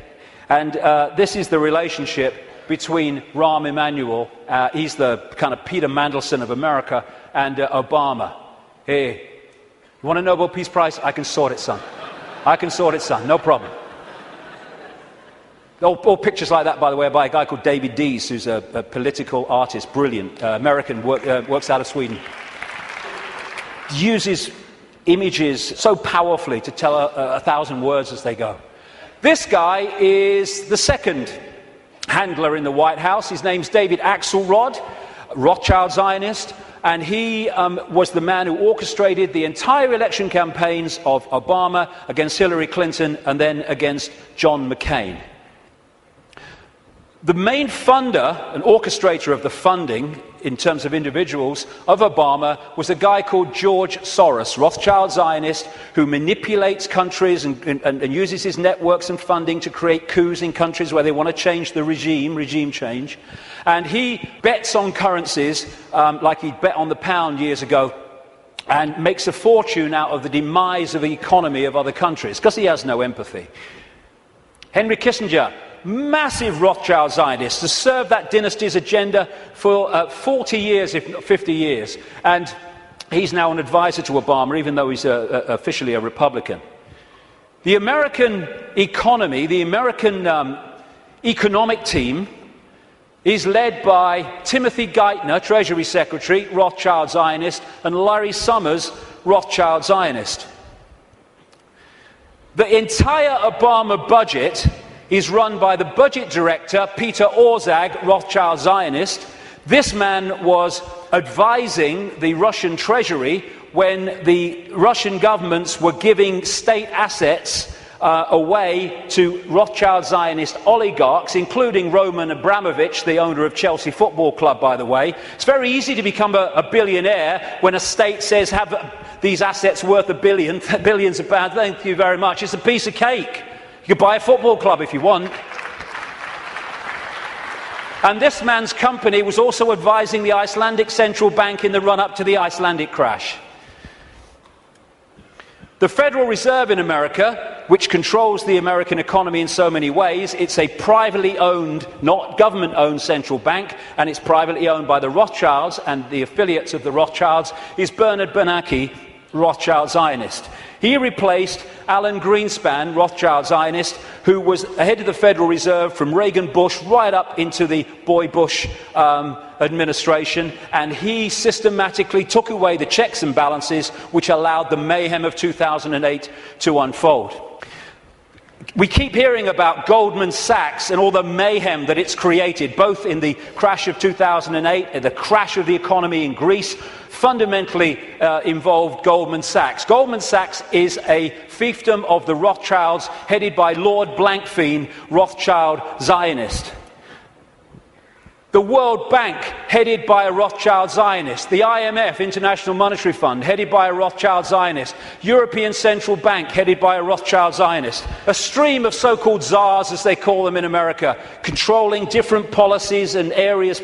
And this is the relationship between Rahm Emanuel, he's the kind of Peter Mandelson of America, and Obama. Hey, you want a Nobel Peace Prize? I can sort it, son. I can sort it, son. No problem. All pictures like that, by the way, are by a guy called David Dees, who's a political artist, brilliant, American, works out of Sweden. Uses images so powerfully to tell 1,000 words as they go. This guy is the second handler in the White House. His name's David Axelrod, Rothschild Zionist, and he was the man who orchestrated the entire election campaigns of Obama against Hillary Clinton and then against John McCain. The main funder and orchestrator of the funding, in terms of individuals, of Obama was a guy called George Soros, Rothschild Zionist, who manipulates countries and uses his networks and funding to create coups in countries where they want to change the regime change. And he bets on currencies, like he bet on the pound years ago, and makes a fortune out of the demise of the economy of other countries, because he has no empathy. Henry Kissinger, massive Rothschild Zionist, has served that dynasty's agenda for 40 years, if not 50 years. And he's now an advisor to Obama, even though he's officially a Republican. The American economy, the American economic team, is led by Timothy Geithner, Treasury Secretary, Rothschild Zionist, and Larry Summers, Rothschild Zionist. The entire Obama budget is run by the budget director, Peter Orszag, Rothschild Zionist. This man was advising the Russian treasury when the Russian governments were giving state assets away to Rothschild Zionist oligarchs, including Roman Abramovich, the owner of Chelsea Football Club, by the way. It's very easy to become a billionaire when a state says, have these assets worth billions of pounds. Thank you very much. It's a piece of cake. You could buy a football club if you want. And this man's company was also advising the Icelandic Central Bank in the run-up to the Icelandic crash. The Federal Reserve in America, which controls the American economy in so many ways, it's a privately owned, not government-owned central bank, and it's privately owned by the Rothschilds and the affiliates of the Rothschilds, is Bernard Bernanke, Rothschild Zionist. He replaced Alan Greenspan, Rothschild Zionist, who was head of the Federal Reserve from Reagan Bush right up into the Boy Bush administration, and he systematically took away the checks and balances which allowed the mayhem of 2008 to unfold. We keep hearing about Goldman Sachs and all the mayhem that it's created, both in the crash of 2008 and the crash of the economy in Greece. Fundamentally involved Goldman Sachs. Goldman Sachs is a fiefdom of the Rothschilds, headed by Lord Blankfein, Rothschild Zionist. The World Bank, headed by a Rothschild Zionist. The IMF, International Monetary Fund, headed by a Rothschild Zionist. European Central Bank, headed by a Rothschild Zionist. A stream of so-called czars, as they call them in America, controlling different policies and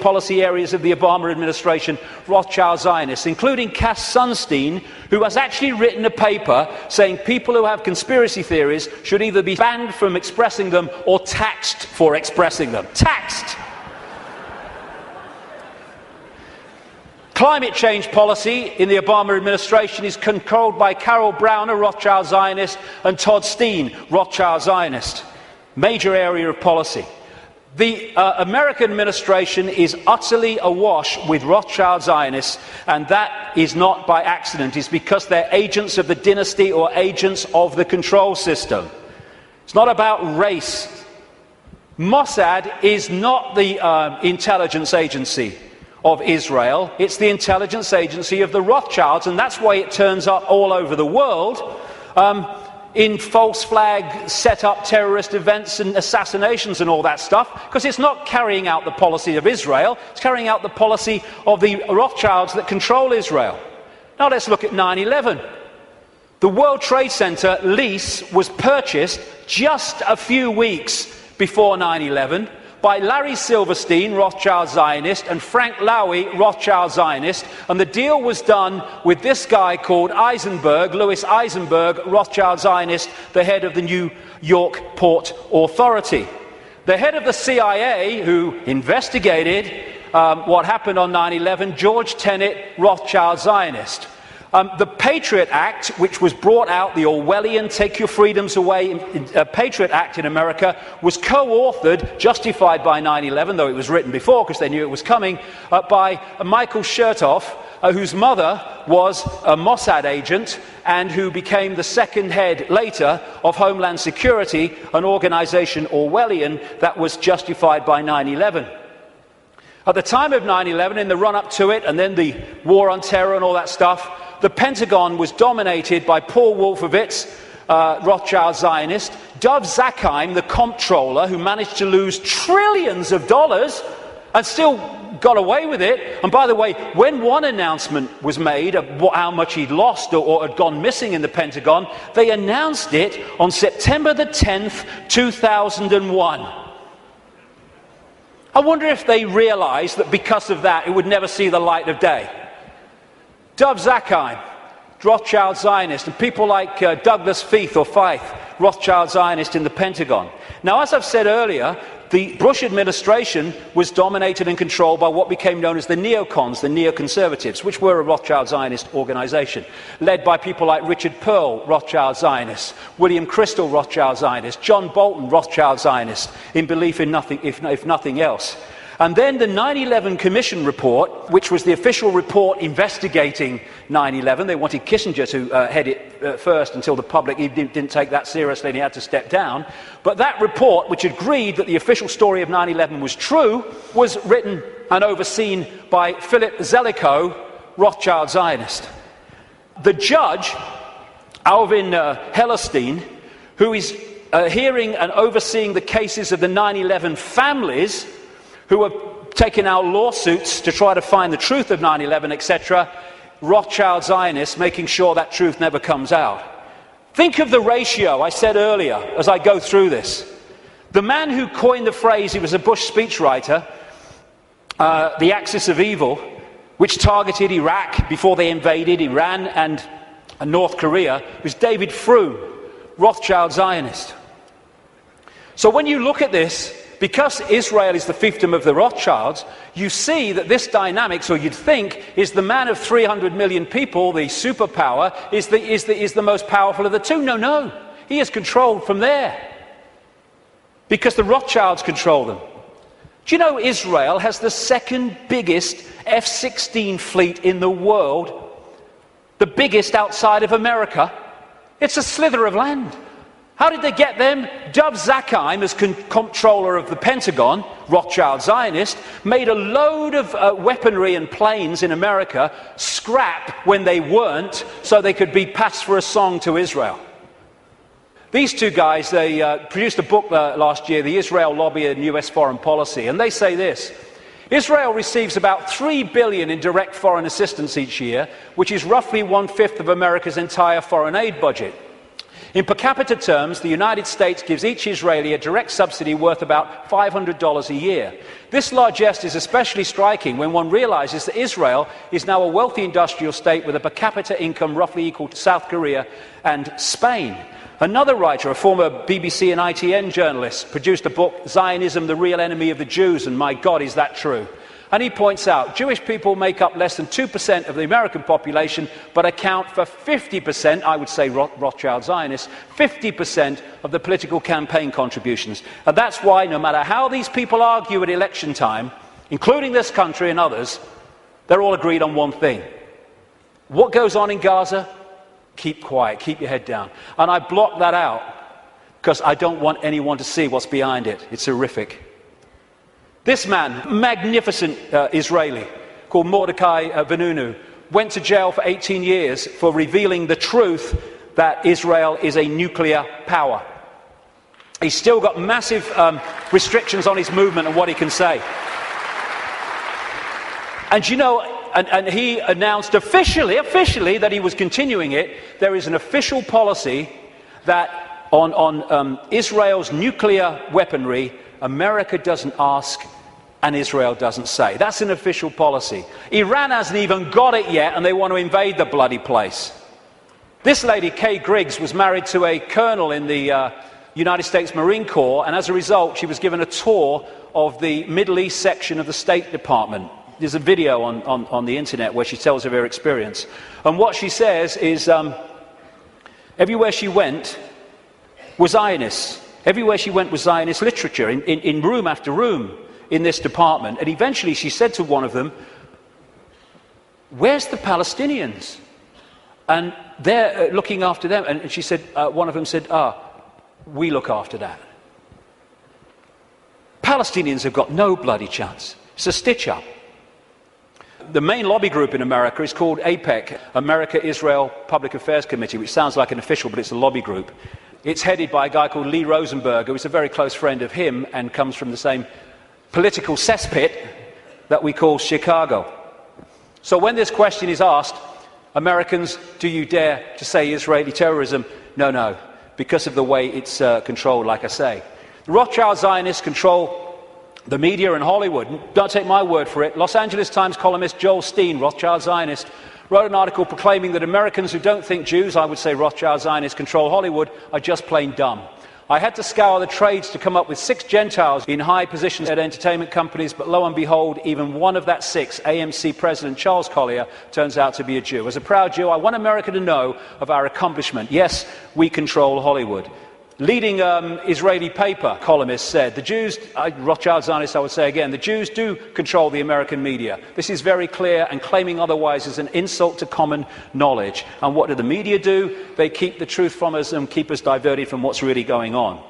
policy areas of the Obama administration, Rothschild Zionists, including Cass Sunstein, who has actually written a paper saying people who have conspiracy theories should either be banned from expressing them or taxed for expressing them. Taxed! Climate change policy in the Obama administration is controlled by Carol Browner, Rothschild Zionist, and Todd Steen, Rothschild Zionist. Major area of policy. The American administration is utterly awash with Rothschild Zionists, and that is not by accident. It's because they're agents of the dynasty or agents of the control system. It's not about race. Mossad is not the intelligence agency of Israel. It's the intelligence agency of the Rothschilds, and that's why it turns up all over the world in false flag set up terrorist events and assassinations and all that stuff, because it's not carrying out the policy of Israel, it's carrying out the policy of the Rothschilds that control Israel. Now let's look at 9/11. The World Trade Center lease was purchased just a few weeks before 9/11 by Larry Silverstein, Rothschild Zionist, and Frank Lowy, Rothschild Zionist, and the deal was done with this guy called Eisenberg, Louis Eisenberg, Rothschild Zionist, the head of the New York Port Authority. The head of the CIA, who investigated what happened on 9/11, George Tenet, Rothschild Zionist. The Patriot Act, which was brought out, the Orwellian Take Your Freedoms Away Patriot Act in America, was co-authored, justified by 9/11, though it was written before because they knew it was coming, by Michael Chertoff, whose mother was a Mossad agent and who became the second head later of Homeland Security, an organization Orwellian that was justified by 9/11. At the time of 9/11, in the run-up to it, and then the war on terror and all that stuff, the Pentagon was dominated by Paul Wolfowitz, Rothschild Zionist, Dov Zakheim, the comptroller, who managed to lose trillions of dollars and still got away with it. And by the way, when one announcement was made of how much he'd lost or had gone missing in the Pentagon, they announced it on September the 10th, 2001. I wonder if they realized that because of that, it would never see the light of day. Dov Zakheim, Rothschild Zionist, and people like Douglas Feith or Feith, Rothschild Zionist in the Pentagon. Now, as I've said earlier, the Bush administration was dominated and controlled by what became known as the neocons, the neoconservatives, which were a Rothschild Zionist organization, led by people like Richard Pearl, Rothschild Zionist, William Crystal, Rothschild Zionist, John Bolton, Rothschild Zionist, in belief in nothing, if nothing else. And then the 9/11 Commission report, which was the official report investigating 9/11. They wanted Kissinger to head it first until the public didn't take that seriously and he had to step down. But that report, which agreed that the official story of 9/11 was true, was written and overseen by Philip Zelikow, Rothschild Zionist. The judge, Alvin Hellerstein, who is hearing and overseeing the cases of the 9/11 families, who are taking out lawsuits to try to find the truth of 9/11, etc., Rothschild Zionists, making sure that truth never comes out. Think of the ratio I said earlier as I go through this. The man who coined the phrase, he was a Bush speechwriter, the axis of evil, which targeted Iraq before they invaded Iran and North Korea, was David Froome, Rothschild Zionist. So when you look at this, because Israel is the fiefdom of the Rothschilds, you see that this dynamics, or you'd think, is the man of 300 million people, the superpower, is the most powerful of the two. No. He is controlled from there. Because the Rothschilds control them. Do you know Israel has the second biggest F-16 fleet in the world? The biggest outside of America? It's a slither of land. How did they get them? Dov Zakheim, as comptroller of the Pentagon, Rothschild Zionist, made a load of weaponry and planes in America scrap when they weren't, so they could be passed for a song to Israel. These two guys, they produced a book last year, The Israel Lobby and US Foreign Policy, and they say this: Israel receives about $3 billion in direct foreign assistance each year, which is roughly 1/5 of America's entire foreign aid budget. In per capita terms, the United States gives each Israeli a direct subsidy worth about $500 a year. This largesse is especially striking when one realizes that Israel is now a wealthy industrial state with a per capita income roughly equal to South Korea and Spain. Another writer, a former BBC and ITN journalist, produced a book, Zionism, the Real Enemy of the Jews, and my God, is that true? And he points out, Jewish people make up less than 2% of the American population, but account for 50%, I would say Rothschild Zionists, 50% of the political campaign contributions. And that's why, no matter how these people argue at election time, including this country and others, they're all agreed on one thing. What goes on in Gaza? Keep quiet, keep your head down. And I block that out because I don't want anyone to see what's behind it. It's horrific. This man, magnificent Israeli, called Mordecai Vanunu, went to jail for 18 years for revealing the truth that Israel is a nuclear power. He's still got massive restrictions on his movement and what he can say. And you know, and he announced officially that he was continuing it. There is an official policy that on Israel's nuclear weaponry, America doesn't ask and Israel doesn't say. That's an official policy. Iran hasn't even got it yet, and they want to invade the bloody place. This lady, Kay Griggs, was married to a colonel in the United States Marine Corps, and as a result, she was given a tour of the Middle East section of the State Department. There's a video on the internet where she tells of her experience. And what she says is, everywhere she went was Zionists. Everywhere she went was Zionist literature, in room after room in this department. And eventually she said to one of them, "Where's the Palestinians?" And they're looking after them. And she said, one of them said, "We look after that." Palestinians have got no bloody chance. It's a stitch-up. The main lobby group in America is called AIPAC, America-Israel Public Affairs Committee, which sounds like an official, but it's a lobby group. It's headed by a guy called Lee Rosenberg, who is a very close friend of him and comes from the same political cesspit that we call Chicago. So when this question is asked, Americans, do you dare to say Israeli terrorism? No, no, because of the way it's controlled, like I say. The Rothschild Zionists control the media and Hollywood. Don't take my word for it. Los Angeles Times columnist Joel Steen, Rothschild Zionist, wrote an article proclaiming that Americans who don't think Jews, I would say Rothschild Zionists, control Hollywood, are just plain dumb. I had to scour the trades to come up with 6 Gentiles in high positions at entertainment companies, but lo and behold, even one of that 6, AMC President Charles Collier, turns out to be a Jew. As a proud Jew, I want America to know of our accomplishment. Yes, we control Hollywood. Leading Israeli paper columnist said, the Jews, Rothschild Zionists I would say again, the Jews do control the American media. This is very clear, and claiming otherwise is an insult to common knowledge. And what do the media do? They keep the truth from us and keep us diverted from what's really going on.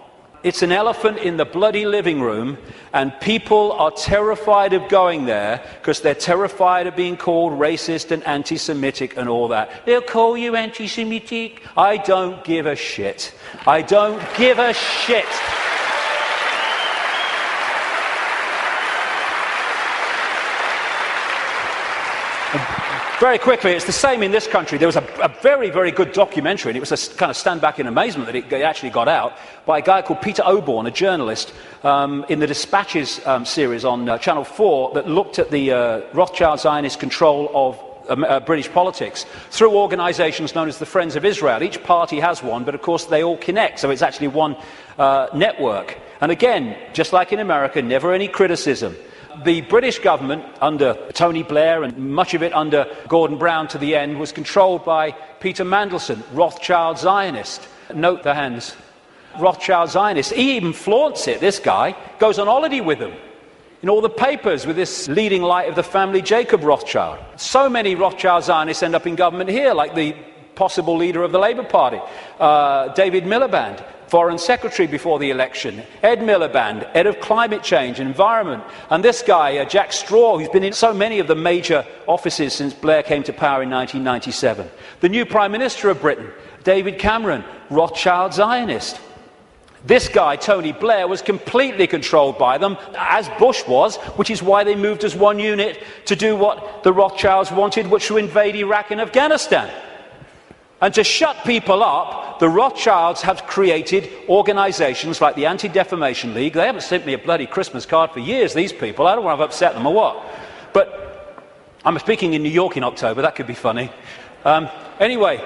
It's an elephant in the bloody living room, and people are terrified of going there because they're terrified of being called racist and anti-Semitic and all that. They'll call you anti-Semitic. I don't give a shit. I don't give a shit. Very quickly, it's the same in this country. There was a very, very good documentary, and it was a kind of stand back in amazement that it actually got out, by a guy called Peter Oborne, a journalist, in the Dispatches series on Channel 4 that looked at the Rothschild Zionist control of British politics through organisations known as the Friends of Israel. Each party has one, but of course they all connect, so it's actually one network. And again, just like in America, never any criticism. The British government, under Tony Blair and much of it under Gordon Brown to the end, was controlled by Peter Mandelson, Rothschild Zionist. Note the hands. Rothschild Zionist. He even flaunts it, this guy. Goes on holiday with them. In all the papers with this leading light of the family, Jacob Rothschild. So many Rothschild Zionists end up in government here, like the possible leader of the Labour Party, David Miliband, Foreign Secretary before the election, Ed Miliband, head of climate change and environment, and this guy, Jack Straw, who's been in so many of the major offices since Blair came to power in 1997. The new Prime Minister of Britain, David Cameron, Rothschild Zionist. This guy, Tony Blair, was completely controlled by them, as Bush was, which is why they moved as one unit to do what the Rothschilds wanted, which was to invade Iraq and Afghanistan. And to shut people up, the Rothschilds have created organisations like the Anti-Defamation League. They haven't sent me a bloody Christmas card for years, these people. I don't want to upset them or what. But I'm speaking in New York in October. That could be funny. Anyway,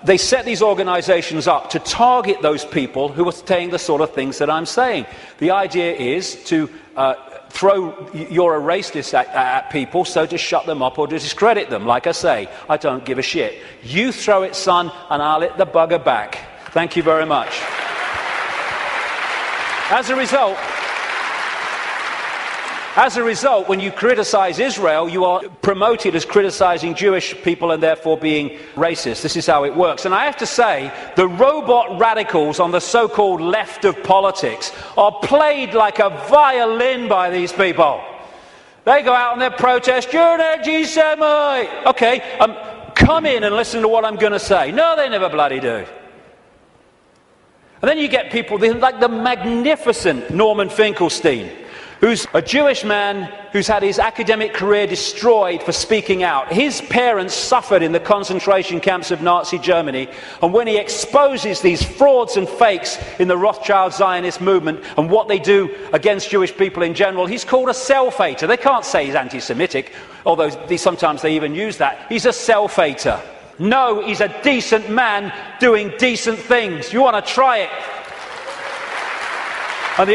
they set these organisations up to target those people who are saying the sort of things that I'm saying. The idea is to throw you're a racist at people, so to shut them up or to discredit them. Like I say, I don't give a shit. You throw it, son, and I'll hit the bugger back. Thank you very much. As a result, when you criticize Israel, you are promoted as criticizing Jewish people and therefore being racist. This is how it works. And I have to say, the robot radicals on the so-called left of politics are played like a violin by these people. They go out on their protest, you're an anti-Semite. Okay, come in and listen to what I'm going to say. No, they never bloody do. And then you get people like the magnificent Norman Finkelstein, who's a Jewish man who's had his academic career destroyed for speaking out. His parents suffered in the concentration camps of Nazi Germany, and when he exposes these frauds and fakes in the Rothschild Zionist movement and what they do against Jewish people in general, he's called a self-hater. They can't say he's anti-Semitic, although sometimes they even use that. He's a self-hater. No, he's a decent man doing decent things. You want to try it? And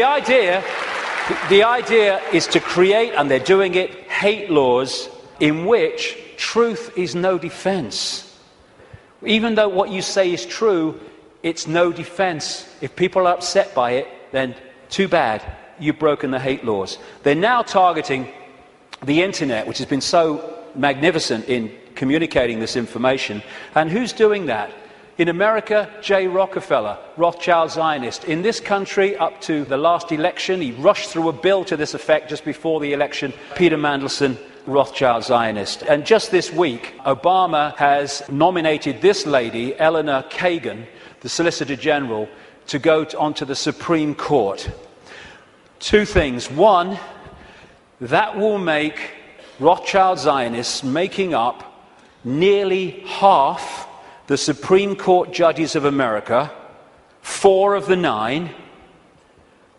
the idea is to create, and they're doing it, hate laws in which truth is no defense. Even though what you say is true, it's no defense. If people are upset by it, then too bad, you've broken the hate laws. They're now targeting the internet, which has been so magnificent in communicating this information. And who's doing that? In America, J. Rockefeller, Rothschild Zionist. In this country, up to the last election, he rushed through a bill to this effect just before the election, Peter Mandelson, Rothschild Zionist. And just this week, Obama has nominated this lady, Eleanor Kagan, the Solicitor General, to go onto the Supreme Court. Two things. One, that will make Rothschild Zionists making up nearly half the Supreme Court judges of America, 4 of the 9,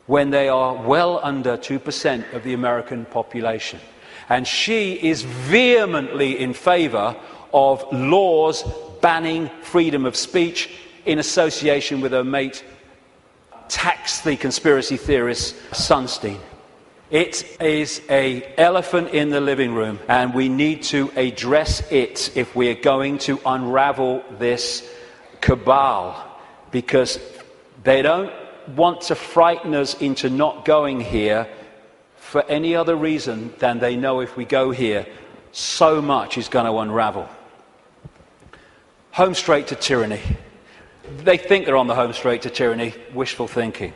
when they are well under 2% of the American population. And she is vehemently in favour of laws banning freedom of speech in association with her mate, tax the conspiracy theorist Sunstein. It is an elephant in the living room, and we need to address it if we are going to unravel this cabal, because they don't want to frighten us into not going here for any other reason than they know if we go here, so much is going to unravel. Home straight to tyranny. They think they're on the home straight to tyranny. Wishful thinking.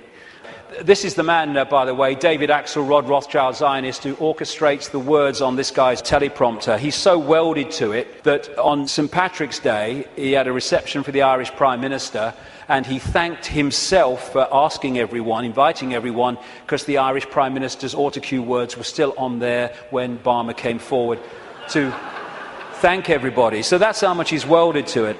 This is the man, by the way, David Axelrod, Rothschild Zionist, who orchestrates the words on this guy's teleprompter. He's so welded to it that on St. Patrick's Day, he had a reception for the Irish Prime Minister, and he thanked himself for asking everyone, inviting everyone, because the Irish Prime Minister's autocue words were still on there when Barmer came forward to thank everybody. So that's how much he's welded to it.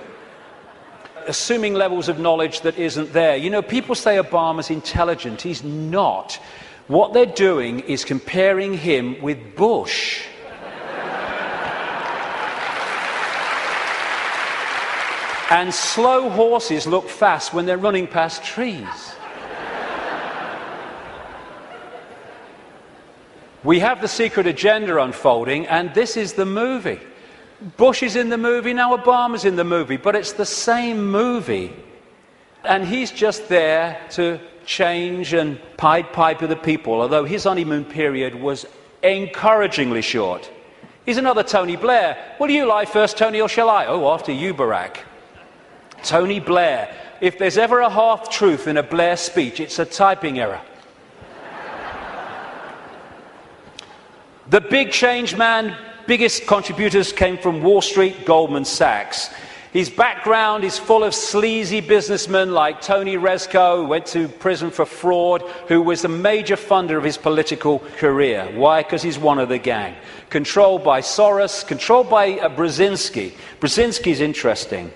Assuming levels of knowledge that isn't there. You know, people say Obama's intelligent. He's not. What they're doing is comparing him with Bush. And slow horses look fast when they're running past trees. We have the secret agenda unfolding, and this is the movie. Bush is in the movie, now Obama's in the movie, but it's the same movie. And he's just there to change and Pied Piper the people, although his honeymoon period was encouragingly short. He's another Tony Blair. Will you lie first, Tony, or shall I? Oh, after you, Barack. Tony Blair. If there's ever a half-truth in a Blair speech, it's a typing error. The big change man, biggest contributors came from Wall Street, Goldman Sachs. His background is full of sleazy businessmen like Tony Rezko, who went to prison for fraud, who was a major funder of his political career. Why? Because he's one of the gang. Controlled by Soros, controlled by Brzezinski. Brzezinski's interesting.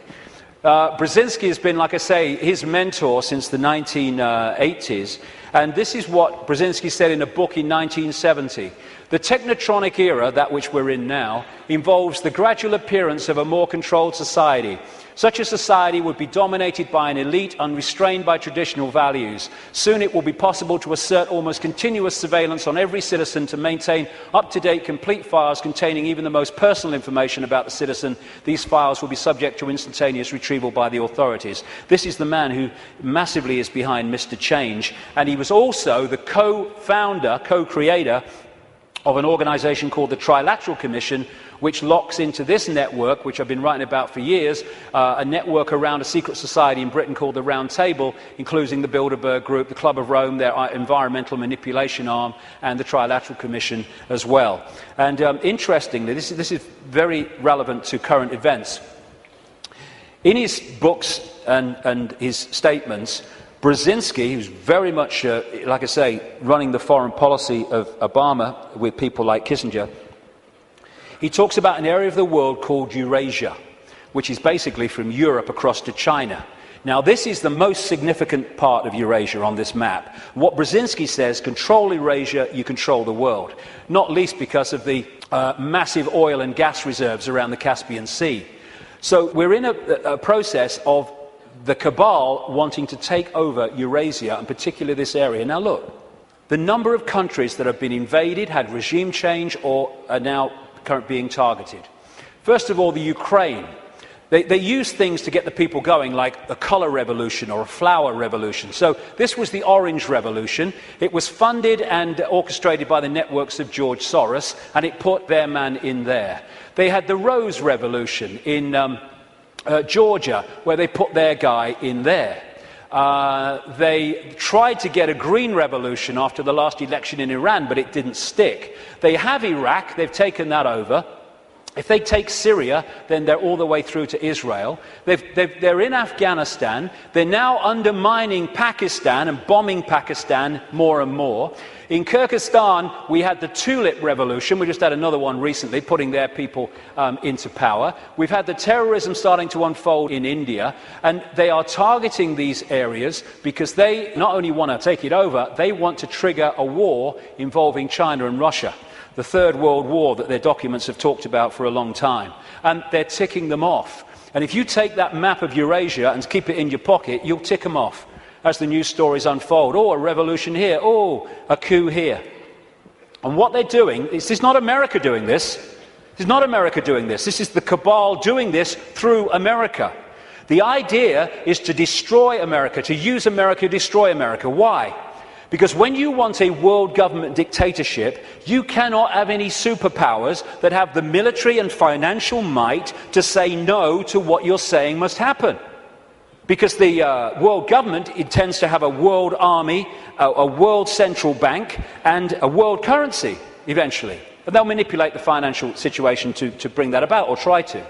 Brzezinski has been, like I say, his mentor since the 1980s. And this is what Brzezinski said in a book in 1970. The technotronic era, that which we're in now, involves the gradual appearance of a more controlled society. Such a society would be dominated by an elite unrestrained by traditional values. Soon it will be possible to assert almost continuous surveillance on every citizen to maintain up-to-date complete files containing even the most personal information about the citizen. These files will be subject to instantaneous retrieval by the authorities. This is the man who massively is behind Mr. Change, and he was also the co-founder, co-creator of an organization called the Trilateral Commission, which locks into this network, which I've been writing about for years, a network around a secret society in Britain called the Round Table, including the Bilderberg Group, the Club of Rome, their environmental manipulation arm, and the Trilateral Commission as well. And interestingly, this is very relevant to current events. In his books and his statements, Brzezinski, who's very much, like I say, running the foreign policy of Obama with people like Kissinger, he talks about an area of the world called Eurasia, which is basically from Europe across to China. Now, this is the most significant part of Eurasia on this map. What Brzezinski says, control Eurasia, you control the world, not least because of the massive oil and gas reserves around the Caspian Sea. So we're in a process of the cabal wanting to take over Eurasia, and particularly this area. Now look, the number of countries that have been invaded, had regime change, or are now currently being targeted. First of all, the Ukraine. They use things to get the people going, like a colour revolution or a flower revolution. So this was the Orange Revolution. It was funded and orchestrated by the networks of George Soros, and it put their man in there. They had the Rose Revolution in Georgia, where they put their guy in there. They tried to get a green revolution after the last election in Iran, but it didn't stick. They have Iraq, they've taken that over. If they take Syria, then they're all the way through to Israel. They're in Afghanistan. They're now undermining Pakistan and bombing Pakistan more and more. In Kyrgyzstan, we had the Tulip Revolution. We just had another one recently, putting their people into power. We've had the terrorism starting to unfold in India, and they are targeting these areas because they not only want to take it over, they want to trigger a war involving China and Russia. The Third World War that their documents have talked about for a long time. And they're ticking them off. And if you take that map of Eurasia and keep it in your pocket, you'll tick them off as the news stories unfold. Oh, a revolution here. Oh, a coup here. And what they're doing, this is not America doing this. This is not America doing this. This is the cabal doing this through America. The idea is to destroy America, to use America to destroy America. Why? Because when you want a world government dictatorship, you cannot have any superpowers that have the military and financial might to say no to what you're saying must happen. Because the world government intends to have a world army, a world central bank, and a world currency, eventually. And they'll manipulate the financial situation to bring that about, or try to.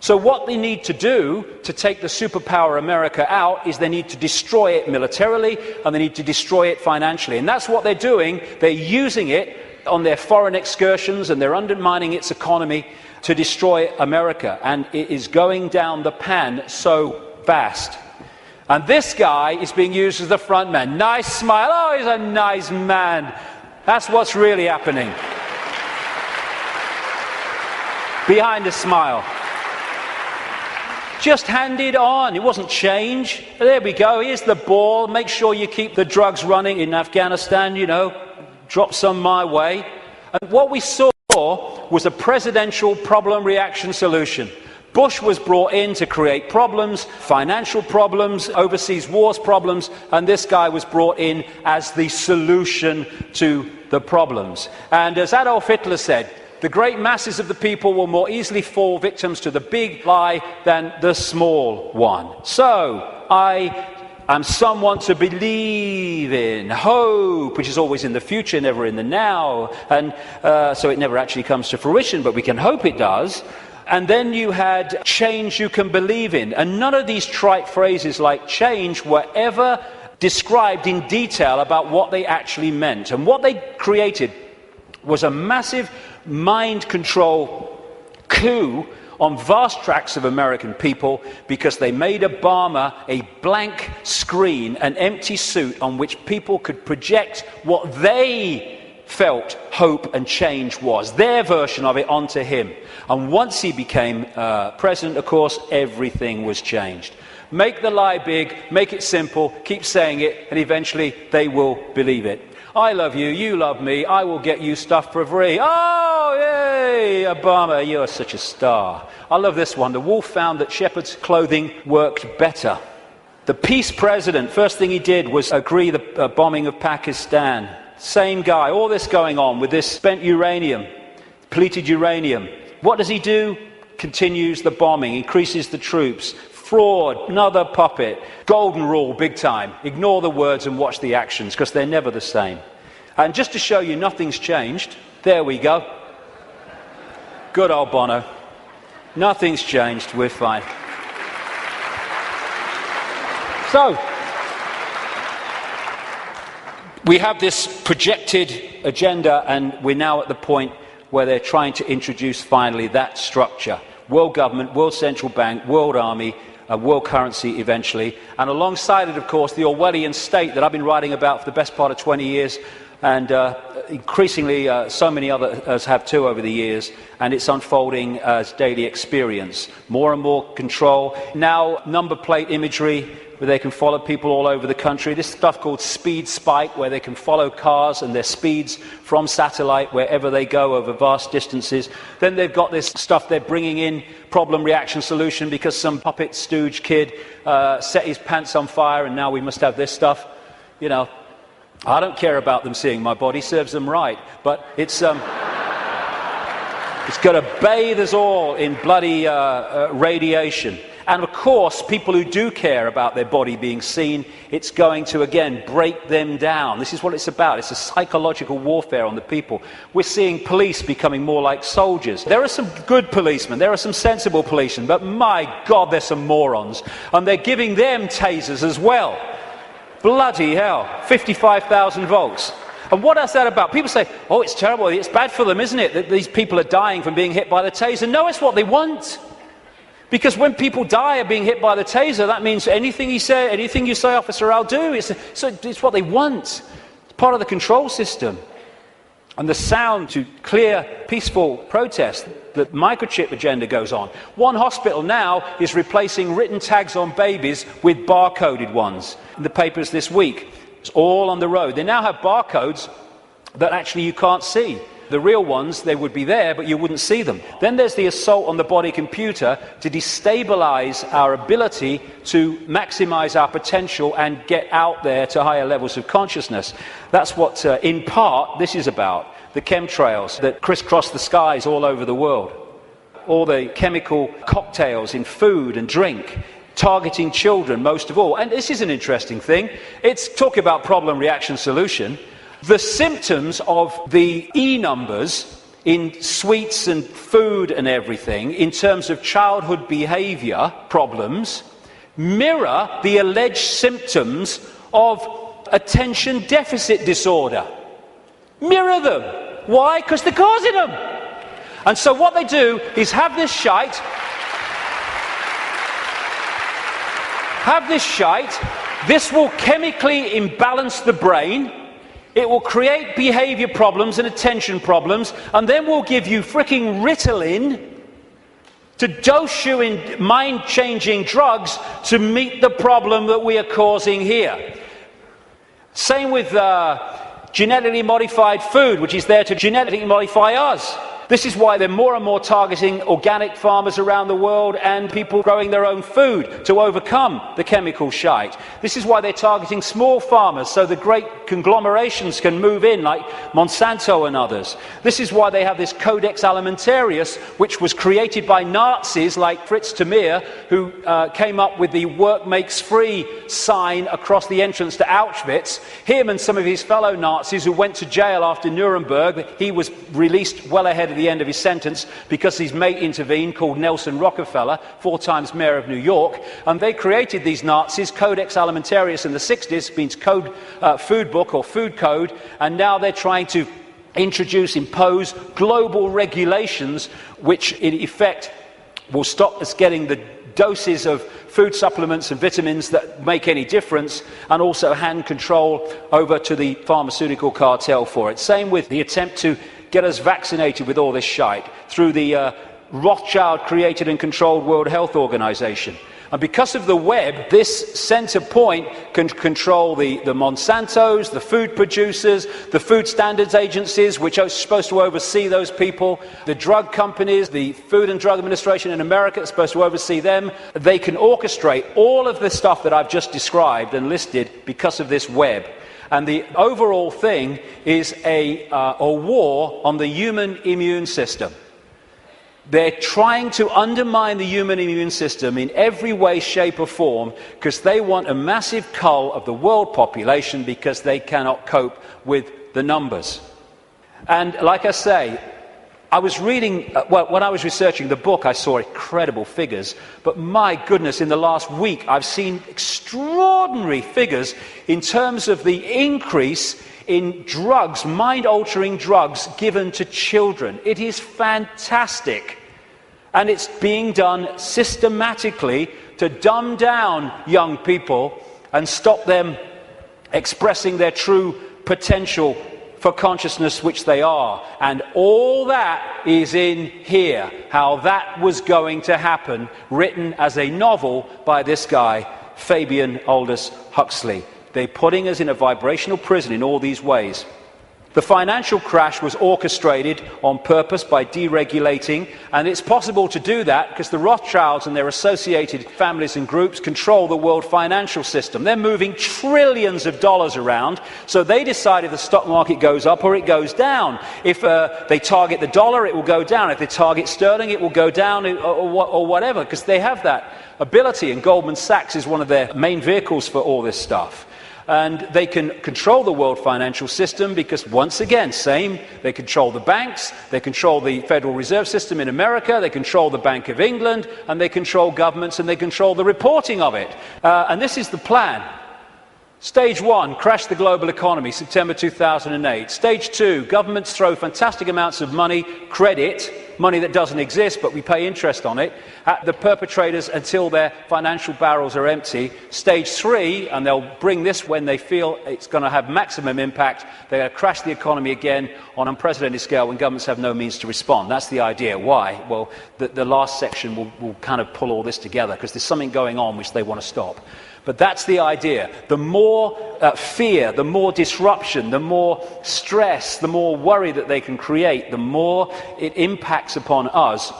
So what they need to do to take the superpower America out is they need to destroy it militarily, and they need to destroy it financially. And that's what they're doing. They're using it on their foreign excursions, and they're undermining its economy to destroy America. And it is going down the pan so fast. And this guy is being used as the front man. Nice smile. Oh, he's a nice man. That's what's really happening. Behind the smile. Just hand it on. It wasn't change. There we go. Here's the ball. Make sure you keep the drugs running in Afghanistan, you know. Drop some my way. And what we saw was a presidential problem reaction solution. Bush was brought in to create problems, financial problems, overseas wars problems, and this guy was brought in as the solution to the problems. And as Adolf Hitler said, the great masses of the people will more easily fall victims to the big lie than the small one. So, I am someone to believe in. Hope, which is always in the future, never in the now. And so it never actually comes to fruition, but we can hope it does. And then you had change you can believe in. And none of these trite phrases like change were ever described in detail about what they actually meant. And what they created was a massive mind control coup on vast tracts of American people, because they made Obama a blank screen, an empty suit on which people could project what they felt hope and change was, their version of it, onto him. And once he became president, of course, everything was changed. Make the lie big, make it simple, keep saying it, and eventually they will believe it. I love you, you love me, I will get you stuff for free. Oh, yay, Obama, you're such a star. I love this one. The wolf found that shepherd's clothing worked better. The peace president, first thing he did was agree the bombing of Pakistan. Same guy, all this going on with this spent uranium, depleted uranium, What does he do? Continues the bombing, increases the troops. Fraud, another puppet. Golden rule, big time. Ignore the words and watch the actions, because they're never the same. And just to show you nothing's changed, there we go. Good old Bono. Nothing's changed, we're fine. So, we have this projected agenda, and we're now at the point where they're trying to introduce finally that structure. World government, world central bank, world army, world currency eventually. And alongside it, of course, the Orwellian state that I've been writing about for the best part of 20 years, and increasingly so many others have too over the years, and it's unfolding as daily experience. More and more control. Now, number plate imagery, where they can follow people all over the country. This stuff called Speed Spike, where they can follow cars and their speeds from satellite wherever they go over vast distances. Then they've got this stuff they're bringing in, problem, reaction, solution, because some puppet stooge kid set his pants on fire, and now we must have this stuff. You know, I don't care about them seeing my body, serves them right, but it's going to bathe us all in bloody radiation. And of course, people who do care about their body being seen, it's going to, again, break them down. This is what it's about. It's a psychological warfare on the people. We're seeing police becoming more like soldiers. There are some good policemen, there are some sensible policemen, but my God, there's some morons. And they're giving them tasers as well. Bloody hell, 55,000 volts. And what is that about? People say, oh, it's terrible, it's bad for them, isn't it, that these people are dying from being hit by the taser? No, it's what they want. Because when people die of being hit by the taser, that means anything you say, officer, I'll do. It's what they want. It's part of the control system. And the sound to clear, peaceful protest, the microchip agenda goes on. One hospital now is replacing written tags on babies with barcoded ones. In the papers this week, it's all on the road. They now have barcodes that actually you can't see. The real ones, they would be there, but you wouldn't see them. Then there's the assault on the body computer to destabilize our ability to maximize our potential and get out there to higher levels of consciousness. That's what, in part, this is about. The chemtrails that crisscross the skies all over the world. All the chemical cocktails in food and drink, targeting children most of all. And this is an interesting thing. It's talking about problem, reaction, solution. The symptoms of the E numbers in sweets and food and everything, in terms of childhood behavior problems, mirror the alleged symptoms of attention deficit disorder. Mirror them. Why? Because they're causing them. And so what they do is have this shite. This will chemically imbalance the brain. It will create behavior problems and attention problems, and then we'll give you fricking Ritalin to dose you in mind-changing drugs to meet the problem that we are causing here. Same with genetically modified food, which is there to genetically modify us. This is why they're more and more targeting organic farmers around the world and people growing their own food to overcome the chemical shite. This is why they're targeting small farmers so the great conglomerations can move in, like Monsanto and others. This is why they have this Codex Alimentarius, which was created by Nazis like Fritz Tamir, who came up with the work makes free sign across the entrance to Auschwitz. Him and some of his fellow Nazis who went to jail after Nuremberg. He was released well ahead of the end of his sentence because his mate intervened, called Nelson Rockefeller, 4 times mayor of New York, and they created these Nazis. Codex Alimentarius in the 60s means code, food book or food code, and now they're trying to impose global regulations which in effect will stop us getting the doses of food supplements and vitamins that make any difference, and also hand control over to the pharmaceutical cartel for it. Same with the attempt to get us vaccinated with all this shite through the Rothschild-created and controlled World Health Organization. And because of the web, this center point can control the Monsantos, the food producers, the food standards agencies, which are supposed to oversee those people, the drug companies, the Food and Drug Administration in America is supposed to oversee them. They can orchestrate all of the stuff that I've just described and listed because of this web. And the overall thing is a war on the human immune system. They're trying to undermine the human immune system in every way, shape or form because they want a massive cull of the world population because they cannot cope with the numbers. And like I say, I was reading, when I was researching the book, I saw incredible figures. But my goodness, in the last week, I've seen extraordinary figures in terms of the increase in drugs, mind-altering drugs given to children. It is fantastic. And it's being done systematically to dumb down young people and stop them expressing their true potential for consciousness, which they are. And all that is in here, how that was going to happen, written as a novel by this guy, Fabian Aldous Huxley. They're putting us in a vibrational prison in all these ways. The financial crash was orchestrated on purpose by deregulating, and it's possible to do that because the Rothschilds and their associated families and groups control the world financial system. They're moving trillions of dollars around, so they decide if the stock market goes up or it goes down. If they target the dollar, it will go down. If they target sterling, it will go down or whatever, because they have that ability, and Goldman Sachs is one of their main vehicles for all this stuff. And they can control the world financial system because, once again, they control the banks, they control the Federal Reserve System in America, they control the Bank of England, and they control governments, and they control the reporting of it. And this is the plan. Stage 1, crash the global economy, September 2008. Stage 2, governments throw fantastic amounts of money, credit, money that doesn't exist, but we pay interest on it, at the perpetrators until their financial barrels are empty. Stage 3, and they'll bring this when they feel it's going to have maximum impact, they're going to crash the economy again on unprecedented scale when governments have no means to respond. That's the idea. Why? Well, the last section will kind of pull all this together, because there's something going on which they want to stop. But that's the idea. The more fear, the more disruption, the more stress, the more worry that they can create, the more it impacts upon us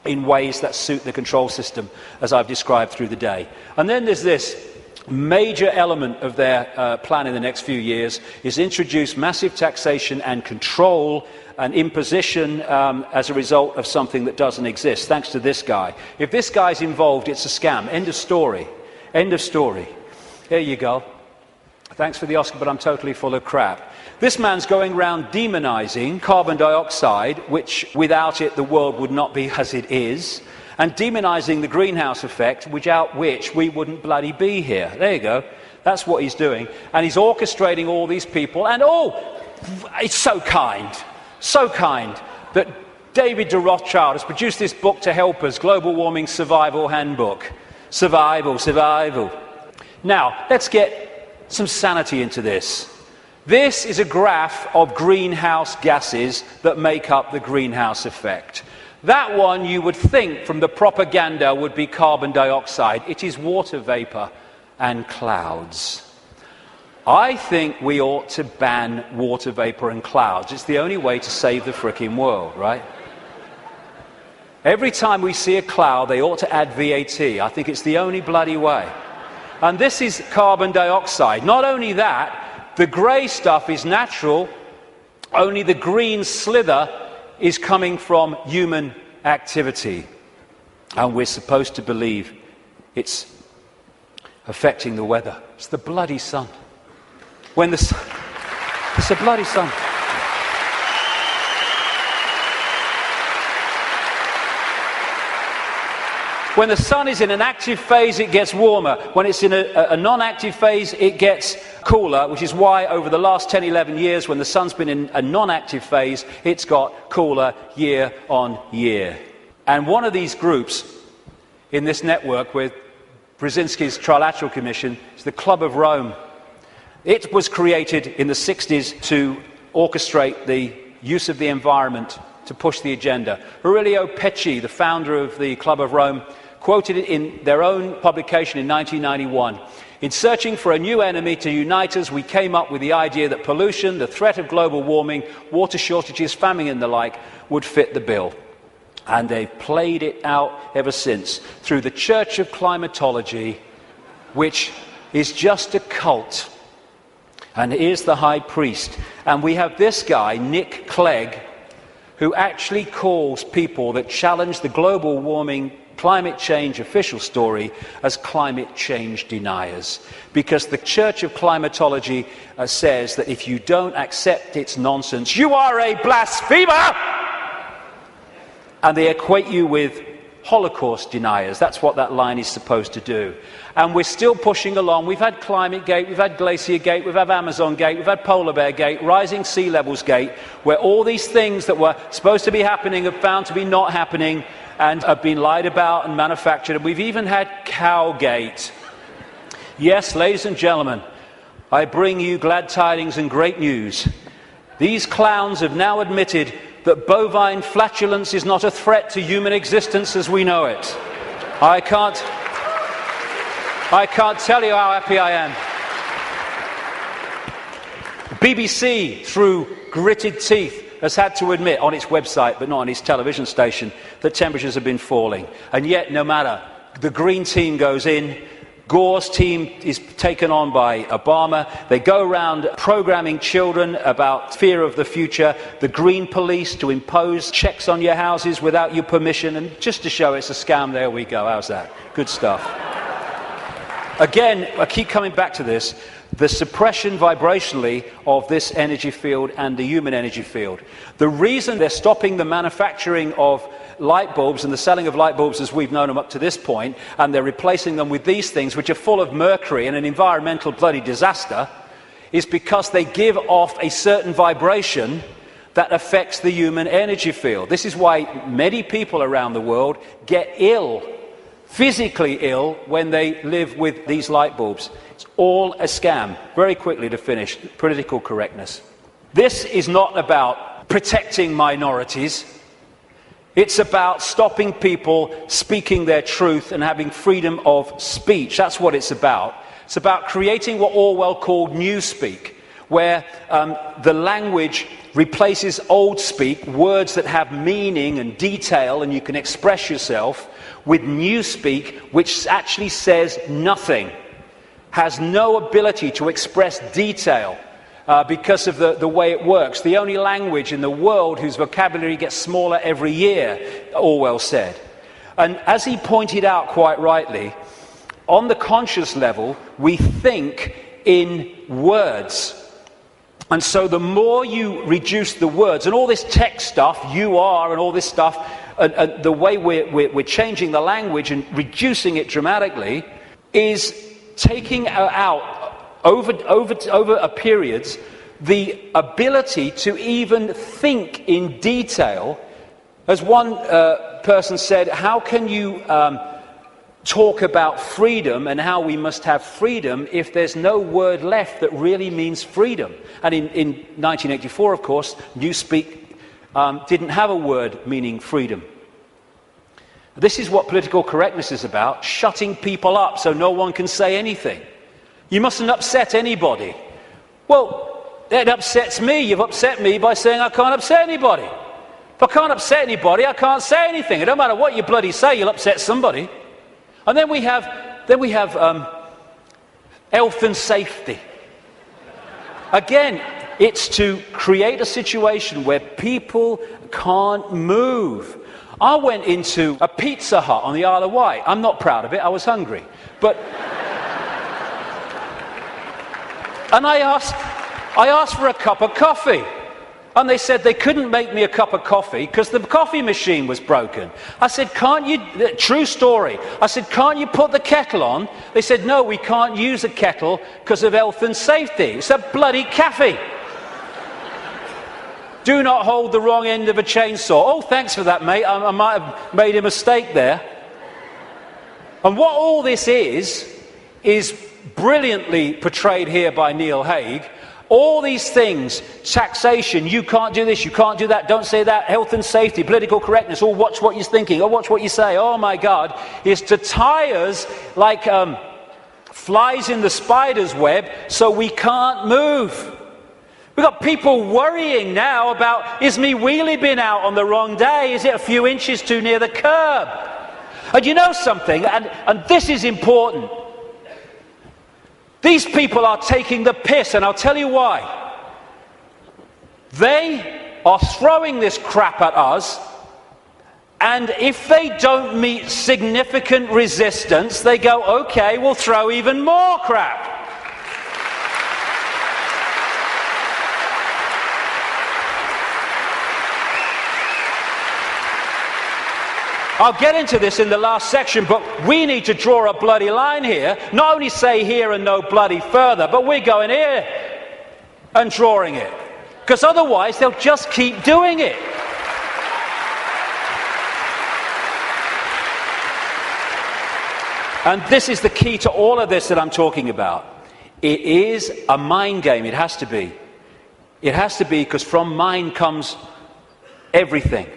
in ways that suit the control system, as I've described through the day. And then there's this major element of their plan in the next few years, is introduce massive taxation and control and imposition as a result of something that doesn't exist, thanks to this guy. If this guy's involved, it's a scam. End of story. End of story. There you go. Thanks for the Oscar, but I'm totally full of crap. This man's going around demonizing carbon dioxide, which without it the world would not be as it is, and demonizing the greenhouse effect, without which we wouldn't bloody be here. There you go. That's what he's doing. And he's orchestrating all these people. And it's so kind that David de Rothschild has produced this book to help us, Global Warming Survival Handbook. Survival. Now, let's get some sanity into this. This is a graph of greenhouse gases that make up the greenhouse effect. That one, you would think from the propaganda, would be carbon dioxide. It is water vapor and clouds. I think we ought to ban water vapor and clouds. It's the only way to save the frickin' world, right? Every time we see a cloud, they ought to add VAT. I think it's the only bloody way. And this is carbon dioxide. Not only that, the grey stuff is natural, only the green slither is coming from human activity. And we're supposed to believe it's affecting the weather. It's the bloody sun. It's the bloody sun. When the sun is in an active phase, it gets warmer. When it's in a non-active phase, it gets cooler, which is why over the last 10, 11 years, when the sun's been in a non-active phase, it's got cooler year on year. And one of these groups in this network with Brzezinski's Trilateral Commission is the Club of Rome. It was created in the 60s to orchestrate the use of the environment to push the agenda. Aurelio Pecci, the founder of the Club of Rome, quoted it in their own publication in 1991. In searching for a new enemy to unite us, we came up with the idea that pollution, the threat of global warming, water shortages, famine and the like would fit the bill. And they've played it out ever since through the Church of Climatology, which is just a cult. And here's the high priest. And we have this guy, Nick Clegg, who actually calls people that challenge the global warming climate change official story as climate change deniers. Because the Church of Climatology says that if you don't accept its nonsense, you are a blasphemer! And they equate you with Holocaust deniers. That's what that line is supposed to do. And we're still pushing along. We've had Climate Gate, we've had Glacier Gate, we've had Amazon Gate, we've had Polar Bear Gate, Rising Sea Levels Gate, where all these things that were supposed to be happening have found to be not happening and have been lied about and manufactured. And we've even had Cowgate. Yes, ladies and gentlemen, I bring you glad tidings and great news. These clowns have now admitted that bovine flatulence is not a threat to human existence as we know it. I can't tell you how happy I am. BBC, through gritted teeth, has had to admit on its website, but not on its television station, that temperatures have been falling. And yet, no matter, the Green Team goes in, Gore's team is taken on by Obama. They go around programming children about fear of the future. The Green Police to impose checks on your houses without your permission. And just to show it's a scam, there we go. How's that? Good stuff. Again, I keep coming back to this. The suppression vibrationally of this energy field and the human energy field. The reason they're stopping the manufacturing of light bulbs and the selling of light bulbs as we've known them up to this point, and they're replacing them with these things which are full of mercury and an environmental bloody disaster, is because they give off a certain vibration that affects the human energy field. This is why many people around the world get ill, physically ill, when they live with these light bulbs. It's all a scam. Very quickly to finish, political correctness. This is not about protecting minorities. It's about stopping people speaking their truth and having freedom of speech. That's what it's about. It's about creating what Orwell called newspeak, where the language replaces old speak, words that have meaning and detail and you can express yourself, with newspeak, which actually says nothing, has no ability to express detail. Because of the way it works. The only language in the world whose vocabulary gets smaller every year, Orwell said. And as he pointed out quite rightly, on the conscious level, we think in words. And so the more you reduce the words, and all this tech stuff, you are, and all this stuff, and the way we're changing the language and reducing it dramatically, is taking out over a periods, the ability to even think in detail. As one person said, how can you talk about freedom and how we must have freedom if there's no word left that really means freedom? And in 1984, of course, newspeak didn't have a word meaning freedom. This is what political correctness is about, shutting people up so no one can say anything. You mustn't upset anybody. Well, it upsets me. You've upset me by saying I can't upset anybody. If I can't upset anybody, I can't say anything. It don't matter what you bloody say, you'll upset somebody. And then we have health and safety. Again, it's to create a situation where people can't move. I went into a Pizza Hut on the Isle of Wight. I'm not proud of it. I was hungry. But and I asked for a cup of coffee. And they said they couldn't make me a cup of coffee because the coffee machine was broken. I said, can't you, true story, I said, can't you put the kettle on? They said, no, we can't use a kettle because of health and safety. It's a bloody cafe. Do not hold the wrong end of a chainsaw. Oh, thanks for that, mate. I might have made a mistake there. And what all this is brilliantly portrayed here by Neil Haig. All these things, taxation, you can't do this, you can't do that, don't say that, health and safety, political correctness, oh, watch what you're thinking, oh, watch what you say, oh my God, is to tie us like flies in the spider's web so we can't move. We've got people worrying now about, is me wheelie bin out on the wrong day? Is it a few inches too near the curb? And you know something, and this is important. These people are taking the piss, and I'll tell you why. They are throwing this crap at us, and if they don't meet significant resistance, they go, okay, we'll throw even more crap. I'll get into this in the last section, but we need to draw a bloody line here. Not only say here and no bloody further, but we're going here and drawing it. Because otherwise they'll just keep doing it. And this is the key to all of this that I'm talking about. It is a mind game. It has to be. It has to be, because from mind comes everything.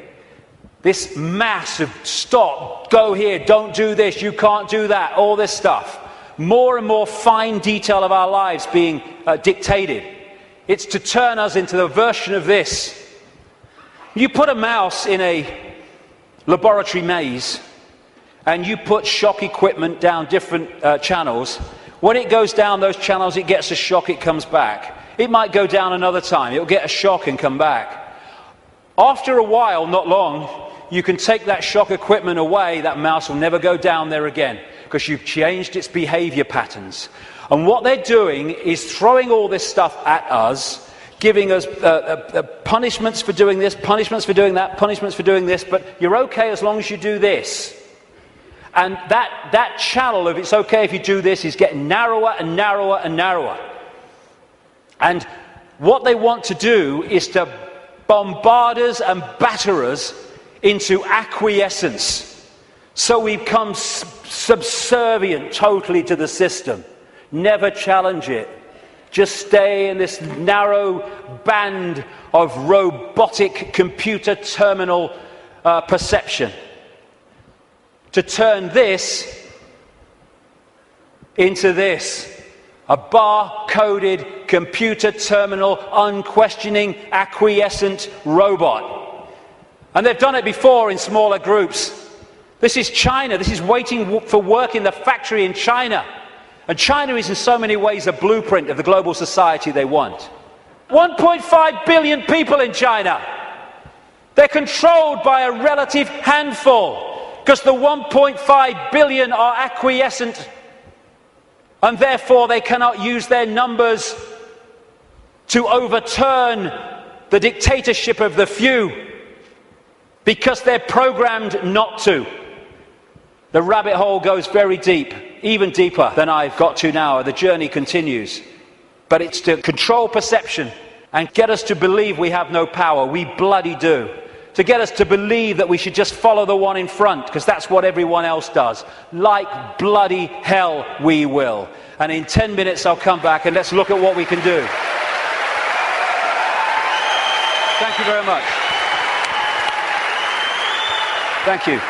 This massive stop, go here, don't do this, you can't do that, all this stuff. More and more fine detail of our lives being dictated. It's to turn us into the version of this. You put a mouse in a laboratory maze and you put shock equipment down different channels. When it goes down those channels, it gets a shock, it comes back. It might go down another time, it'll get a shock and come back. After a while, not long, you can take that shock equipment away, that mouse will never go down there again, because you've changed its behavior patterns. And what they're doing is throwing all this stuff at us, giving us punishments for doing this, punishments for doing that, punishments for doing this, but you're okay as long as you do this. And that channel of it's okay if you do this is getting narrower and narrower and narrower. And what they want to do is to bombard us and batter us into acquiescence. So we become subservient totally to the system. Never challenge it. Just stay in this narrow band of robotic computer terminal perception. To turn this into this. A bar-coded, computer terminal, unquestioning, acquiescent robot. And they've done it before in smaller groups. This is China. This is waiting for work in the factory in China. And China is in so many ways a blueprint of the global society they want. 1.5 billion people in China. They're controlled by a relative handful, because the 1.5 billion are acquiescent, and therefore they cannot use their numbers to overturn the dictatorship of the few, because they're programmed not to. The rabbit hole goes very deep, even deeper than I've got to now. The journey continues. But it's to control perception and get us to believe we have no power. We bloody do. To get us to believe that we should just follow the one in front, because that's what everyone else does. Like bloody hell we will. And in 10 minutes I'll come back and let's look at what we can do. Thank you very much. Thank you.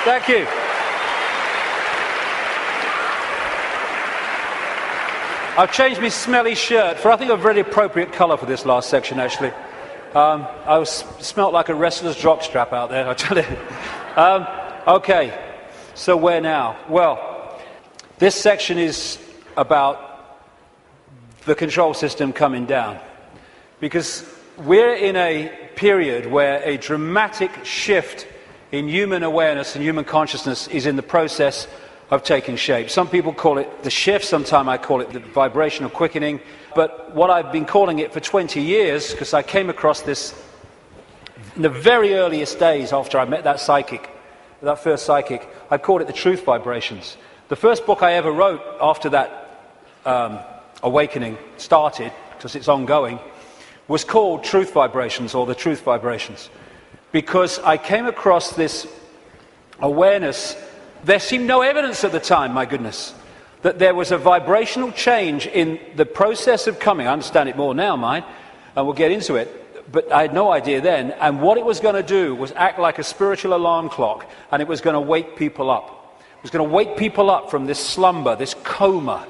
Thank you. I've changed my smelly shirt for, I think, a very appropriate colour for this last section, actually. Smelt like a wrestler's jockstrap out there, I tell you. Okay, so where now? Well, this section is about the control system coming down. Because we're in a period where a dramatic shift in human awareness and human consciousness is in the process of taking shape. Some people call it the shift, sometimes I call it the vibrational quickening, but what I've been calling it for 20 years, because I came across this in the very earliest days after I met that psychic, that first psychic, I called it the truth vibrations. The first book I ever wrote after that awakening started, because it's ongoing, was called Truth Vibrations, or the Truth Vibrations, because I came across this awareness. There seemed no evidence at the time, my goodness, that there was a vibrational change in the process of coming. I understand it more now, mind, and we'll get into it, but I had no idea then. And what it was going to do was act like a spiritual alarm clock, and it was going to wake people up. It was going to wake people up from this slumber, this coma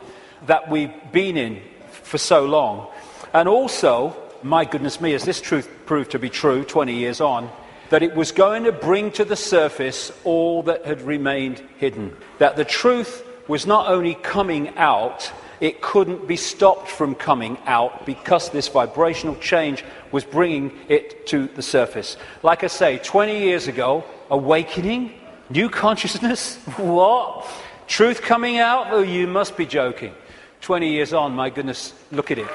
that we've been in for so long. And also, my goodness me, as this truth proved to be true 20 years on, that it was going to bring to the surface all that had remained hidden. That the truth was not only coming out, it couldn't be stopped from coming out, because this vibrational change was bringing it to the surface. Like I say, 20 years ago, awakening, new consciousness, what? Truth coming out? Oh, you must be joking. 20 years on, my goodness, look at it.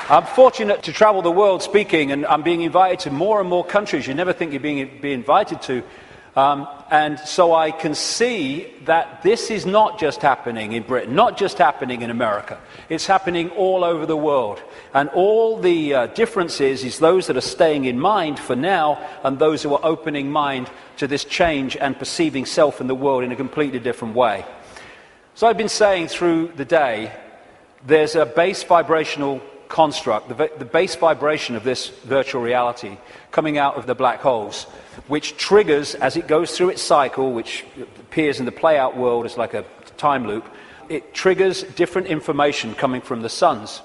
I'm fortunate to travel the world speaking, and I'm being invited to more and more countries you never think you're being invited to. And so I can see that this is not just happening in Britain, not just happening in America. It's happening all over the world. And all the difference is those that are staying in mind for now, and those who are opening mind to this change and perceiving self and the world in a completely different way. So I've been saying through the day, there's a base vibrational construct, the base vibration of this virtual reality coming out of the black holes, which triggers, as it goes through its cycle, which appears in the play-out world as like a time loop, it triggers different information coming from the suns.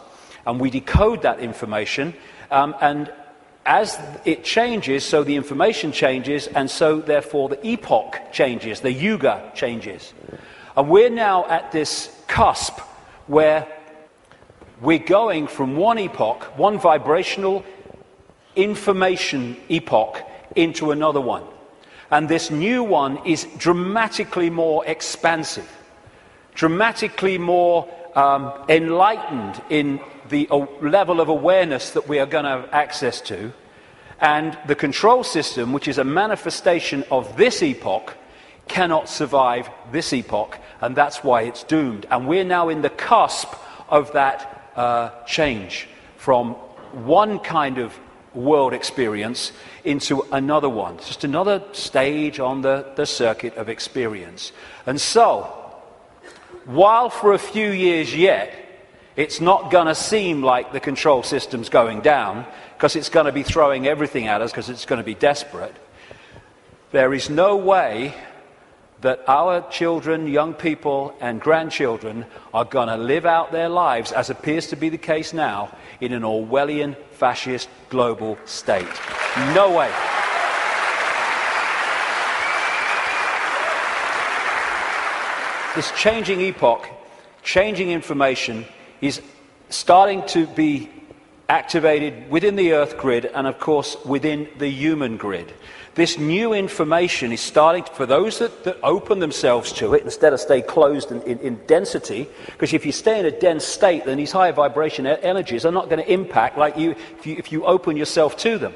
And we decode that information, and as it changes, so the information changes, and so therefore the epoch changes, the yuga changes. And we're now at this cusp where we're going from one epoch, one vibrational information epoch, into another one. And this new one is dramatically more expansive, dramatically more enlightened in the level of awareness that we are going to have access to. And the control system, which is a manifestation of this epoch, cannot survive this epoch, and that's why it's doomed. And we're now in the cusp of that change from one kind of world experience into another one. It's just another stage on the circuit of experience. And so, while for a few years yet, it's not going to seem like the control system's going down, because it's going to be throwing everything at us, because it's going to be desperate, there is no way that our children, young people, and grandchildren are going to live out their lives, as appears to be the case now, in an Orwellian, fascist, global state. No way. This changing epoch, changing information, is starting to be activated within the Earth grid and, of course, within the human grid. This new information is starting to, for those that open themselves to it, instead of stay closed in density, because if you stay in a dense state, then these higher vibration energies are not going to impact like you if you open yourself to them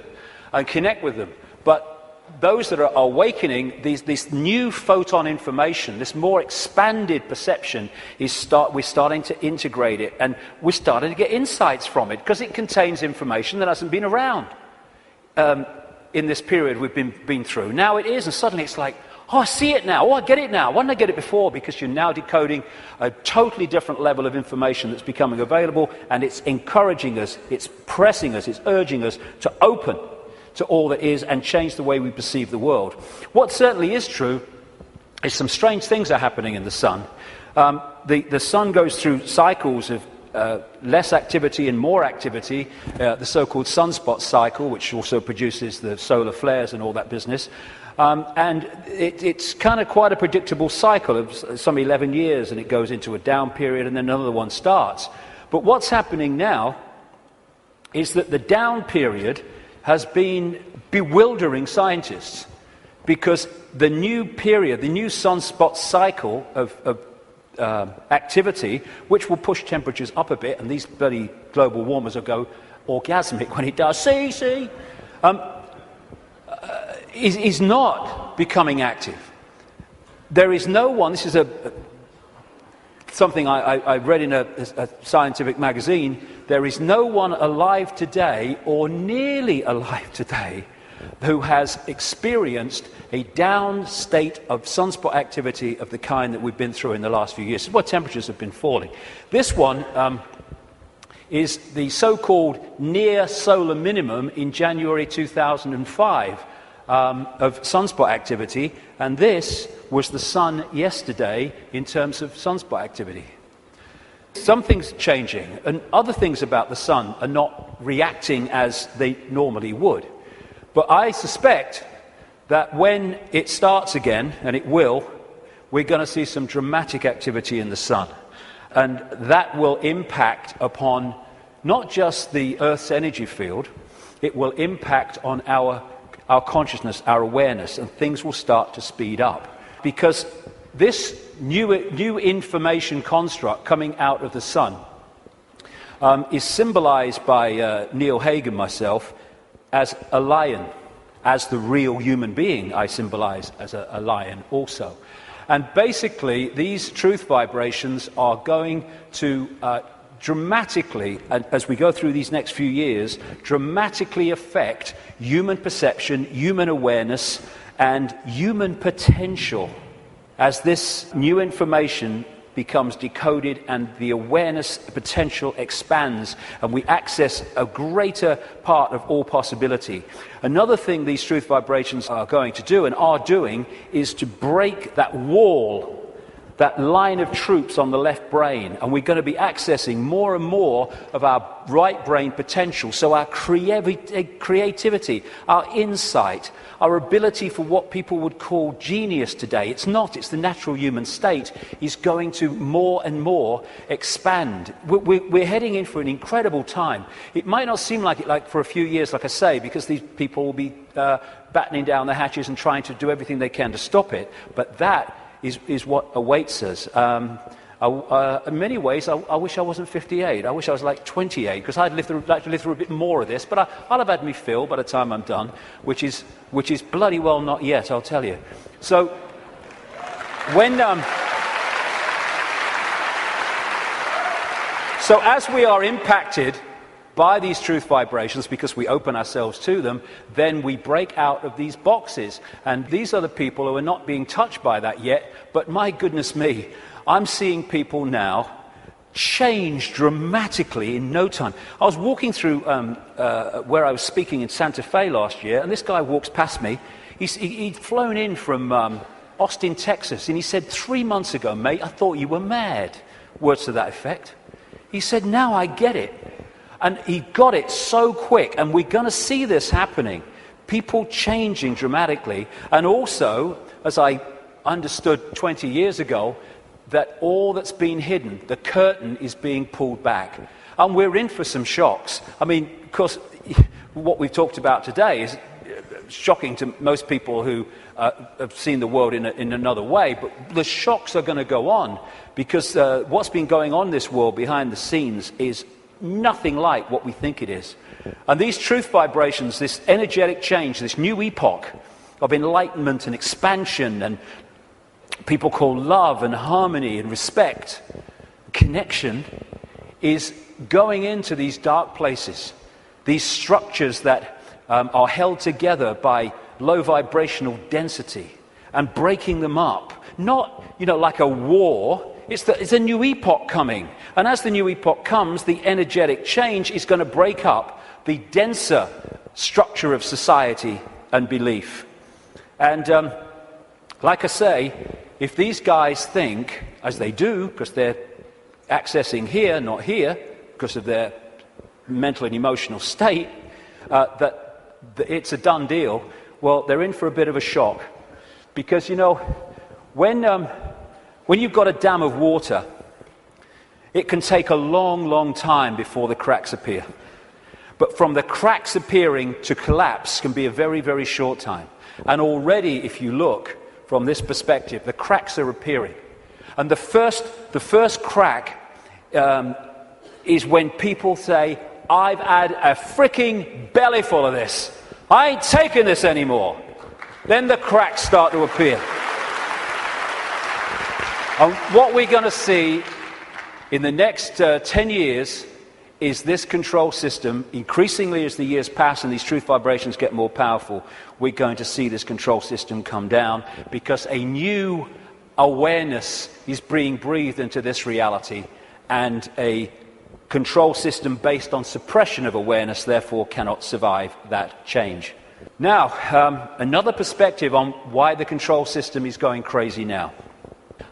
and connect with them. But those that are awakening, this new photon information, this more expanded perception, we're starting to integrate it, and we're starting to get insights from it, because it contains information that hasn't been around in this period we've been through. Now it is, and suddenly it's like, oh, I see it now, oh, I get it now. Why didn't I get it before? Because you're now decoding a totally different level of information that's becoming available, and it's encouraging us, it's pressing us, it's urging us to open to all that is and change the way we perceive the world. What certainly is true is some strange things are happening in the sun. The sun goes through cycles of less activity and more activity, the so-called sunspot cycle, which also produces the solar flares and all that business. And it's kind of quite a predictable cycle of some 11 years, and it goes into a down period and then another one starts. But what's happening now is that the down period has been bewildering scientists, because the new period, the new sunspot cycle of activity, which will push temperatures up a bit, and these bloody global warmers will go orgasmic when it does, is not becoming active. There is no one, this is something I read in a scientific magazine, there is no one alive today, or nearly alive today, who has experienced a down state of sunspot activity of the kind that we've been through in the last few years. This is where temperatures have been falling. This one is the so-called near solar minimum in January 2005 of sunspot activity, and this was the sun yesterday in terms of sunspot activity. Something's changing, and other things about the sun are not reacting as they normally would. But I suspect that when it starts again, and it will, we're going to see some dramatic activity in the sun. And that will impact upon not just the Earth's energy field, it will impact on our consciousness, our awareness, and things will start to speed up. Because this new information construct coming out of the sun is symbolized by Neil Haig and myself as a lion. As the real human being, I symbolize as a lion also. And basically, these truth vibrations are going to dramatically, as we go through these next few years, dramatically affect human perception, human awareness, and human potential as this new information becomes decoded and the awareness potential expands and we access a greater part of all possibility. Another thing these truth vibrations are going to do and are doing is to break that wall, that line of troops on the left brain, and we're going to be accessing more and more of our right brain potential. So our creativity, our insight, our ability for what people would call genius today, it's the natural human state, is going to more and more expand. We're heading in for an incredible time. It might not seem like it like for a few years, like I say, because these people will be battening down the hatches and trying to do everything they can to stop it, but that is what awaits us. In many ways, I wish I wasn't 58. I wish I was like 28, because I'd like to live through a bit more of this. But I'll have had me fill by the time I'm done, which is bloody well not yet, I'll tell you. So when so as we are impacted by these truth vibrations, because we open ourselves to them, then we break out of these boxes. And these are the people who are not being touched by that yet, but my goodness me, I'm seeing people now change dramatically in no time. I was walking through where I was speaking in Santa Fe last year, and this guy walks past me. He'd flown in from Austin, Texas, and he said, 3 months ago, mate, I thought you were mad. Words to that effect. He said, now I get it. And he got it so quick, and we're going to see this happening. People changing dramatically, and also, as I understood 20 years ago, that all that's been hidden, the curtain is being pulled back. And we're in for some shocks. I mean, of course, what we've talked about today is shocking to most people who have seen the world in another way, but the shocks are going to go on, because what's been going on in this world behind the scenes is nothing like what we think it is. And these truth vibrations, this energetic change, this new epoch of enlightenment and expansion, and people call love and harmony and respect, connection, is going into these dark places, these structures that are held together by low vibrational density, and breaking them up. Not, like a war. It's a new epoch coming. And as the new epoch comes, the energetic change is going to break up the denser structure of society and belief. And like I say, if these guys think, as they do, because they're accessing here, not here, because of their mental and emotional state, that it's a done deal, well, they're in for a bit of a shock. Because, when you've got a dam of water, it can take a long, long time before the cracks appear. But from the cracks appearing to collapse can be a very, very short time. And already, if you look from this perspective, the cracks are appearing. And the first crack is when people say, I've had a freaking belly full of this. I ain't taking this anymore. Then the cracks start to appear. And what we're going to see in the next 10 years is this control system, increasingly as the years pass and these truth vibrations get more powerful, we're going to see this control system come down because a new awareness is being breathed into this reality, and a control system based on suppression of awareness therefore cannot survive that change. Now, another perspective on why the control system is going crazy now.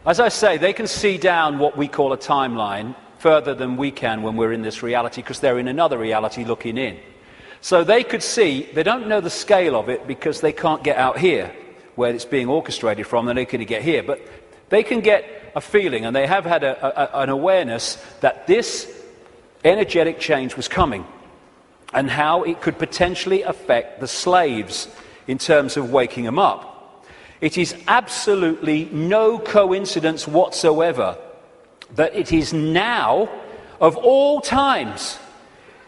As I say, they can see down what we call a timeline further than we can when we're in this reality, because they're in another reality looking in. So they could see, they don't know the scale of it because they can't get out here where it's being orchestrated from, and they can get here, but they can get a feeling, and they have had an awareness that this energetic change was coming and how it could potentially affect the slaves in terms of waking them up. It is absolutely no coincidence whatsoever that it is now, of all times,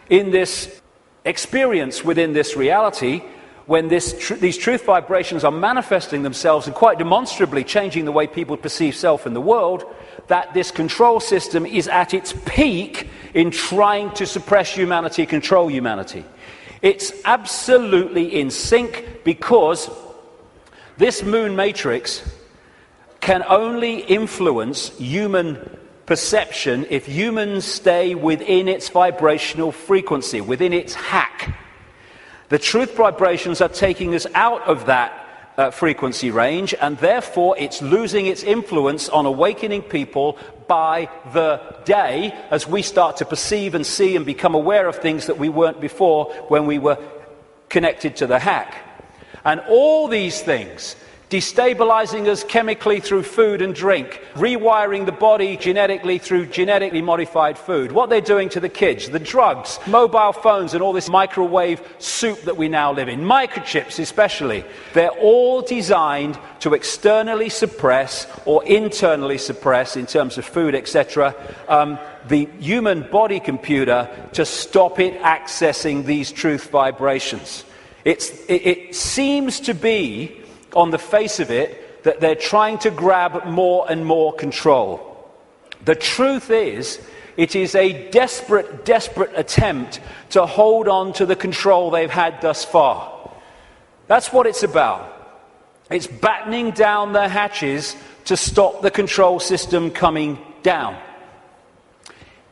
in this experience within this reality, when these truth vibrations are manifesting themselves and quite demonstrably changing the way people perceive self in the world, that this control system is at its peak in trying to suppress humanity, control humanity. It's absolutely in sync, because this moon matrix can only influence human perception if humans stay within its vibrational frequency, within its hack. The truth vibrations are taking us out of that frequency range, and therefore it's losing its influence on awakening people by the day as we start to perceive and see and become aware of things that we weren't before when we were connected to the hack. And all these things, destabilizing us chemically through food and drink, rewiring the body genetically through genetically modified food, what they're doing to the kids, the drugs, mobile phones and all this microwave soup that we now live in, microchips especially, they're all designed to externally suppress or internally suppress, in terms of food, etc., the human body computer to stop it accessing these truth vibrations. It seems to be, on the face of it, that they're trying to grab more and more control. The truth is, it is a desperate, desperate attempt to hold on to the control they've had thus far. That's what it's about. It's battening down the hatches to stop the control system coming down.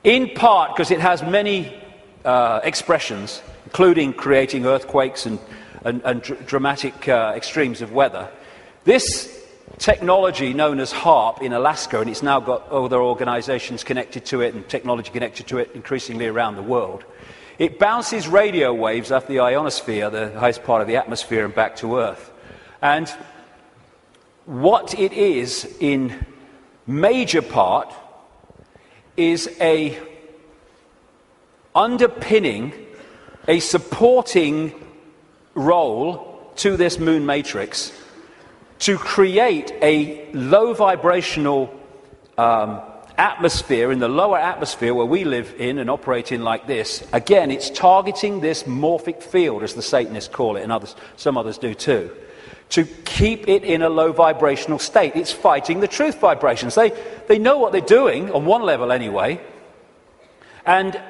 In part because it has many expressions, including creating earthquakes and dramatic extremes of weather. This technology known as HAARP in Alaska, and it's now got other organizations connected to it and technology connected to it increasingly around the world, it bounces radio waves off the ionosphere, the highest part of the atmosphere, and back to Earth. And what it is in major part is a underpinning, a supporting role to this moon matrix to create a low vibrational atmosphere in the lower atmosphere where we live in and operate in like this. Again, it's targeting this morphic field, as the Satanists call it, and some others do too, to keep it in a low vibrational state. It's fighting the truth vibrations. They know what they're doing, on one level anyway. And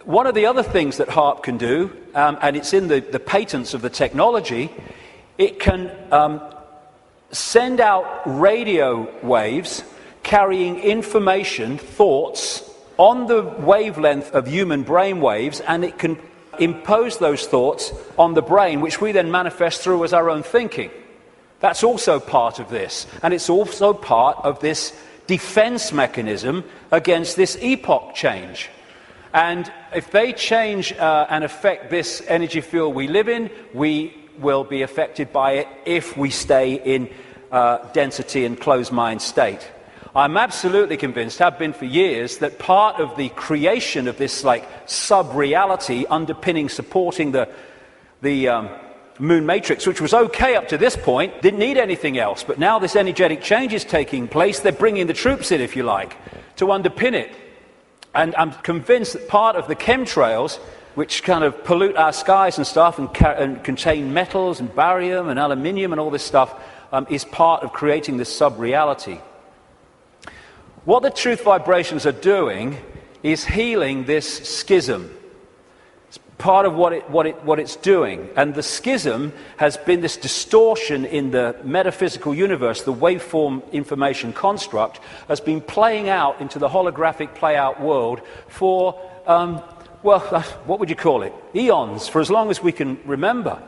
one of the other things that HAARP can do, and it's in the patents of the technology, it can send out radio waves carrying information, thoughts, on the wavelength of human brain waves, and it can impose those thoughts on the brain, which we then manifest through as our own thinking. That's also part of this, and it's also part of this defense mechanism against this epoch change. And if they change and affect this energy field we live in, we will be affected by it if we stay in density and closed mind state. I'm absolutely convinced, have been for years, that part of the creation of this like sub-reality underpinning, supporting the moon matrix, which was okay up to this point, didn't need anything else. But now this energetic change is taking place. They're bringing the troops in, if you like, to underpin it. And I'm convinced that part of the chemtrails, which kind of pollute our skies and stuff and contain metals and barium and aluminium and all this stuff, is part of creating this sub-reality. What the truth vibrations are doing is healing this schism. It's part of what it's doing. And the schism has been this distortion in the metaphysical universe. The waveform information construct has been playing out into the holographic play-out world for, what would you call it? Eons, for as long as we can remember.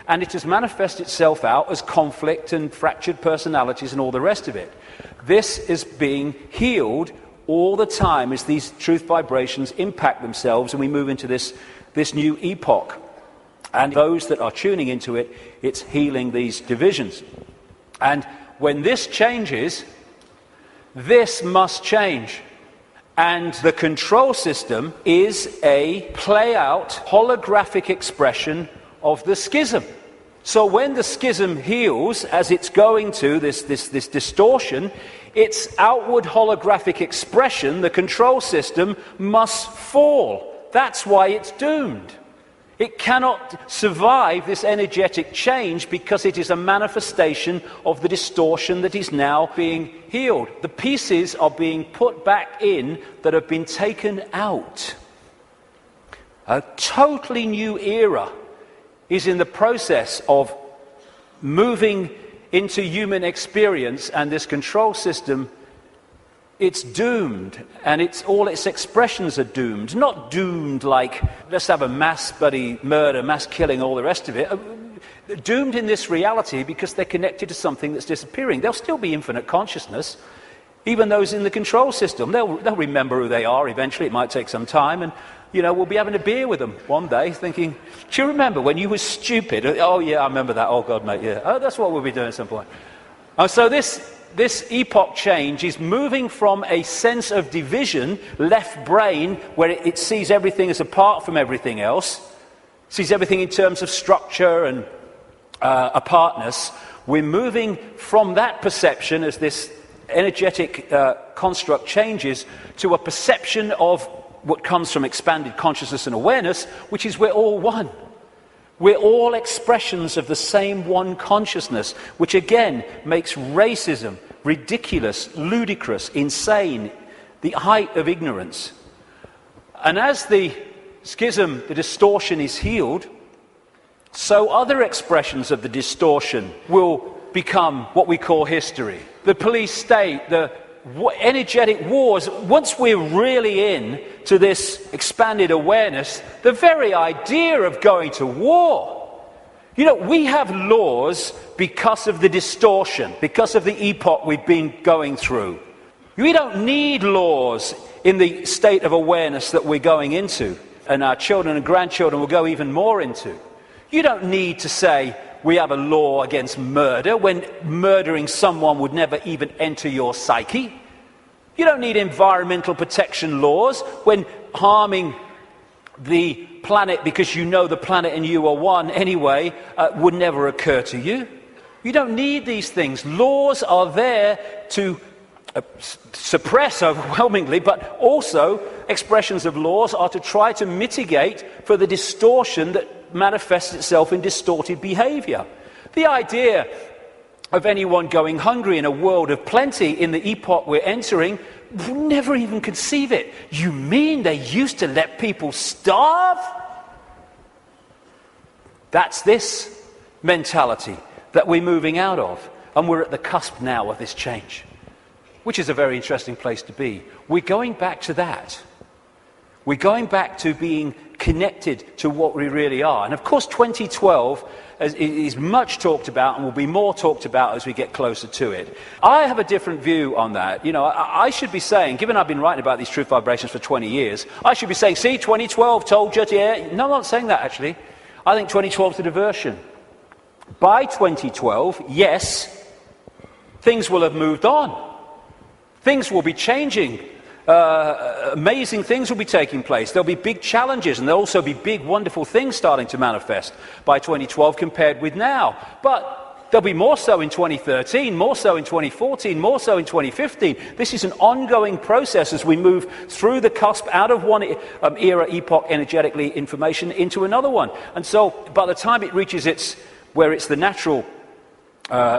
And it has manifested itself out as conflict and fractured personalities and all the rest of it. This is being healed all the time as these truth vibrations impact themselves and we move into this new epoch. And those that are tuning into it, it's healing these divisions. And when this changes, this must change. And the control system is a play-out holographic expression of the schism. So when the schism heals, as it's going to, this distortion, its outward holographic expression, the control system, must fall. That's why it's doomed. It cannot survive this energetic change because it is a manifestation of the distortion that is now being healed. The pieces are being put back in that have been taken out. A totally new era is in the process of moving into human experience, and this control system, it's doomed, and all its expressions are doomed. Not doomed like, let's have a mass bloody murder, mass killing, all the rest of it. Doomed in this reality because they're connected to something that's disappearing. There'll still be infinite consciousness, even those in the control system. They'll remember who they are eventually. It might take some time, and we'll be having a beer with them one day thinking, do you remember when you were stupid? Oh, yeah, I remember that. Oh, God, mate, yeah. Oh, that's what we'll be doing at some point. So this epoch change is moving from a sense of division, left brain, where it sees everything as apart from everything else, sees everything in terms of structure and apartness. We're moving from that perception as this energetic construct changes to a perception of what comes from expanded consciousness and awareness, which is we're all one. We're all expressions of the same one consciousness, which again makes racism ridiculous, ludicrous, insane, the height of ignorance. And as the schism, the distortion is healed, so other expressions of the distortion will become what we call history. The police state, the energetic wars, once we're really in to this expanded awareness, the very idea of going to war. We have laws because of the distortion, because of the epoch we've been going through. We don't need laws in the state of awareness that we're going into, and our children and grandchildren will go even more into. You don't need to say we have a law against murder when murdering someone would never even enter your psyche. You don't need environmental protection laws when harming the planet because you know the planet and you are one anyway would never occur to you. You don't need these things. Laws are there to suppress overwhelmingly, but also expressions of laws are to try to mitigate for the distortion that manifests itself in distorted behavior. The idea of anyone going hungry in a world of plenty in the epoch we're entering, never even conceive it. You mean they used to let people starve? That's this mentality that we're moving out of, and we're at the cusp now of this change, which is a very interesting place to be. We're going back to that. We're going back to being connected to what we really are. And of course 2012 is much talked about and will be more talked about as we get closer to it. I have a different view on that. I should be saying, given I've been writing about these truth vibrations for 20 years, I should be saying, see, 2012 told you, yeah. No, I'm not saying that actually. I think 2012 is a diversion. By 2012, yes, things will have moved on. Things will be changing. Amazing things will be taking place. There'll be big challenges, and there'll also be big, wonderful things starting to manifest by 2012 compared with now. But there'll be more so in 2013, more so in 2014, more so in 2015. This is an ongoing process as we move through the cusp out of one era, epoch, energetically, information, into another one. And so by the time it reaches where it's the natural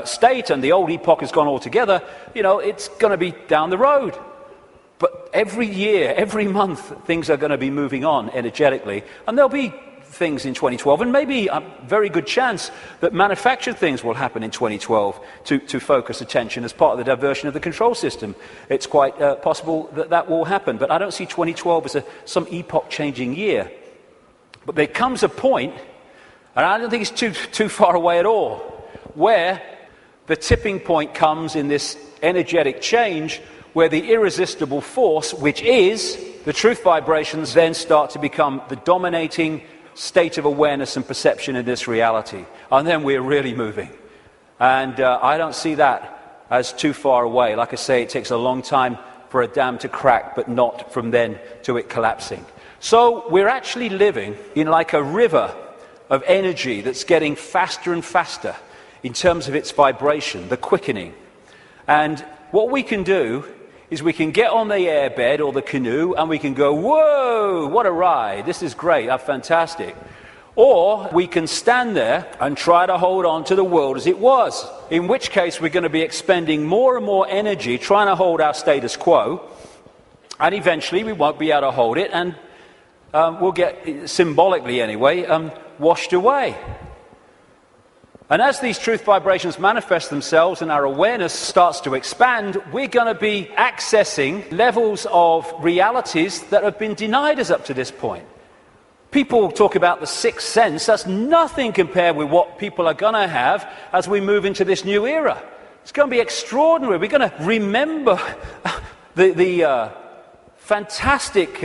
state and the old epoch has gone altogether, it's going to be down the road. But every year, every month, things are going to be moving on energetically. And there'll be things in 2012, and maybe a very good chance that manufactured things will happen in 2012 to focus attention as part of the diversion of the control system. It's quite possible that will happen. But I don't see 2012 as some epoch-changing year. But there comes a point, and I don't think it's too far away at all, where the tipping point comes in this energetic change, where the irresistible force, which is the truth vibrations, then start to become the dominating state of awareness and perception in this reality. And then we're really moving. And I don't see that as too far away. Like I say, it takes a long time for a dam to crack, but not from then to it collapsing. So we're actually living in like a river of energy that's getting faster and faster in terms of its vibration, the quickening. And what we can do is we can get on the airbed or the canoe and we can go, whoa, what a ride, this is great, that's fantastic. Or we can stand there and try to hold on to the world as it was, in which case we're going to be expending more and more energy trying to hold our status quo, and eventually we won't be able to hold it, and we'll get, symbolically anyway, washed away. And as these truth vibrations manifest themselves and our awareness starts to expand, we're going to be accessing levels of realities that have been denied us up to this point. People talk about the sixth sense. That's nothing compared with what people are going to have as we move into this new era. It's going to be extraordinary. We're going to remember the fantastic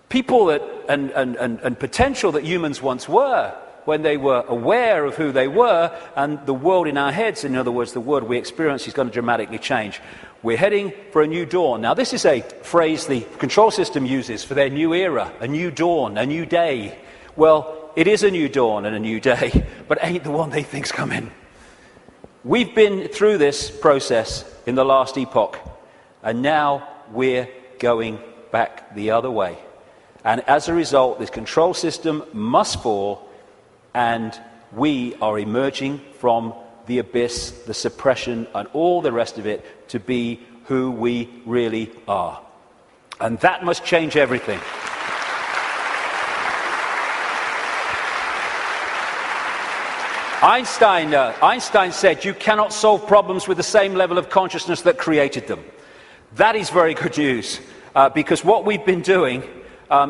people and potential that humans once were, when they were aware of who they were, and the world in our heads, in other words, the world we experience, is going to dramatically change. We're heading for a new dawn. Now, this is a phrase the control system uses for their new era, a new dawn, a new day. Well, it is a new dawn and a new day, but it ain't the one they think's coming. We've been through this process in the last epoch, and now we're going back the other way. And as a result, this control system must fall, and we are emerging from the abyss, the suppression, and all the rest of it to be who we really are. And that must change everything. Einstein said, you cannot solve problems with the same level of consciousness that created them. That is very good news, because what we've been doing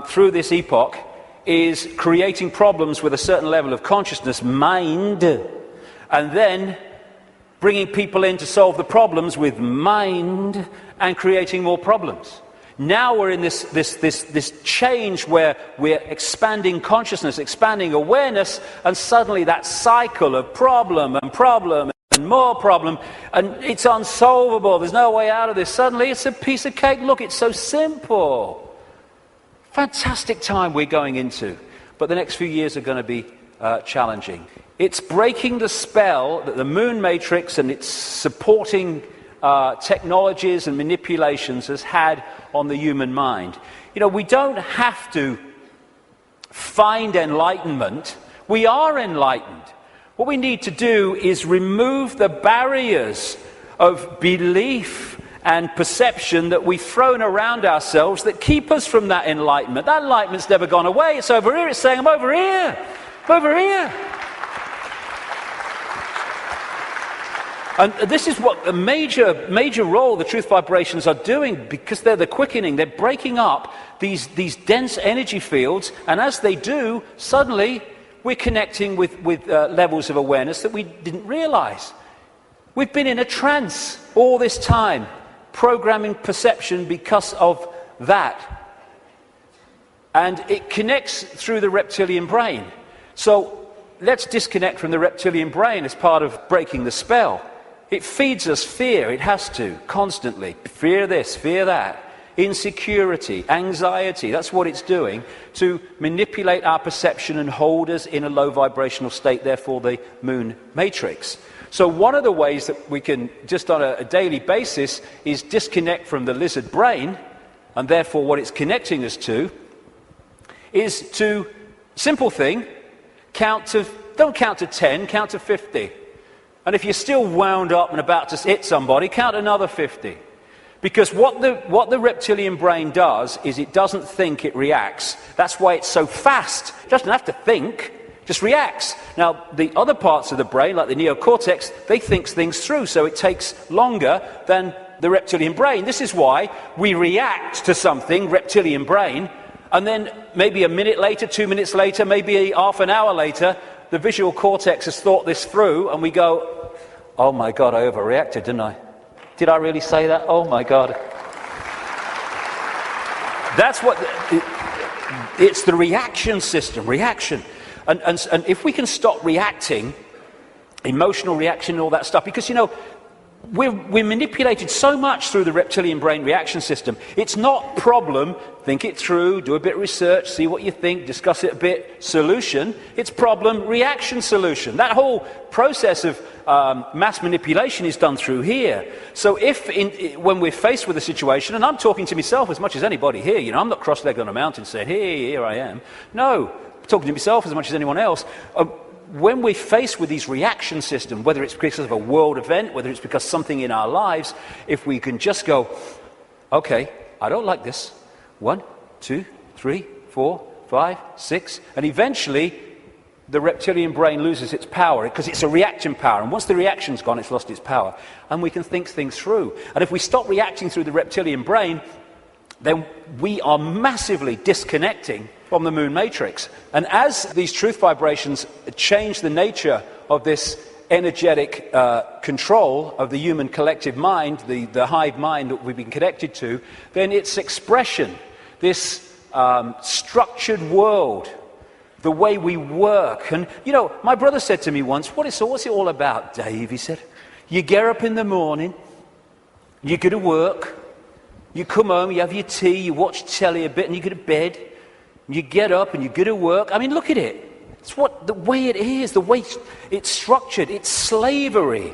through this epoch is creating problems with a certain level of consciousness, mind, and then bringing people in to solve the problems with mind and creating more problems. Now we're in this change where we're expanding consciousness, expanding awareness, and suddenly that cycle of problem and more problem, and it's unsolvable, there's no way out of this. Suddenly it's a piece of cake. Look, it's so simple. Fantastic time we're going into, but the next few years are going to be challenging. It's breaking the spell that the moon matrix and its supporting technologies and manipulations has had on the human mind. You know, we don't have to find enlightenment. We are enlightened. What we need to do is remove the barriers of belief and perception that we've thrown around ourselves that keep us from that enlightenment. That enlightenment's never gone away. It's over here. It's saying, I'm over here. I'm over here. And this is what the major role the truth vibrations are doing, because they're the quickening. They're breaking up these dense energy fields, and as they do, suddenly we're connecting with levels of awareness that we didn't realize. We've been in a trance all this time, programming perception because of that. And it connects through the reptilian brain. So let's disconnect from the reptilian brain as part of breaking the spell. It feeds us fear. It has to, constantly. Fear this, fear that. Insecurity, anxiety, that's what it's doing to manipulate our perception and hold us in a low vibrational state, therefore the moon matrix. So one of the ways that we can, just on a daily basis, is disconnect from the lizard brain, and therefore what it's connecting us to, is to, simple thing, don't count to 10, count to 50. And if you're still wound up and about to hit somebody, count another 50. Because what the reptilian brain does is it doesn't think, it reacts. That's why it's so fast. It doesn't have to think, just reacts. Now, the other parts of the brain, like the neocortex, they think things through, so it takes longer than the reptilian brain. This is why we react to something, reptilian brain, and then maybe a minute later, 2 minutes later, maybe half an hour later, the visual cortex has thought this through, and we go, oh my God, I overreacted, didn't I? Did I really say that? Oh my God. That's what, it's the reaction system, reaction. And if we can stop reacting, emotional reaction and all that stuff, because, you know, we're manipulated so much through the reptilian brain reaction system. It's not problem, think it through, do a bit of research, see what you think, discuss it a bit, solution. It's problem, reaction, solution. That whole process of mass manipulation is done through here. So when we're faced with a situation, and I'm talking to myself as much as anybody here, you know, I'm not cross-legged on a mountain saying, hey, here I am. No, I'm talking to myself as much as anyone else. When we're faced with these reaction systems, whether it's because of a world event, whether it's because something in our lives, if we can just go, okay, I don't like this. 1, 2, 3, 4, 5, 6, and eventually the reptilian brain loses its power because it's a reaction power. And once the reaction's gone, it's lost its power. And we can think things through. And if we stop reacting through the reptilian brain, then we are massively disconnecting from the moon matrix. And as these truth vibrations change the nature of this energetic control of the human collective mind, the hive mind that we've been connected to, then its expression, this structured world, the way we work. And, you know, my brother said to me once, what's it all about, Dave? He said, you get up in the morning, you go to work, you come home, you have your tea, you watch telly a bit, and you go to bed. You get up and you go to work. I mean, look at it. It's the way it is, the way it's structured. It's slavery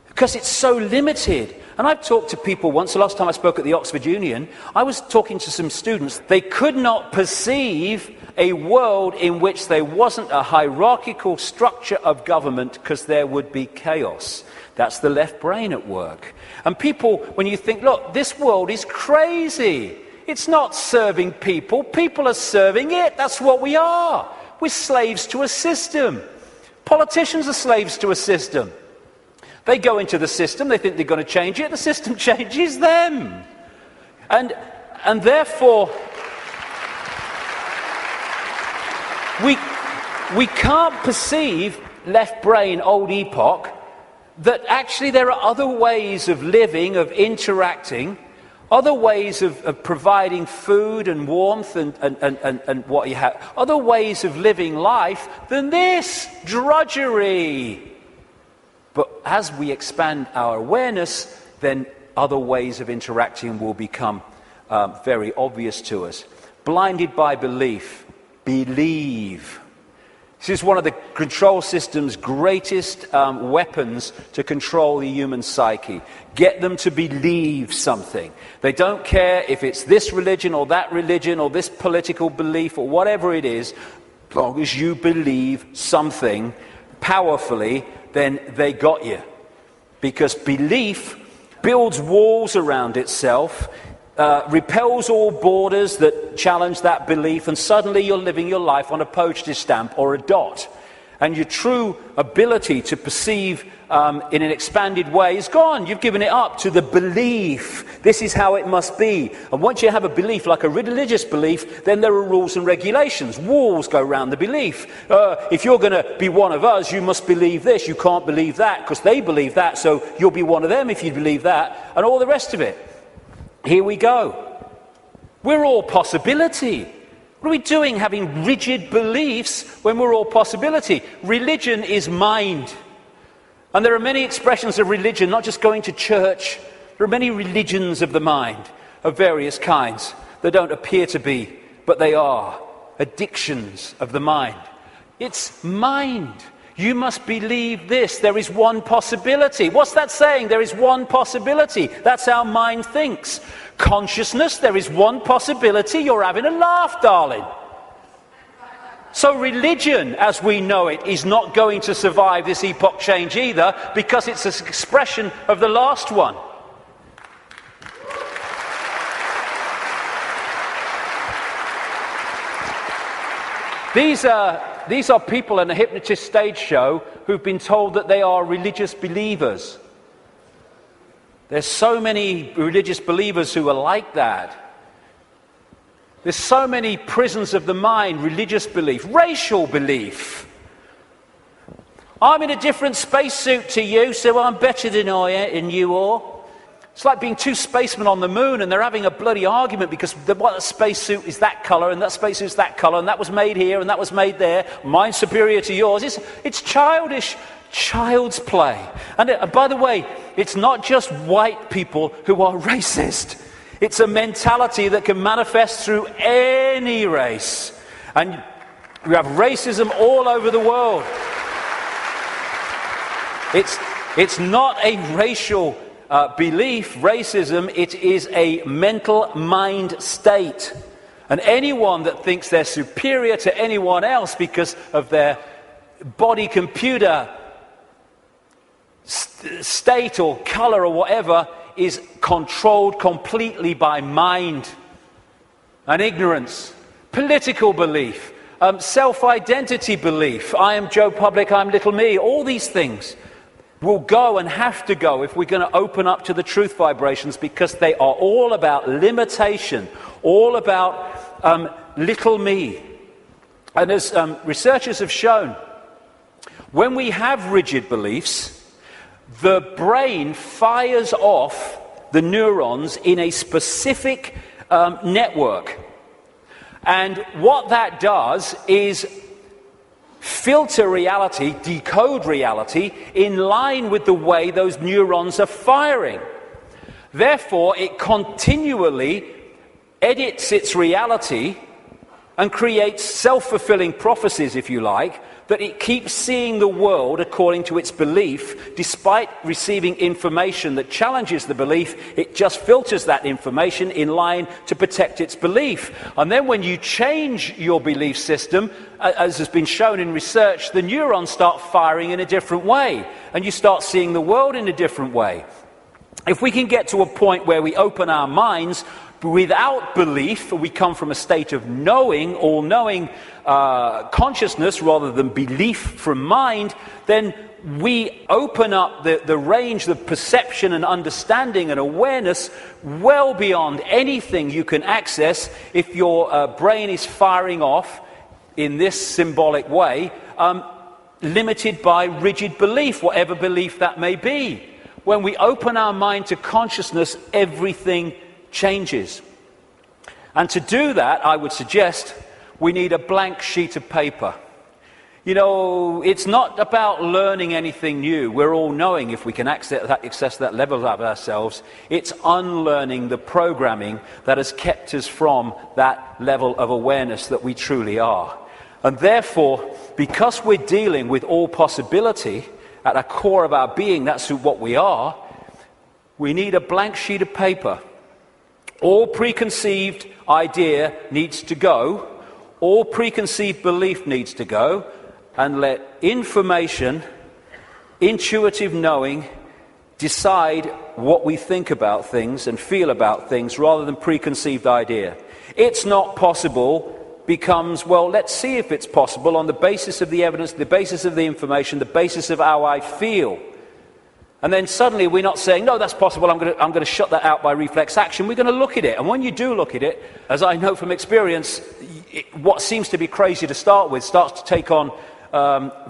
because it's so limited. And I've talked to people once, the last time I spoke at the Oxford Union, I was talking to some students. They could not perceive a world in which there wasn't a hierarchical structure of government because there would be chaos. That's the left brain at work. And people, when you think, look, this world is crazy. It's not serving people. People are serving it. That's what we are. We're slaves to a system. Politicians are slaves to a system. They go into the system. They think they're going to change it. The system changes them. And therefore, we can't perceive left brain, old epoch, that actually there are other ways of living, of interacting, other ways of providing food and warmth and what you have, other ways of living life than this drudgery. But as we expand our awareness, then other ways of interacting will become very obvious to us. Blinded by belief, believe. This is one of the control system's greatest weapons to control the human psyche. Get them to believe something. They don't care if it's this religion or this political belief or whatever it is. As long as you believe something powerfully, then they got you. Because belief builds walls around itself, repels all borders that challenge that belief, and suddenly you're living your life on a postage stamp or a dot. And your true ability to perceive in an expanded way is gone. You've given it up to the belief. This is how it must be. And once you have a belief, like a religious belief, then there are rules and regulations. Walls go around the belief. If you're going to be one of us, you must believe this. You can't believe that because they believe that, so you'll be one of them if you believe that, and all the rest of it. Here we go. We're all possibility. What are we doing having rigid beliefs when we're all possibility? Religion is mind. And there are many expressions of religion, not just going to church. There are many religions of the mind of various kinds that don't appear to be, but they are addictions of the mind. It's mind. You must believe this. There is one possibility. What's that saying? There is one possibility. That's how mind thinks. Consciousness, there is one possibility. You're having a laugh, darling. So religion, as we know it, is not going to survive this epoch change either, because it's an expression of the last one. These are people in a hypnotist stage show who've been told that they are religious believers. There's so many religious believers who are like that. There's so many prisons of the mind, religious belief, racial belief. I'm in a different spacesuit to you, so I'm better than you all. It's like being two spacemen on the moon and they're having a bloody argument because what spacesuit is that colour and that spacesuit is that colour and that was made here and that was made there. Mine's superior to yours. It's childish, child's play. And by the way, it's not just white people who are racist. It's a mentality that can manifest through any race. And we have racism all over the world. It's not a racial belief, racism. It is a mental mind state. And anyone that thinks they're superior to anyone else because of their body computer state or colour or whatever is controlled completely by mind and ignorance, political belief, self-identity belief. I am Joe Public, I'm little me. All these things will go and have to go if we're going to open up to the truth vibrations, because they are all about limitation, all about little me. And as researchers have shown, when we have rigid beliefs, the brain fires off the neurons in a specific network. And what that does is filter reality, decode reality, in line with the way those neurons are firing. Therefore, it continually edits its reality and creates self-fulfilling prophecies, if you like, that it keeps seeing the world according to its belief. Despite receiving information that challenges the belief, it just filters that information in line to protect its belief. And then when you change your belief system, as has been shown in research, the neurons start firing in a different way, and you start seeing the world in a different way. If we can get to a point where we open our minds without belief, we come from a state of knowing, all-knowing consciousness rather than belief from mind, then we open up the range of perception and understanding and awareness well beyond anything you can access if your brain is firing off in this symbolic way, limited by rigid belief, whatever belief that may be. When we open our mind to consciousness, everything changes. And to do that, I would suggest we need a blank sheet of paper. You know, it's not about learning anything new. We're all knowing if we can access that level of ourselves. It's unlearning the programming that has kept us from that level of awareness that we truly are. And therefore, because we're dealing with all possibility at the core of our being, that's what we are, we need a blank sheet of paper. All preconceived idea needs to go. All preconceived belief needs to go. And let information, intuitive knowing, decide what we think about things and feel about things rather than preconceived idea. It's not possible becomes, well, let's see if it's possible on the basis of the evidence, the basis of the information, the basis of how I feel. And then suddenly we're not saying, no, that's possible, I'm going to shut that out by reflex action. We're going to look at it. And when you do look at it, as I know from experience, what seems to be crazy to start with starts to take on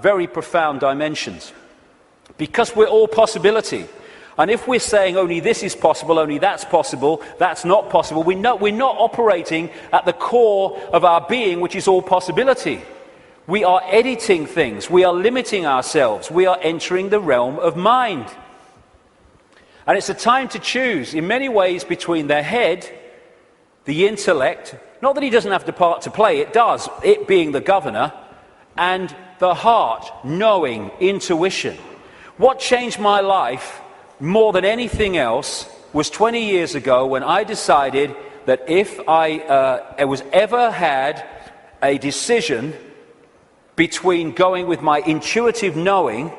very profound dimensions. Because we're all possibility. And if we're saying only this is possible, only that's not possible, we're not operating at the core of our being, which is all possibility. We are editing things. We are limiting ourselves. We are entering the realm of mind. And it's a time to choose, in many ways, between the head, the intellect, not that he doesn't have the part to play, it does, it being the governor, and the heart, knowing, intuition. What changed my life more than anything else was 20 years ago when I decided that if I was ever had a decision between going with my intuitive knowing,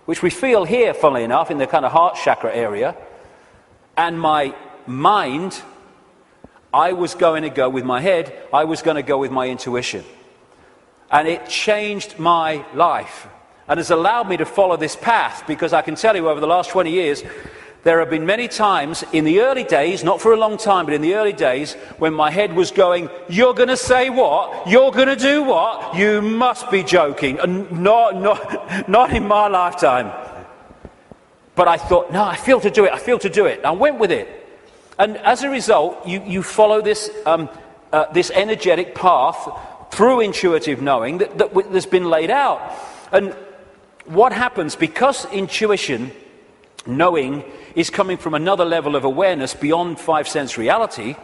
which we feel here, funnily enough, in the kind of heart chakra area, and my mind, I was going to go with my head, I was going to go with my intuition. And it changed my life and has allowed me to follow this path, because I can tell you over the last 20 years, there have been many times in the early days, not for a long time, but in the early days, when my head was going, you're going to say what? You're going to do what? You must be joking. Not in my lifetime. But I thought, no, I feel to do it. I went with it. And as a result, you follow this energetic path through intuitive knowing that's been laid out. And what happens, because intuition, knowing, is coming from another level of awareness beyond five-sense reality,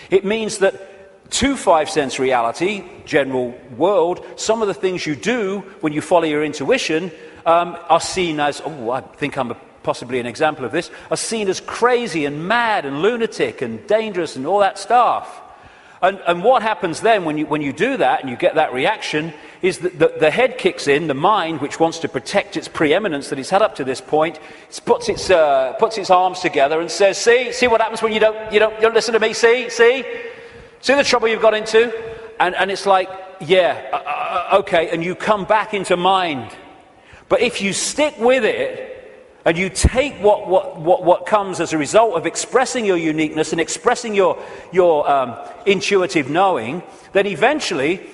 it means that to five-sense reality, general world, some of the things you do when you follow your intuition are seen as, I think I'm possibly an example of this, are seen as crazy and mad and lunatic and dangerous and all that stuff. And what happens then when you do that and you get that reaction is that the head kicks in, the mind, which wants to protect its preeminence that it's had up to this point, puts its arms together and says, see what happens when you don't listen to me, see the trouble you've got into? And it's like, okay, and you come back into mind. But if you stick with it, and you take what comes as a result of expressing your uniqueness and expressing your intuitive knowing, then eventually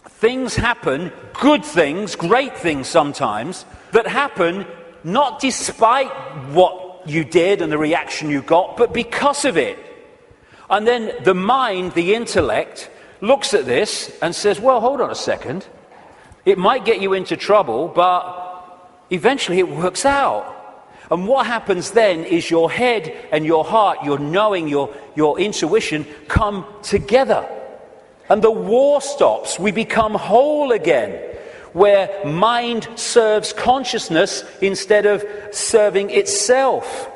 things happen, good things, great things sometimes, that happen not despite what you did and the reaction you got, but because of it. And then the mind, the intellect, looks at this and says, well, hold on a second. It might get you into trouble, but eventually it works out. And what happens then is your head and your heart, your knowing, your intuition come together. And the war stops. We become whole again, where mind serves consciousness instead of serving itself.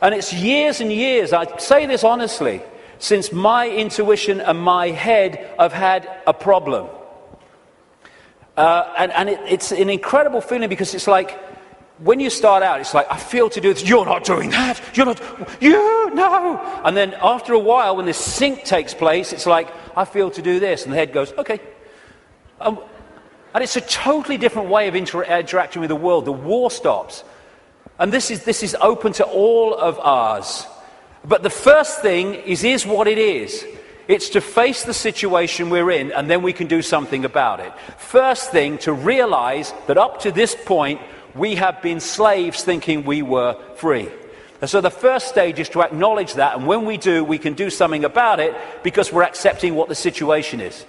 And it's years and years, I say this honestly, since my intuition and my head have had a problem. It's an incredible feeling, because it's like, when you start out, it's like, I feel to do this. You're not doing that. No. And then after a while, when this sync takes place, it's like, I feel to do this. And the head goes, okay. And it's a totally different way of interacting with the world. The war stops. And this is open to all of ours. But the first thing is what it is. It's to face the situation we're in, and then we can do something about it. First thing, to realize that up to this point, we have been slaves thinking we were free. And so the first stage is to acknowledge that, and when we do, we can do something about it because we're accepting what the situation is.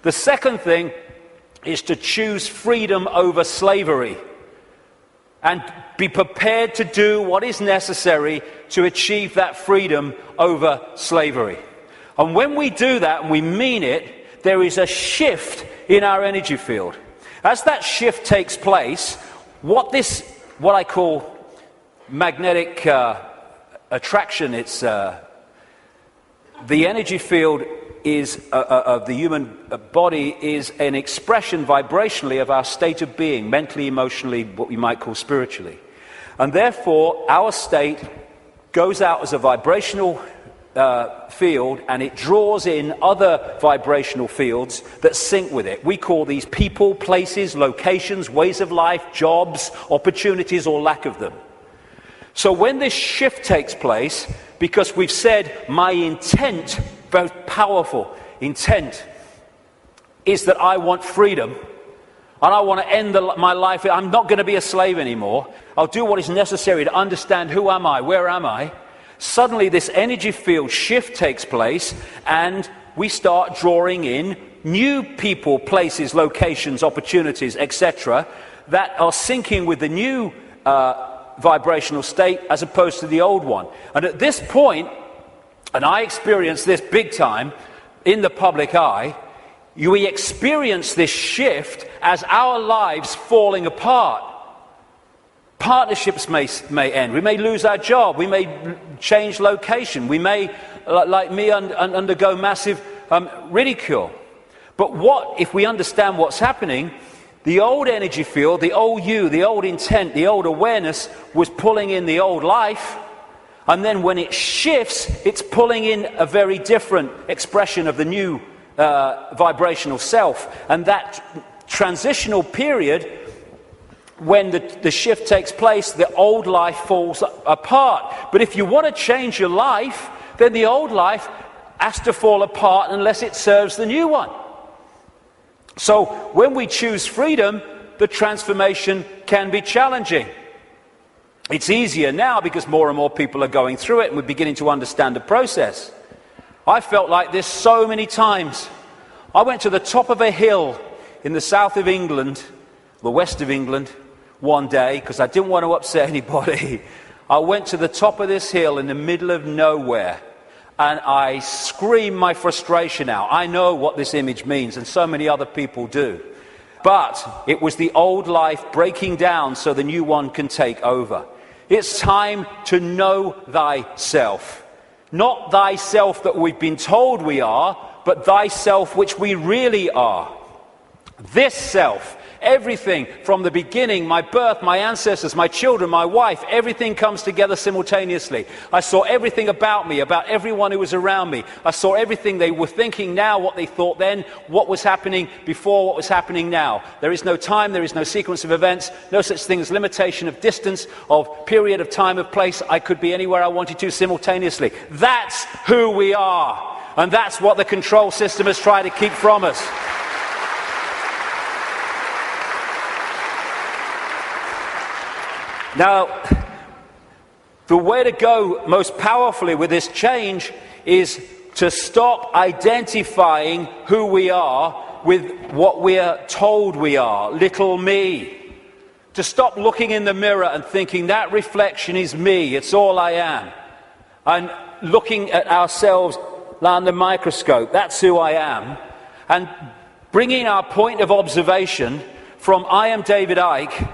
The second thing is to choose freedom over slavery and be prepared to do what is necessary to achieve that freedom over slavery. And when we do that and we mean it, there is a shift in our energy field. As that shift takes place, what I call magnetic attraction, it's the energy field is of the human body is an expression vibrationally of our state of being, mentally, emotionally, what we might call spiritually. And therefore, our state goes out as a vibrational field, and it draws in other vibrational fields that sync with it. We call these people, places, locations, ways of life, jobs, opportunities, or lack of them. So when this shift takes place, because we've said my intent, very powerful intent, is that I want freedom, and I want to end my life. I'm not going to be a slave anymore. I'll do what is necessary to understand who am I, where am I. Suddenly this energy field shift takes place, and we start drawing in new people, places, locations, opportunities, etc., that are syncing with the new vibrational state as opposed to the old one. And at this point, and I experienced this big time in the public eye, we experience this shift as our lives falling apart. Partnerships may end. We may lose our job. We may change location. We may, like me, undergo massive ridicule. But what if we understand what's happening? The old energy field, the old you, the old intent, the old awareness was pulling in the old life, and then when it shifts, it's pulling in a very different expression of the new vibrational self. And that transitional period, when the shift takes place, the old life falls apart. But if you want to change your life, then the old life has to fall apart unless it serves the new one. So when we choose freedom, the transformation can be challenging. It's easier now because more and more people are going through it and we're beginning to understand the process. I felt like this so many times. I went to the top of a hill in the south of England, the west of England, one day because I didn't want to upset anybody. I went to the top of this hill in the middle of nowhere. And I scream my frustration out. I know what this image means, and so many other people do. But it was the old life breaking down so the new one can take over. It's time to know thyself. Not thyself that we've been told we are, but thyself which we really are. This self. Everything from the beginning, my birth, my ancestors, my children, my wife, everything comes together simultaneously. I saw everything about me, about everyone who was around me. I saw everything they were thinking now, what they thought then, what was happening before, what was happening now. There is no time, there is no sequence of events, no such thing as limitation of distance, of period of time, of place. I could be anywhere I wanted to simultaneously. That's who we are. And that's what the control system has tried to keep from us. Now, the way to go most powerfully with this change is to stop identifying who we are with what we are told we are, little me. To stop looking in the mirror and thinking that reflection is me, it's all I am. And looking at ourselves under the microscope, that's who I am. And bringing our point of observation from I am David Icke,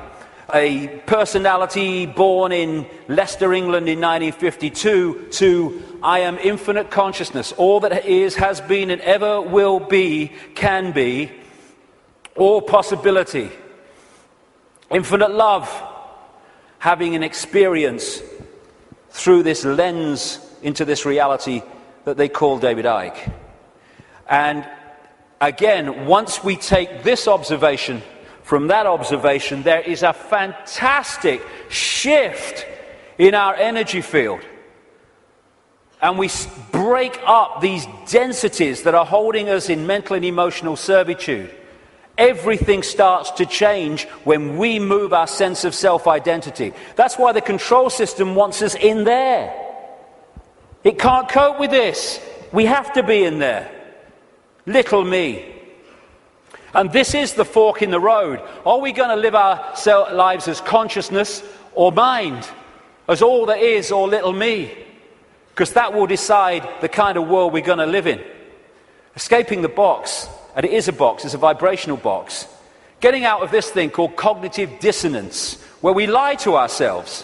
a personality born in Leicester, England in 1952, to I am infinite consciousness. All that is, has been, and ever will be, can be, all possibility. Infinite love, having an experience through this lens into this reality that they call David Icke. And again, once we take this observation from that observation, there is a fantastic shift in our energy field. And we break up these densities that are holding us in mental and emotional servitude. Everything starts to change when we move our sense of self-identity. That's why the control system wants us in there. It can't cope with this. We have to be in there. Little me. And this is the fork in the road. Are we going to live our lives as consciousness or mind? As all there is or little me? Because that will decide the kind of world we're going to live in. Escaping the box, and it is a box, it's a vibrational box. Getting out of this thing called cognitive dissonance, where we lie to ourselves.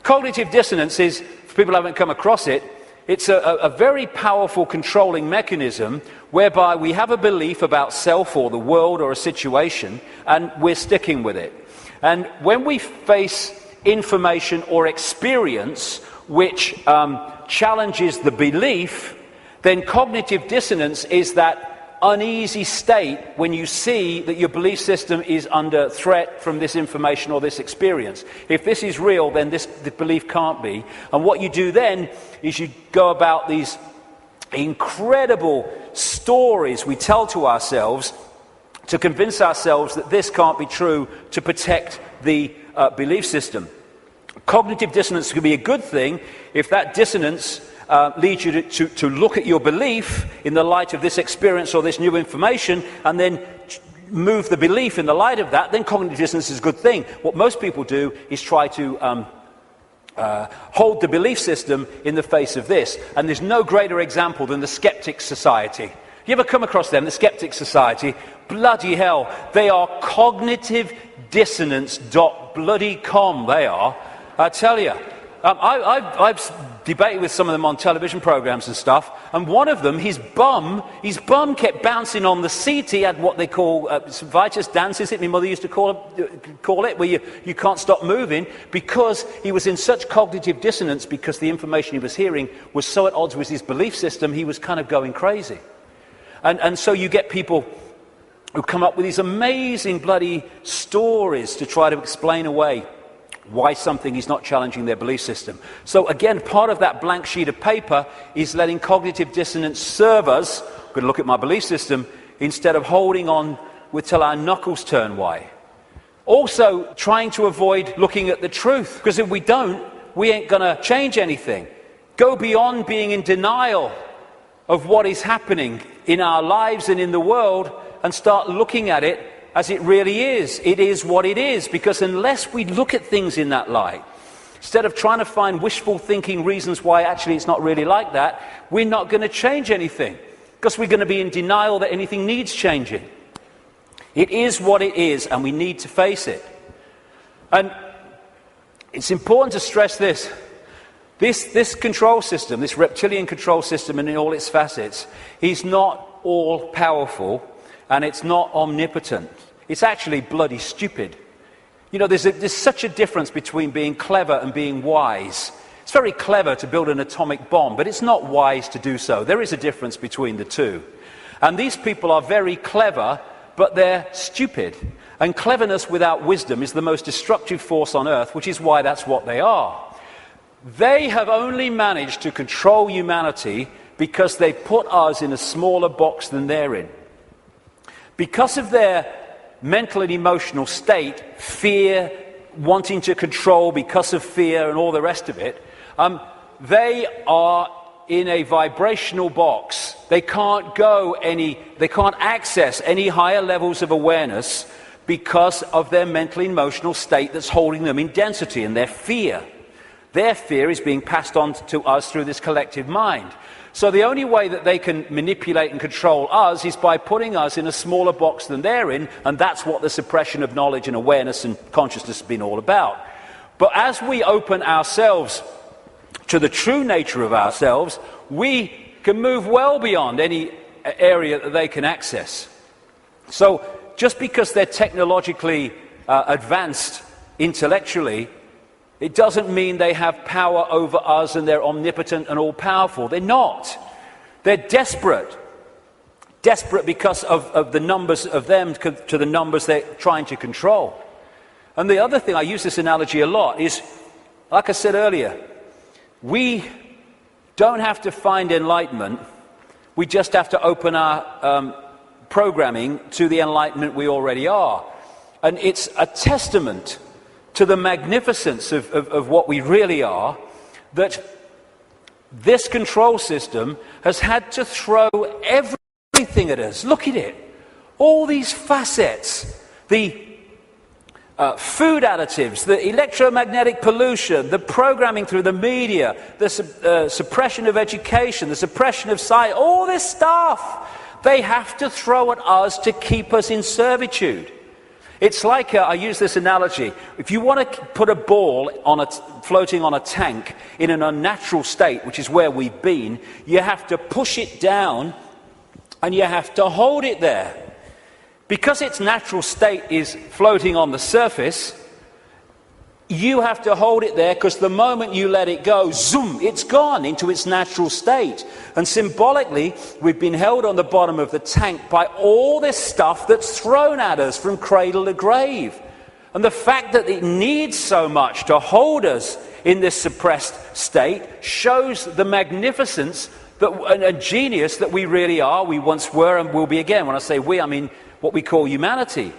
Cognitive dissonance is, for people who haven't come across it, it's a very powerful controlling mechanism whereby we have a belief about self or the world or a situation, and we're sticking with it. And when we face information or experience which challenges the belief, then cognitive dissonance is that uneasy state when you see that your belief system is under threat from this information or this experience. If this is real, then the belief can't be. And what you do then is you go about these incredible stories we tell to ourselves to convince ourselves that this can't be true, to protect the belief system. Cognitive dissonance could be a good thing if that dissonance lead you to look at your belief in the light of this experience or this new information, and then move the belief in the light of that, then cognitive dissonance is a good thing. What most people do is try to hold the belief system in the face of this. And there's no greater example than the Skeptics Society. You ever come across them, the Skeptics Society? Bloody hell, they are cognitive dissonance.com, they are. I tell you. I've debated with some of them on television programs and stuff, and one of them, his bum kept bouncing on the seat. He had what they call Vitus dance, is it? My mother used to call it, where you can't stop moving, because he was in such cognitive dissonance, because the information he was hearing was so at odds with his belief system, he was kind of going crazy. And so you get people who come up with these amazing bloody stories to try to explain away why something is not challenging their belief system. So again, part of that blank sheet of paper is letting cognitive dissonance serve us. I'm going to look at my belief system instead of holding on till our knuckles turn white. Also, trying to avoid looking at the truth, because if we don't, we ain't going to change anything. Go beyond being in denial of what is happening in our lives and in the world, and start looking at it as it really is. It is what it is, because unless we look at things in that light, instead of trying to find wishful thinking reasons why actually it's not really like that, we're not going to change anything, because we're going to be in denial that anything needs changing. It is what it is, and we need to face it. And it's important to stress this. This control system, this reptilian control system in all its facets, is not all powerful, and it's not omnipotent. It's actually bloody stupid. You know, there's such a difference between being clever and being wise. It's very clever to build an atomic bomb, but it's not wise to do so. There is a difference between the two. And these people are very clever, but they're stupid. And cleverness without wisdom is the most destructive force on earth, which is why that's what they are. They have only managed to control humanity because they put us in a smaller box than they're in. Because of their mental and emotional state, fear, wanting to control because of fear and all the rest of it, they are in a vibrational box. They can't access any higher levels of awareness because of their mental and emotional state that's holding them in density, and their fear. Their fear is being passed on to us through this collective mind. So the only way that they can manipulate and control us is by putting us in a smaller box than they're in, and that's what the suppression of knowledge and awareness and consciousness has been all about. But as we open ourselves to the true nature of ourselves, we can move well beyond any area that they can access. So just because they're technologically advanced intellectually, it doesn't mean they have power over us and they're omnipotent and all-powerful. They're not. They're desperate. Desperate because of the numbers of them to the numbers they're trying to control. And the other thing, I use this analogy a lot, is, like I said earlier, we don't have to find enlightenment. We just have to open our programming to the enlightenment we already are. And it's a testament to the magnificence of what we really are, that this control system has had to throw everything at us. Look at it. All these facets. The food additives, the electromagnetic pollution, the programming through the media, the suppression of education, the suppression of science, all this stuff. They have to throw at us to keep us in servitude. It's like, I use this analogy, if you want to put a ball floating on a tank in an unnatural state, which is where we've been, you have to push it down and you have to hold it there. Because its natural state is floating on the surface, you have to hold it there, because the moment you let it go, zoom, it's gone into its natural state. And symbolically, we've been held on the bottom of the tank by all this stuff that's thrown at us from cradle to grave. And the fact that it needs so much to hold us in this suppressed state shows the magnificence and genius that we really are, we once were and will be again. When I say we, I mean what we call humanity.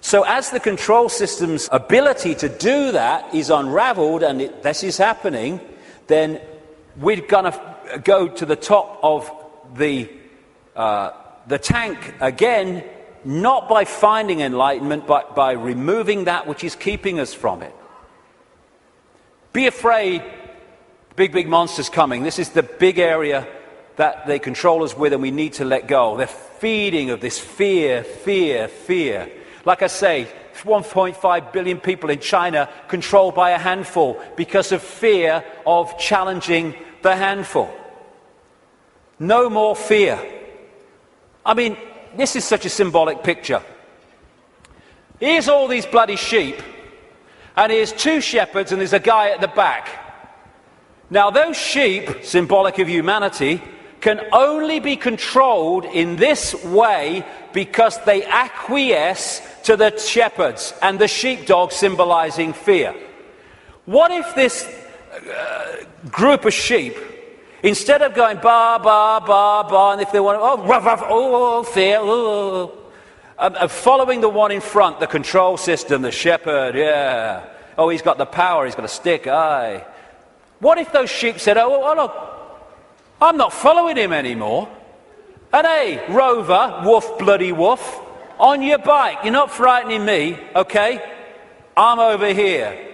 So as the control system's ability to do that is unraveled, and this is happening, then we're going to go to the top of the tank again, not by finding enlightenment, but by removing that which is keeping us from it. Be afraid, big monsters coming. This is the big area that they control us with, and we need to let go. They're feeding of this fear. Like I say, 1.5 billion people in China controlled by a handful because of fear of challenging the handful. No more fear. I mean, this is such a symbolic picture. Here's all these bloody sheep, and here's 2 shepherds, and there's a guy at the back. Now, those sheep, symbolic of humanity, can only be controlled in this way because they acquiesce to the shepherds, and the sheepdog symbolizing fear. What if this group of sheep, instead of going ba, ba, ba, ba, and if they want to, oh, ruff, ruff, oh, fear, oh, following the one in front, the control system, the shepherd, yeah. Oh, he's got the power, he's got a stick, aye. What if those sheep said, oh, look, I'm not following him anymore. And hey, Rover, woof, bloody woof, on your bike, you're not frightening me, okay? I'm over here.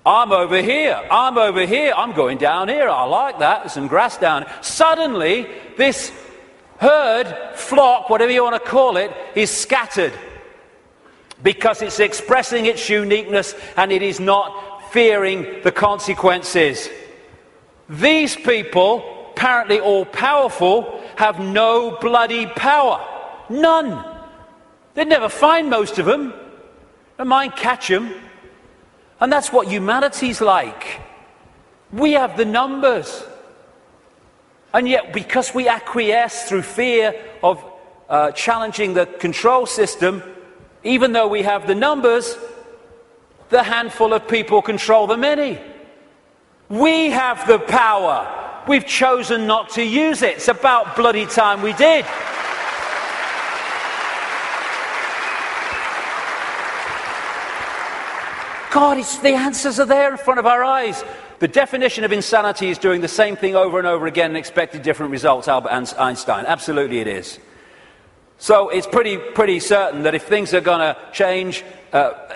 I'm over here. I'm over here. I'm going down here. I like that. There's some grass down here. Suddenly, this herd, flock, whatever you want to call it, is scattered because it's expressing its uniqueness and it is not fearing the consequences. These people, apparently all powerful, have no bloody power. None. They'd never find most of them. Don't mind catch them. And that's what humanity's like. We have the numbers. And yet, because we acquiesce through fear of challenging the control system, even though we have the numbers, the handful of people control the many. We have the power. We've chosen not to use it. It's about bloody time we did. God, the answers are there in front of our eyes. The definition of insanity is doing the same thing over and over again and expecting different results, Albert Einstein. Absolutely it is. So it's pretty certain that if things are going to change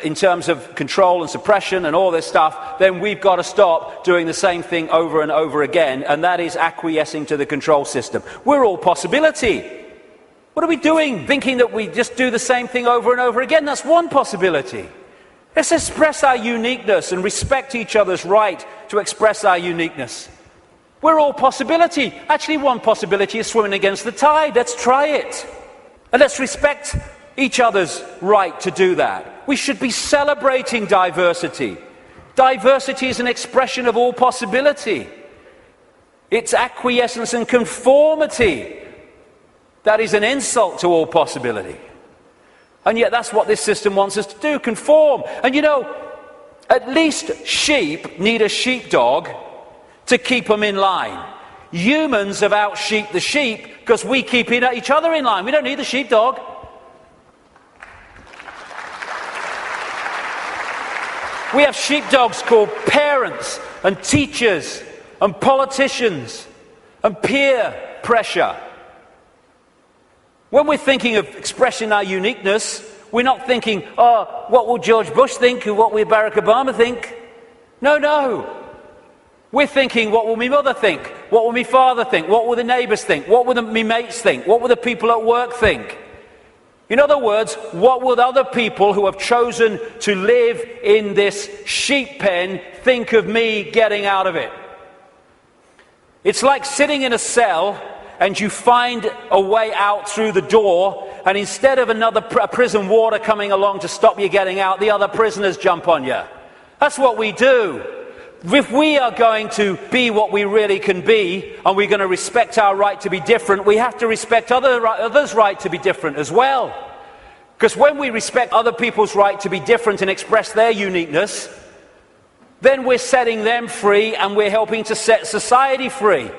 in terms of control and suppression and all this stuff, then we've got to stop doing the same thing over and over again, and that is acquiescing to the control system. We're all possibility. What are we doing? Thinking that we just do the same thing over and over again? That's one possibility. Let's express our uniqueness and respect each other's right to express our uniqueness. We're all possibility. Actually, one possibility is swimming against the tide. Let's try it. And let's respect each other's right to do that. We should be celebrating diversity. Diversity is an expression of all possibility. It's acquiescence and conformity that is an insult to all possibility. And yet that's what this system wants us to do, conform. And you know, at least sheep need a sheepdog to keep them in line. Humans have out-sheeped the sheep because we keep each other in line. We don't need the sheepdog. We have sheepdogs called parents and teachers and politicians and peer pressure. When we're thinking of expressing our uniqueness, we're not thinking, oh, what will George Bush think or what will Barack Obama think? No. We're thinking, what will my mother think? What will my father think? What will the neighbours think? What will my mates think? What will the people at work think? In other words, what will other people who have chosen to live in this sheep pen think of me getting out of it? It's like sitting in a cell and you find a way out through the door, and instead of another prison warder coming along to stop you getting out, the other prisoners jump on you. That's what we do. If we are going to be what we really can be, and we're going to respect our right to be different, we have to respect others' right to be different as well. Because when we respect other people's right to be different and express their uniqueness, then we're setting them free and we're helping to set society free.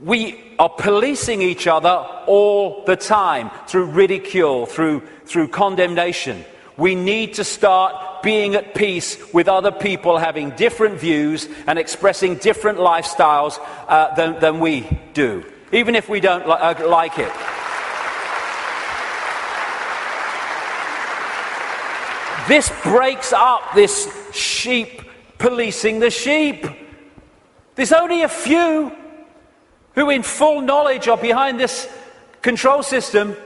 We are policing each other all the time through ridicule, through condemnation. We need to start start being at peace with other people having different views and expressing different lifestyles than we do, even if we don't like it. This breaks up this sheep policing the sheep. There's only a few who in full knowledge are behind this control system,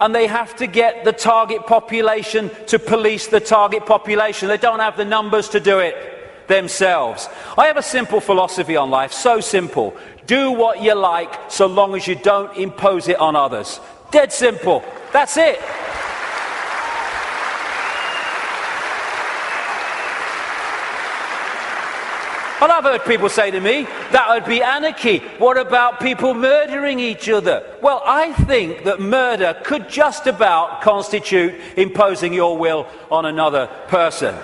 and they have to get the target population to police the target population. They don't have the numbers to do it themselves. I have a simple philosophy on life, so simple. Do what you like so long as you don't impose it on others. Dead simple. That's it. And I've heard people say to me, that would be anarchy. What about people murdering each other? Well, I think that murder could just about constitute imposing your will on another person.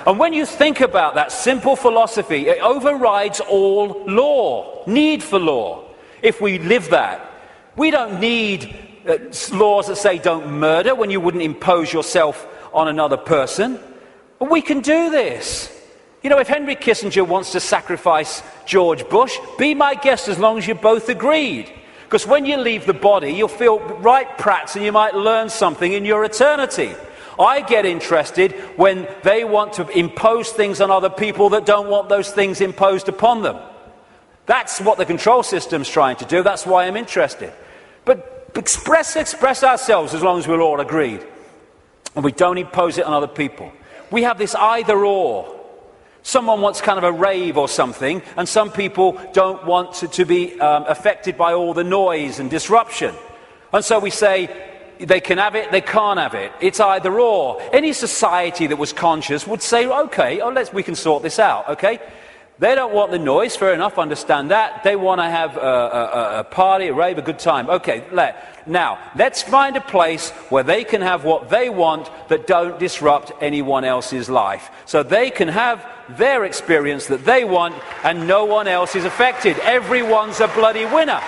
And when you think about that simple philosophy, it overrides all law, need for law. If we live that, we don't need laws that say don't murder when you wouldn't impose yourself on another person. But we can do this. You know, if Henry Kissinger wants to sacrifice George Bush, be my guest as long as you both agreed. Because when you leave the body, you'll feel right prats and you might learn something in your eternity. I get interested when they want to impose things on other people that don't want those things imposed upon them. That's what the control system's trying to do. That's why I'm interested. But express ourselves as long as we're all agreed. And we don't impose it on other people. We have this either or. Someone wants kind of a rave or something, and some people don't want to be affected by all the noise and disruption. And so we say, they can have it, they can't have it. It's either or. Any society that was conscious would say, okay, we can sort this out, okay? They don't want the noise, fair enough, understand that. They want to have a party, a rave, a good time. Okay, now, let's find a place where they can have what they want that don't disrupt anyone else's life. So they can have their experience that they want and no one else is affected. Everyone's a bloody winner.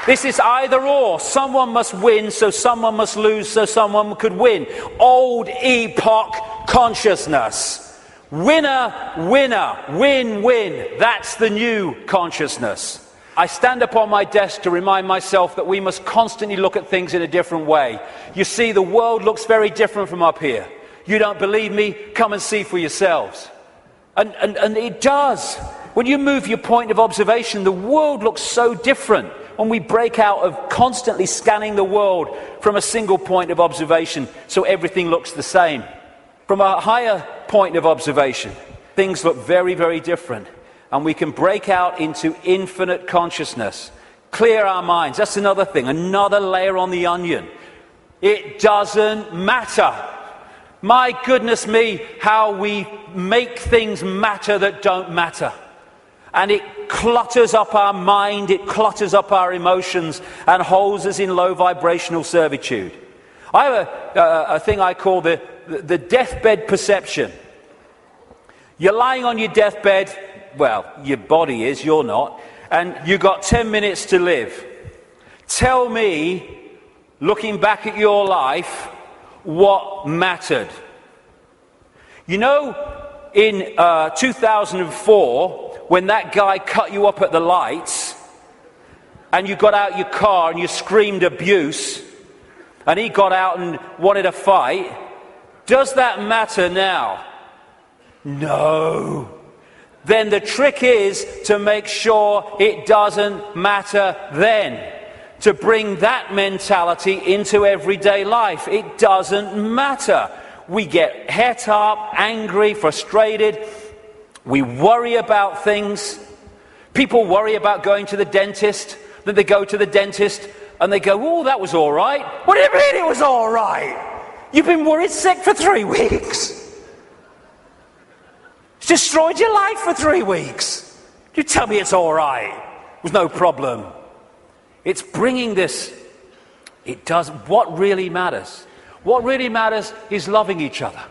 This is either or. Someone must win, so someone must lose, so someone could win. Old epoch consciousness. Winner, winner, win, win. That's the new consciousness. I stand upon my desk to remind myself that we must constantly look at things in a different way. You see, the world looks very different from up here. You don't believe me? Come and see for yourselves. And it does. When you move your point of observation, the world looks so different. When we break out of constantly scanning the world from a single point of observation, so everything looks the same. From a higher point of observation, things look very, very different. And we can break out into infinite consciousness. Clear our minds. That's another thing, another layer on the onion. It doesn't matter. My goodness me, how we make things matter that don't matter. And it clutters up our mind, it clutters up our emotions, and holds us in low vibrational servitude. I have a thing I call the deathbed perception. You're lying on your deathbed, well, your body is, you're not, and you've got 10 minutes to live. Tell me, looking back at your life, what mattered. You know, in 2004, when that guy cut you up at the lights, and you got out your car and you screamed abuse, and he got out and wanted a fight, does that matter now? No. Then the trick is to make sure it doesn't matter then. To bring that mentality into everyday life. It doesn't matter. We get het up, angry, frustrated. We worry about things. People worry about going to the dentist. Then they go to the dentist and they go, oh, that was all right. What do you mean it was all right? You've been worried sick for 3 weeks. It's destroyed your life for 3 weeks. You tell me it's all right. It was no problem. It's bringing this. It does. What really matters? What really matters is loving each other,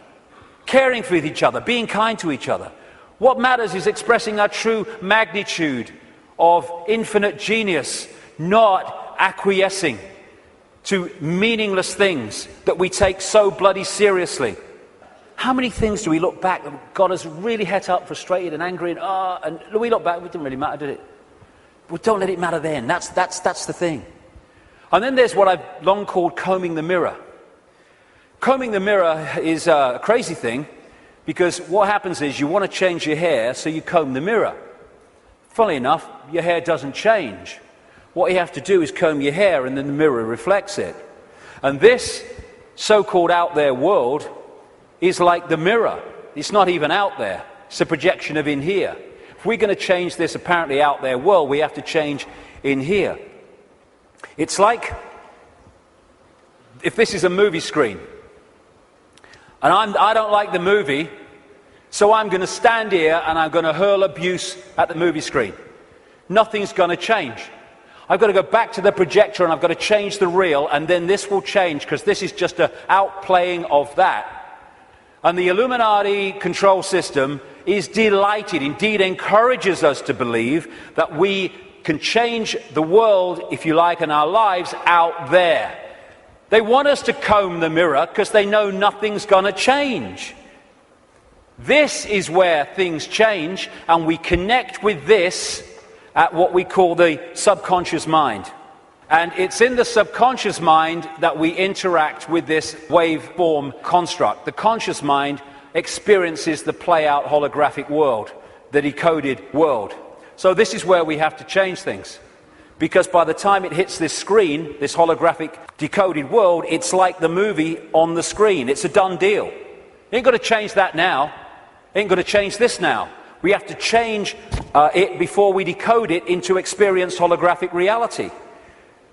caring for each other, being kind to each other. What matters is expressing our true magnitude of infinite genius, not acquiescing to meaningless things that we take so bloody seriously. How many things do we look back that got us really het up, frustrated and angry, and we look back, it didn't really matter, did it? Well, don't let it matter then. That's the thing. And then there's what I've long called combing the mirror. Combing the mirror is a crazy thing, because what happens is you want to change your hair, so you comb the mirror. Funnily enough, your hair doesn't change. What you have to do is comb your hair, and then the mirror reflects it. And this so-called out there world is like the mirror. It's not even out there. It's a projection of in here. If we're going to change this apparently out there world, we have to change in here. It's like if this is a movie screen, and I don't like the movie, so I'm going to stand here and I'm going to hurl abuse at the movie screen. Nothing's going to change. I've got to go back to the projector and I've got to change the reel, and then this will change, because this is just an outplaying of that. And the Illuminati control system is delighted, indeed encourages us to believe that we can change the world, if you like, and our lives out there. They want us to comb the mirror because they know nothing's going to change. This is where things change, and we connect with this at what we call the subconscious mind. And it's in the subconscious mind that we interact with this waveform construct. The conscious mind experiences the play-out holographic world, the decoded world. So this is where we have to change things. Because by the time it hits this screen, this holographic decoded world, it's like the movie on the screen. It's a done deal. You ain't got to change that now. You ain't got to change this now. We have to change it before we decode it into experienced holographic reality.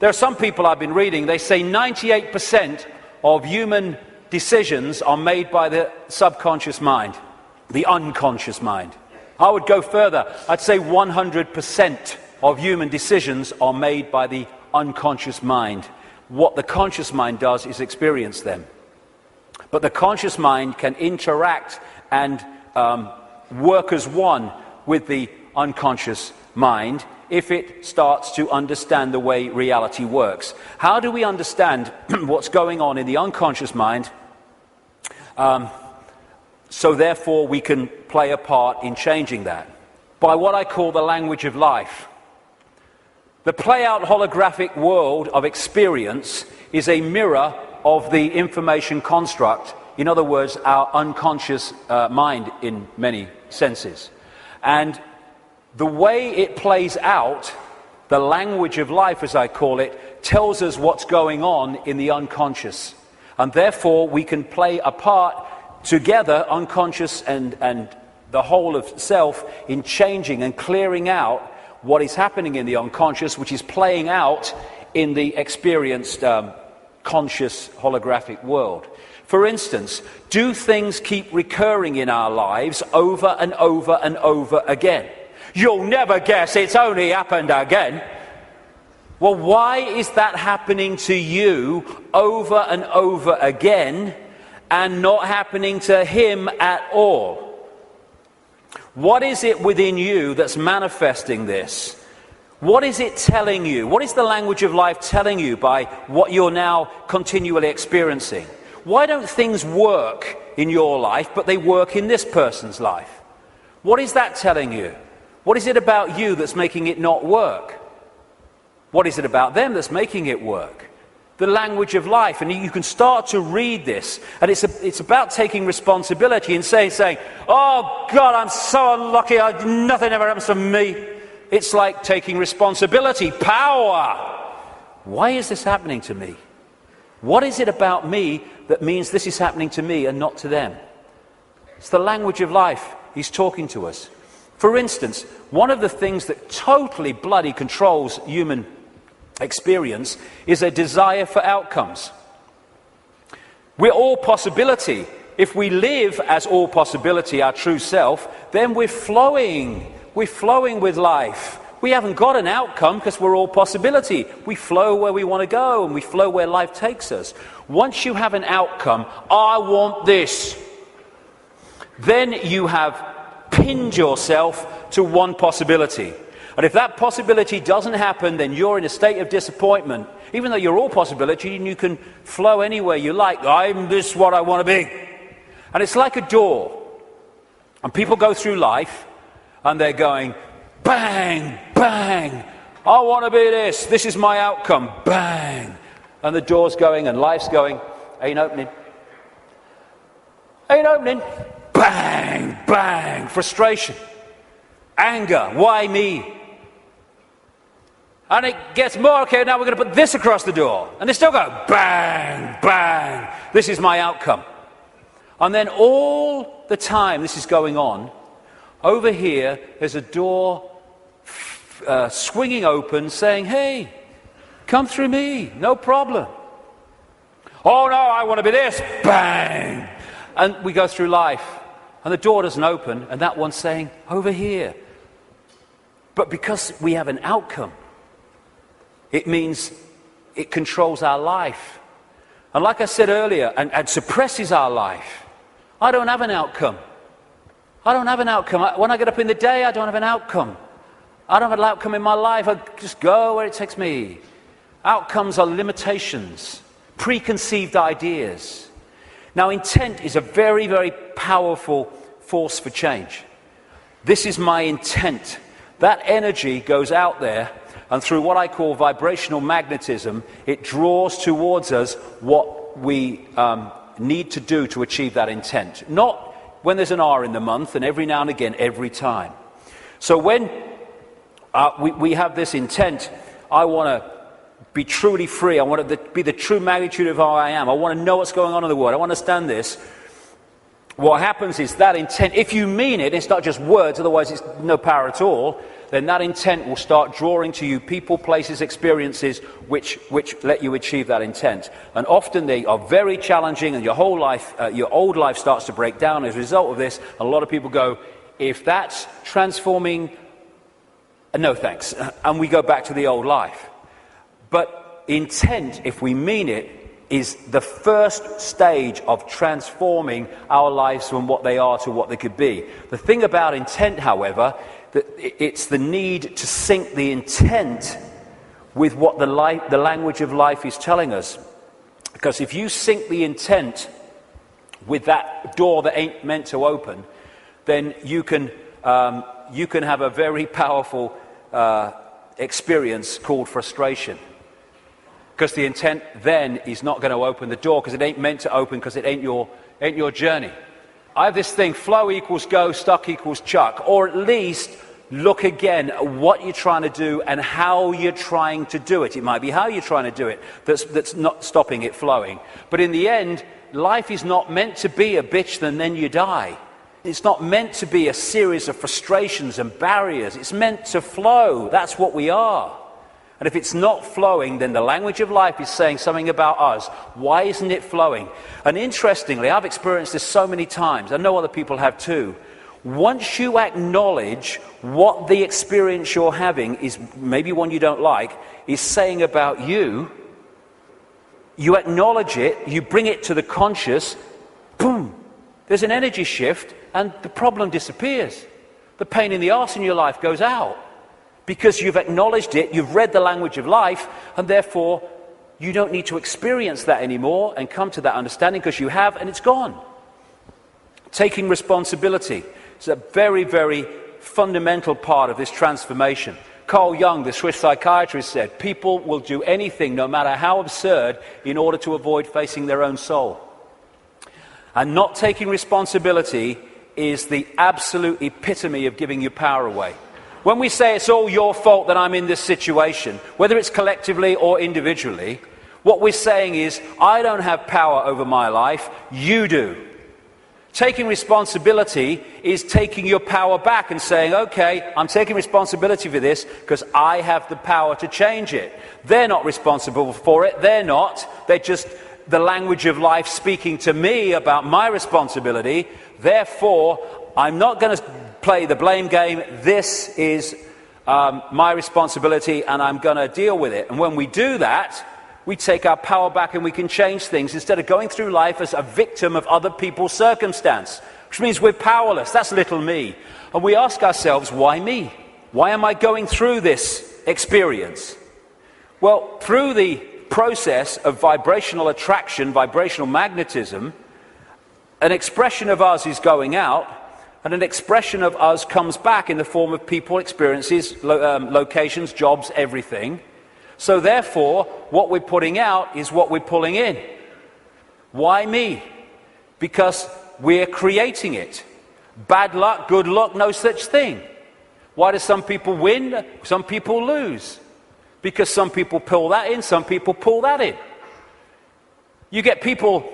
There are some people I've been reading, they say 98% of human decisions are made by the subconscious mind, the unconscious mind. I would go further. I'd say 100% of human decisions are made by the unconscious mind. What the conscious mind does is experience them. But the conscious mind can interact and work as one with the unconscious mind if it starts to understand the way reality works. How do we understand what's going on in the unconscious mind, so therefore we can play a part in changing that? By what I call the language of life. The play-out holographic world of experience is a mirror of the information construct, in other words, our unconscious mind in many senses. And the way it plays out, the language of life, as I call it, tells us what's going on in the unconscious. And therefore, we can play a part together, unconscious and the whole of self, in changing and clearing out what is happening in the unconscious, which is playing out in the experienced conscious holographic world. For instance, do things keep recurring in our lives over and over and over again? You'll never guess, it's only happened again. Well, why is that happening to you over and over again and not happening to him at all? What is it within you that's manifesting this? What is it telling you? What is the language of life telling you by what you're now continually experiencing? Why don't things work in your life, but they work in this person's life? What is that telling you? What is it about you that's making it not work? What is it about them that's making it work? The language of life. And you can start to read this. And it's about taking responsibility and saying, oh God, I'm so unlucky, nothing ever happens to me. It's like taking responsibility, power. Why is this happening to me? What is it about me that means this is happening to me and not to them? It's the language of life. He's talking to us. For instance, one of the things that totally bloody controls human experience is a desire for outcomes. We're all possibility. If we live as all possibility, our true self, then we're flowing. We're flowing with life. We haven't got an outcome because we're all possibility. We flow where we want to go, and we flow where life takes us. Once you have an outcome, I want this, then you have pinned yourself to one possibility. And if that possibility doesn't happen, then you're in a state of disappointment. Even though you're all possibility and you can flow anywhere you like. I'm this what I want to be. And it's like a door. And people go through life and they're going, bang, bang. I want to be this. This is my outcome. Bang. And the door's going and life's going. Ain't opening. Ain't opening. Bang, bang. Frustration. Anger. Why me? And it gets more, okay, now we're going to put this across the door. And they still go, bang, bang. This is my outcome. And then all the time this is going on, over here there's a door swinging open saying, hey, come through me, no problem. Oh no, I want to be this, bang. And we go through life and the door doesn't open and that one's saying, over here. But because we have an outcome, it means it controls our life. And like I said earlier, and suppresses our life. I don't have an outcome. I don't have an outcome. When I get up in the day, I don't have an outcome. I don't have an outcome in my life. I just go where it takes me. Outcomes are limitations, preconceived ideas. Now, intent is a very, very powerful force for change. This is my intent. That energy goes out there, and through what I call vibrational magnetism, it draws towards us what we need to do to achieve that intent. Not when there's an R in the month, and every now and again, every time. So when we have this intent, I want to be truly free. I want it to be the true magnitude of how I am. I want to know what's going on in the world. I want to understand this. What happens is that intent, if you mean it, it's not just words, otherwise it's no power at all, then that intent will start drawing to you people, places, experiences which let you achieve that intent. And often they are very challenging, and your whole life, your old life starts to break down as a result of this. A lot of people go, if that's transforming, no thanks. And we go back to the old life. But intent, if we mean it, is the first stage of transforming our lives from what they are to what they could be. The thing about intent, however, that it's the need to sync the intent with what the language of life is telling us. Because if you sync the intent with that door that ain't meant to open, then you can have a very powerful experience called frustration. Because the intent then is not going to open the door, because it ain't meant to open, because it ain't your journey. I have this thing, flow equals go, stuck equals chuck. Or at least look again at what you're trying to do and how you're trying to do it. It might be how you're trying to do it that's not stopping it flowing. But in the end, life is not meant to be a bitch and then you die. It's not meant to be a series of frustrations and barriers. It's meant to flow. That's what we are. And if it's not flowing, then the language of life is saying something about us. Why isn't it flowing? And interestingly, I've experienced this so many times. I know other people have too. Once you acknowledge what the experience you're having is, maybe one you don't like, is saying about you, you acknowledge it, you bring it to the conscious, boom, there's an energy shift and the problem disappears. The pain in the arse in your life goes out. Because you've acknowledged it, you've read the language of life, and therefore you don't need to experience that anymore and come to that understanding, because you have, and it's gone. Taking responsibility is a very, very fundamental part of this transformation. Carl Jung, the Swiss psychiatrist, said, people will do anything, no matter how absurd, in order to avoid facing their own soul. And not taking responsibility is the absolute epitome of giving your power away. When we say it's all your fault that I'm in this situation, whether it's collectively or individually, what we're saying is, I don't have power over my life, you do. Taking responsibility is taking your power back and saying, okay, I'm taking responsibility for this because I have the power to change it. They're not responsible for it, they're just the language of life speaking to me about my responsibility. Therefore, I'm not going to play the blame game. This is my responsibility and I'm going to deal with it. And when we do that, we take our power back and we can change things instead of going through life as a victim of other people's circumstance, which means we're powerless. That's little me. And we ask ourselves, why me? Why am I going through this experience? Well, through the process of vibrational attraction, vibrational magnetism, an expression of us is going out, and an expression of us comes back in the form of people, experiences, locations, jobs, everything. So therefore, what we're putting out is what we're pulling in. Why me? Because we're creating it. Bad luck, good luck, no such thing. Why do some people win, some people lose? Because some people pull that in, some people pull that in. You get people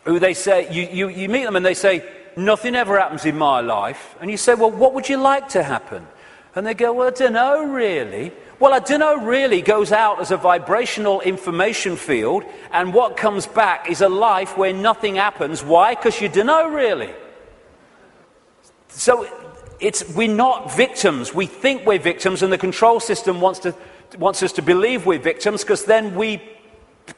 who they say, you meet them and they say, nothing ever happens in my life. And you say, well, what would you like to happen? And they go, well, I don't know really. Well, I don't know really goes out as a vibrational information field, and what comes back is a life where nothing happens. Why? Because you don't know really. So we're not victims. We think we're victims, and the control system wants us to believe we're victims, because then we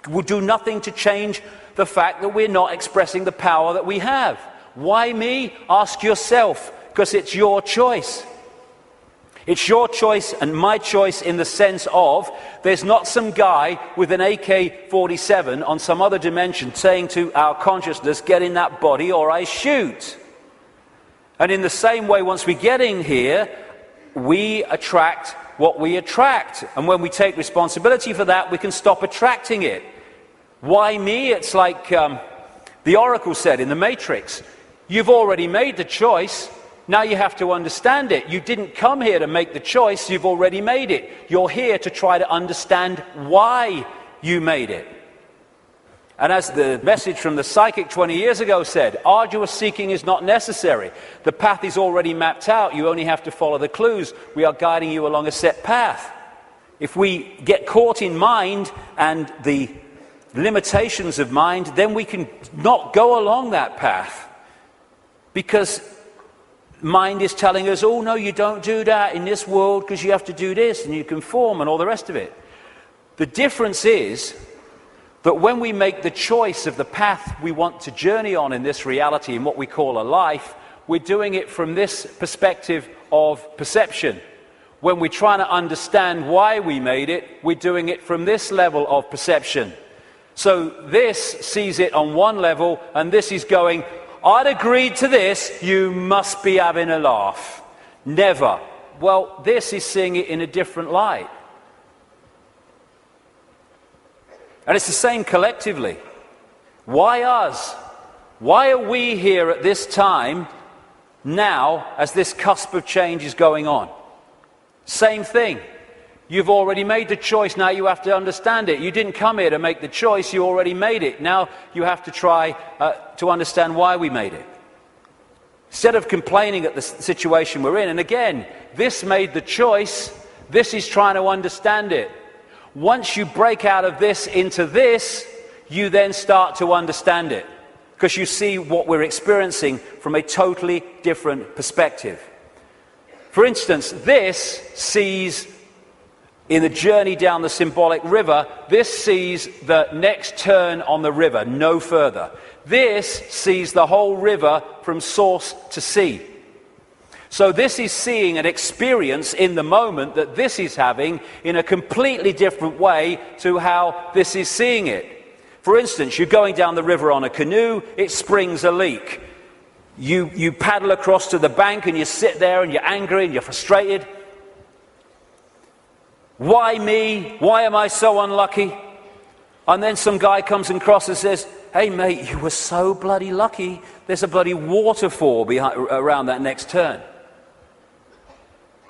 will do nothing to change the fact that we're not expressing the power that we have. Why me? Ask yourself, because it's your choice. It's your choice and my choice in the sense of there's not some guy with an AK-47 on some other dimension saying to our consciousness, get in that body or I shoot. And in the same way, once we get in here, we attract what we attract. And when we take responsibility for that, we can stop attracting it. Why me? It's like the Oracle said in the Matrix. You've already made the choice. Now you have to understand it. You didn't come here to make the choice. You've already made it. You're here to try to understand why you made it. And as the message from the psychic 20 years ago said, arduous seeking is not necessary. The path is already mapped out. You only have to follow the clues. We are guiding you along a set path. If we get caught in mind and the limitations of mind, then we can not go along that path. Because mind is telling us, oh no, you don't do that in this world because you have to do this and you conform and all the rest of it. The difference is that when we make the choice of the path we want to journey on in this reality, in what we call a life, we're doing it from this perspective of perception. When we're trying to understand why we made it, we're doing it from this level of perception. So this sees it on one level, and this is going, I'd agreed to this, you must be having a laugh. Never. Well, this is seeing it in a different light. And it's the same collectively. Why us? Why are we here at this time, now, as this cusp of change is going on? Same thing. You've already made the choice, now you have to understand it. You didn't come here to make the choice, you already made it. Now you have to try to understand why we made it. Instead of complaining at the situation we're in, and again, this made the choice, this is trying to understand it. Once you break out of this into this, you then start to understand it. Because you see what we're experiencing from a totally different perspective. For instance, this sees, in the journey down the symbolic river, this sees the next turn on the river, no further. This sees the whole river from source to sea. So this is seeing an experience in the moment that this is having in a completely different way to how this is seeing it. For instance, you're going down the river on a canoe, it springs a leak. You paddle across to the bank and you sit there and you're angry and you're frustrated. Why me? Why am I so unlucky? And then some guy comes across and says, hey mate, you were so bloody lucky. There's a bloody waterfall around that next turn.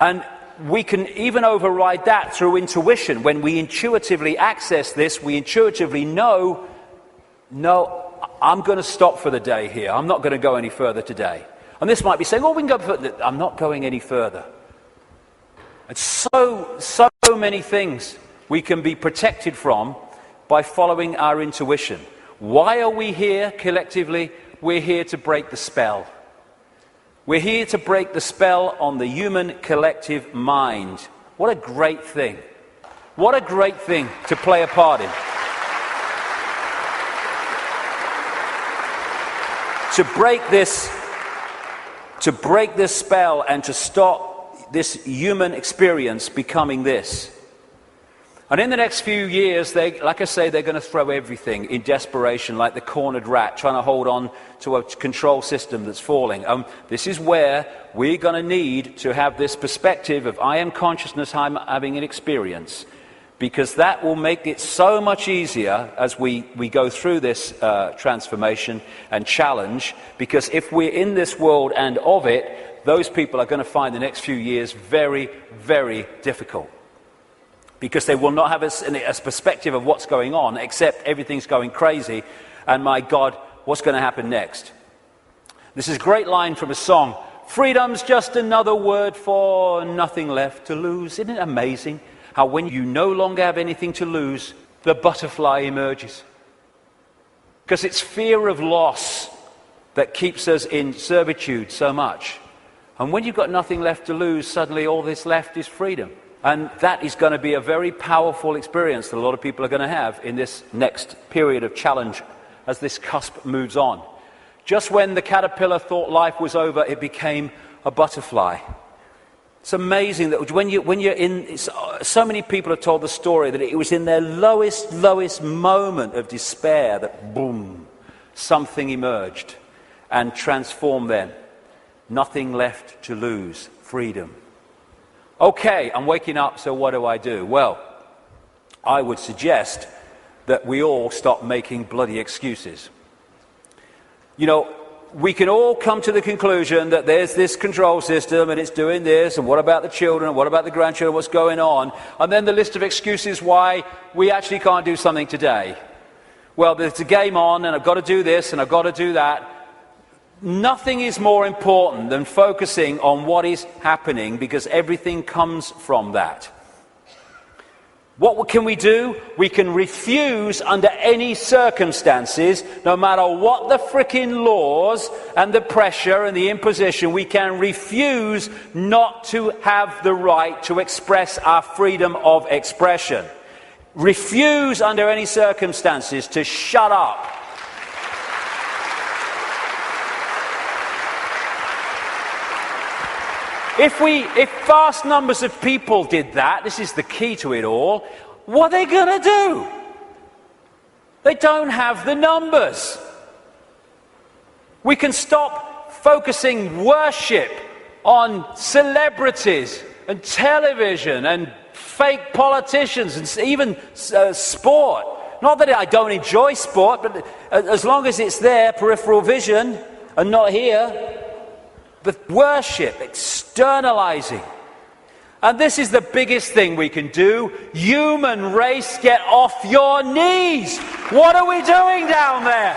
And we can even override that through intuition. When we intuitively access this, we intuitively know, no, I'm going to stop for the day here. I'm not going to go any further today. And this might be saying, oh, we can go further. I'm not going any further. And so many things we can be protected from by following our intuition. Why are we here collectively? We're here to break the spell. We're here to break the spell on the human collective mind. What a great thing. What a great thing to play a part in. To break this spell and to stop this human experience becoming this. And in the next few years, like I say, they're going to throw everything in desperation, like the cornered rat, trying to hold on to a control system that's falling. This is where we're going to need to have this perspective of I am consciousness, I'm having an experience, because that will make it so much easier as we go through this transformation and challenge, because if we're in this world and of it, those people are going to find the next few years very, very difficult. Because they will not have a perspective of what's going on, except everything's going crazy, and my God, what's going to happen next? This is a great line from a song. Freedom's just another word for nothing left to lose. Isn't it amazing how when you no longer have anything to lose, the butterfly emerges? Because it's fear of loss that keeps us in servitude so much. And when you've got nothing left to lose, suddenly all that's left is freedom. And that is going to be a very powerful experience that a lot of people are going to have in this next period of challenge as this cusp moves on. Just when the caterpillar thought life was over, it became a butterfly. It's amazing that when you're in, so many people have told the story that it was in their lowest moment of despair that boom, something emerged and transformed them. Nothing left to lose, freedom. Okay, I'm waking up, so what do? Well, I would suggest that we all stop making bloody excuses. You know, we can all come to the conclusion that there's this control system and it's doing this, and what about the children, and what about the grandchildren, what's going on? And then the list of excuses why we actually can't do something today. Well, there's a game on, and I've got to do this, and I've got to do that. Nothing is more important than focusing on what is happening, because everything comes from that. What can we do? We can refuse under any circumstances, no matter what the frickin' laws and the pressure and the imposition, we can refuse not to have the right to express our freedom of expression. Refuse under any circumstances to shut up. If vast numbers of people did that, this is the key to it all, what are they going to do? They don't have the numbers. We can stop focusing worship on celebrities and television and fake politicians and even sport. Not that I don't enjoy sport, but as long as it's there, peripheral vision, and not here. But worship, externalizing. And this is the biggest thing we can do. Human race, get off your knees. What are we doing down there?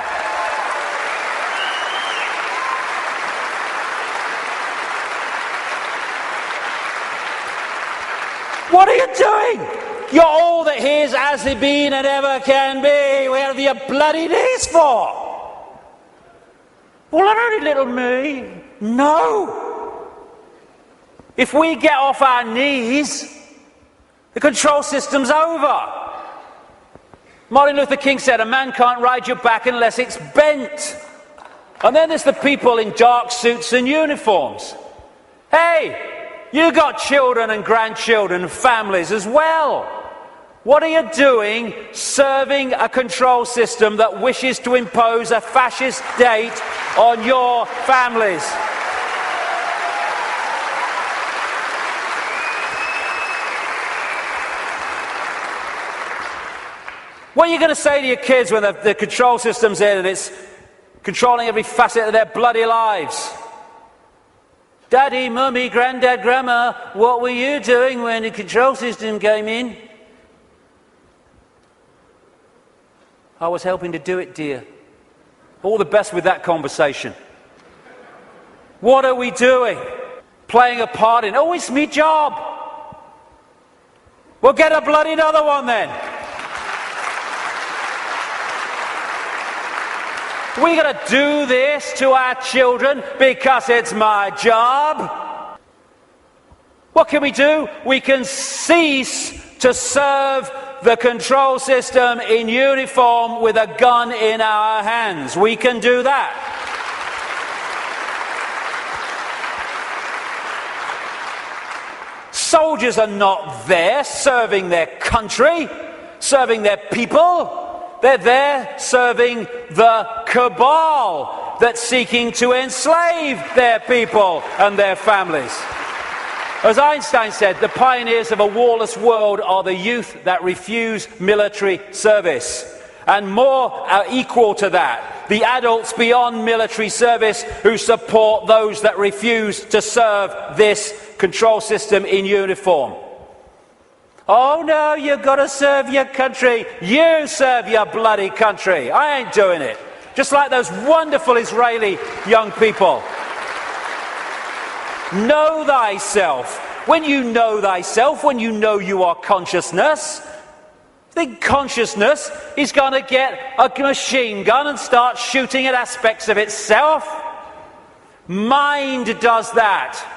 What are you doing? You're all that here's as it been and ever can be. Where have you bloody knees for? Well, I only little me. No. If we get off our knees, the control system's over. Martin Luther King said, a man can't ride your back unless it's bent. And then there's the people in dark suits and uniforms. Hey, you got children and grandchildren and families as well. What are you doing serving a control system that wishes to impose a fascist state on your families? What are you going to say to your kids when the control system's in and it's controlling every facet of their bloody lives? Daddy, Mummy, Granddad, Grandma, what were you doing when the control system came in? I was helping to do it, dear. All the best with that conversation. What are we doing? Playing a part in, oh, it's me job. Well, get a bloody another one then. We got to do this to our children because it's my job. What can we do? We can cease to serve the control system in uniform with a gun in our hands. We can do that. Soldiers are not there serving their country, serving their people. They're there serving the cabal that's seeking to enslave their people and their families. As Einstein said, the pioneers of a warless world are the youth that refuse military service. And more are equal to that, the adults beyond military service who support those that refuse to serve this control system in uniform. Oh no, you've got to serve your country. You serve your bloody country. I ain't doing it. Just like those wonderful Israeli young people. Know thyself. When you know thyself, when you know you are consciousness, the consciousness is going to get a machine gun and start shooting at aspects of itself. Mind does that.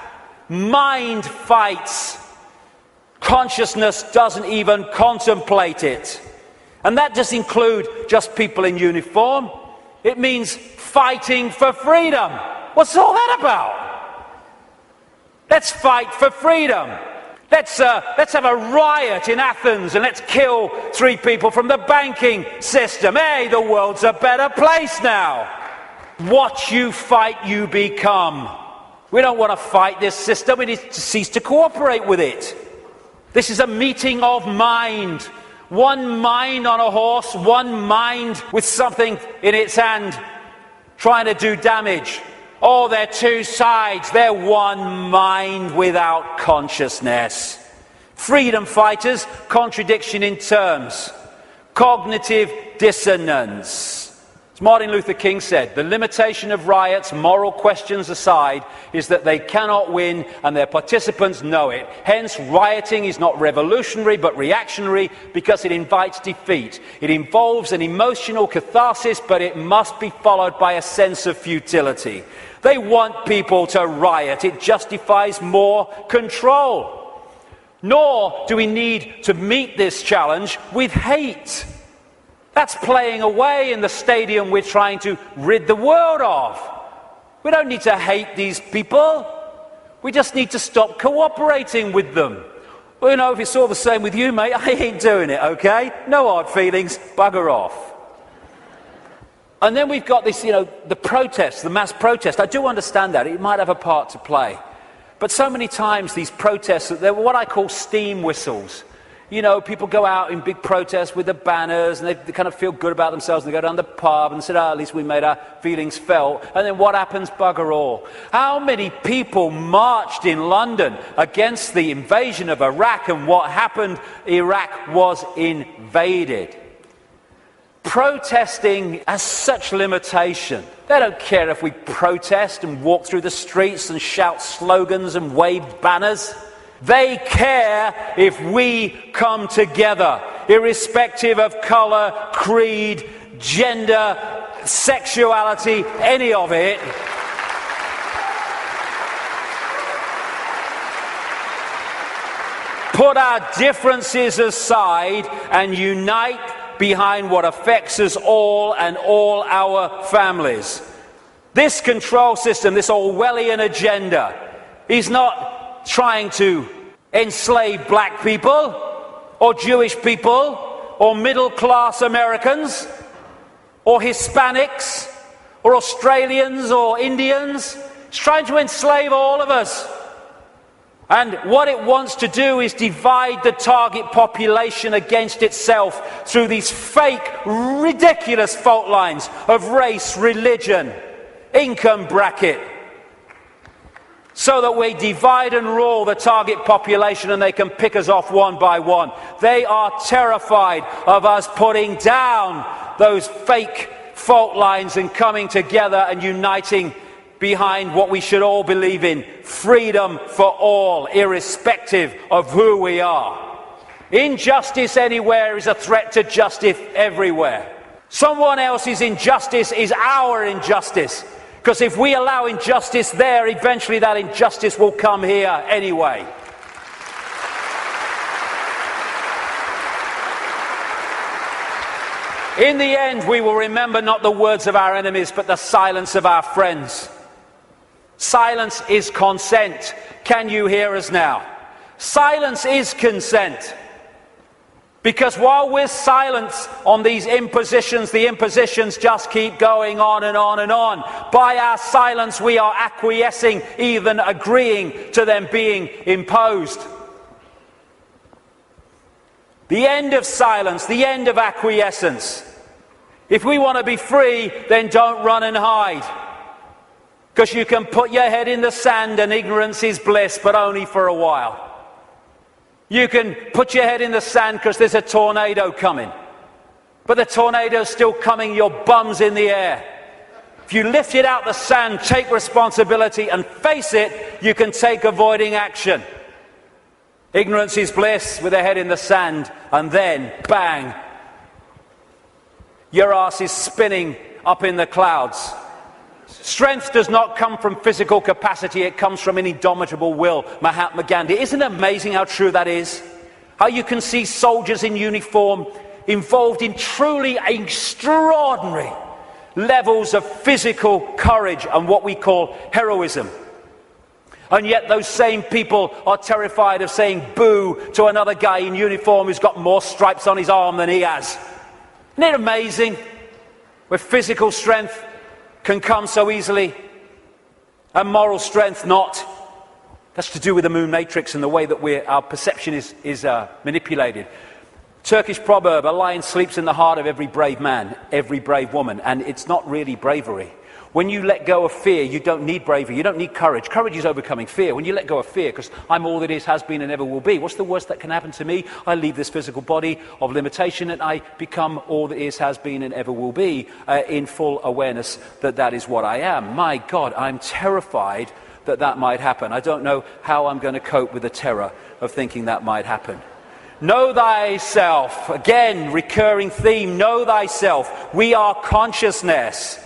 Mind fights. Consciousness doesn't even contemplate it. And that doesn't include just people in uniform. It means fighting for freedom. What's all that about? Let's fight for freedom. Let's have a riot in Athens and let's kill 3 people from the banking system. Hey, the world's a better place now. What you fight, you become. We don't want to fight this system. We need to cease to cooperate with it. This is a meeting of mind. One mind on a horse, one mind with something in its hand trying to do damage. Oh, they're 2 sides. They're one mind without consciousness. Freedom fighters, contradiction in terms. Cognitive dissonance. As Martin Luther King said, the limitation of riots, moral questions aside, is that they cannot win and their participants know it. Hence, rioting is not revolutionary but reactionary because it invites defeat. It involves an emotional catharsis, but it must be followed by a sense of futility. They want people to riot. It justifies more control. Nor do we need to meet this challenge with hate. That's playing away in the stadium we're trying to rid the world of. We don't need to hate these people. We just need to stop cooperating with them. Well, you know, if it's all the same with you, mate, I ain't doing it, okay? No hard feelings, bugger off. And then we've got this, the protest, the mass protest. I do understand that. It might have a part to play. But so many times these protests, they're what I call steam whistles. People go out in big protests with the banners and they kind of feel good about themselves and they go down the pub and say, at least we made our feelings felt. And then what happens? Bugger all. How many people marched in London against the invasion of Iraq, and what happened? Iraq was invaded. Protesting has such limitation. They don't care if we protest and walk through the streets and shout slogans and wave banners. They care if we come together, irrespective of colour, creed, gender, sexuality, any of it. Put our differences aside and unite behind what affects us all and all our families. This control system, this Orwellian agenda, is not trying to enslave black people or Jewish people or middle-class Americans or Hispanics or Australians or Indians. It's trying to enslave all of us. And what it wants to do is divide the target population against itself through these fake, ridiculous fault lines of race, religion, income bracket, so that we divide and rule the target population and they can pick us off one by one. They are terrified of us putting down those fake fault lines and coming together and uniting behind what we should all believe in: freedom for all, irrespective of who we are. Injustice anywhere is a threat to justice everywhere. Someone else's injustice is our injustice. Because if we allow injustice there, eventually that injustice will come here anyway. In the end, we will remember not the words of our enemies, but the silence of our friends. Silence is consent. Can you hear us now? Silence is consent. Because while we're silent on these impositions, the impositions just keep going on and on and on. By our silence, we are acquiescing, even agreeing to them being imposed. The end of silence, the end of acquiescence. If we want to be free, then don't run and hide. Because you can put your head in the sand and ignorance is bliss, but only for a while. You can put your head in the sand because there's a tornado coming. But the tornado's still coming, your bum's in the air. If you lift it out the sand, take responsibility and face it, you can take avoiding action. Ignorance is bliss with a head in the sand, and then, bang, your ass is spinning up in the clouds. Strength does not come from physical capacity, it comes from an indomitable will. Mahatma Gandhi. Isn't it amazing how true that is? How you can see soldiers in uniform involved in truly extraordinary levels of physical courage and what we call heroism. And yet those same people are terrified of saying boo to another guy in uniform who's got more stripes on his arm than he has. Isn't it amazing? Where physical strength can come so easily, and moral strength not. That's to do with the moon matrix and the way that our perception is manipulated. Turkish proverb, a lion sleeps in the heart of every brave man, every brave woman, and it's not really bravery. When you let go of fear, you don't need bravery, you don't need courage. Courage is overcoming fear. When you let go of fear, because I'm all that is, has been, and ever will be. What's the worst that can happen to me? I leave this physical body of limitation and I become all that is, has been, and ever will be, in full awareness that that is what I am. My God, I'm terrified that that might happen. I don't know how I'm going to cope with the terror of thinking that might happen. Know thyself. Again, recurring theme, know thyself. We are consciousness.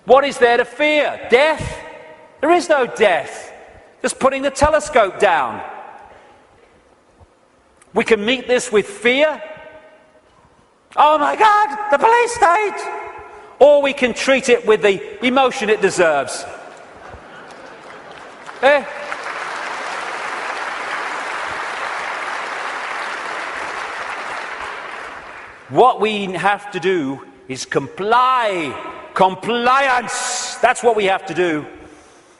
What is there to fear? Death? There is no death. Just putting the telescope down. We can meet this with fear. Oh my God, the police state! Or we can treat it with the emotion it deserves. What we have to do is comply. Compliance! That's what we have to do.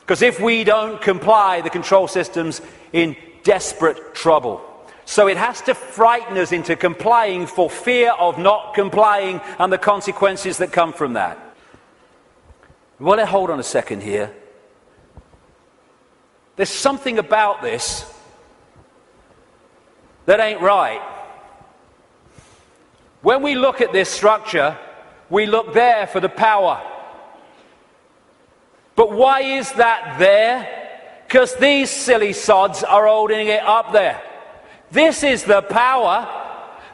Because if we don't comply, the control system's in desperate trouble. So it has to frighten us into complying for fear of not complying and the consequences that come from that. Well, hold on a second here. There's something about this that ain't right. When we look at this structure, we look there for the power. But why is that there? Because these silly sods are holding it up there. This is the power.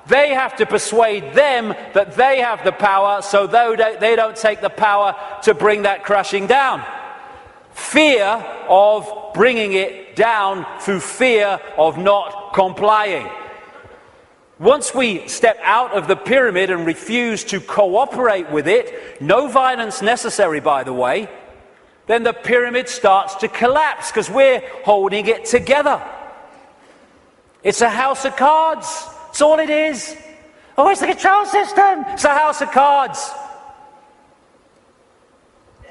They have to persuade them that they have the power, so they don't take the power to bring that crashing down. Fear of bringing it down through fear of not complying. Once we step out of the pyramid and refuse to cooperate with it, no violence necessary, by the way, then the pyramid starts to collapse because we're holding it together. It's a house of cards. That's all it is. Oh, it's the control system. It's a house of cards.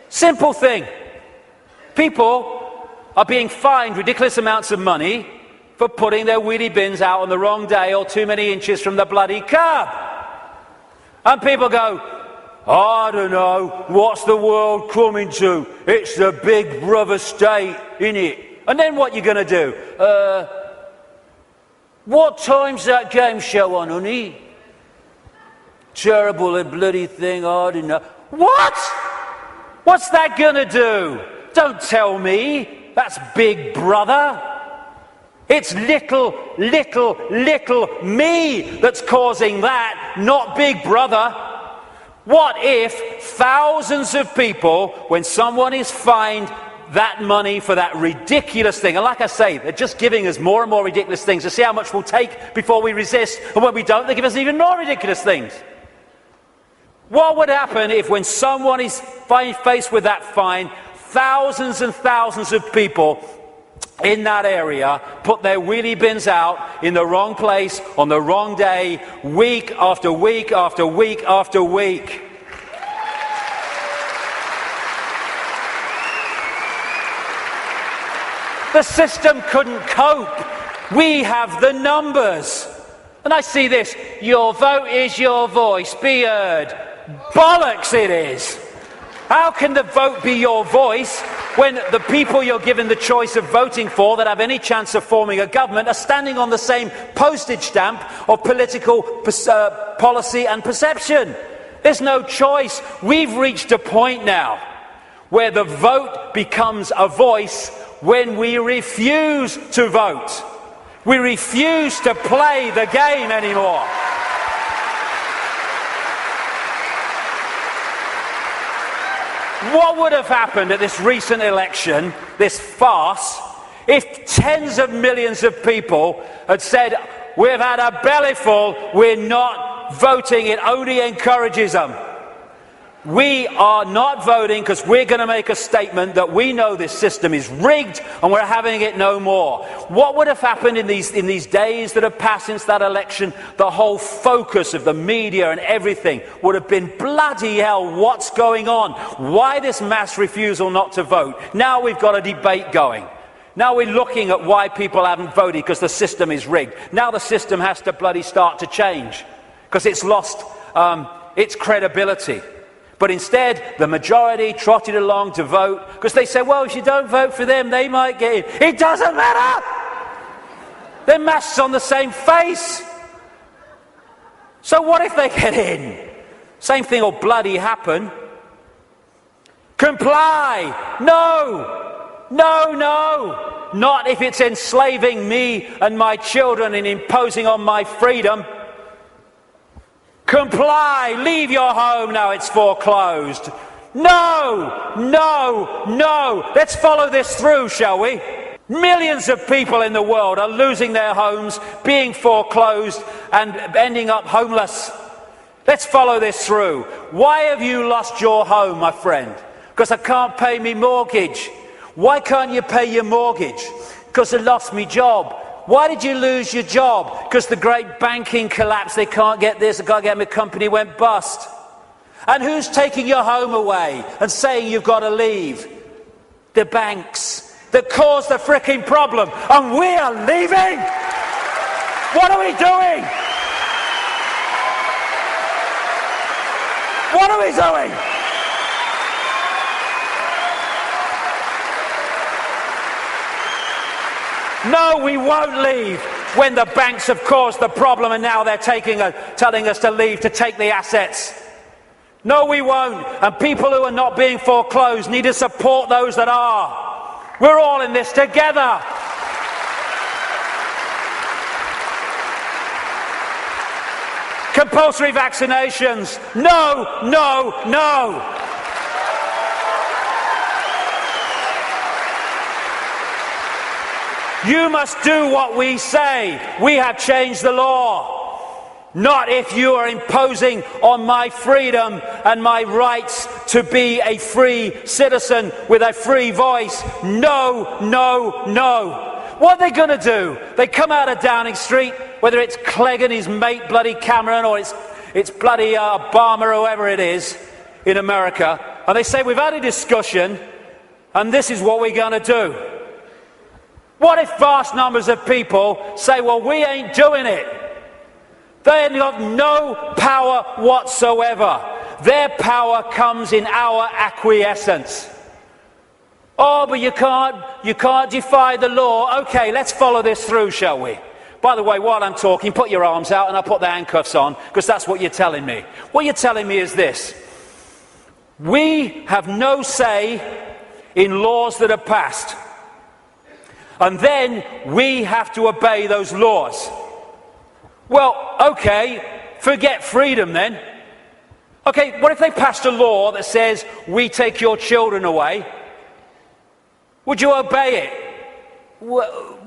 Simple thing. People are being fined ridiculous amounts of money for putting their wheelie bins out on the wrong day or too many inches from the bloody curb. And people go, I don't know, what's the world coming to? It's the big brother state, innit? And then what you going to do? What time's that game show on, honey? Terrible a bloody thing, I don't know. What? What's that going to do? Don't tell me. That's Big Brother. It's little me that's causing that, not Big Brother. What if thousands of people, when someone is fined that money for that ridiculous thing, and like I say, they're just giving us more and more ridiculous things to see how much we'll take before we resist, and when we don't, they give us even more ridiculous things. What would happen if when someone is faced with that fine, thousands and thousands of people in that area put their wheelie bins out in the wrong place on the wrong day, week after week after week after week. The system couldn't cope. We have the numbers. And I see this, your vote is your voice, be heard. Bollocks it is. How can the vote be your voice when the people you're given the choice of voting for that have any chance of forming a government are standing on the same postage stamp of political policy and perception? There's no choice. We've reached a point now where the vote becomes a voice when we refuse to vote. We refuse to play the game anymore. What would have happened at this recent election, this farce, if tens of millions of people had said, we've had a bellyful, we're not voting, it only encourages them. We are not voting because we're going to make a statement that we know this system is rigged and we're having it no more. What would have happened in these days that have passed since that election? The whole focus of the media and everything would have been, bloody hell, what's going on? Why this mass refusal not to vote? Now we've got a debate going. Now we're looking at why people haven't voted because the system is rigged. Now the system has to bloody start to change because it's lost its credibility. But instead, the majority trotted along to vote because they said, well, if you don't vote for them, they might get in. It doesn't matter! They're masks on the same face. So what if they get in? Same thing will bloody happen. Comply! No! No, no! Not if it's enslaving me and my children and imposing on my freedom. Comply, leave your home now it's foreclosed. No, no, no. Let's follow this through, shall we? Millions of people in the world are losing their homes, being foreclosed and ending up homeless. Let's follow this through. Why have you lost your home, my friend? Because I can't pay me mortgage. Why can't you pay your mortgage? Because I lost my job. Why did you lose your job? Because the great banking collapse, they can't get this, they can't get my company went bust. And who's taking your home away and saying you've got to leave? The banks that caused the fricking problem. And we are leaving! What are we doing? What are we doing? No, we won't leave when the banks have caused the problem and now they're telling us to leave to take the assets. No, we won't. And people who are not being foreclosed need to support those that are. We're all in this together. Compulsory vaccinations. No, no, no. You must do what we say. We have changed the law. Not if you are imposing on my freedom and my rights to be a free citizen with a free voice. No, no, no. What are they going to do? They come out of Downing Street, whether it's Clegg and his mate bloody Cameron or it's bloody Obama or whoever it is in America, and they say, we've had a discussion and this is what we're going to do. What if vast numbers of people say, well, we ain't doing it? They have no power whatsoever. Their power comes in our acquiescence. Oh, but you can't defy the law. Okay, let's follow this through, shall we? By the way, while I'm talking, put your arms out and I'll put the handcuffs on, because that's what you're telling me. What you're telling me is this. We have no say in laws that are passed. And then we have to obey those laws. Well, okay, forget freedom then. Okay, what if they passed a law that says we take your children away? Would you obey it? Well,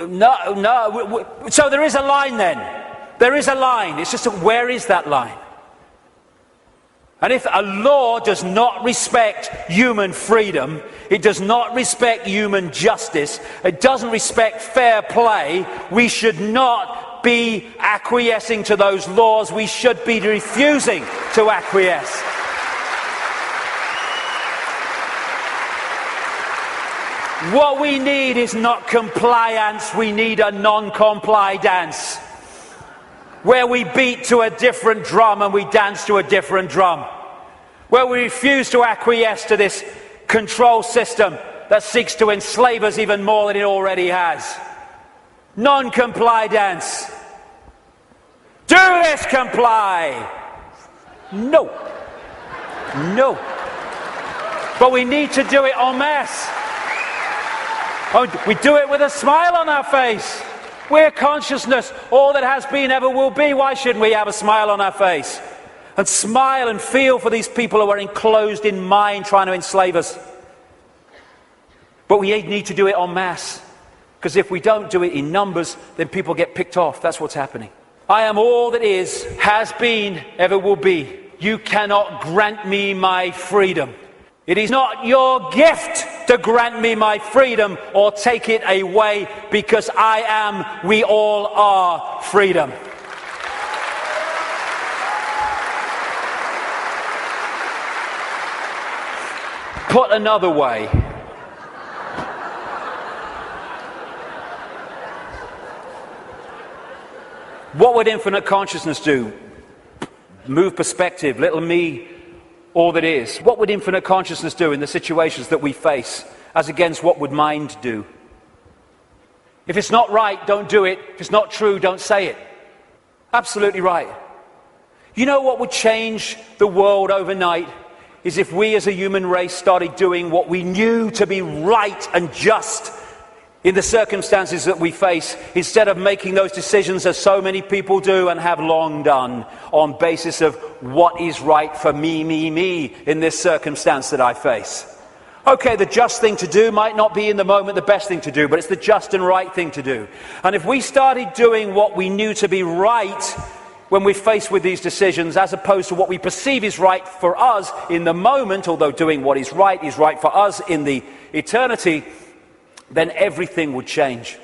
no. So there is a line then. There is a line. It's just where is that line? And if a law does not respect human freedom, it does not respect human justice, it doesn't respect fair play, we should not be acquiescing to those laws. We should be refusing to acquiesce. What we need is not compliance, we need a non-comply dance. Where we beat to a different drum and we dance to a different drum. Where we refuse to acquiesce to this control system that seeks to enslave us even more than it already has. Non-comply dance. Do this, comply. No. No. But we need to do it en masse. Oh, we do it with a smile on our face. We're consciousness, all that has been, ever will be. Why shouldn't we have a smile on our face? And smile and feel for these people who are enclosed in mind trying to enslave us. But we need to do it en masse. Because if we don't do it in numbers, then people get picked off. That's what's happening. I am all that is, has been, ever will be. You cannot grant me my freedom. It is not your gift to grant me my freedom or take it away, because I am, we all are, freedom. Put another way, what would infinite consciousness do? Move perspective, little me, all that is. What would infinite consciousness do in the situations that we face, as against what would mind do? If it's not right, don't do it. If it's not true, don't say it. Absolutely right. You know what would change the world overnight? Is if we as a human race started doing what we knew to be right and just in the circumstances that we face, instead of making those decisions as so many people do and have long done on basis of what is right for me in this circumstance that I face. Okay, the just thing to do might not be in the moment the best thing to do, but it's the just and right thing to do. And if we started doing what we knew to be right when we're faced with these decisions, as opposed to what we perceive is right for us in the moment, although doing what is right for us in the eternity, then everything would change.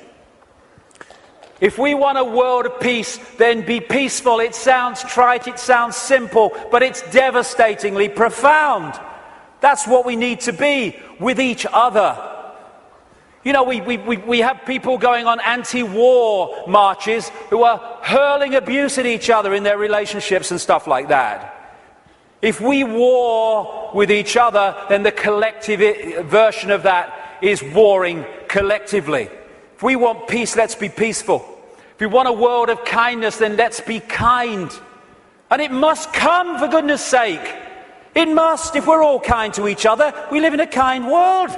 If we want a world of peace, then be peaceful. It sounds trite, it sounds simple, but it's devastatingly profound. That's what we need to be with each other. You know, we have people going on anti-war marches who are hurling abuse at each other in their relationships and stuff like that. If we war with each other, then the collective version of that is warring collectively. If we want peace, let's be peaceful. If we want a world of kindness, then let's be kind. And it must come, for goodness sake. It must. If we're all kind to each other, we live in a kind world.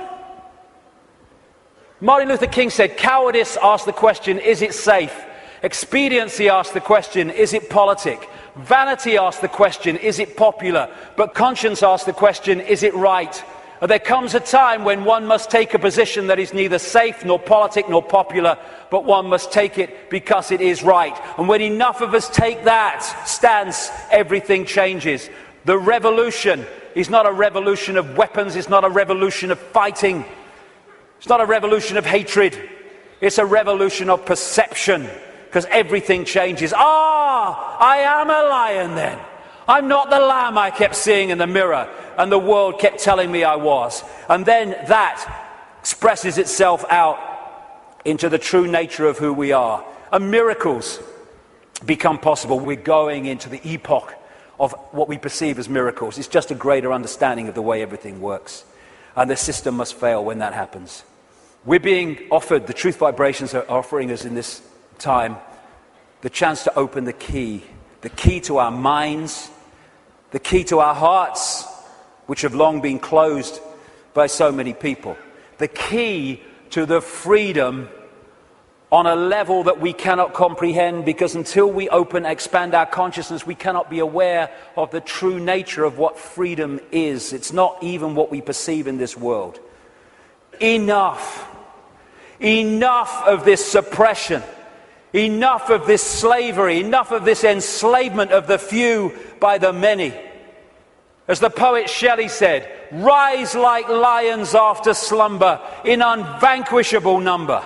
Martin Luther King said, cowardice asks the question, is it safe? Expediency asks the question, is it politic? Vanity asks the question, is it popular? But conscience asks the question, is it right? And there comes a time when one must take a position that is neither safe, nor politic, nor popular, but one must take it because it is right. And when enough of us take that stance, everything changes. The revolution is not a revolution of weapons, it's not a revolution of fighting. It's not a revolution of hatred. It's a revolution of perception, because everything changes. I am a lion then. I'm not the lamb I kept seeing in the mirror and the world kept telling me I was. And then that expresses itself out into the true nature of who we are. And miracles become possible. We're going into the epoch of what we perceive as miracles. It's just a greater understanding of the way everything works. And the system must fail when that happens. We're being offered, the truth vibrations are offering us in this time, the chance to open the key to our minds, the key to our hearts, which have long been closed by so many people, the key to the freedom on a level that we cannot comprehend, because until we expand our consciousness, we cannot be aware of the true nature of what freedom is. It's not even what we perceive in this world. Enough of this suppression, enough of this slavery, enough of this enslavement of the few by the many. As the poet Shelley said, rise like lions after slumber in unvanquishable number.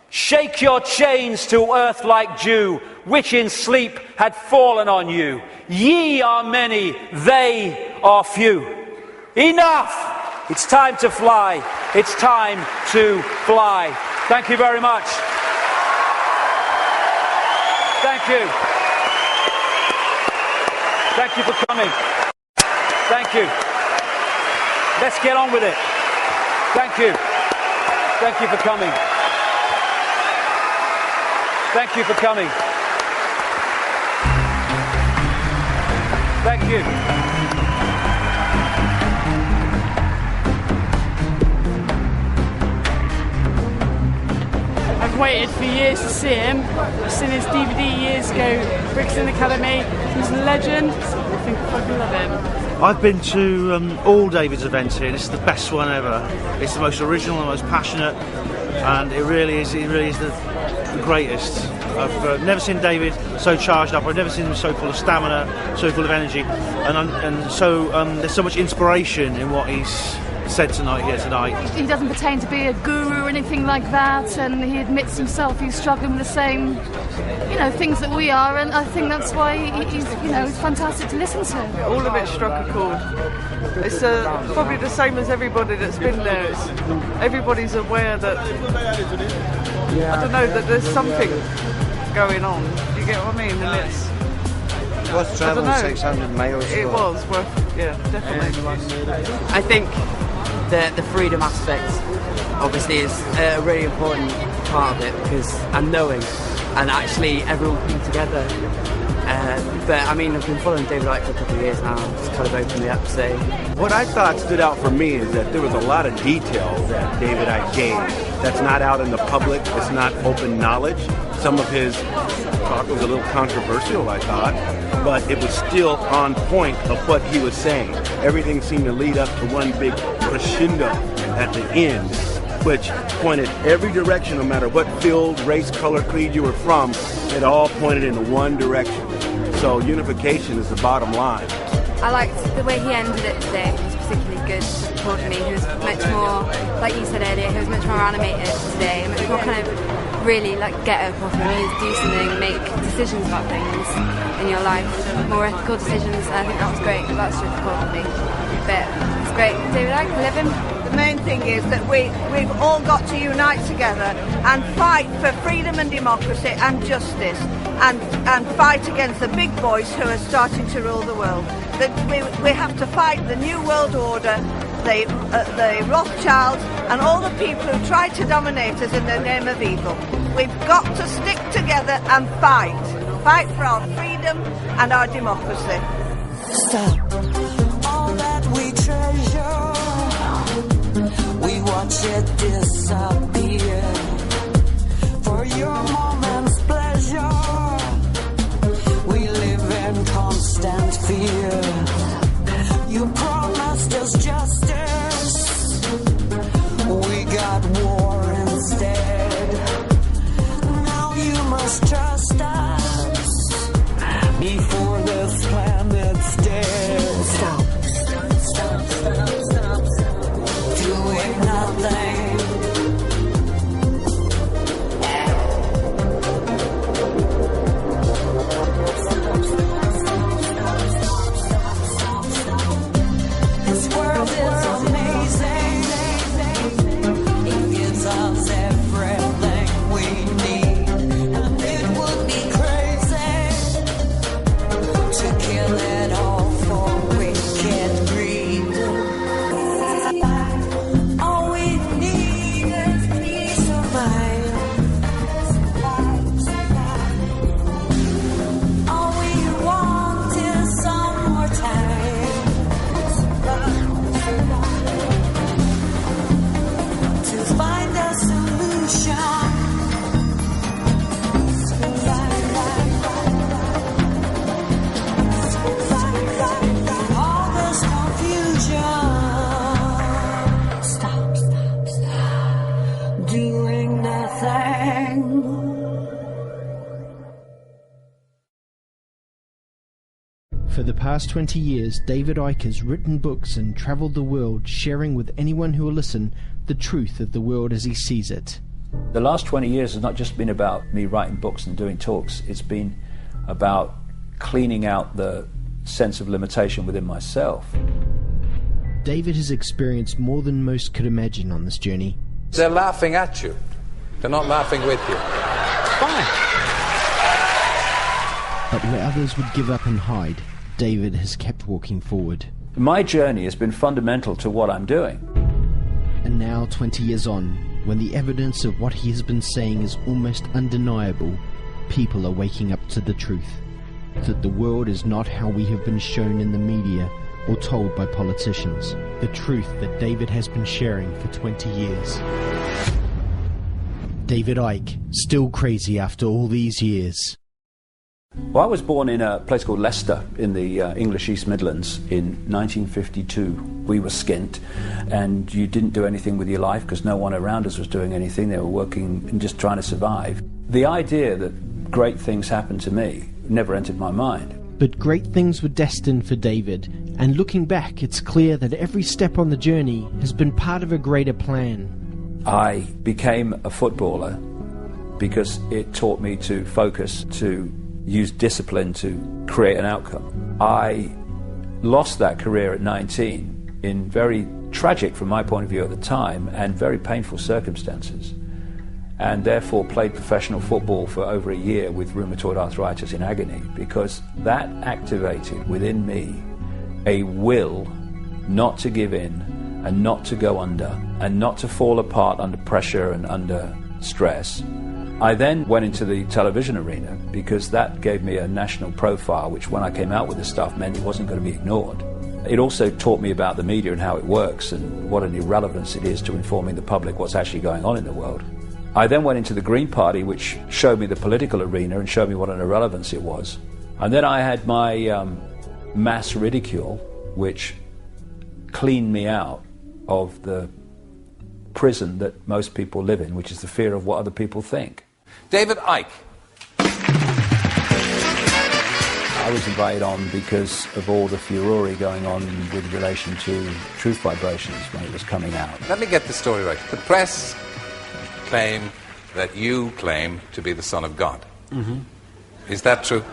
Shake your chains to earth like dew, which in sleep had fallen on you. Ye are many, they are few. Enough! It's time to fly. It's time to fly. Thank you very much. Thank you. Thank you for coming. Thank you. Let's get on with it. Thank you. Thank you for coming. Thank you for coming. Thank you. I've waited for years to see him. I've seen his DVD years ago, Brixton Academy. He's a legend. I think I fucking love him. I've been to all David's events here. This is the best one ever. It's the most original, the most passionate, and it really is the greatest. I've never seen David so charged up. I've never seen him so full of stamina, so full of energy, and so there's so much inspiration in what he's said here tonight. He doesn't pretend to be a guru or anything like that, and he admits himself he's struggling with the same, things that we are, and I think that's why he's fantastic to listen to. All of it struck a chord. It's probably the same as everybody that's been there. Everybody's aware that, I don't know, that there's something going on. Do you get what I mean? And it's worth travelling 600 miles. It was worth, yeah, definitely. I think the freedom aspect obviously is a really important part of it, because I'm knowing and actually everyone coming together. But I mean, I've been following David Icke for a couple of years now, just kind of openly up to say. What I thought stood out for me is that there was a lot of detail that David Icke gave that's not out in the public, it's not open knowledge. Some of his talk was a little controversial, I thought, but it was still on point of what he was saying. Everything seemed to lead up to one big crescendo at the end, which pointed every direction, no matter what field, race, color, creed you were from, it all pointed in one direction. So unification is the bottom line. I liked the way he ended it today. It was particularly good for me. He was much more, like you said earlier, he was much more animated today, much more kind of really like get up off your knees, do something, make decisions about things in your life, more ethical decisions. I think that was great. That's just cool for me. But it's great. David Icke, I love him. The main thing is that we've all got to unite together and fight for freedom and democracy and justice, and fight against the big boys who are starting to rule the world. That we have to fight the New World Order, the Rothschilds, and all the people who try to dominate us in the name of evil. We've got to stick together and fight for our freedom and our democracy. Stop all that we treasure. We watch it disappear for your moment's pleasure. We live in constant fear. You promised us justice. We got war instead. Now you must trust us before this planet's dead. For the past 20 years, David Icke has written books and travelled the world, sharing with anyone who will listen the truth of the world as he sees it. The last 20 years has not just been about me writing books and doing talks. It's been about cleaning out the sense of limitation within myself. David has experienced more than most could imagine on this journey. They're laughing at you. They're not laughing with you. Fine. But where others would give up and hide, David has kept walking forward. My journey has been fundamental to what I'm doing. And now, 20 years on, when the evidence of what he has been saying is almost undeniable, people are waking up to the truth. That the world is not how we have been shown in the media or told by politicians. The truth that David has been sharing for 20 years. David Icke, still crazy after all these years. Well, I was born in a place called Leicester in the English East Midlands in 1952. We were skint, and you didn't do anything with your life because no one around us was doing anything. They were working and just trying to survive. The idea that great things happened to me never entered my mind. But great things were destined for David, and looking back, it's clear that every step on the journey has been part of a greater plan. I became a footballer because it taught me to focus, to use discipline to create an outcome. I lost that career at 19 in very tragic, from my point of view at the time, and very painful circumstances, and therefore played professional football for over a year with rheumatoid arthritis in agony, because that activated within me a will not to give in and not to go under and not to fall apart under pressure and under stress. I then went into the television arena because that gave me a national profile, which when I came out with this stuff meant it wasn't going to be ignored. It also taught me about the media and how it works and what an irrelevance it is to informing the public what's actually going on in the world. I then went into the Green Party, which showed me the political arena and showed me what an irrelevance it was. And then I had my mass ridicule, which cleaned me out of the prison that most people live in, which is the fear of what other people think. David Icke. I was invited on because of all the furore going on with relation to truth vibrations when it was coming out. Let me get the story right. The press claim that you claim to be the Son of God. Mm-hmm. Is that true?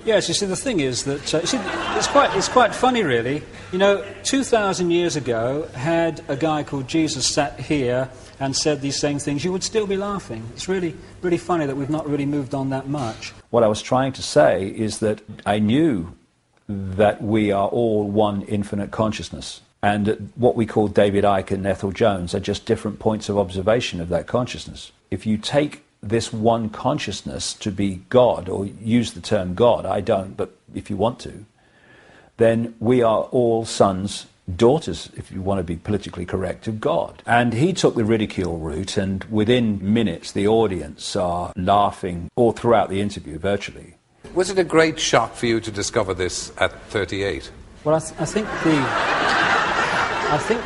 Yes, you see, the thing is that it's quite funny, really. You know, 2,000 years ago, had a guy called Jesus sat here and said these same things, you would still be laughing. It's really, really funny that we've not really moved on that much. What I was trying to say is that I knew that we are all one infinite consciousness, and what we call David Icke and Ethel Jones are just different points of observation of that consciousness. If you take this one consciousness to be God, or use the term God, I don't, but if you want to, then we are all sons, daughters, if you want to be politically correct, of God. And he took the ridicule route, and within minutes the audience are laughing all throughout the interview, virtually. Was it a great shock for you to discover this at 38? Well, I think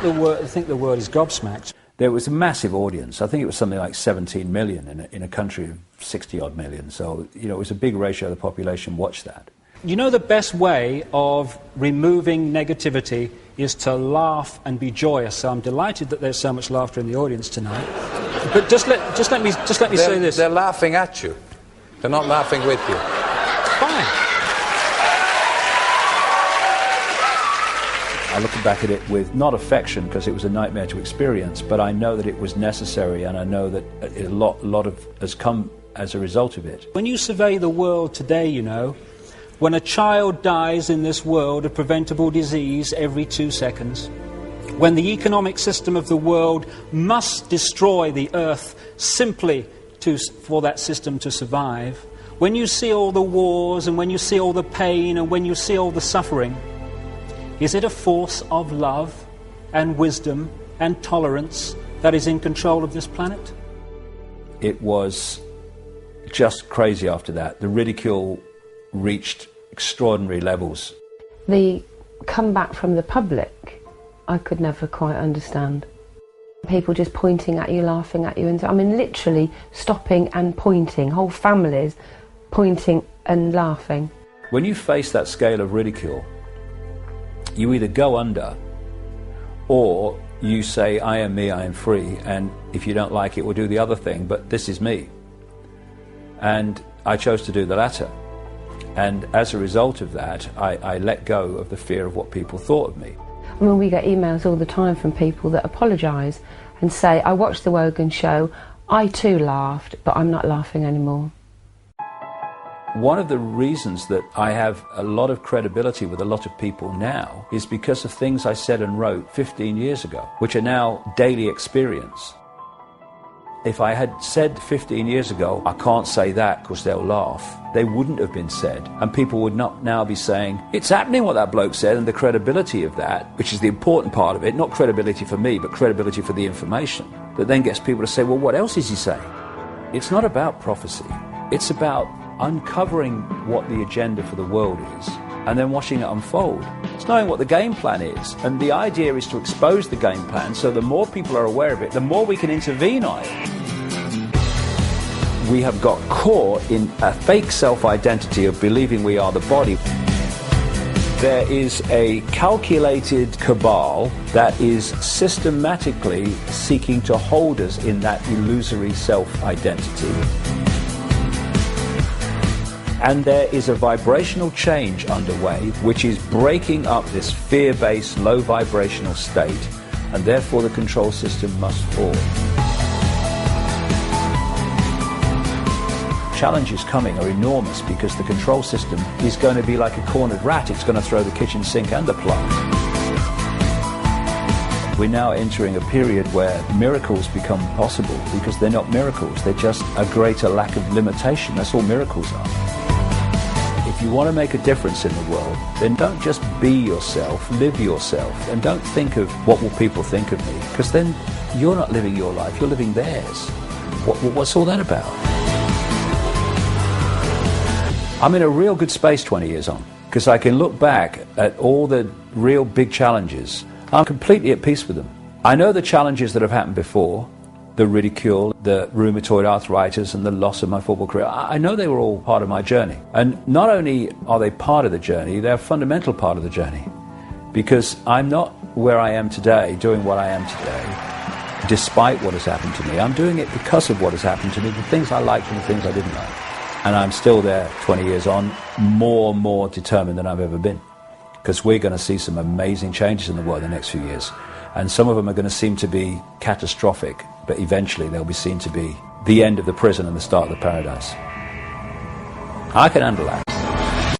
the word is gobsmacked. There was a massive audience. I think it was something like 17 million in a country of 60-odd million. So, you know, it was a big ratio of the population watched that. You know, the best way of removing negativity is to laugh and be joyous. So I'm delighted that there's so much laughter in the audience tonight. But just let me say this. They're laughing at you. They're not laughing with you. Fine. I look back at it with not affection, because it was a nightmare to experience, but I know that it was necessary, and I know that a lot has come as a result of it. When you survey the world today, you know, when a child dies in this world of preventable disease every 2 seconds, when the economic system of the world must destroy the earth simply for that system to survive, when you see all the wars and when you see all the pain and when you see all the suffering, is it a force of love and wisdom and tolerance that is in control of this planet? It was just crazy after that. The ridicule reached extraordinary levels. The comeback from the public, I could never quite understand. People just pointing at you, laughing at you, and I mean literally stopping and pointing, whole families pointing and laughing. When you face that scale of ridicule, you either go under or you say, I am me, I am free, and if you don't like it, we'll do the other thing, but this is me. And I chose to do the latter. And as a result of that, I let go of the fear of what people thought of me. I mean, we get emails all the time from people that apologise and say, I watched the Wogan show, I too laughed, but I'm not laughing anymore. One of the reasons that I have a lot of credibility with a lot of people now is because of things I said and wrote 15 years ago, which are now daily experience. If I had said 15 years ago, I can't say that because they'll laugh, they wouldn't have been said. And people would not now be saying, it's happening what that bloke said, and the credibility of that, which is the important part of it, not credibility for me, but credibility for the information, that then gets people to say, well, what else is he saying? It's not about prophecy. It's about uncovering what the agenda for the world is and then watching it unfold. It's knowing what the game plan is, and the idea is to expose the game plan, so the more people are aware of it, the more we can intervene on it. We have got caught in a fake self-identity of believing we are the body. There is a calculated cabal that is systematically seeking to hold us in that illusory self-identity. And there is a vibrational change underway which is breaking up this fear-based, low vibrational state, and therefore the control system must fall. Challenges coming are enormous because the control system is going to be like a cornered rat. It's going to throw the kitchen sink and the plug. We're now entering a period where miracles become possible because they're not miracles, they're just a greater lack of limitation. That's all miracles are. If you want to make a difference in the world, then don't just be yourself, live yourself, and don't think of what will people think of me, because then you're not living your life, you're living theirs. What's all that about? I'm in a real good space 20 years on, because I can look back at all the real big challenges. I'm completely at peace with them. I know the challenges that have happened before, the ridicule, the rheumatoid arthritis, and the loss of my football career. I know they were all part of my journey. And not only are they part of the journey, they're a fundamental part of the journey. Because I'm not where I am today, doing what I am today, despite what has happened to me. I'm doing it because of what has happened to me, the things I liked and the things I didn't like. And I'm still there 20 years on, more determined than I've ever been. Because we're going to see some amazing changes in the world in the next few years. And some of them are going to seem to be catastrophic, but eventually they'll be seen to be the end of the prison and the start of the paradise. I can handle that.